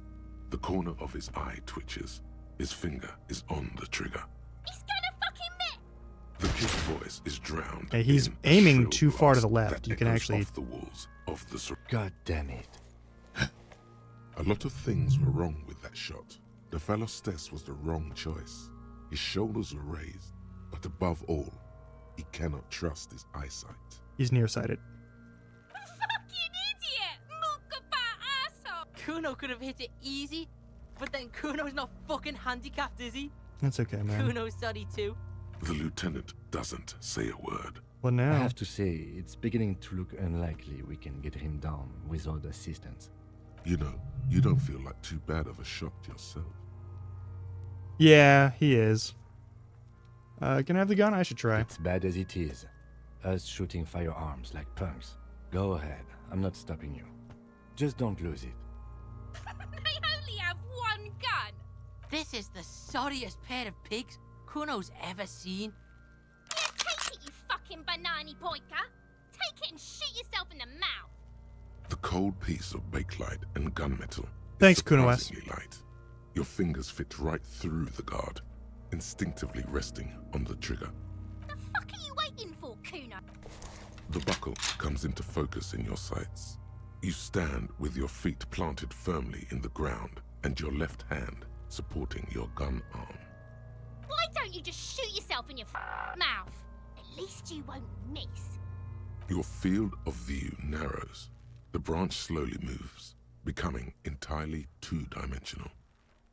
The corner of his eye twitches. His finger is on the trigger. He's gonna fucking miss. The kid's voice is drowned. Okay, he's in a aiming shrill too far to the blast left. that You can echoes actually... off the walls of the God damn it. A lot of things were wrong with that shot. The fellow Stess was the wrong choice. His shoulders were raised, but above all, he cannot trust his eyesight. He's nearsighted. Fucking idiot. Mookaba asshole. Kuno could have hit it easy, but then Kuno's not fucking handicapped, is he? That's okay, man. Kuno's sorry too. The lieutenant doesn't say a word. Well, now... I have to say, it's beginning to look unlikely we can get him down without assistance. You know, you don't feel like too bad of a shot yourself. Yeah, he is. Can I have the gun? I should try. It's bad as it is. Us shooting firearms like punks. Go ahead, I'm not stopping you. Just don't lose it. They only have one gun. This is the sorriest pair of pigs Kuno's ever seen. Yeah, take it, you fucking banana boyka. Take it and shoot yourself in the mouth. The cold piece of bakelite and gunmetal Thanks, is Kuno S. surprisingly light. Your fingers fit right through the guard, instinctively resting on the trigger. The fuck are you waiting for, Kuno? The buckle comes into focus in your sights. You stand with your feet planted firmly in the ground and your left hand supporting your gun arm. Why don't you just shoot yourself in your mouth? At least you won't miss. Your field of view narrows. The branch slowly moves, becoming entirely two-dimensional.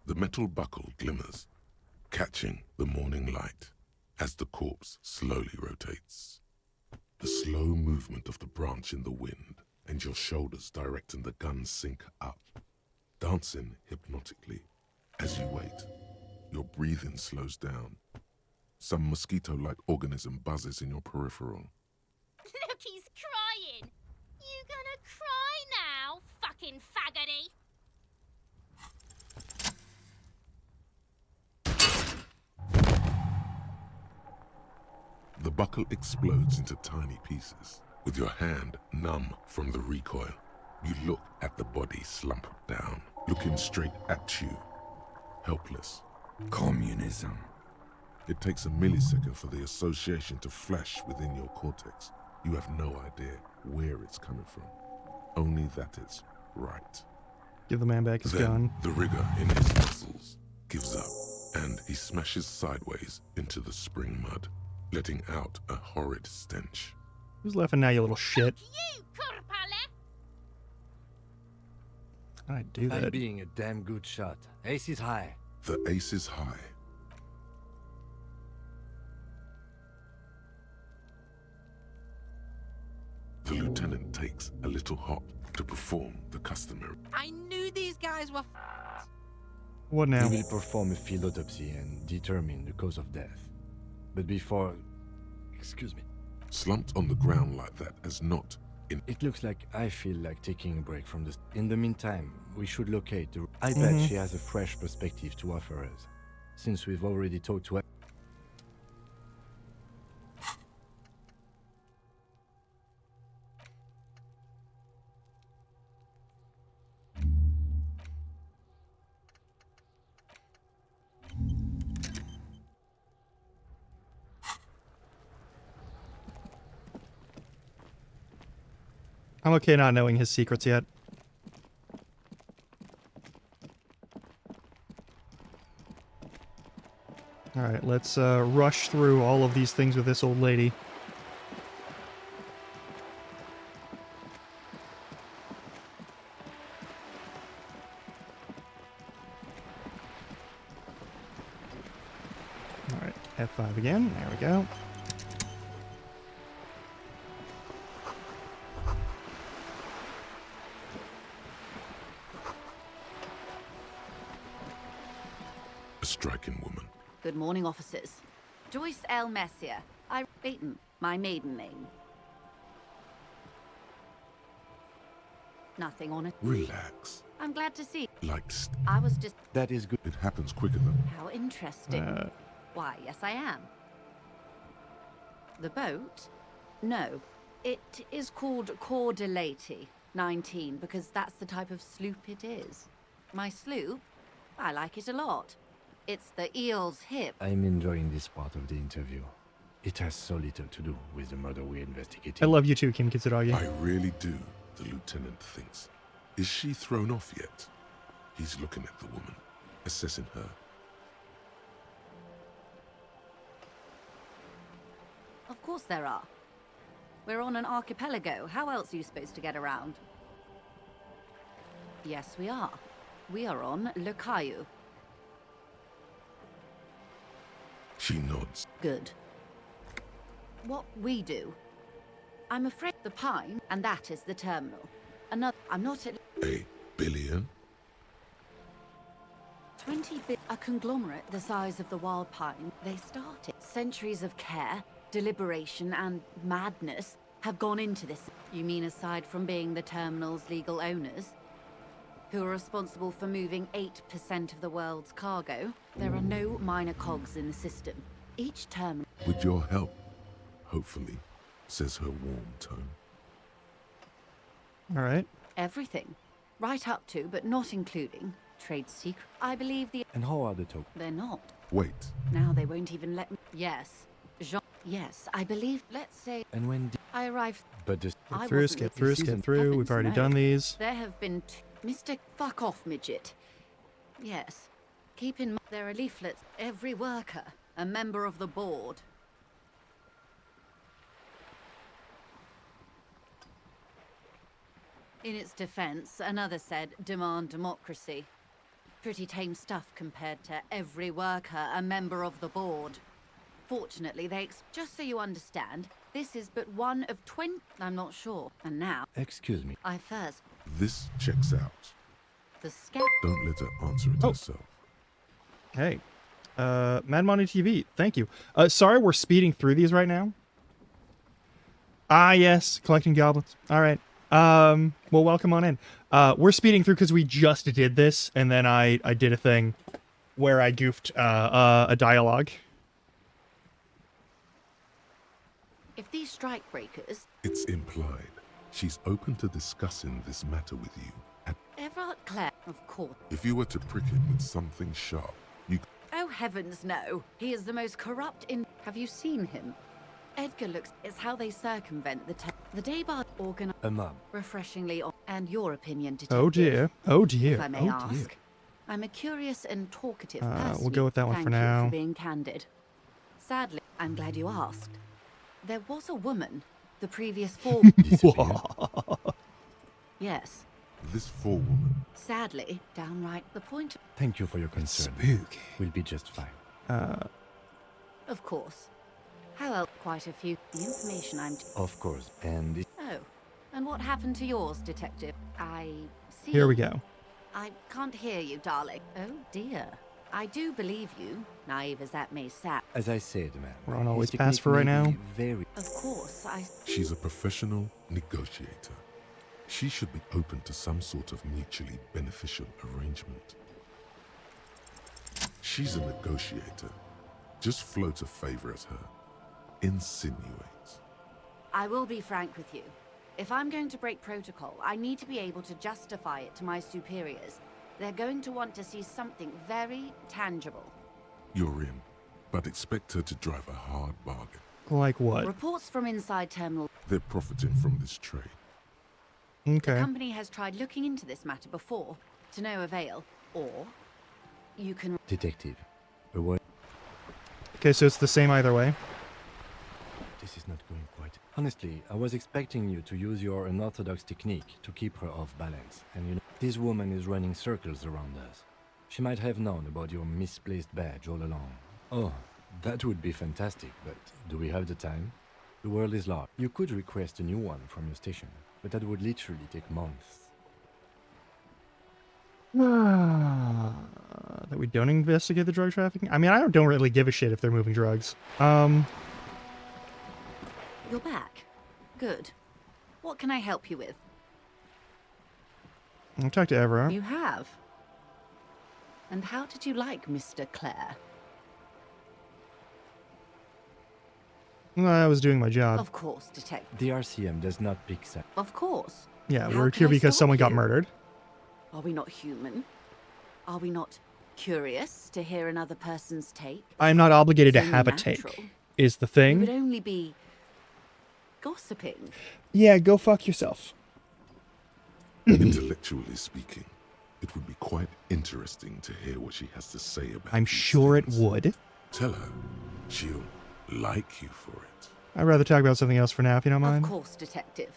The metal buckle glimmers, catching the morning light as the corpse slowly rotates. The slow movement of the branch in the wind and your shoulders directing the gun sync up, dancing hypnotically. As you wait, your breathing slows down. Some mosquito-like organism buzzes in your peripheral. Look, he's crying. You gonna cry now, fucking faggoty? The buckle explodes into tiny pieces. With your hand numb from the recoil, you look at the body slump down, looking straight at you, helpless. Communism. It takes a millisecond for the association to flash within your cortex. You have no idea where it's coming from, only that it's right. Give the man back his Then gun. the rigor in his muscles gives up, and he smashes sideways into the spring mud, letting out a horrid stench. Who's laughing now, you little shit? You, Kurpale! I do I'm that. being a damn good shot. Ace is high. The ace is high. The lieutenant takes a little hop to perform the customary. I knew these guys were What now? We will perform a field autopsy and determine the cause of death. But before... Excuse me. Slumped on the ground like that as not in... It looks like I feel like taking a break from this. In the meantime, we should locate the... I bet she has a fresh perspective to offer us. Since we've already talked to her. I'm okay not knowing his secrets yet. right, let's rush through all of these things with this old lady. All right, F5 again. There we go. A striking woman. Good morning, officers. Joyce L. Messier. Beaton, my maiden name. Nothing on it. Relax. I'm glad to see. Like I was just... That is good. it happens quicker than. How interesting. Why, yes I am. The boat? No. It is called Cor de Leyte 19 because that's the type of sloop it is. My sloop? I like it a lot. It's the Eel's Hip. I'm enjoying this part of the interview. It has so little to do with the murder we're investigating. I love you too, Kim Kitsuragi. I really do, the lieutenant thinks. Is she thrown off yet? He's looking at the woman, assessing her. Of course there are. We're on an archipelago. How else are you supposed to get around? Yes, we are. We are on Le Caillou. She nods. Good. What we do. I'm afraid the Pine, and that is the terminal. Another. I'm not at. A billion? 20 bit. A conglomerate the size of the Wild Pine. They started. Centuries of care, deliberation, and madness have gone into this. You mean aside from being the terminal's legal owners? Who are responsible for moving 8% of the world's cargo? There are no minor cogs in the system. Each terminal... With your help, hopefully, says her warm tone. All right. Everything. Right up to, but not including, trade secret. I believe the... And how are the tokens? They're not. Wait. Now they won't even let me... Yes. Jean... Yes, I believe... Let's say... And when did... I arrived... But the... I Through, wasn't skip with through, you. skip through. We've already no. done these. There have been Mr. Fuck off, midget. Yes. Keep in mind there are leaflets. Every worker, a member of the board. In its defense, another said, demand democracy. Pretty tame stuff compared to every worker, a member of the board. Fortunately, just so you understand, this is but one of 20... I'm not sure. And now... Excuse me. I first... This checks out. The scout... Don't let her answer it herself. Hey. Mad Money TV, thank you. Sorry we're speeding through these right now. Ah, yes. Collecting goblins. All right. Well, welcome on in. We're speeding through because we just did this, and then I did a thing where I goofed a dialogue. If these strike breakers... It's implied. She's open to discussing this matter with you. Everard Clare, of course. If you were to prick him with something sharp, you... Oh, heavens, no. He is the most corrupt in... Have you seen him? Edgar looks... It's how they circumvent the Daybard organ... A mob. Refreshingly on... And your opinion, detective. Oh dear. Oh dear. If I may Oh ask. dear. I'm a curious and talkative person. We'll go with that one Thank for you now. for being candid. Sadly, I'm glad you asked. There was a woman, the previous four... Yes. This forewoman. Sadly, downright the point... Thank you for your concern. Spooky. We'll be just fine. Of course. How else? Quite a few. The information I'm... Of course. And it... Oh. And what happened to yours, detective? I see... Here we go. I can't hear you, darling. Oh, dear. I do believe you, naive as that may sound. As I said, man. We're on always his pass for right technique may now. be Very... Of course, She's a professional negotiator. She should be open to some sort of mutually beneficial arrangement. She's a negotiator. Just floats a favor at her. Insinuates. I will be frank with you. If I'm going to break protocol, I need to be able to justify it to my superiors. They're going to want to see something very tangible. You're in, but expect her to drive a hard bargain. Like what? Reports from inside terminal. They're profiting from this trade. The Okay. company has tried looking into this matter before, to no avail. Or you can... Detective. A word. Okay, so it's the same either way. This is not going quite. Honestly, I was expecting you to use your unorthodox technique to keep her off balance. And you know, this woman is running circles around us. She might have known about your misplaced badge all along. Oh, that would be fantastic, but do we have the time? The world is large. You could request a new one from your station, but that would literally take months. That we don't investigate the drug trafficking? I mean, I don't really give a shit if they're moving drugs. You're back. Good. What can I help you with? I'll talk to Evra. You have. And how did you like Mr. Clare? Well, I was doing my job. Of course, Detective. The RCM does not pick up. Of course. Yeah, How we're can here I because stop someone got you? murdered. Are we not human? Are we not curious to hear another person's take? I'm not obligated to It's have a only natural. take, is the We would thing. only be gossiping. Yeah, go fuck yourself. Intellectually speaking, it would be quite interesting to hear what she has to say about I'm these sure it things. would. Tell her she'll like you for it. I'd rather talk about something else for now, if you don't mind. Of course, Detective.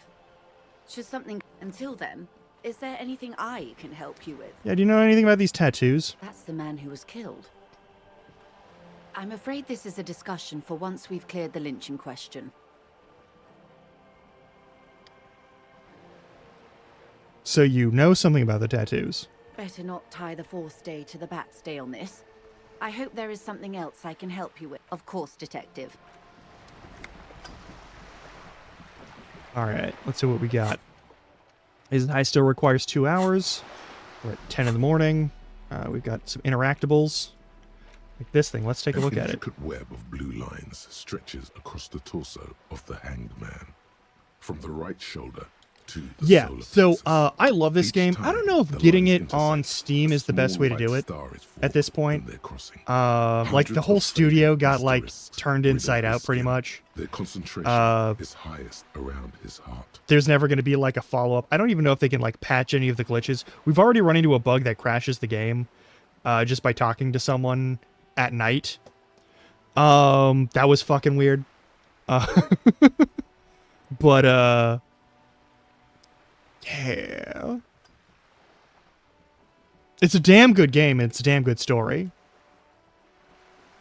Should something... Until then, is there anything I can help you with? Yeah, do you know anything about these tattoos? That's the man who was killed. I'm afraid this is a discussion for once we've cleared the lynching question. So you know something about the tattoos. Better not tie the Force Day to the Bats Day on this. I hope there is something else I can help you with. Of course, Detective. Alright, let's see what we got. His high still requires 2 hours. We're at 10 in the morning. We've got some interactables. Like this thing. Let's take a look An at it. intricate web of blue lines stretches across the torso of the hanged man, from the right shoulder to the Yeah, solar so plexus. I love this Each game. I don't know if time getting the it lines on intersect, Steam is the best small way to white do it star is at this point. when they're crossing. Like the Hundreds whole of studio faded got like asterisks turned within inside his out pretty skin. much. Their concentration is highest around his heart. There's never going to be like a follow-up. I don't even know if they can like patch any of the glitches. We've already run into a bug that crashes the game just by talking to someone at night. That was fucking weird. But yeah. It's a damn good game. It's a damn good story.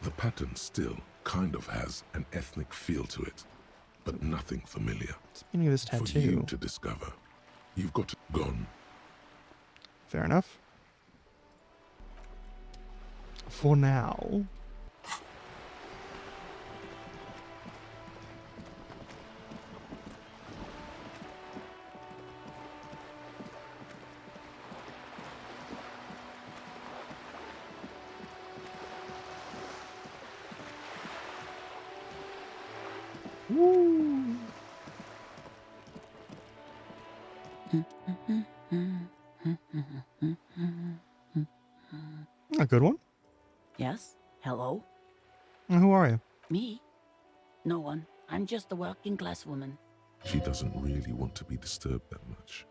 The pattern still kind of has an ethnic feel to it, but nothing familiar. Meaning of this For you tattoo. to discover, you've got gone. Fair enough. For now. Woo. A good one. Yes? Hello? Who are you? Me? No one. I'm just a working class woman. She doesn't really want to be disturbed that much.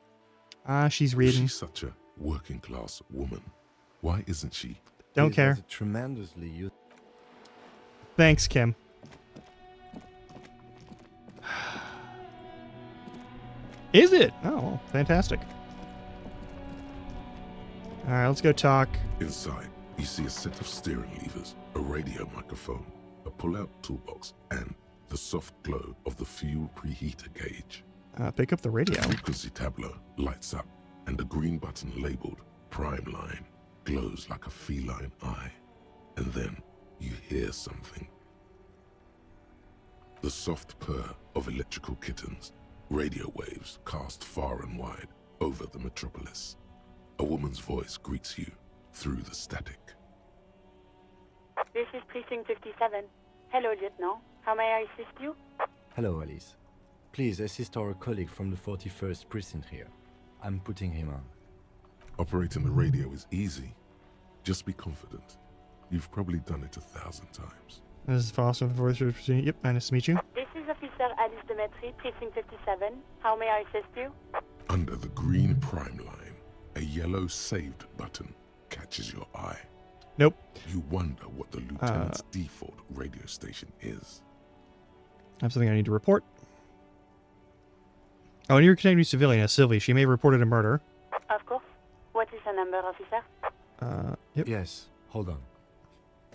She's If reading. she's such a working class woman, why isn't she? Don't This care. was a tremendously useful. Thanks, Kim. Is it? Oh, well, fantastic. All right, let's go talk. Inside, you see a set of steering levers, a radio microphone, a pull-out toolbox, and the soft glow of the fuel preheater gauge. Pick up the radio. The frequency tableau lights up, and the green button labeled Prime Line glows like a feline eye. And then you hear something. The soft purr of electrical kittens, radio waves cast far and wide over the metropolis. A woman's voice greets you through the static. This is Precinct 57. Hello, Lieutenant. How may I assist you? Hello, Alice. Please assist our colleague from the 41st precinct here. I'm putting him on. Operating the radio is easy. Just be confident. You've probably done it 1,000 times. This is Foster from the 43rd. Yep, nice to meet you. This is Officer Alice Demetri, Precinct 57. How may I assist you? Under the green Prime Line, a yellow saved button catches your eye. Nope. You wonder what the lieutenant's default radio station is. I have something I need to report. Oh, and you're connecting to civilian as Sylvie. She may have reported a murder. Of course. What is the number, officer? Yep. Yes, hold on.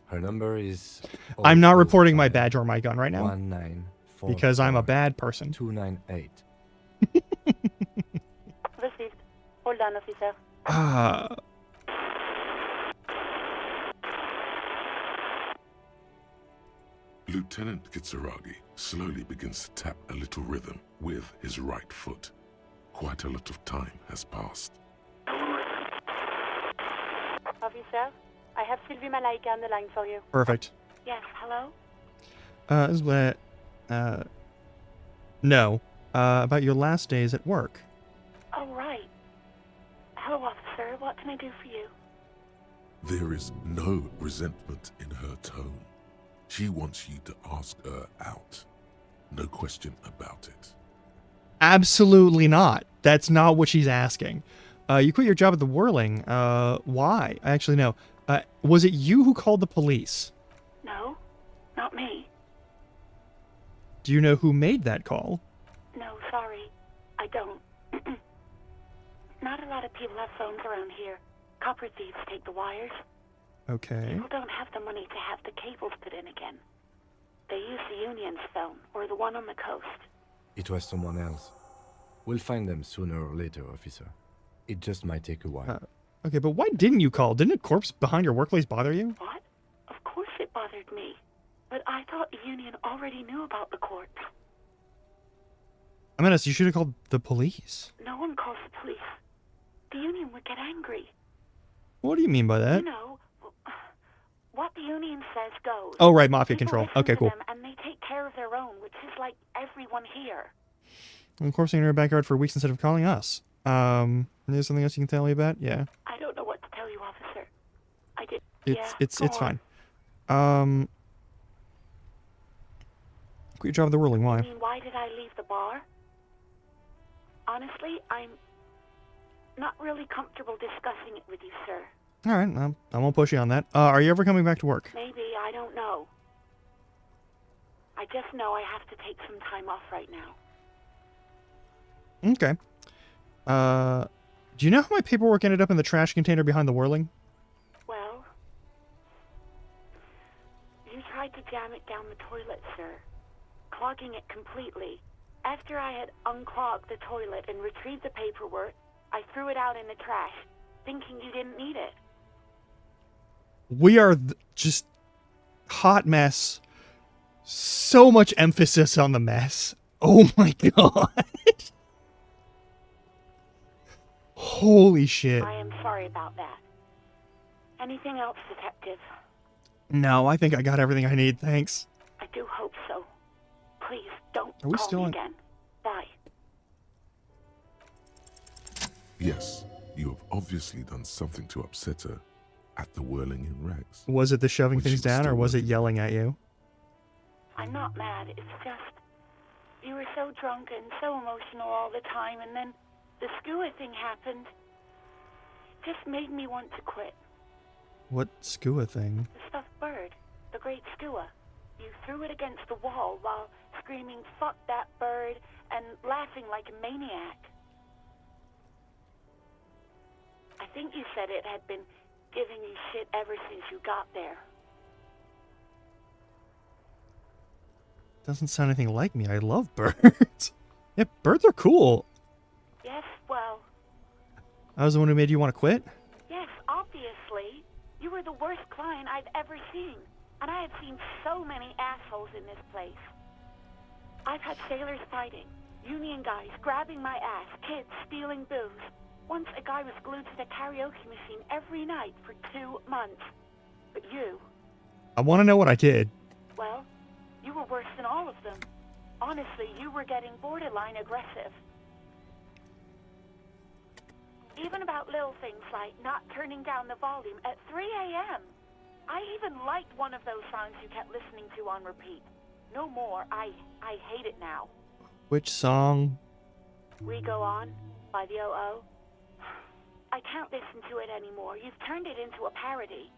Her number is... I'm not reporting my badge or my gun right now. 1944 because I'm a bad person. 298. Received. Hold on, officer. Lieutenant Kitsuragi slowly begins to tap a little rhythm with his right foot. Quite a lot of time has passed. Officer, I have Sylvie Malaika on the line for you. Perfect. Yes, hello? This is what, no. About your last days at work. Oh, right. Hello, officer. What can I do for you? There is no resentment in her tone. She wants you to ask her out. No question about it. Absolutely not. That's not what she's asking. You quit your job at the Whirling. Why? Actually, no. Was it you who called the police? No, not me. Do you know who made that call? No, sorry. I don't. Not a lot of people have phones around here. Copper thieves take the wires. Okay. People don't have the money to have the cables put in again. They use the Union's phone, or the one on the coast. It was someone else. We'll find them sooner or later, officer. It just might take a while. Okay, but why didn't you call? Didn't a corpse behind your workplace bother you? What? Of course it bothered me. But I thought the Union already knew about the corpse. I mean, you should have called the police. No one calls the police. The Union would get angry. What do you mean by that? You know, what the Union says goes. Oh, right, Mafia People control. listen Okay, to cool. them and they take care of their own, which is like everyone here. Well, of course, in your backyard for weeks instead of calling us. There's something else you can tell me about? Yeah. I don't know what to tell you, officer. I did. It's go on. fine. Quit your job at the Whirling. Why? I mean, why did I leave the bar? Honestly, I'm not really comfortable discussing it with you, sir. All right, I won't push you on that. Are you ever coming back to work? Maybe, I don't know. I just know I have to take some time off right now. Okay. Do you know how my paperwork ended up in the trash container behind the Whirling? Well, you tried to jam it down the toilet, sir, clogging it completely. After I had unclogged the toilet and retrieved the paperwork, I threw it out in the trash, thinking you didn't need it. We are just hot mess. So much emphasis on the mess. Oh my god. Holy shit. I am sorry about that. Anything else, Detective? No, I think I got everything I need, thanks. I do hope so. Please, don't Are we call still me on- again. Bye. Yes, you have obviously done something to upset her at the Whirling in Rags. Was it the shoving Which things was down, or still was it working. yelling at you? I'm not mad. It's just you were so drunk and so emotional all the time, and then the skua thing happened. It just made me want to quit. What skua thing? The stuffed bird, the great skua. You threw it against the wall while screaming, "Fuck that bird," and laughing like a maniac. I think you said it had been giving you shit ever since you got there. Doesn't sound anything like me. I love birds. Yeah, birds are cool. Yes, well, I was the one who made you want to quit? yes, obviously. You were the worst client I've ever seen. And I have seen so many assholes in this place. I've had sailors fighting, union guys grabbing my ass, kids stealing booze. Once a guy was glued to the karaoke machine every night for 2 months. But you, I want to know what I did. well, you were worse than all of them. Honestly, you were getting borderline aggressive. Even about little things like not turning down the volume at 3 a.m. I even liked one of those songs you kept listening to on repeat. No more. I hate it now. Which song? We Go On by the O.O. I can't listen to it anymore. You've turned it into a parody.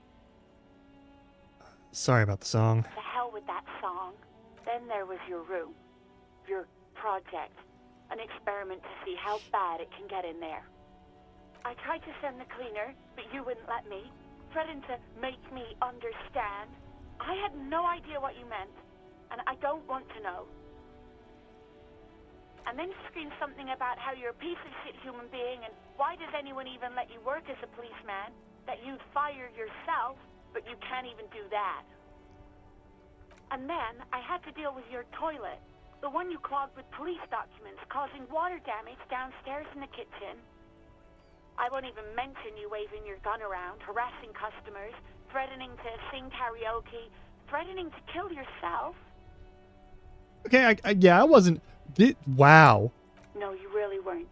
Sorry about the song. The hell with that song. Then there was your room. Your project. An experiment to see how bad it can get in there. I tried to send the cleaner, but you wouldn't let me. Threatened to make me understand. I had no idea what you meant, and I don't want to know. And then you screamed something about how you're a piece of shit human being, and why does anyone even let you work as a policeman? That you'd fire yourself, but you can't even do that. And then I had to deal with your toilet. The one you clogged with police documents, causing water damage downstairs in the kitchen. I won't even mention you waving your gun around, harassing customers, threatening to sing karaoke, threatening to kill yourself. Okay, I wasn't... Wow. No, you really weren't.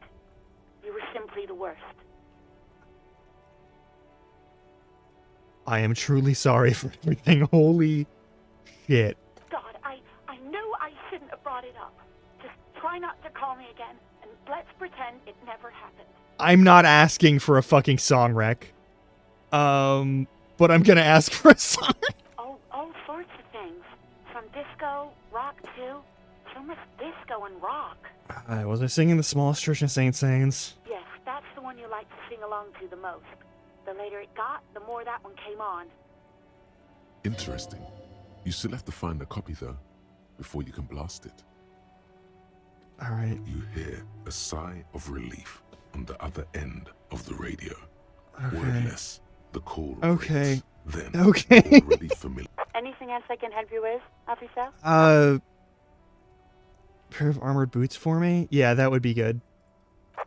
You were simply the worst. I am truly sorry for everything. Holy shit. God, I knew I shouldn't have brought it up. Just try not to call me again, and let's pretend it never happened. I'm not asking for a fucking song wreck. But I'm gonna ask for a song. All sorts of things. From disco, rock too. So much disco and rock. Was I singing the smallest church in St. Sains? Yes, that's the one you like to sing along to the most. The later it got, the more that one came on. Interesting. You still have to find a copy, though, before you can blast it. Alright. You hear a sigh of relief on the other end of the radio. Okay. Wordless, the call Okay. rings, then Okay. already familiar. Anything else I can help you with, officer? Pair of armored boots for me? Yeah, that would be good.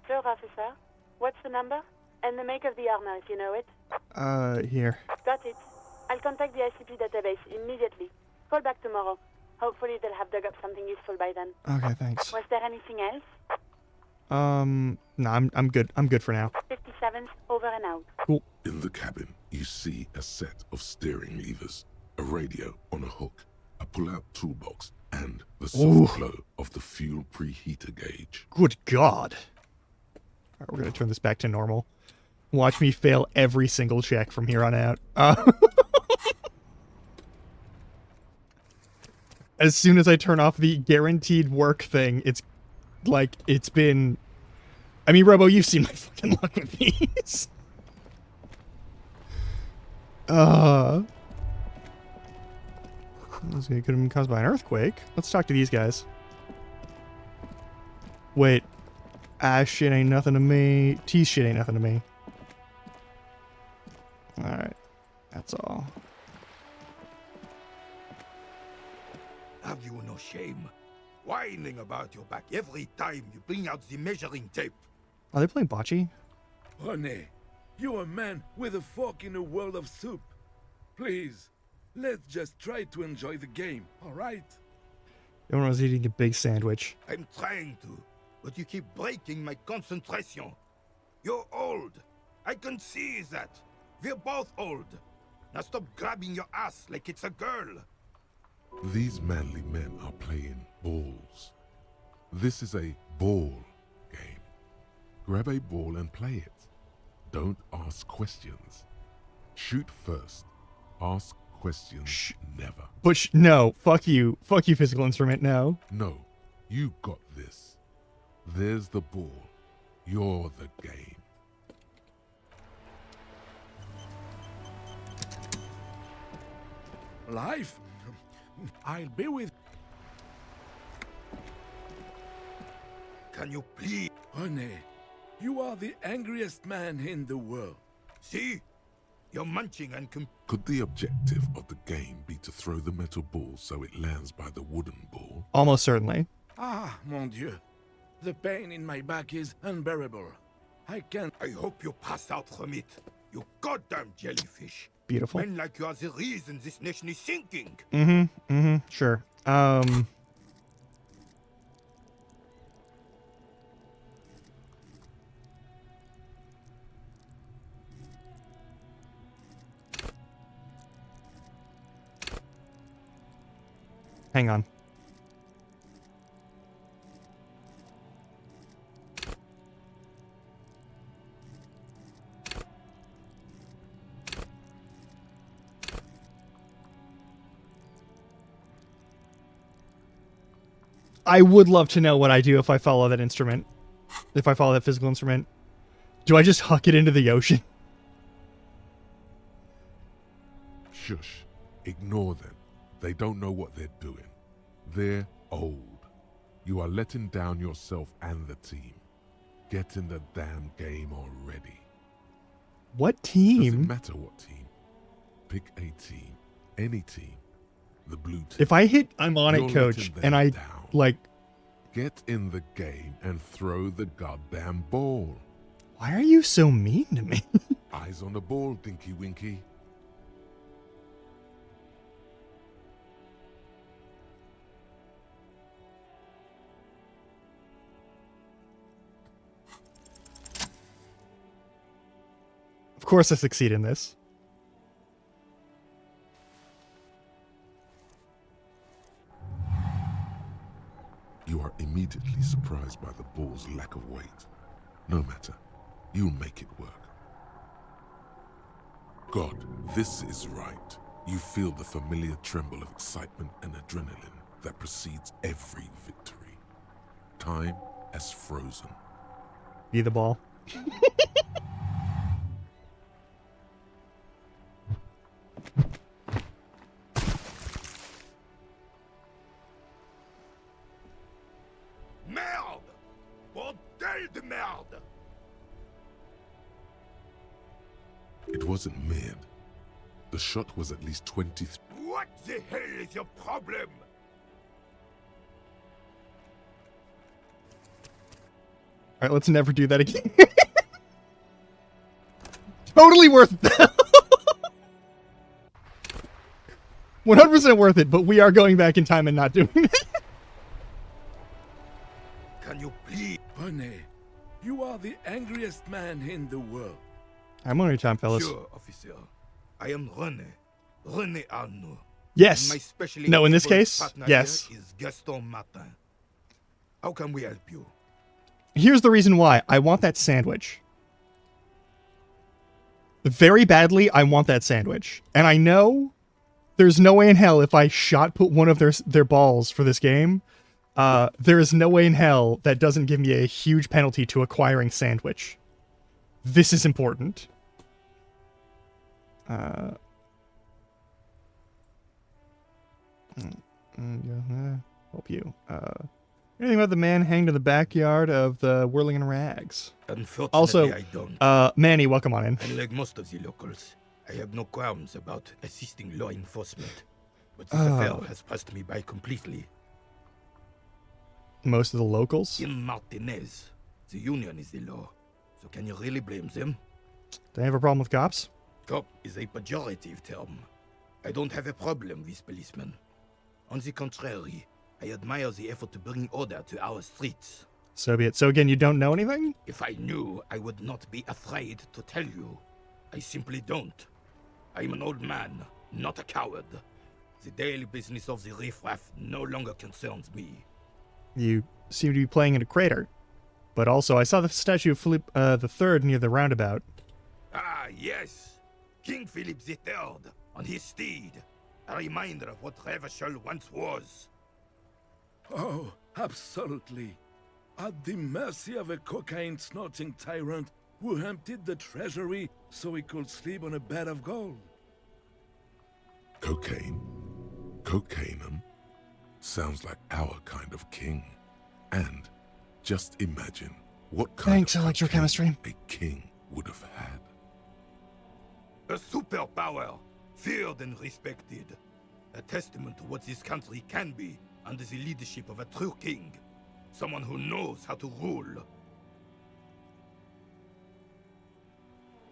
Sure, officer. What's the number? And the make of the armor, if you know it. Here. Got it. I'll contact the ICP database immediately. Call back tomorrow. Hopefully they'll have dug up something useful by then. Okay, thanks. Was there anything else? No, I'm good. I'm good for now. 57, over and out. Cool. In the cabin, you see a set of steering levers, a radio on a hook, a pull-out toolbox, and the soft glow of the fuel preheater gauge. Good God. Alright, we're gonna turn this back to normal. Watch me fail every single check from here on out. As soon as I turn off the guaranteed work thing, it's like, it's been... I mean, Robo, you've seen my fucking luck with these. This could have been caused by an earthquake. Let's talk to these guys. Wait. Ash shit ain't nothing to me. T shit ain't nothing to me. Alright. That's all. Have you no shame? Whining about your back every time you bring out the measuring tape. Are they playing bocce? Honey, you're a man with a fork in a world of soup. Please, let's just try to enjoy the game, alright? Everyone was eating a big sandwich. I'm trying to, but you keep breaking my concentration. You're old. I can see that. We're both old. Now stop grabbing your ass like it's a girl. These manly men are playing balls. This is a ball game. Grab a ball and play it. Don't ask questions. Shoot first. Ask questions never. But no, fuck you. Fuck you, physical instrument, no. No, you got this. There's the ball. You're the game. Life? I'll be with... Can you please? Honey, you are the angriest man in the world. See? You're munching and Could the objective of the game be to throw the metal ball so it lands by the wooden ball? Almost certainly. Ah, mon Dieu. The pain in my back is unbearable. I can't... I hope you pass out from it. You goddamn jellyfish. Beautiful. Men like you are the reason this nation is sinking. Sure. Hang on. I would love to know what I do if I follow that instrument. If I follow that physical instrument. Do I just huck it into the ocean? Shush. Ignore them. They don't know what they're doing. They're old. You are letting down yourself and the team. Get in the damn game already. What team? Doesn't matter what team. Pick a team. Any team. The blue team. If I hit I'm on You're it, coach, letting them and I, down. like... Get in the game and throw the goddamn ball. Why are you so mean to me? Eyes on the ball, Dinky Winky. Of course I succeed in this. You are immediately surprised by the ball's lack of weight. No matter. You'll make it work. God, this is right. You feel the familiar tremble of excitement and adrenaline that precedes every victory. Time has frozen. Be the ball. Merde! Bordel de merde! It wasn't mid. The shot was at least 20. What the hell is your problem? Alright, let's never do that again. Totally worth it. 100% worth it, but we are going back in time and not doing it. Can you please? René, you are the angriest man in the world. I'm on your time, fellas. Sure, officer. I am René Arnaud. Yes. My specially No, in this able case, partner yes. here is Gaston Martin. How can we help you? Here's the reason why. I want that sandwich. Very badly, I want that sandwich. And I know there's no way in hell if I put one of their balls for this game, there is no way in hell that doesn't give me a huge penalty to acquiring sandwich. This is important. Help you. Anything about the man hanged in the backyard of the Whirling in Rags? Unfortunately, Also, I don't. Manny, welcome on in. And like most of the locals, I have no qualms about assisting law enforcement. But this affair has passed me by completely. Most of the locals? In Martinez, the union is the law. So can you really blame them? Do they have a problem with cops? Cop is a pejorative term. I don't have a problem with policemen. On the contrary, I admire the effort to bring order to our streets. So be it. So again, you don't know anything? If I knew, I would not be afraid to tell you. I simply don't. I am an old man, not a coward. The daily business of the riffraff no longer concerns me. You seem to be playing in a crater. But also, I saw the statue of Philip III near the roundabout. Ah, yes. King Philip III, on his steed. A reminder of what Revachol once was. Oh, absolutely. At the mercy of a cocaine-snorting tyrant who emptied the treasury so he could sleep on a bed of gold. Cocaine? Cocainum? Sounds like our kind of king. And just imagine what kind Thanks, of electrochemistry. a king would have had. A superpower, feared and respected. A testament to what this country can be under the leadership of a true king. Someone who knows how to rule.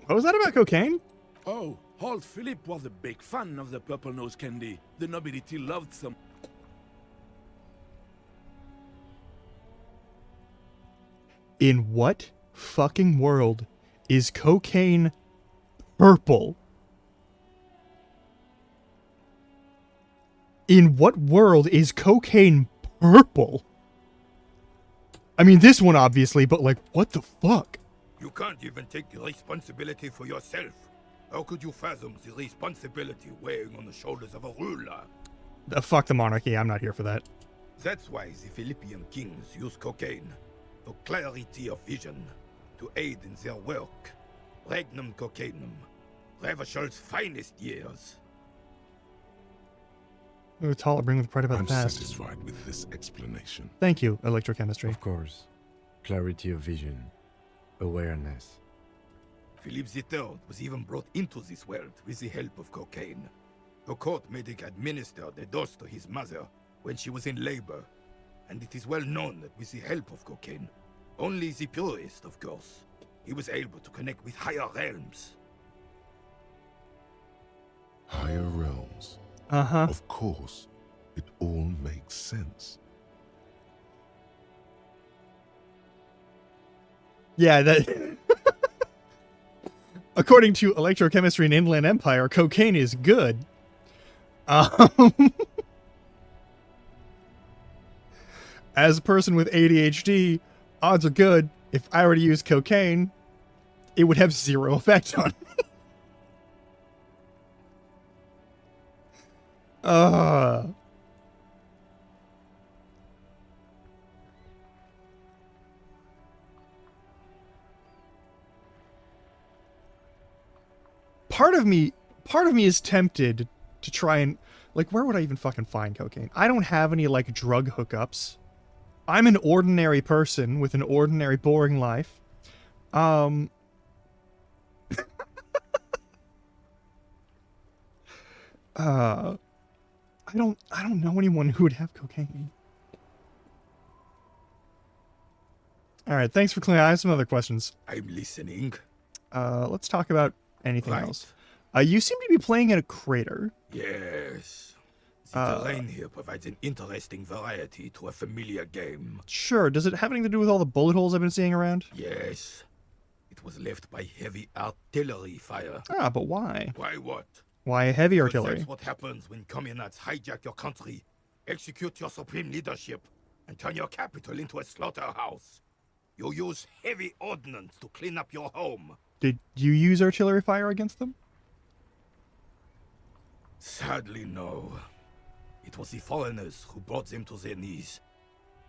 What was that about cocaine? Oh, old Philip was a big fan of the purple nose candy. The nobility loved some. In what fucking world is cocaine purple? In what world is cocaine purple? I mean, this one obviously, but like, what the fuck? You can't even take the responsibility for yourself. How could you fathom the responsibility weighing on the shoulders of a ruler? Fuck the monarchy, I'm not here for that. That's why the Philippian kings use cocaine for clarity of vision to aid in their work. Regnum cocainum, Revachel's finest years. Ooh, taller, bring with pride about I'm the past. satisfied with this explanation. Thank you, electrochemistry. Of course. Clarity of vision. Awareness. Philippe III was even brought into this world with the help of cocaine. The court made him administer the dose to his mother when she was in labor, and it is well known that with the help of cocaine, only the purest, of course, he was able to connect with higher realms. Higher realms. Uh-huh. Of course. It all makes sense. Yeah, that... According to electrochemistry and Inland Empire, cocaine is good. As a person with ADHD, odds are good. If I were to use cocaine, it would have zero effect on me. Part of me is tempted to try and, like, where would I even fucking find cocaine? I don't have any, like, drug hookups. I'm an ordinary person with an ordinary, boring life. I don't know anyone who would have cocaine. All right, thanks for clearing. I have some other questions. I'm listening. Let's talk about anything Right. else. You seem to be playing in a crater. Yes. The terrain here provides an interesting variety to a familiar game. Sure. Does it have anything to do with all the bullet holes I've been seeing around? Yes. It was left by heavy artillery fire. Ah, but why? Why what? Why heavy Because artillery? That's what happens when communards hijack your country, execute your supreme leadership, and turn your capital into a slaughterhouse. You use heavy ordnance to clean up your home. Did you use artillery fire against them? Sadly, no. It was the foreigners who brought them to their knees.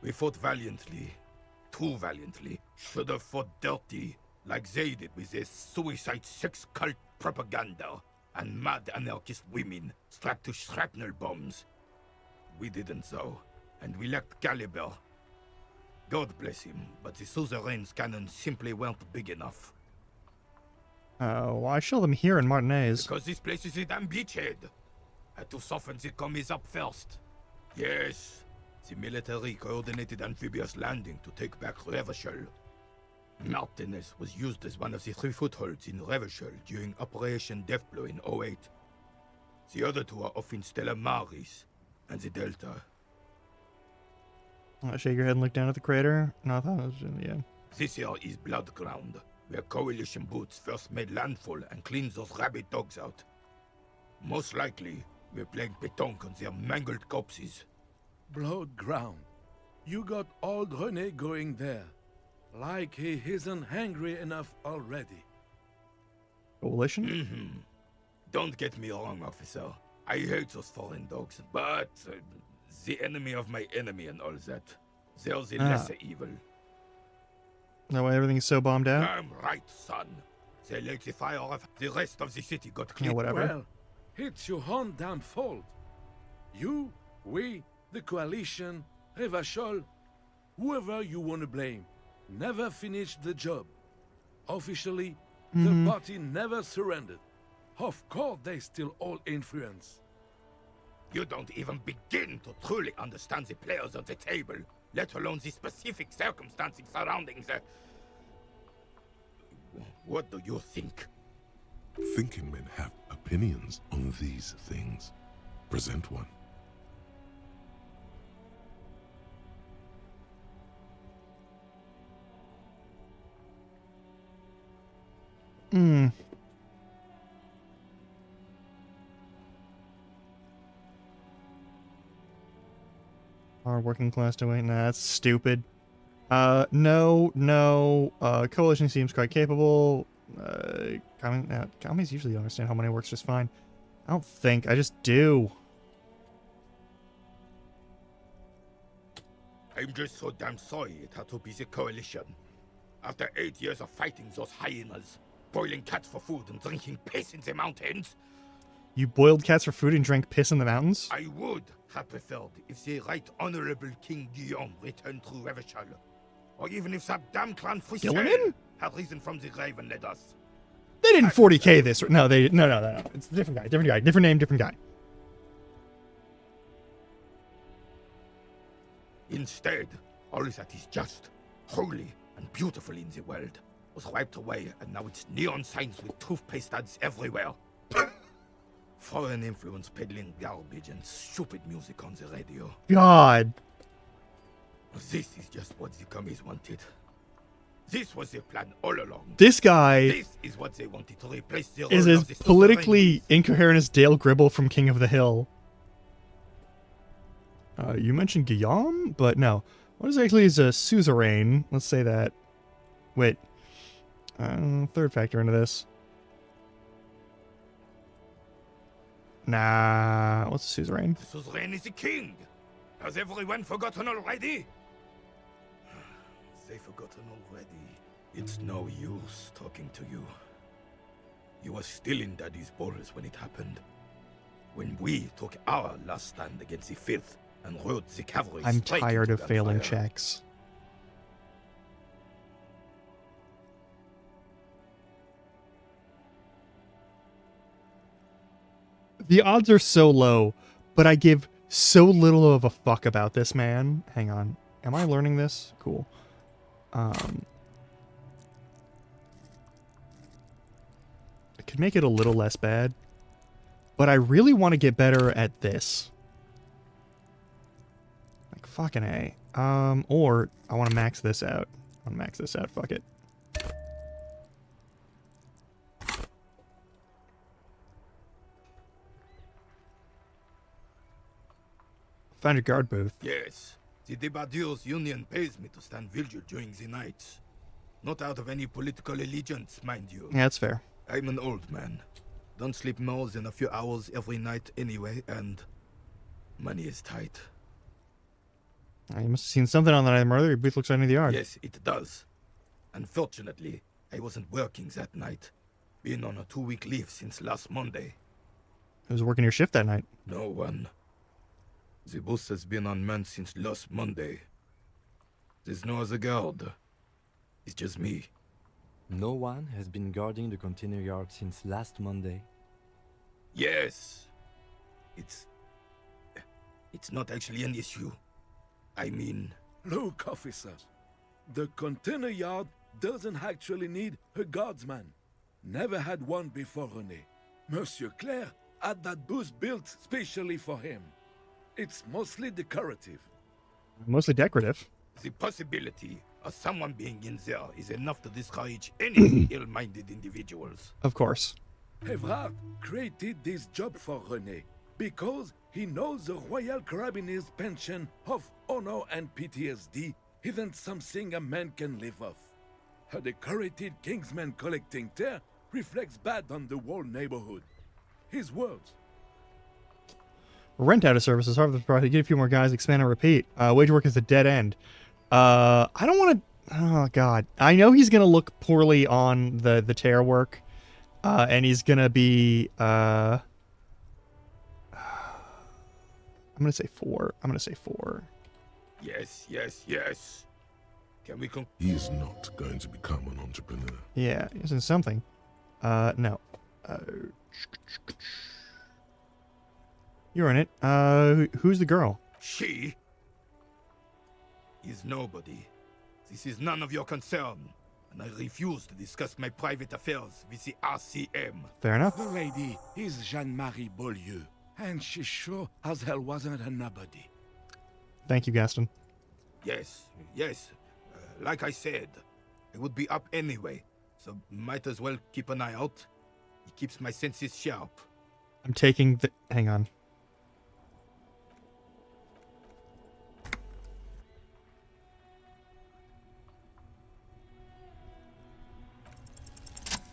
We fought valiantly. Too valiantly. Should have fought dirty, like they did with their suicide sex cult propaganda and mad anarchist women strapped to shrapnel bombs. We didn't though, and we lacked caliber. God bless him, but the suzerain's cannons simply weren't big enough. Why show them here in Martinez? Because this place is a damn beachhead. Had to soften the commies up first. Yes, the military coordinated amphibious landing to take back Revachol. Martinez was used as one of the 3 footholds in Revachol during Operation Deathblow in 08. The other 2 are off in Stella Maris and the Delta. Shake your head and look down at the crater. No, I thought it was, yeah. This here is Blood Ground, where coalition boots first made landfall and cleaned those rabid dogs out. Most likely, we're playing pétanque on their mangled corpses. Blood ground. You got old René going there. Like he isn't hungry enough already. Coalition? Don't get me wrong, officer. I hate those foreign dogs, but the enemy of my enemy and all that. They're the lesser evil. That why everything's so bombed out? I'm right, son. They let the fire off. The rest of the city got clean. Yeah, whatever. Well, it's your own damn fault. You, we, the coalition, Revachol, whoever you want to blame, never finished the job. Officially, the party never surrendered. Of course, they still all influence. You don't even begin to truly understand the players on the table, let alone the specific circumstances surrounding the... What do you think? Thinking men have opinions on these things. Present one. Our working class to wait. Nah, that's stupid. No. Coalition seems quite capable. Commies usually understand how money works just fine. I don't think. I just do. I'm just so damn sorry it had to be the Coalition. After 8 years of fighting those hyenas, boiling cats for food and drinking piss in the mountains, You boiled cats for food and drank piss in the mountains? I would have preferred if the Right Honorable King Guillaume returned through Revachol. Or even if that damn clan Gilliman? Frisell had risen from the grave and led us. They didn't 40k this. No, no. It's a different guy. Different name, different guy. Instead, all that is just, holy, and beautiful in the world was wiped away, and now it's neon signs with toothpaste ads everywhere. Foreign influence peddling garbage and stupid music on the radio. God. This is just what the commies wanted. This was their plan all along. This guy This is what they wanted to replace the is role as of the politically incoherent as Dale Gribble from King of the Hill. You mentioned Guillaume, but no. What exactly is a suzerain? Let's say that. Wait. Third factor into this. Nah. What's a suzerain? The suzerain is the king. Has everyone forgotten already? They've forgotten already. It's no use talking to you. You were still in Daddy's balls when it happened. When we took our last stand against the Filth and rode the cavalry I'm straight tired into of failing gunfire. checks. The odds are so low, but I give so little of a fuck about this man. Hang on. Am I learning this? Cool. I could make it a little less bad, but I really want to get better at this. Like fucking A. Or I want to max this out. I want to max this out. Fuck it. Found a guard booth. Yes, the Debardeurs Union pays me to stand vigil during the nights. Not out of any political allegiance, mind you. Yeah, that's fair. I'm an old man. Don't sleep more than a few hours every night anyway, and money is tight. You must have seen something on that item earlier. Your booth looks right in the yard. Yes, it does. Unfortunately, I wasn't working that night. Been on a 2-week leave since last Monday. Who's working your shift that night? No one. The bus has been unmanned since last Monday. There's no other guard. It's just me. No one has been guarding the container yard since last Monday. Yes. It's not actually an issue. I mean... Look, officers. The container yard doesn't actually need a guardsman. Never had one before René. Monsieur Claire had that booth built specially for him. It's mostly decorative. Mostly decorative. The possibility of someone being in there is enough to discourage any ill-minded individuals. Of course. Evrard created this job for René because he knows the Royal Carabiniers' pension of honor and PTSD isn't something a man can live off. A decorated Kingsman collecting tear reflects bad on the whole neighborhood. His words. Rent out of service is hard to probably get a few more guys, expand and repeat. Wage work is a dead end. I don't want to... Oh, God. I know he's going to look poorly on the tear work. And he's going to be... I'm going to say 4. I'm going to say 4. Yes, yes, yes. Can we He is not going to become an entrepreneur. Yeah, isn't something. No. You're in it. Who's the girl? She is nobody. This is none of your concern, and I refuse to discuss my private affairs with the RCM. Fair enough. The lady is Jeanne-Marie Beaulieu, and she sure as hell wasn't a nobody. Thank you, Gaston. Yes, yes. Like I said, I would be up anyway, so might as well keep an eye out. It keeps my senses sharp. I'm taking the... Hang on.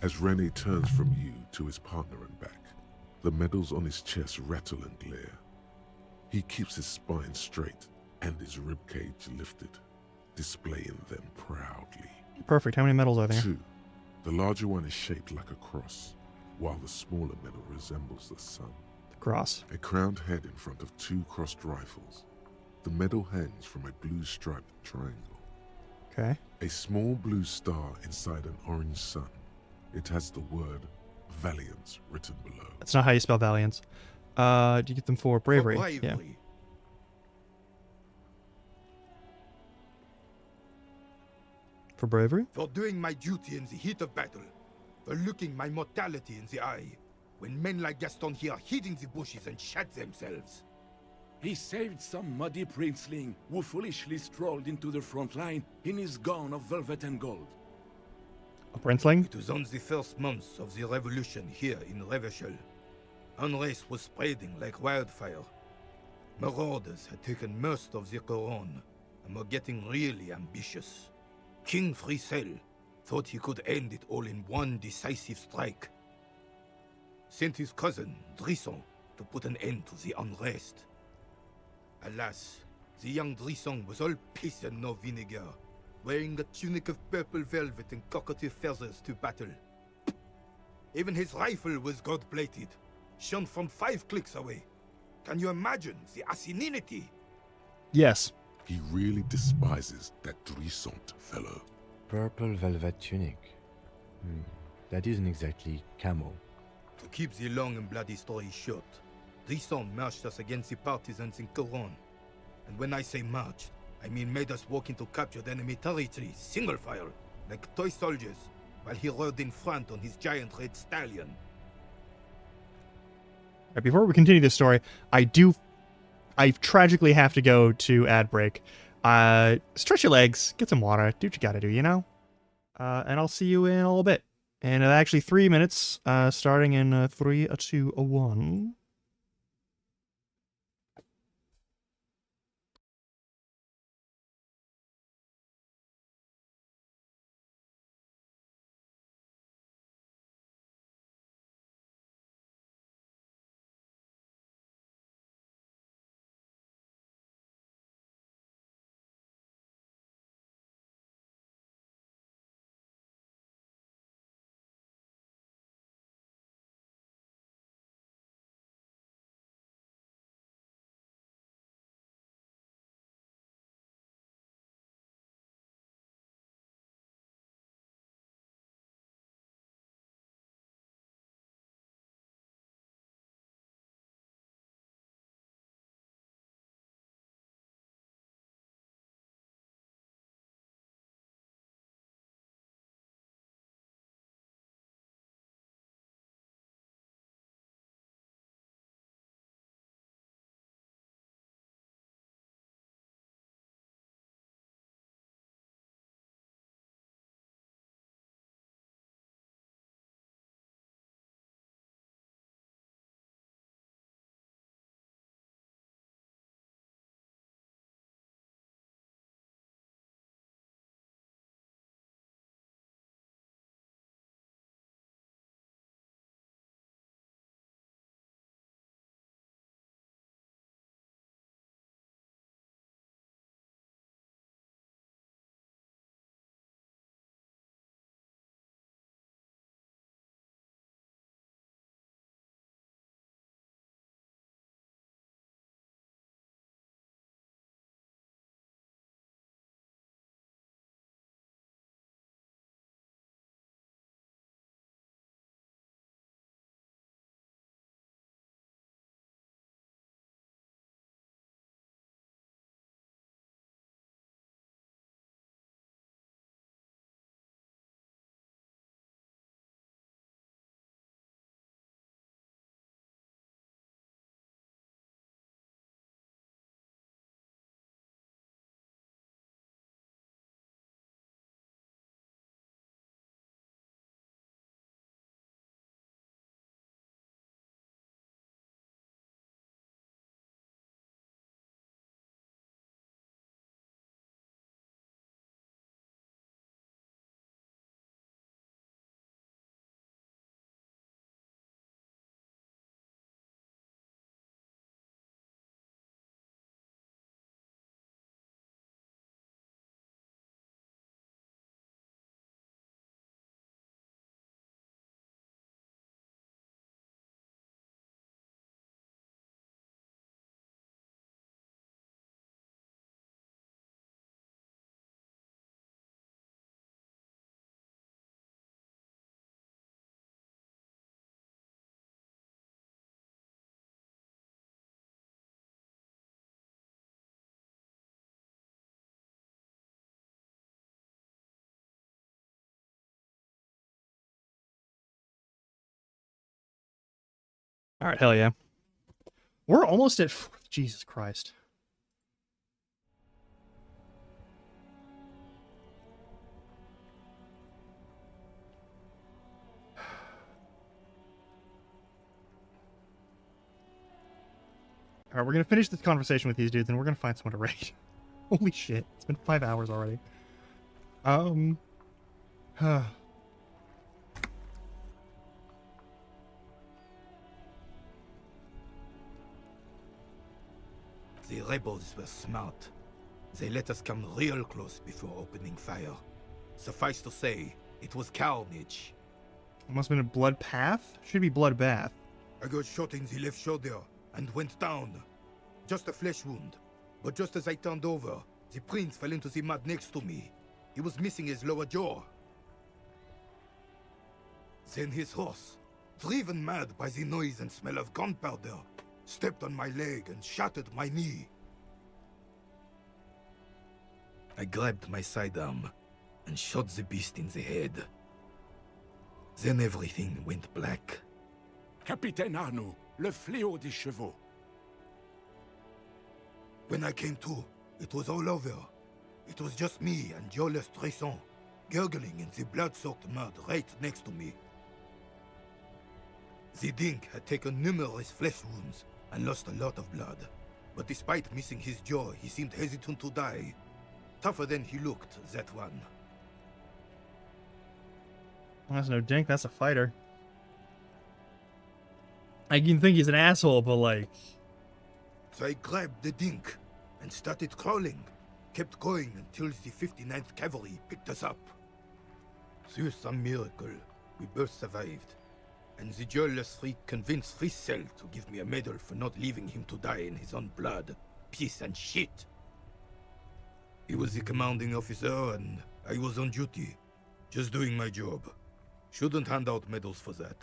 As René turns from you to his partner and back, the medals on his chest rattle and glare. He keeps his spine straight, and his ribcage lifted, displaying them proudly. Perfect. How many medals are there? 2. The larger one is shaped like a cross, while the smaller medal resembles the sun. The cross. A crowned head in front of 2 crossed rifles. The medal hangs from a blue striped triangle. Okay. A small blue star inside an orange sun. It has the word Valiance written below. That's not how you spell Valiance. Do you get them for bravery? Yeah. For bravery? For doing my duty in the heat of battle. For looking my mortality in the eye. When men like Gaston here hid in the bushes and shot themselves. He saved some muddy princeling who foolishly strolled into the front line in his gown of velvet and gold. A princeling? It was on the first months of the revolution here in Revachol. Unrest was spreading like wildfire. Marauders had taken most of the Couronne and were getting really ambitious. King Frisel thought he could end it all in one decisive strike. Sent his cousin, Drisson, to put an end to the unrest. Alas, the young Drisson was all piss and no vinegar, wearing a tunic of purple velvet and cockatiel feathers to battle. Even his rifle was gold-plated, shone from 5 clicks away. Can you imagine the asininity? Yes. He really despises that Drisson fellow. Purple velvet tunic. That isn't exactly camo. To keep the long and bloody story short, Drisson marched us against the partisans in Couronne. And when I say marched, I mean made us walk into captured enemy territory, single file, like toy soldiers, while he rode in front on his giant red stallion. Right, before we continue this story, I tragically have to go to ad break. Stretch your legs, get some water, do what you gotta do, you know? And I'll see you in a little bit. And actually 3 minutes, starting in 3, 2, 1. All right, hell yeah. We're almost at... Jesus Christ. All right, we're going to finish this conversation with these dudes, and we're going to find someone to raid. Holy shit. It's been 5 hours already. The rebels were smart. They let us come real close before opening fire. Suffice to say, it was carnage. It must have been a blood path? Should be bloodbath. I got shot in the left shoulder and went down. Just a flesh wound. But just as I turned over, the prince fell into the mud next to me. He was missing his lower jaw. Then his horse, driven mad by the noise and smell of gunpowder, stepped on my leg and shattered my knee. I grabbed my sidearm and shot the beast in the head. Then everything went black. Capitaine Arnoux, le fléau des chevaux. When I came to, it was all over. It was just me and Jolas Tresson, gurgling in the blood-soaked mud right next to me. The Dink had taken numerous flesh wounds and lost a lot of blood. But despite missing his jaw, he seemed hesitant to die. Tougher than he looked, that one. That's no Dink, that's a fighter. I can think he's an asshole, but like... So I grabbed the Dink and started crawling. Kept going until the 59th Cavalry picked us up. Through some miracle, we both survived. And the jealous freak convinced Frissel to give me a medal for not leaving him to die in his own blood. Piece and shit. He was the commanding officer and I was on duty. Just doing my job. Shouldn't hand out medals for that.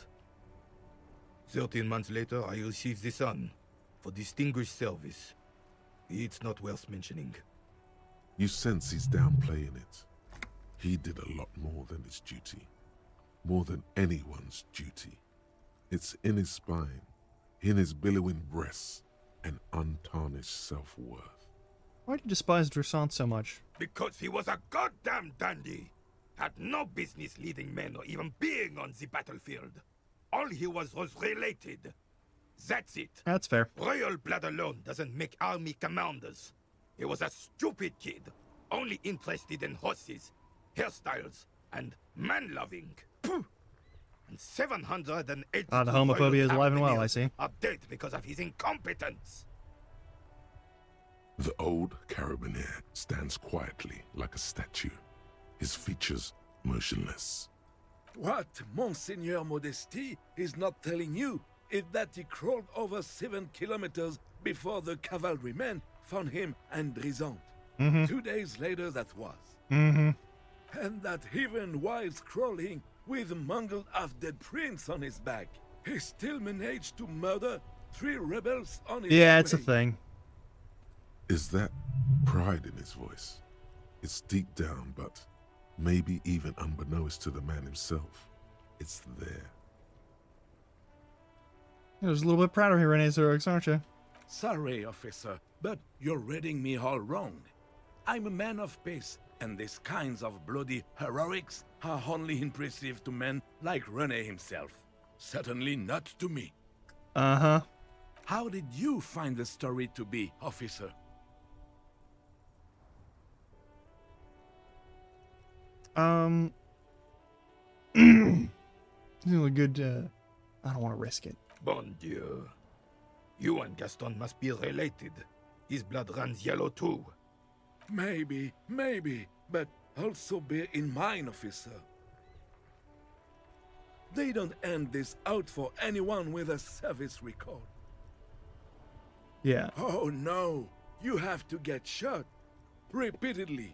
13 months later, I received the Sun for distinguished service. It's not worth mentioning. You sense he's downplaying it. He did a lot more than his duty. More than anyone's duty. It's in his spine, in his billowing breasts, and untarnished self-worth. Why do you despise Droussant so much? Because he was a goddamn dandy. Had no business leading men or even being on the battlefield. All he was related. That's it. That's fair. Royal blood alone doesn't make army commanders. He was a stupid kid, only interested in horses, hairstyles, and man-loving. And 780 the homophobia is alive and well, I see. Are dead because of his incompetence. The old Carabinier stands quietly like a statue, his features motionless. What Monseigneur Modesty is not telling you is that he crawled over 7 kilometers before the cavalrymen found him and Drizant. 2 days later, that was. And that even while crawling with a mangled half-dead prince on his back, he still managed to murder 3 rebels on his Yeah, it's a way. thing. Is that pride in his voice? It's deep down, but maybe even unbeknownst to the man himself, it's there. You're just a little bit proud of here, Rene Zerux, aren't you? Sorry, officer, but you're reading me all wrong. I'm a man of peace, and these kinds of bloody heroics are only impressive to men like Rene himself. Certainly not to me. Uh-huh. How did you find the story to be, officer? A good, I don't want to risk it. Bon Dieu. You and Gaston must be related. His blood runs yellow too. Maybe, but also bear in mind, officer. They don't hand this out for anyone with a service record. Yeah. Oh no, you have to get shot repeatedly.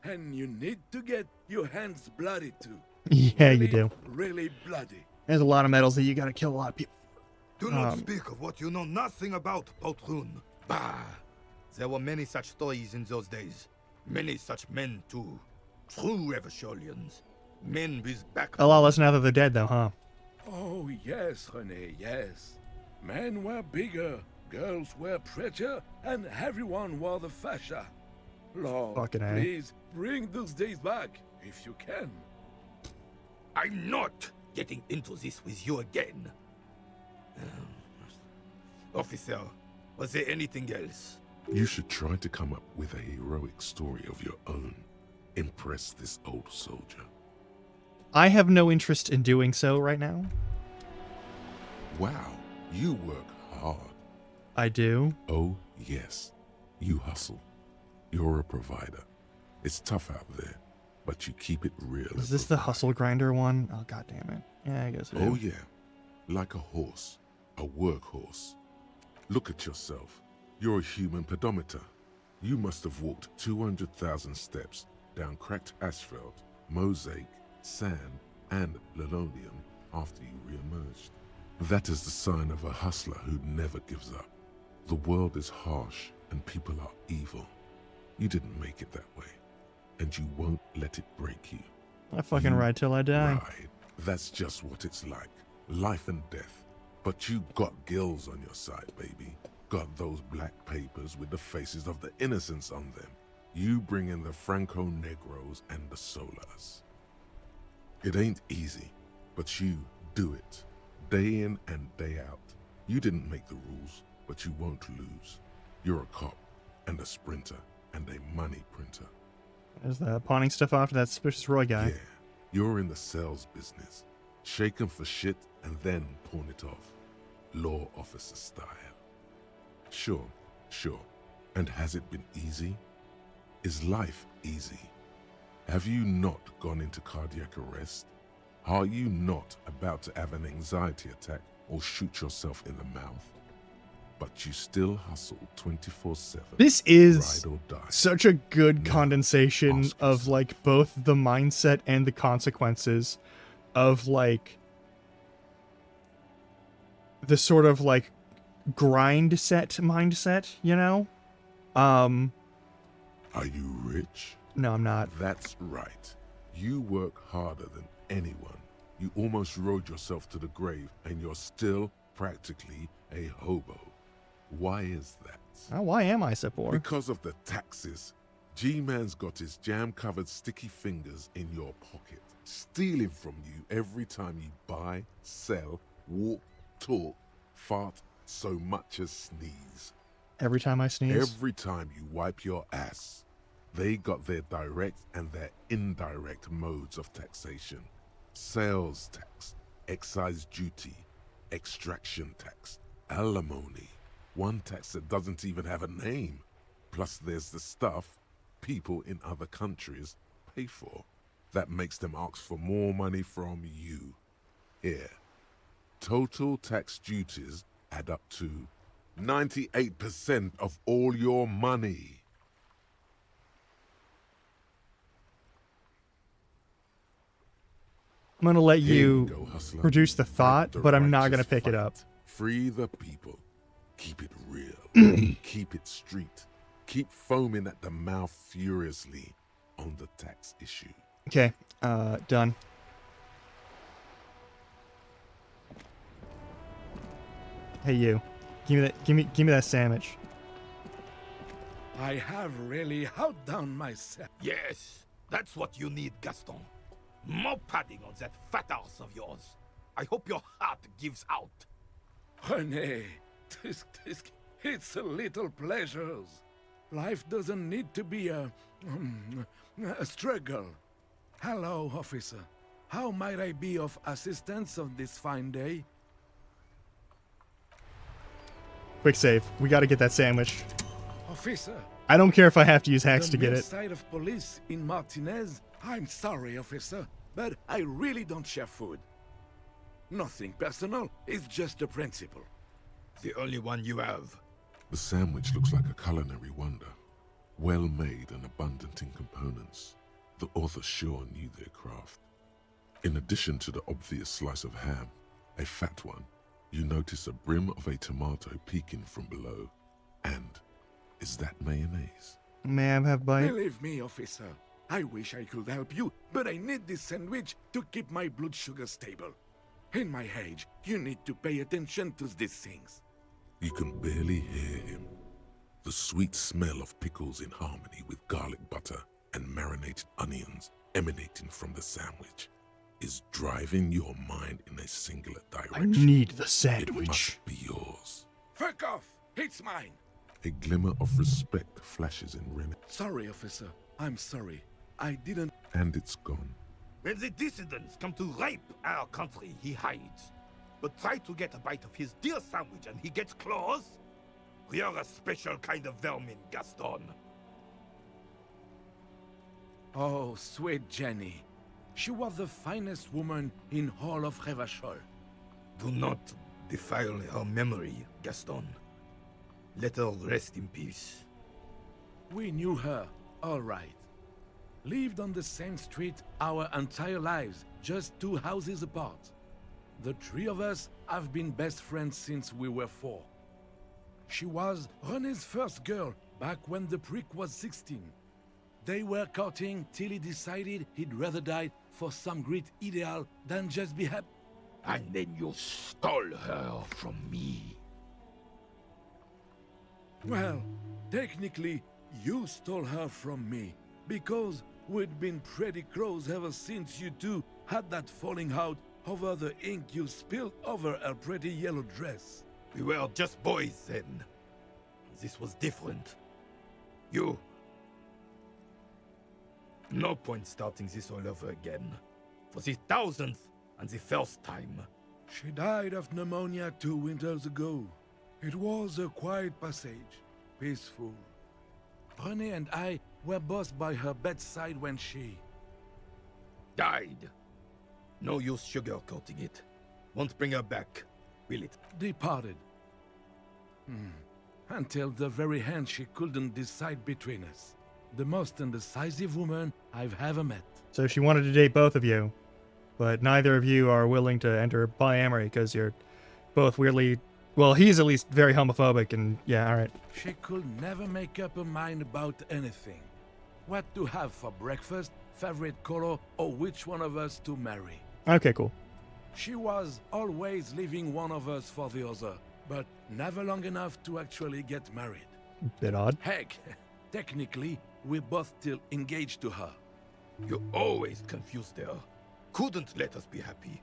And you need to get your hands bloody too. Yeah, you do. Really bloody. There's a lot of medals that you gotta kill a lot of people. Do not speak of what you know nothing about, Poltroon. Bah! There were many such stories in those days. Many such men, too. True Revacholians. Men with back... A lot less now that they're dead, though, huh? Oh yes, Rene, yes. Men were bigger, girls were prettier, and everyone wore the fascia. Lord, Fucking A. please bring those days back, if you can. I'm not getting into this with you again. Officer, was there anything else? You should try to come up with a heroic story of your own. Impress this old soldier. I have no interest in doing so right now. Wow, you work hard. I do. Oh, yes. You hustle. You're a provider. It's tough out there, but you keep it real. Is this the hustle grinder one? Oh, god damn it. Yeah, I guess it Oh, is. yeah. Like a horse. A workhorse. Look at yourself. You're a human pedometer. You must have walked 200,000 steps down cracked asphalt, mosaic, sand, and linoleum after you re-emerged. That is the sign of a hustler who never gives up. The world is harsh and people are evil. You didn't make it that way, and you won't let it break you. I fucking ride till I die. Ride. That's just what it's like. Life and death. But you got gills on your side, baby. Got those black papers with the faces of the innocents on them. You bring in the Franco Negros and the Solas. It ain't easy, but you do it. Day in and day out. You didn't make the rules, but you won't lose. You're a cop, and a sprinter, and a money printer. There's the pawning stuff off to that suspicious Roy guy. Yeah, you're in the sales business. Shake 'em for shit and then pawn it off. Law officer style. Sure. And has it been easy? Is life easy? Have you not gone into cardiac arrest? Are you not about to have an anxiety attack or shoot yourself in the mouth? But you still hustle 24/7. This is ride or die. such a good condensation of like both the mindset and the consequences of like the sort of like grind set mindset, you know? Are you rich? No, I'm not. That's right. You work harder than anyone. You almost rode yourself to the grave and you're still practically a hobo. Why is that? Oh, why am I so poor? Because of the taxes. G-Man's got his jam-covered sticky fingers in your pocket, stealing from you every time you buy, sell, walk, talk, fart, so much as sneeze. Every time I sneeze? Every time you wipe your ass. They got their direct and their indirect modes of taxation. Sales tax, excise duty, extraction tax, alimony. One tax that doesn't even have a name. Plus there's the stuff people in other countries pay for. That makes them ask for more money from you. Here. Total tax duties add up to 98% of all your money. I'm gonna let Here you go, hustler. produce the thought, The but I'm not gonna righteous pick it fight. up. Free the people. Keep it real. Keep it street. Keep foaming at the mouth furiously on the tax issue. Okay, done. Hey you. Give me that sandwich. I have really outdone myself. Yes, that's what you need, Gaston. More padding on that fat ass of yours. I hope your heart gives out. Honey, it's a little pleasures. Life doesn't need to be a struggle. Hello, officer. How might I be of assistance on this fine day? Quick save. We gotta get that sandwich. Officer. I don't care if I have to use hacks to get The it. side of police in Martinez. I'm sorry, officer, but I really don't share food. Nothing personal. It's just a principle. The only one you have. The sandwich looks like a culinary wonder. Well made and abundant in components. The author sure knew their craft. In addition to the obvious slice of ham, a fat one, you notice a brim of a tomato peeking from below. And is that mayonnaise? May I have a bite? Believe me, officer. I wish I could help you, but I need this sandwich to keep my blood sugar stable. In my age, you need to pay attention to these things. You can barely hear him. The sweet smell of pickles in harmony with garlic butter and marinated onions emanating from the sandwich is driving your mind in a singular direction. I need the It sandwich. must be yours. Fuck off! It's mine! A glimmer of respect flashes in Rennie, Sorry, officer. I'm sorry. I didn't... and it's gone. When the dissidents come to rape our country, he hides. But try to get a bite of his dear sandwich and he gets claws? We are a special kind of vermin, Gaston. Oh, sweet Jenny. She was the finest woman in all of Revachol. Do not defile her memory, Gaston. Let her rest in peace. We knew her, all right. Lived on the same street our entire lives, just 2 houses apart. The 3 of us have been best friends since we were 4. She was René's first girl back when the prick was 16. They were courting till he decided he'd rather die for some great ideal than just be happy. And then you stole her from me. Well, technically, you stole her from me, because we'd been pretty close ever since you two had that falling out over the ink you spilled over her pretty yellow dress. We were just boys then. This was different. You... No point starting this all over again. For the 1000th and the first time. She died of pneumonia 2 winters ago. It was a quiet passage, peaceful. René and I were both by her bedside when she... died. No use sugarcoating it. Won't bring her back, will it? Departed. Until the very end she couldn't decide between us. The most indecisive woman I've ever met. So she wanted to date both of you, but neither of you are willing to enter polyamory because you're both weirdly... Well, he's at least very homophobic, and yeah, alright. She could never make up her mind about anything. What to have for breakfast, favorite color, or which one of us to marry. Okay, cool. She was always leaving one of us for the other, but never long enough to actually get married. Bit odd. Heck, technically, we're both still engaged to her. You always confused her. Couldn't let us be happy.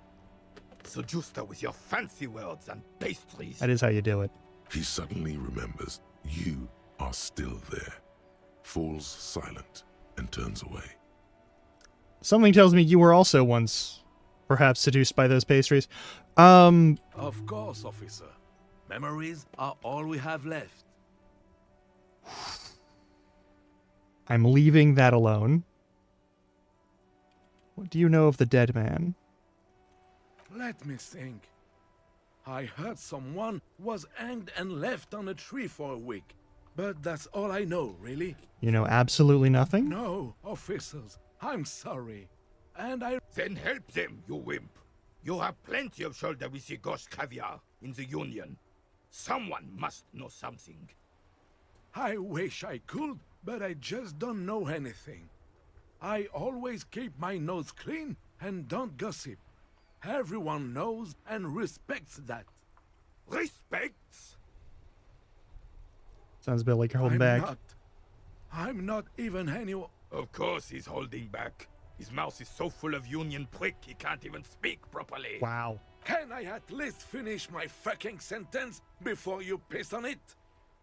Seduced her with your fancy words and pastries. That is how you do it. He suddenly remembers you are still there, falls silent, and turns away. Something tells me you were also once perhaps seduced by those pastries. Of course, officer. Memories are all we have left. I'm leaving that alone. What do you know of the dead man? Let me think. I heard someone was hanged and left on a tree for a week. But that's all I know, really. You know absolutely nothing? No, officers, I'm sorry. And I... Then help them, you wimp. You have plenty of shoulder with the ghost caviar in the Union. Someone must know something. I wish I could, but I just don't know anything. I always keep my nose clean and don't gossip. Everyone knows and respects that. Respects? Sounds a bit like you're holding back. I'm not even anyone. Of course he's holding back. His mouth is so full of Union prick he can't even speak properly. Wow. Can I at least finish my fucking sentence before you piss on it?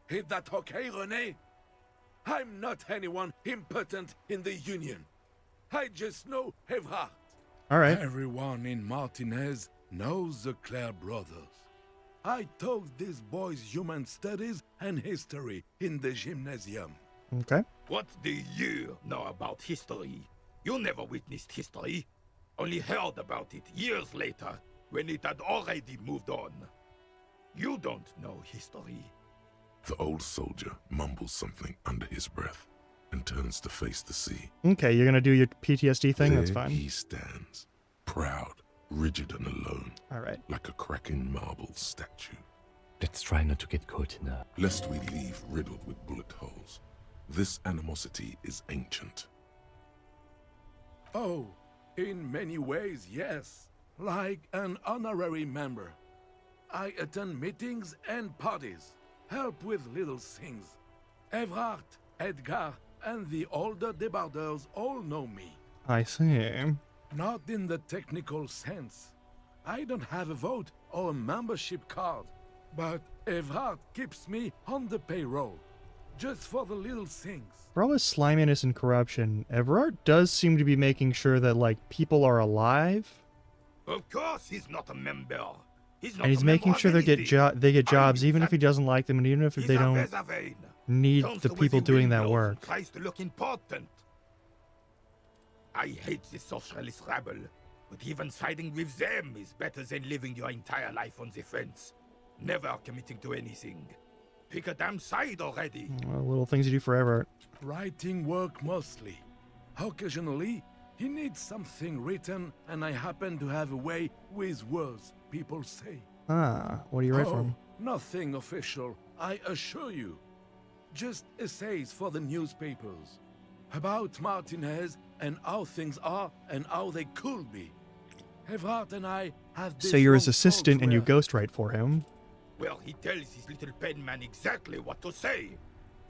Is that okay, René? I'm not anyone important in the Union. I just know Evrard. All right. Everyone in Martinez knows the Clare brothers. I taught these boys human studies and history in the gymnasium. Okay. What do you know about history? You never witnessed history. Only heard about it years later, when it had already moved on. You don't know history. The old soldier mumbles something under his breath and turns to face the sea. Okay, you're gonna do your PTSD thing? There That's fine. he stands, proud, rigid and alone. All right. Like a cracking marble statue. Let's try not to get caught in a... Lest we leave riddled with bullet holes. This animosity is ancient. Oh, in many ways, yes. like an honorary member. I attend meetings and parties, help with little things. Evrard, Edgar, and the older debarders all know me. I see. Not in the technical sense. I don't have a vote or a membership card, but Evrard keeps me on the payroll, just for the little things. For all his sliminess and corruption, Everard does seem to be making sure that, like, people are alive. Of course he's not a member. He's not And he's a member making of sure they get anything. jobs, even if he doesn't like them, and even if He's they a don't Vezavein. need Turns the to people his doing that windows work. and tries to look important. I hate the socialist rabble, but even siding with them is better than living your entire life on the fence, never committing to anything. Pick a damn side already. Well, little things you do for Everard. Writing work mostly. Occasionally, he needs something written, and I happen to have a way with words, people say. Ah, what do you write for him? Nothing official, I assure you. Just essays for the newspapers. About Martinez and how things are and how they could be. Evrard and I have this So you're his long assistant talks and you where- ghostwrite for him. Well, he tells his little pen man exactly what to say.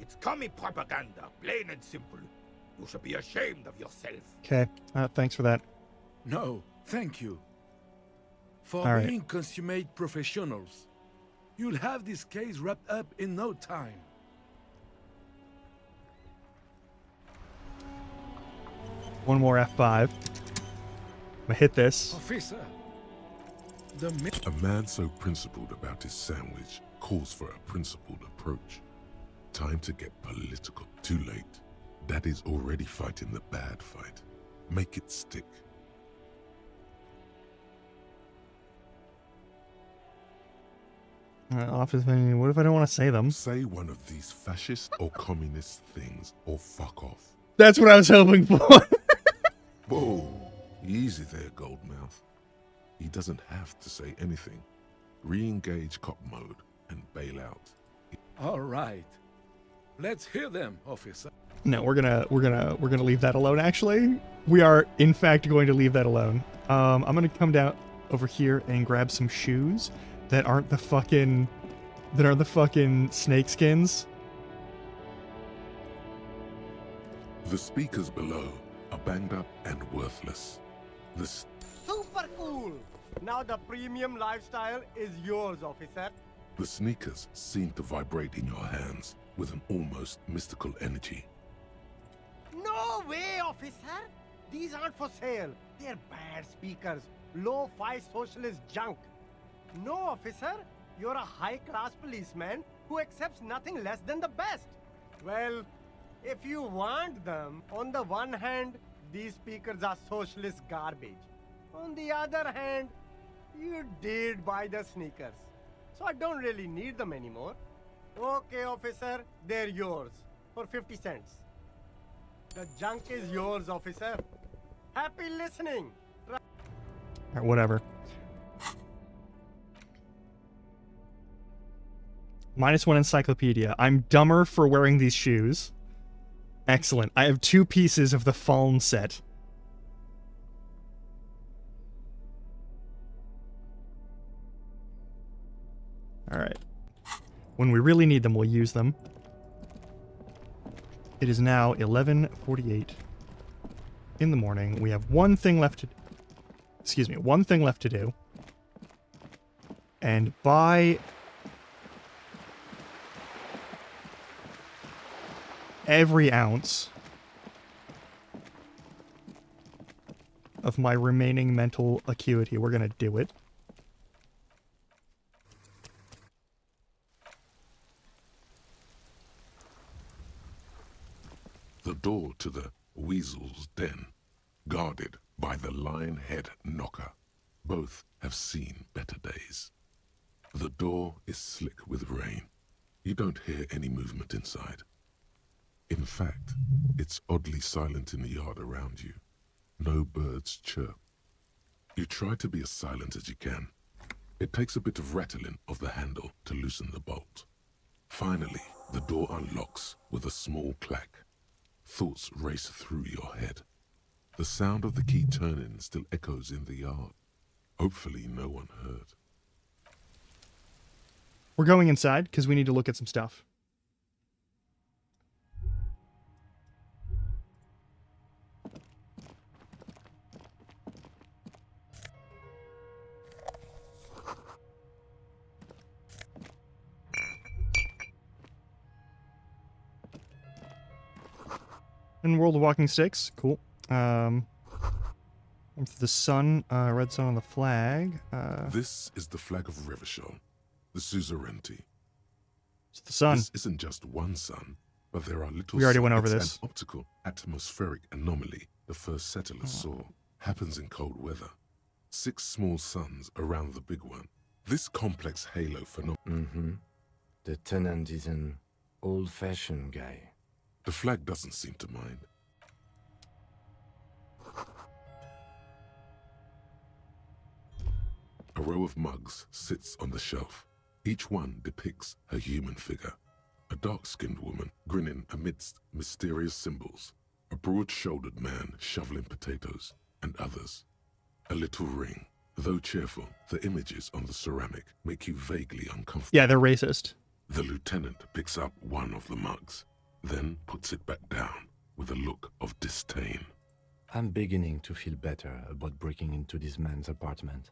It's commie propaganda, plain and simple. You should be ashamed of yourself. Okay, thanks for that. No, thank you. For All right. being consummate professionals. You'll have this case wrapped up in no time. One more F5. I'm gonna hit this. Officer, A man so principled about his sandwich calls for a principled approach. Time to get political. Too late. Daddy's already fighting the bad fight. Make it stick. Office menu. What if I don't want to say them? Say one of these fascist or communist things or fuck off. That's what I was hoping for. Whoa, easy there, Goldmouth. He doesn't have to say anything. Re-engage cop mode and bail out. all right. Let's hear them, officer. No, we're gonna leave that alone. Actually, we are in fact going to leave that alone. I'm gonna come down over here and grab some shoes that aren't the fucking snake skins. The speakers below are banged up and worthless. The Super cool! Now the premium lifestyle is yours, officer. The sneakers seem to vibrate in your hands with an almost mystical energy. No way, officer! These aren't for sale. They're bad speakers. Low-fi socialist junk. No, officer. You're a high-class policeman who accepts nothing less than the best. Well, if you want them, on the one hand, these speakers are socialist garbage. On the other hand, you did buy the sneakers. So I don't really need them anymore. Okay, officer, they're yours. For 50 cents. The junk is yours, officer. Happy listening. Alright, whatever. -1 encyclopedia. I'm dumber for wearing these shoes. Excellent. I have 2 pieces of the Fallen set. Alright. When we really need them, we'll use them. It is now 11:48 in the morning. We have one thing left to... Excuse me, one thing left to do. And buy... every ounce of my remaining mental acuity. We're gonna do it. The door to the Weasel's Den, guarded by the Lionhead Knocker. Both have seen better days. The door is slick with rain. You don't hear any movement inside. In fact, it's oddly silent in the yard around you. No birds chirp. You try to be as silent as you can. It takes a bit of rattling of the handle to loosen the bolt. Finally, the door unlocks with a small clack. Thoughts race through your head. The sound of the key turning still echoes in the yard. Hopefully no one heard. We're going inside because we need to look at some stuff. In World of Walking Sticks, cool. The sun, red sun on the flag. This is the flag of Revachol, the suzerainty. It's the sun. This isn't just one sun, but there are little. We already went over it's this. An optical atmospheric anomaly the first settlers saw. Happens in cold weather. 6 small suns around the big one. This complex halo phenomenon. The tenant is an old-fashioned guy. The flag doesn't seem to mind. A row of mugs sits on the shelf. Each one depicts a human figure. A dark-skinned woman grinning amidst mysterious symbols. A broad-shouldered man shoveling potatoes, and others. A little ring. Though cheerful, the images on the ceramic make you vaguely uncomfortable. Yeah, they're racist. The lieutenant picks up one of the mugs, then puts it back down with a look of disdain. I'm beginning to feel better about breaking into this man's apartment.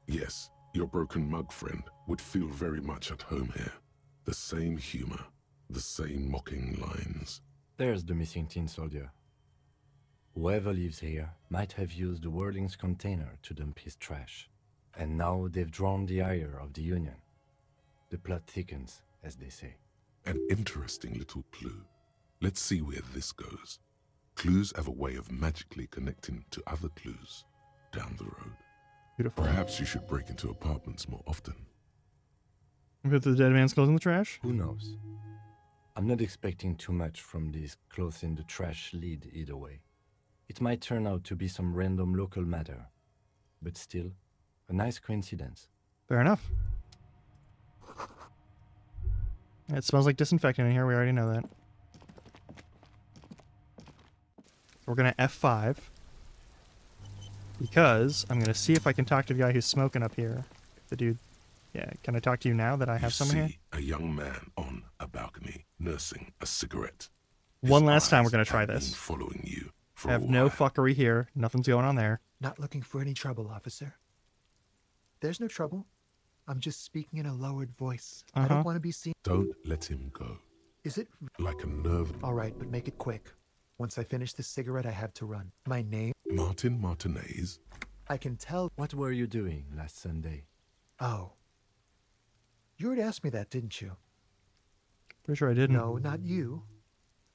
Yes, your broken mug friend would feel very much at home here. The same humor, the same mocking lines. There's the missing tin soldier. Whoever lives here might have used the Whirling's container to dump his trash. And now they've drawn the ire of the Union. The plot thickens, as they say. An interesting little clue. Let's see where this goes. Clues have a way of magically connecting to other clues down the road. Beautiful. Perhaps you should break into apartments more often. Put the dead man's clothes in the trash? Who knows? I'm not expecting too much from this clothes in the trash lead either way. It might turn out to be some random local matter, but still, a nice coincidence. Fair enough. It smells like disinfectant in here. We already know that. We're going to F5. Because I'm going to see if I can talk to the guy who's smoking up here. The dude. Yeah, can I talk to you now that I have someone here? A young man on a balcony nursing a cigarette. One last time we're going to try this. Following you for I have no fuckery here. Nothing's going on there. Not looking for any trouble, officer. There's no trouble. I'm just speaking in a lowered voice. I don't want to be seen. Don't let him go. Is it? Like a nerve. All right, but make it quick. Once I finish this cigarette, I have to run. My name? Martin Martinez. I can tell. What were you doing last Sunday? Oh. You already asked me that, didn't you? Pretty sure I didn't. No, not you.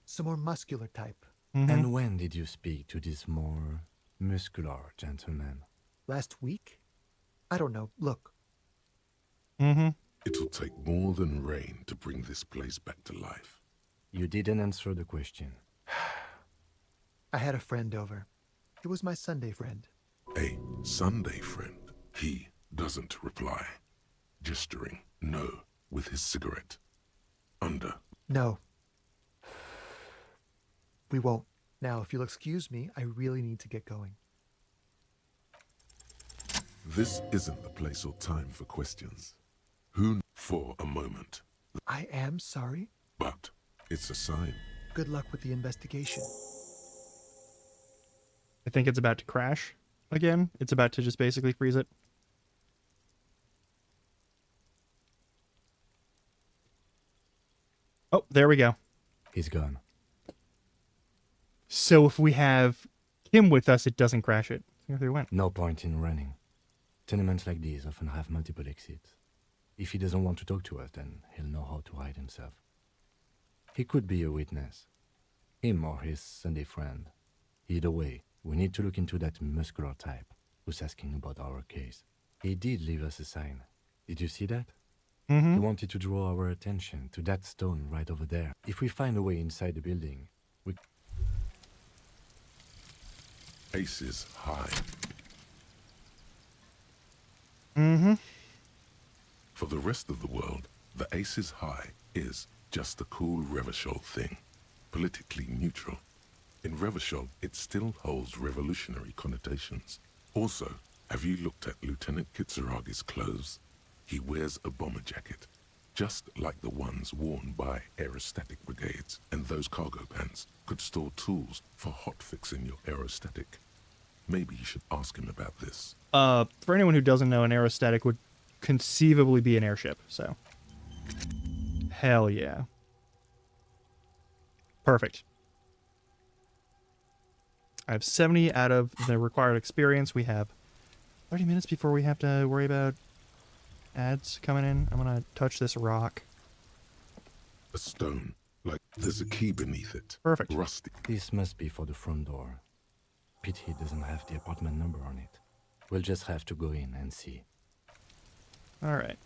Some more muscular type. And when did you speak to this more muscular gentleman? Last week? I don't know. Look. It'll take more than rain to bring this place back to life. You didn't answer the question. I had a friend over. It was my Sunday friend. A Sunday friend. He doesn't reply, gesturing no with his cigarette. Under. No. We won't. Now, if you'll excuse me, I really need to get going. This isn't the place or time for questions. Who for a moment? I am sorry. But it's a sign. Good luck with the investigation. I think it's about to crash again. It's about to just basically freeze it. Oh, there we go. He's gone. So if we have him with us, it doesn't crash it. Here they went. No point in running. Tenements like these often have multiple exits. If he doesn't want to talk to us, then he'll know how to hide himself. He could be a witness. Him or his Sunday friend. Either way, we need to look into that muscular type who's asking about our case. He did leave us a sign. Did you see that? He wanted to draw our attention to that stone right over there. If we find a way inside the building, we... Aces high. For the rest of the world, the Aces High is just a cool Revachol thing. Politically neutral. In Revachol, it still holds revolutionary connotations. Also, Have you looked at Lieutenant Kitsuragi's clothes? He wears a bomber jacket, just like the ones worn by aerostatic brigades, and those cargo pants could store tools for hotfixing your aerostatic. Maybe you should ask him about this. For anyone who doesn't know, an aerostatic would conceivably be an airship, so. Hell yeah. Perfect. I have 70 out of the required experience. We have 30 minutes before we have to worry about ads coming in. I'm gonna touch this rock. A stone, like there's a key beneath it. Perfect. Rusty. This must be for the front door. Pity doesn't have the apartment number on it. We'll just have to go in and see. Alright.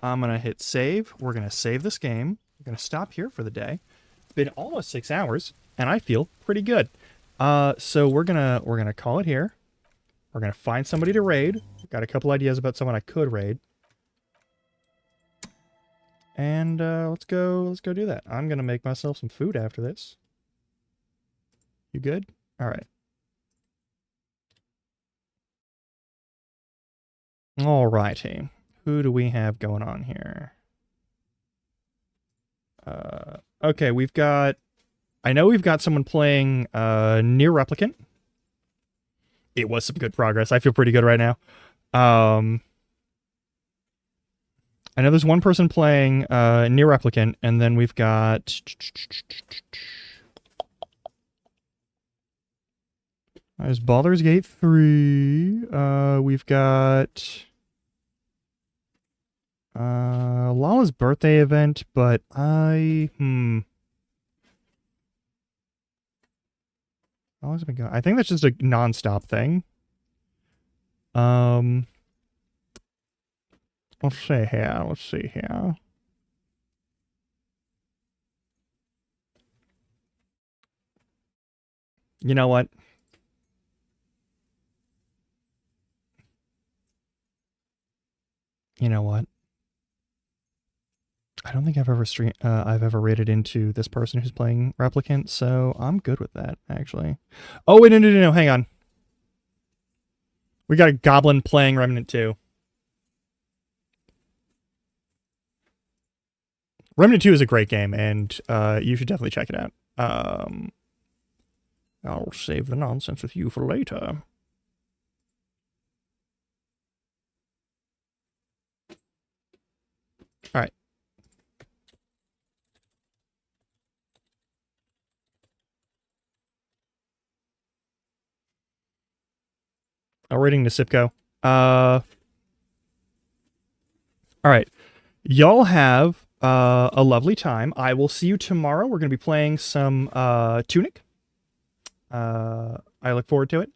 I'm gonna hit save. We're gonna save this game. We're gonna stop here for the day. It's been almost 6 hours, and I feel pretty good. So we're gonna call it here. We're gonna find somebody to raid. Got a couple ideas about someone I could raid. And let's go do that. I'm gonna make myself some food after this. You good? Alright. Alrighty. Who do we have going on here? Okay, we've got... I know we've got someone playing Nier Replicant. It was some good progress. I feel pretty good right now. I know there's one person playing Nier Replicant, and then we've got... There's Baldur's Gate 3. We've got... Lala's birthday event, but I... How long's it been going? I think that's just a non-stop thing. Let's see here. You know what? I don't think I've ever rated into this person who's playing Replicant, so I'm good with that, actually. Oh, wait, no, hang on. We got a goblin playing Remnant 2. Remnant 2 is a great game, and you should definitely check it out. I'll save the nonsense with you for later. All right. Rating Nisipko. All right. Y'all have a lovely time. I will see you tomorrow. We're going to be playing some Tunic. I look forward to it.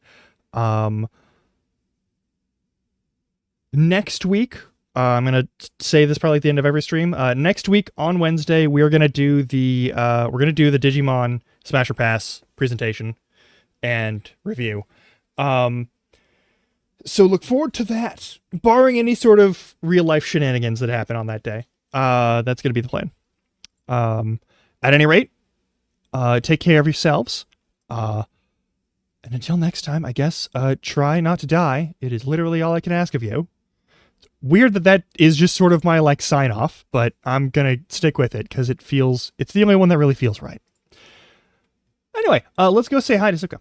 Next week, I'm going to say this probably at the end of every stream. Next week on Wednesday, we're going to do the Digimon Smasher Pass presentation and review. So look forward to that. Barring any sort of real life shenanigans that happen on that day. That's going to be the plan. At any rate, take care of yourselves. And until next time, I guess, try not to die. It is literally all I can ask of you. Weird that is just sort of my, sign off, but I'm going to stick with it because it's the only one that really feels right. Anyway, let's go say hi to Zuko.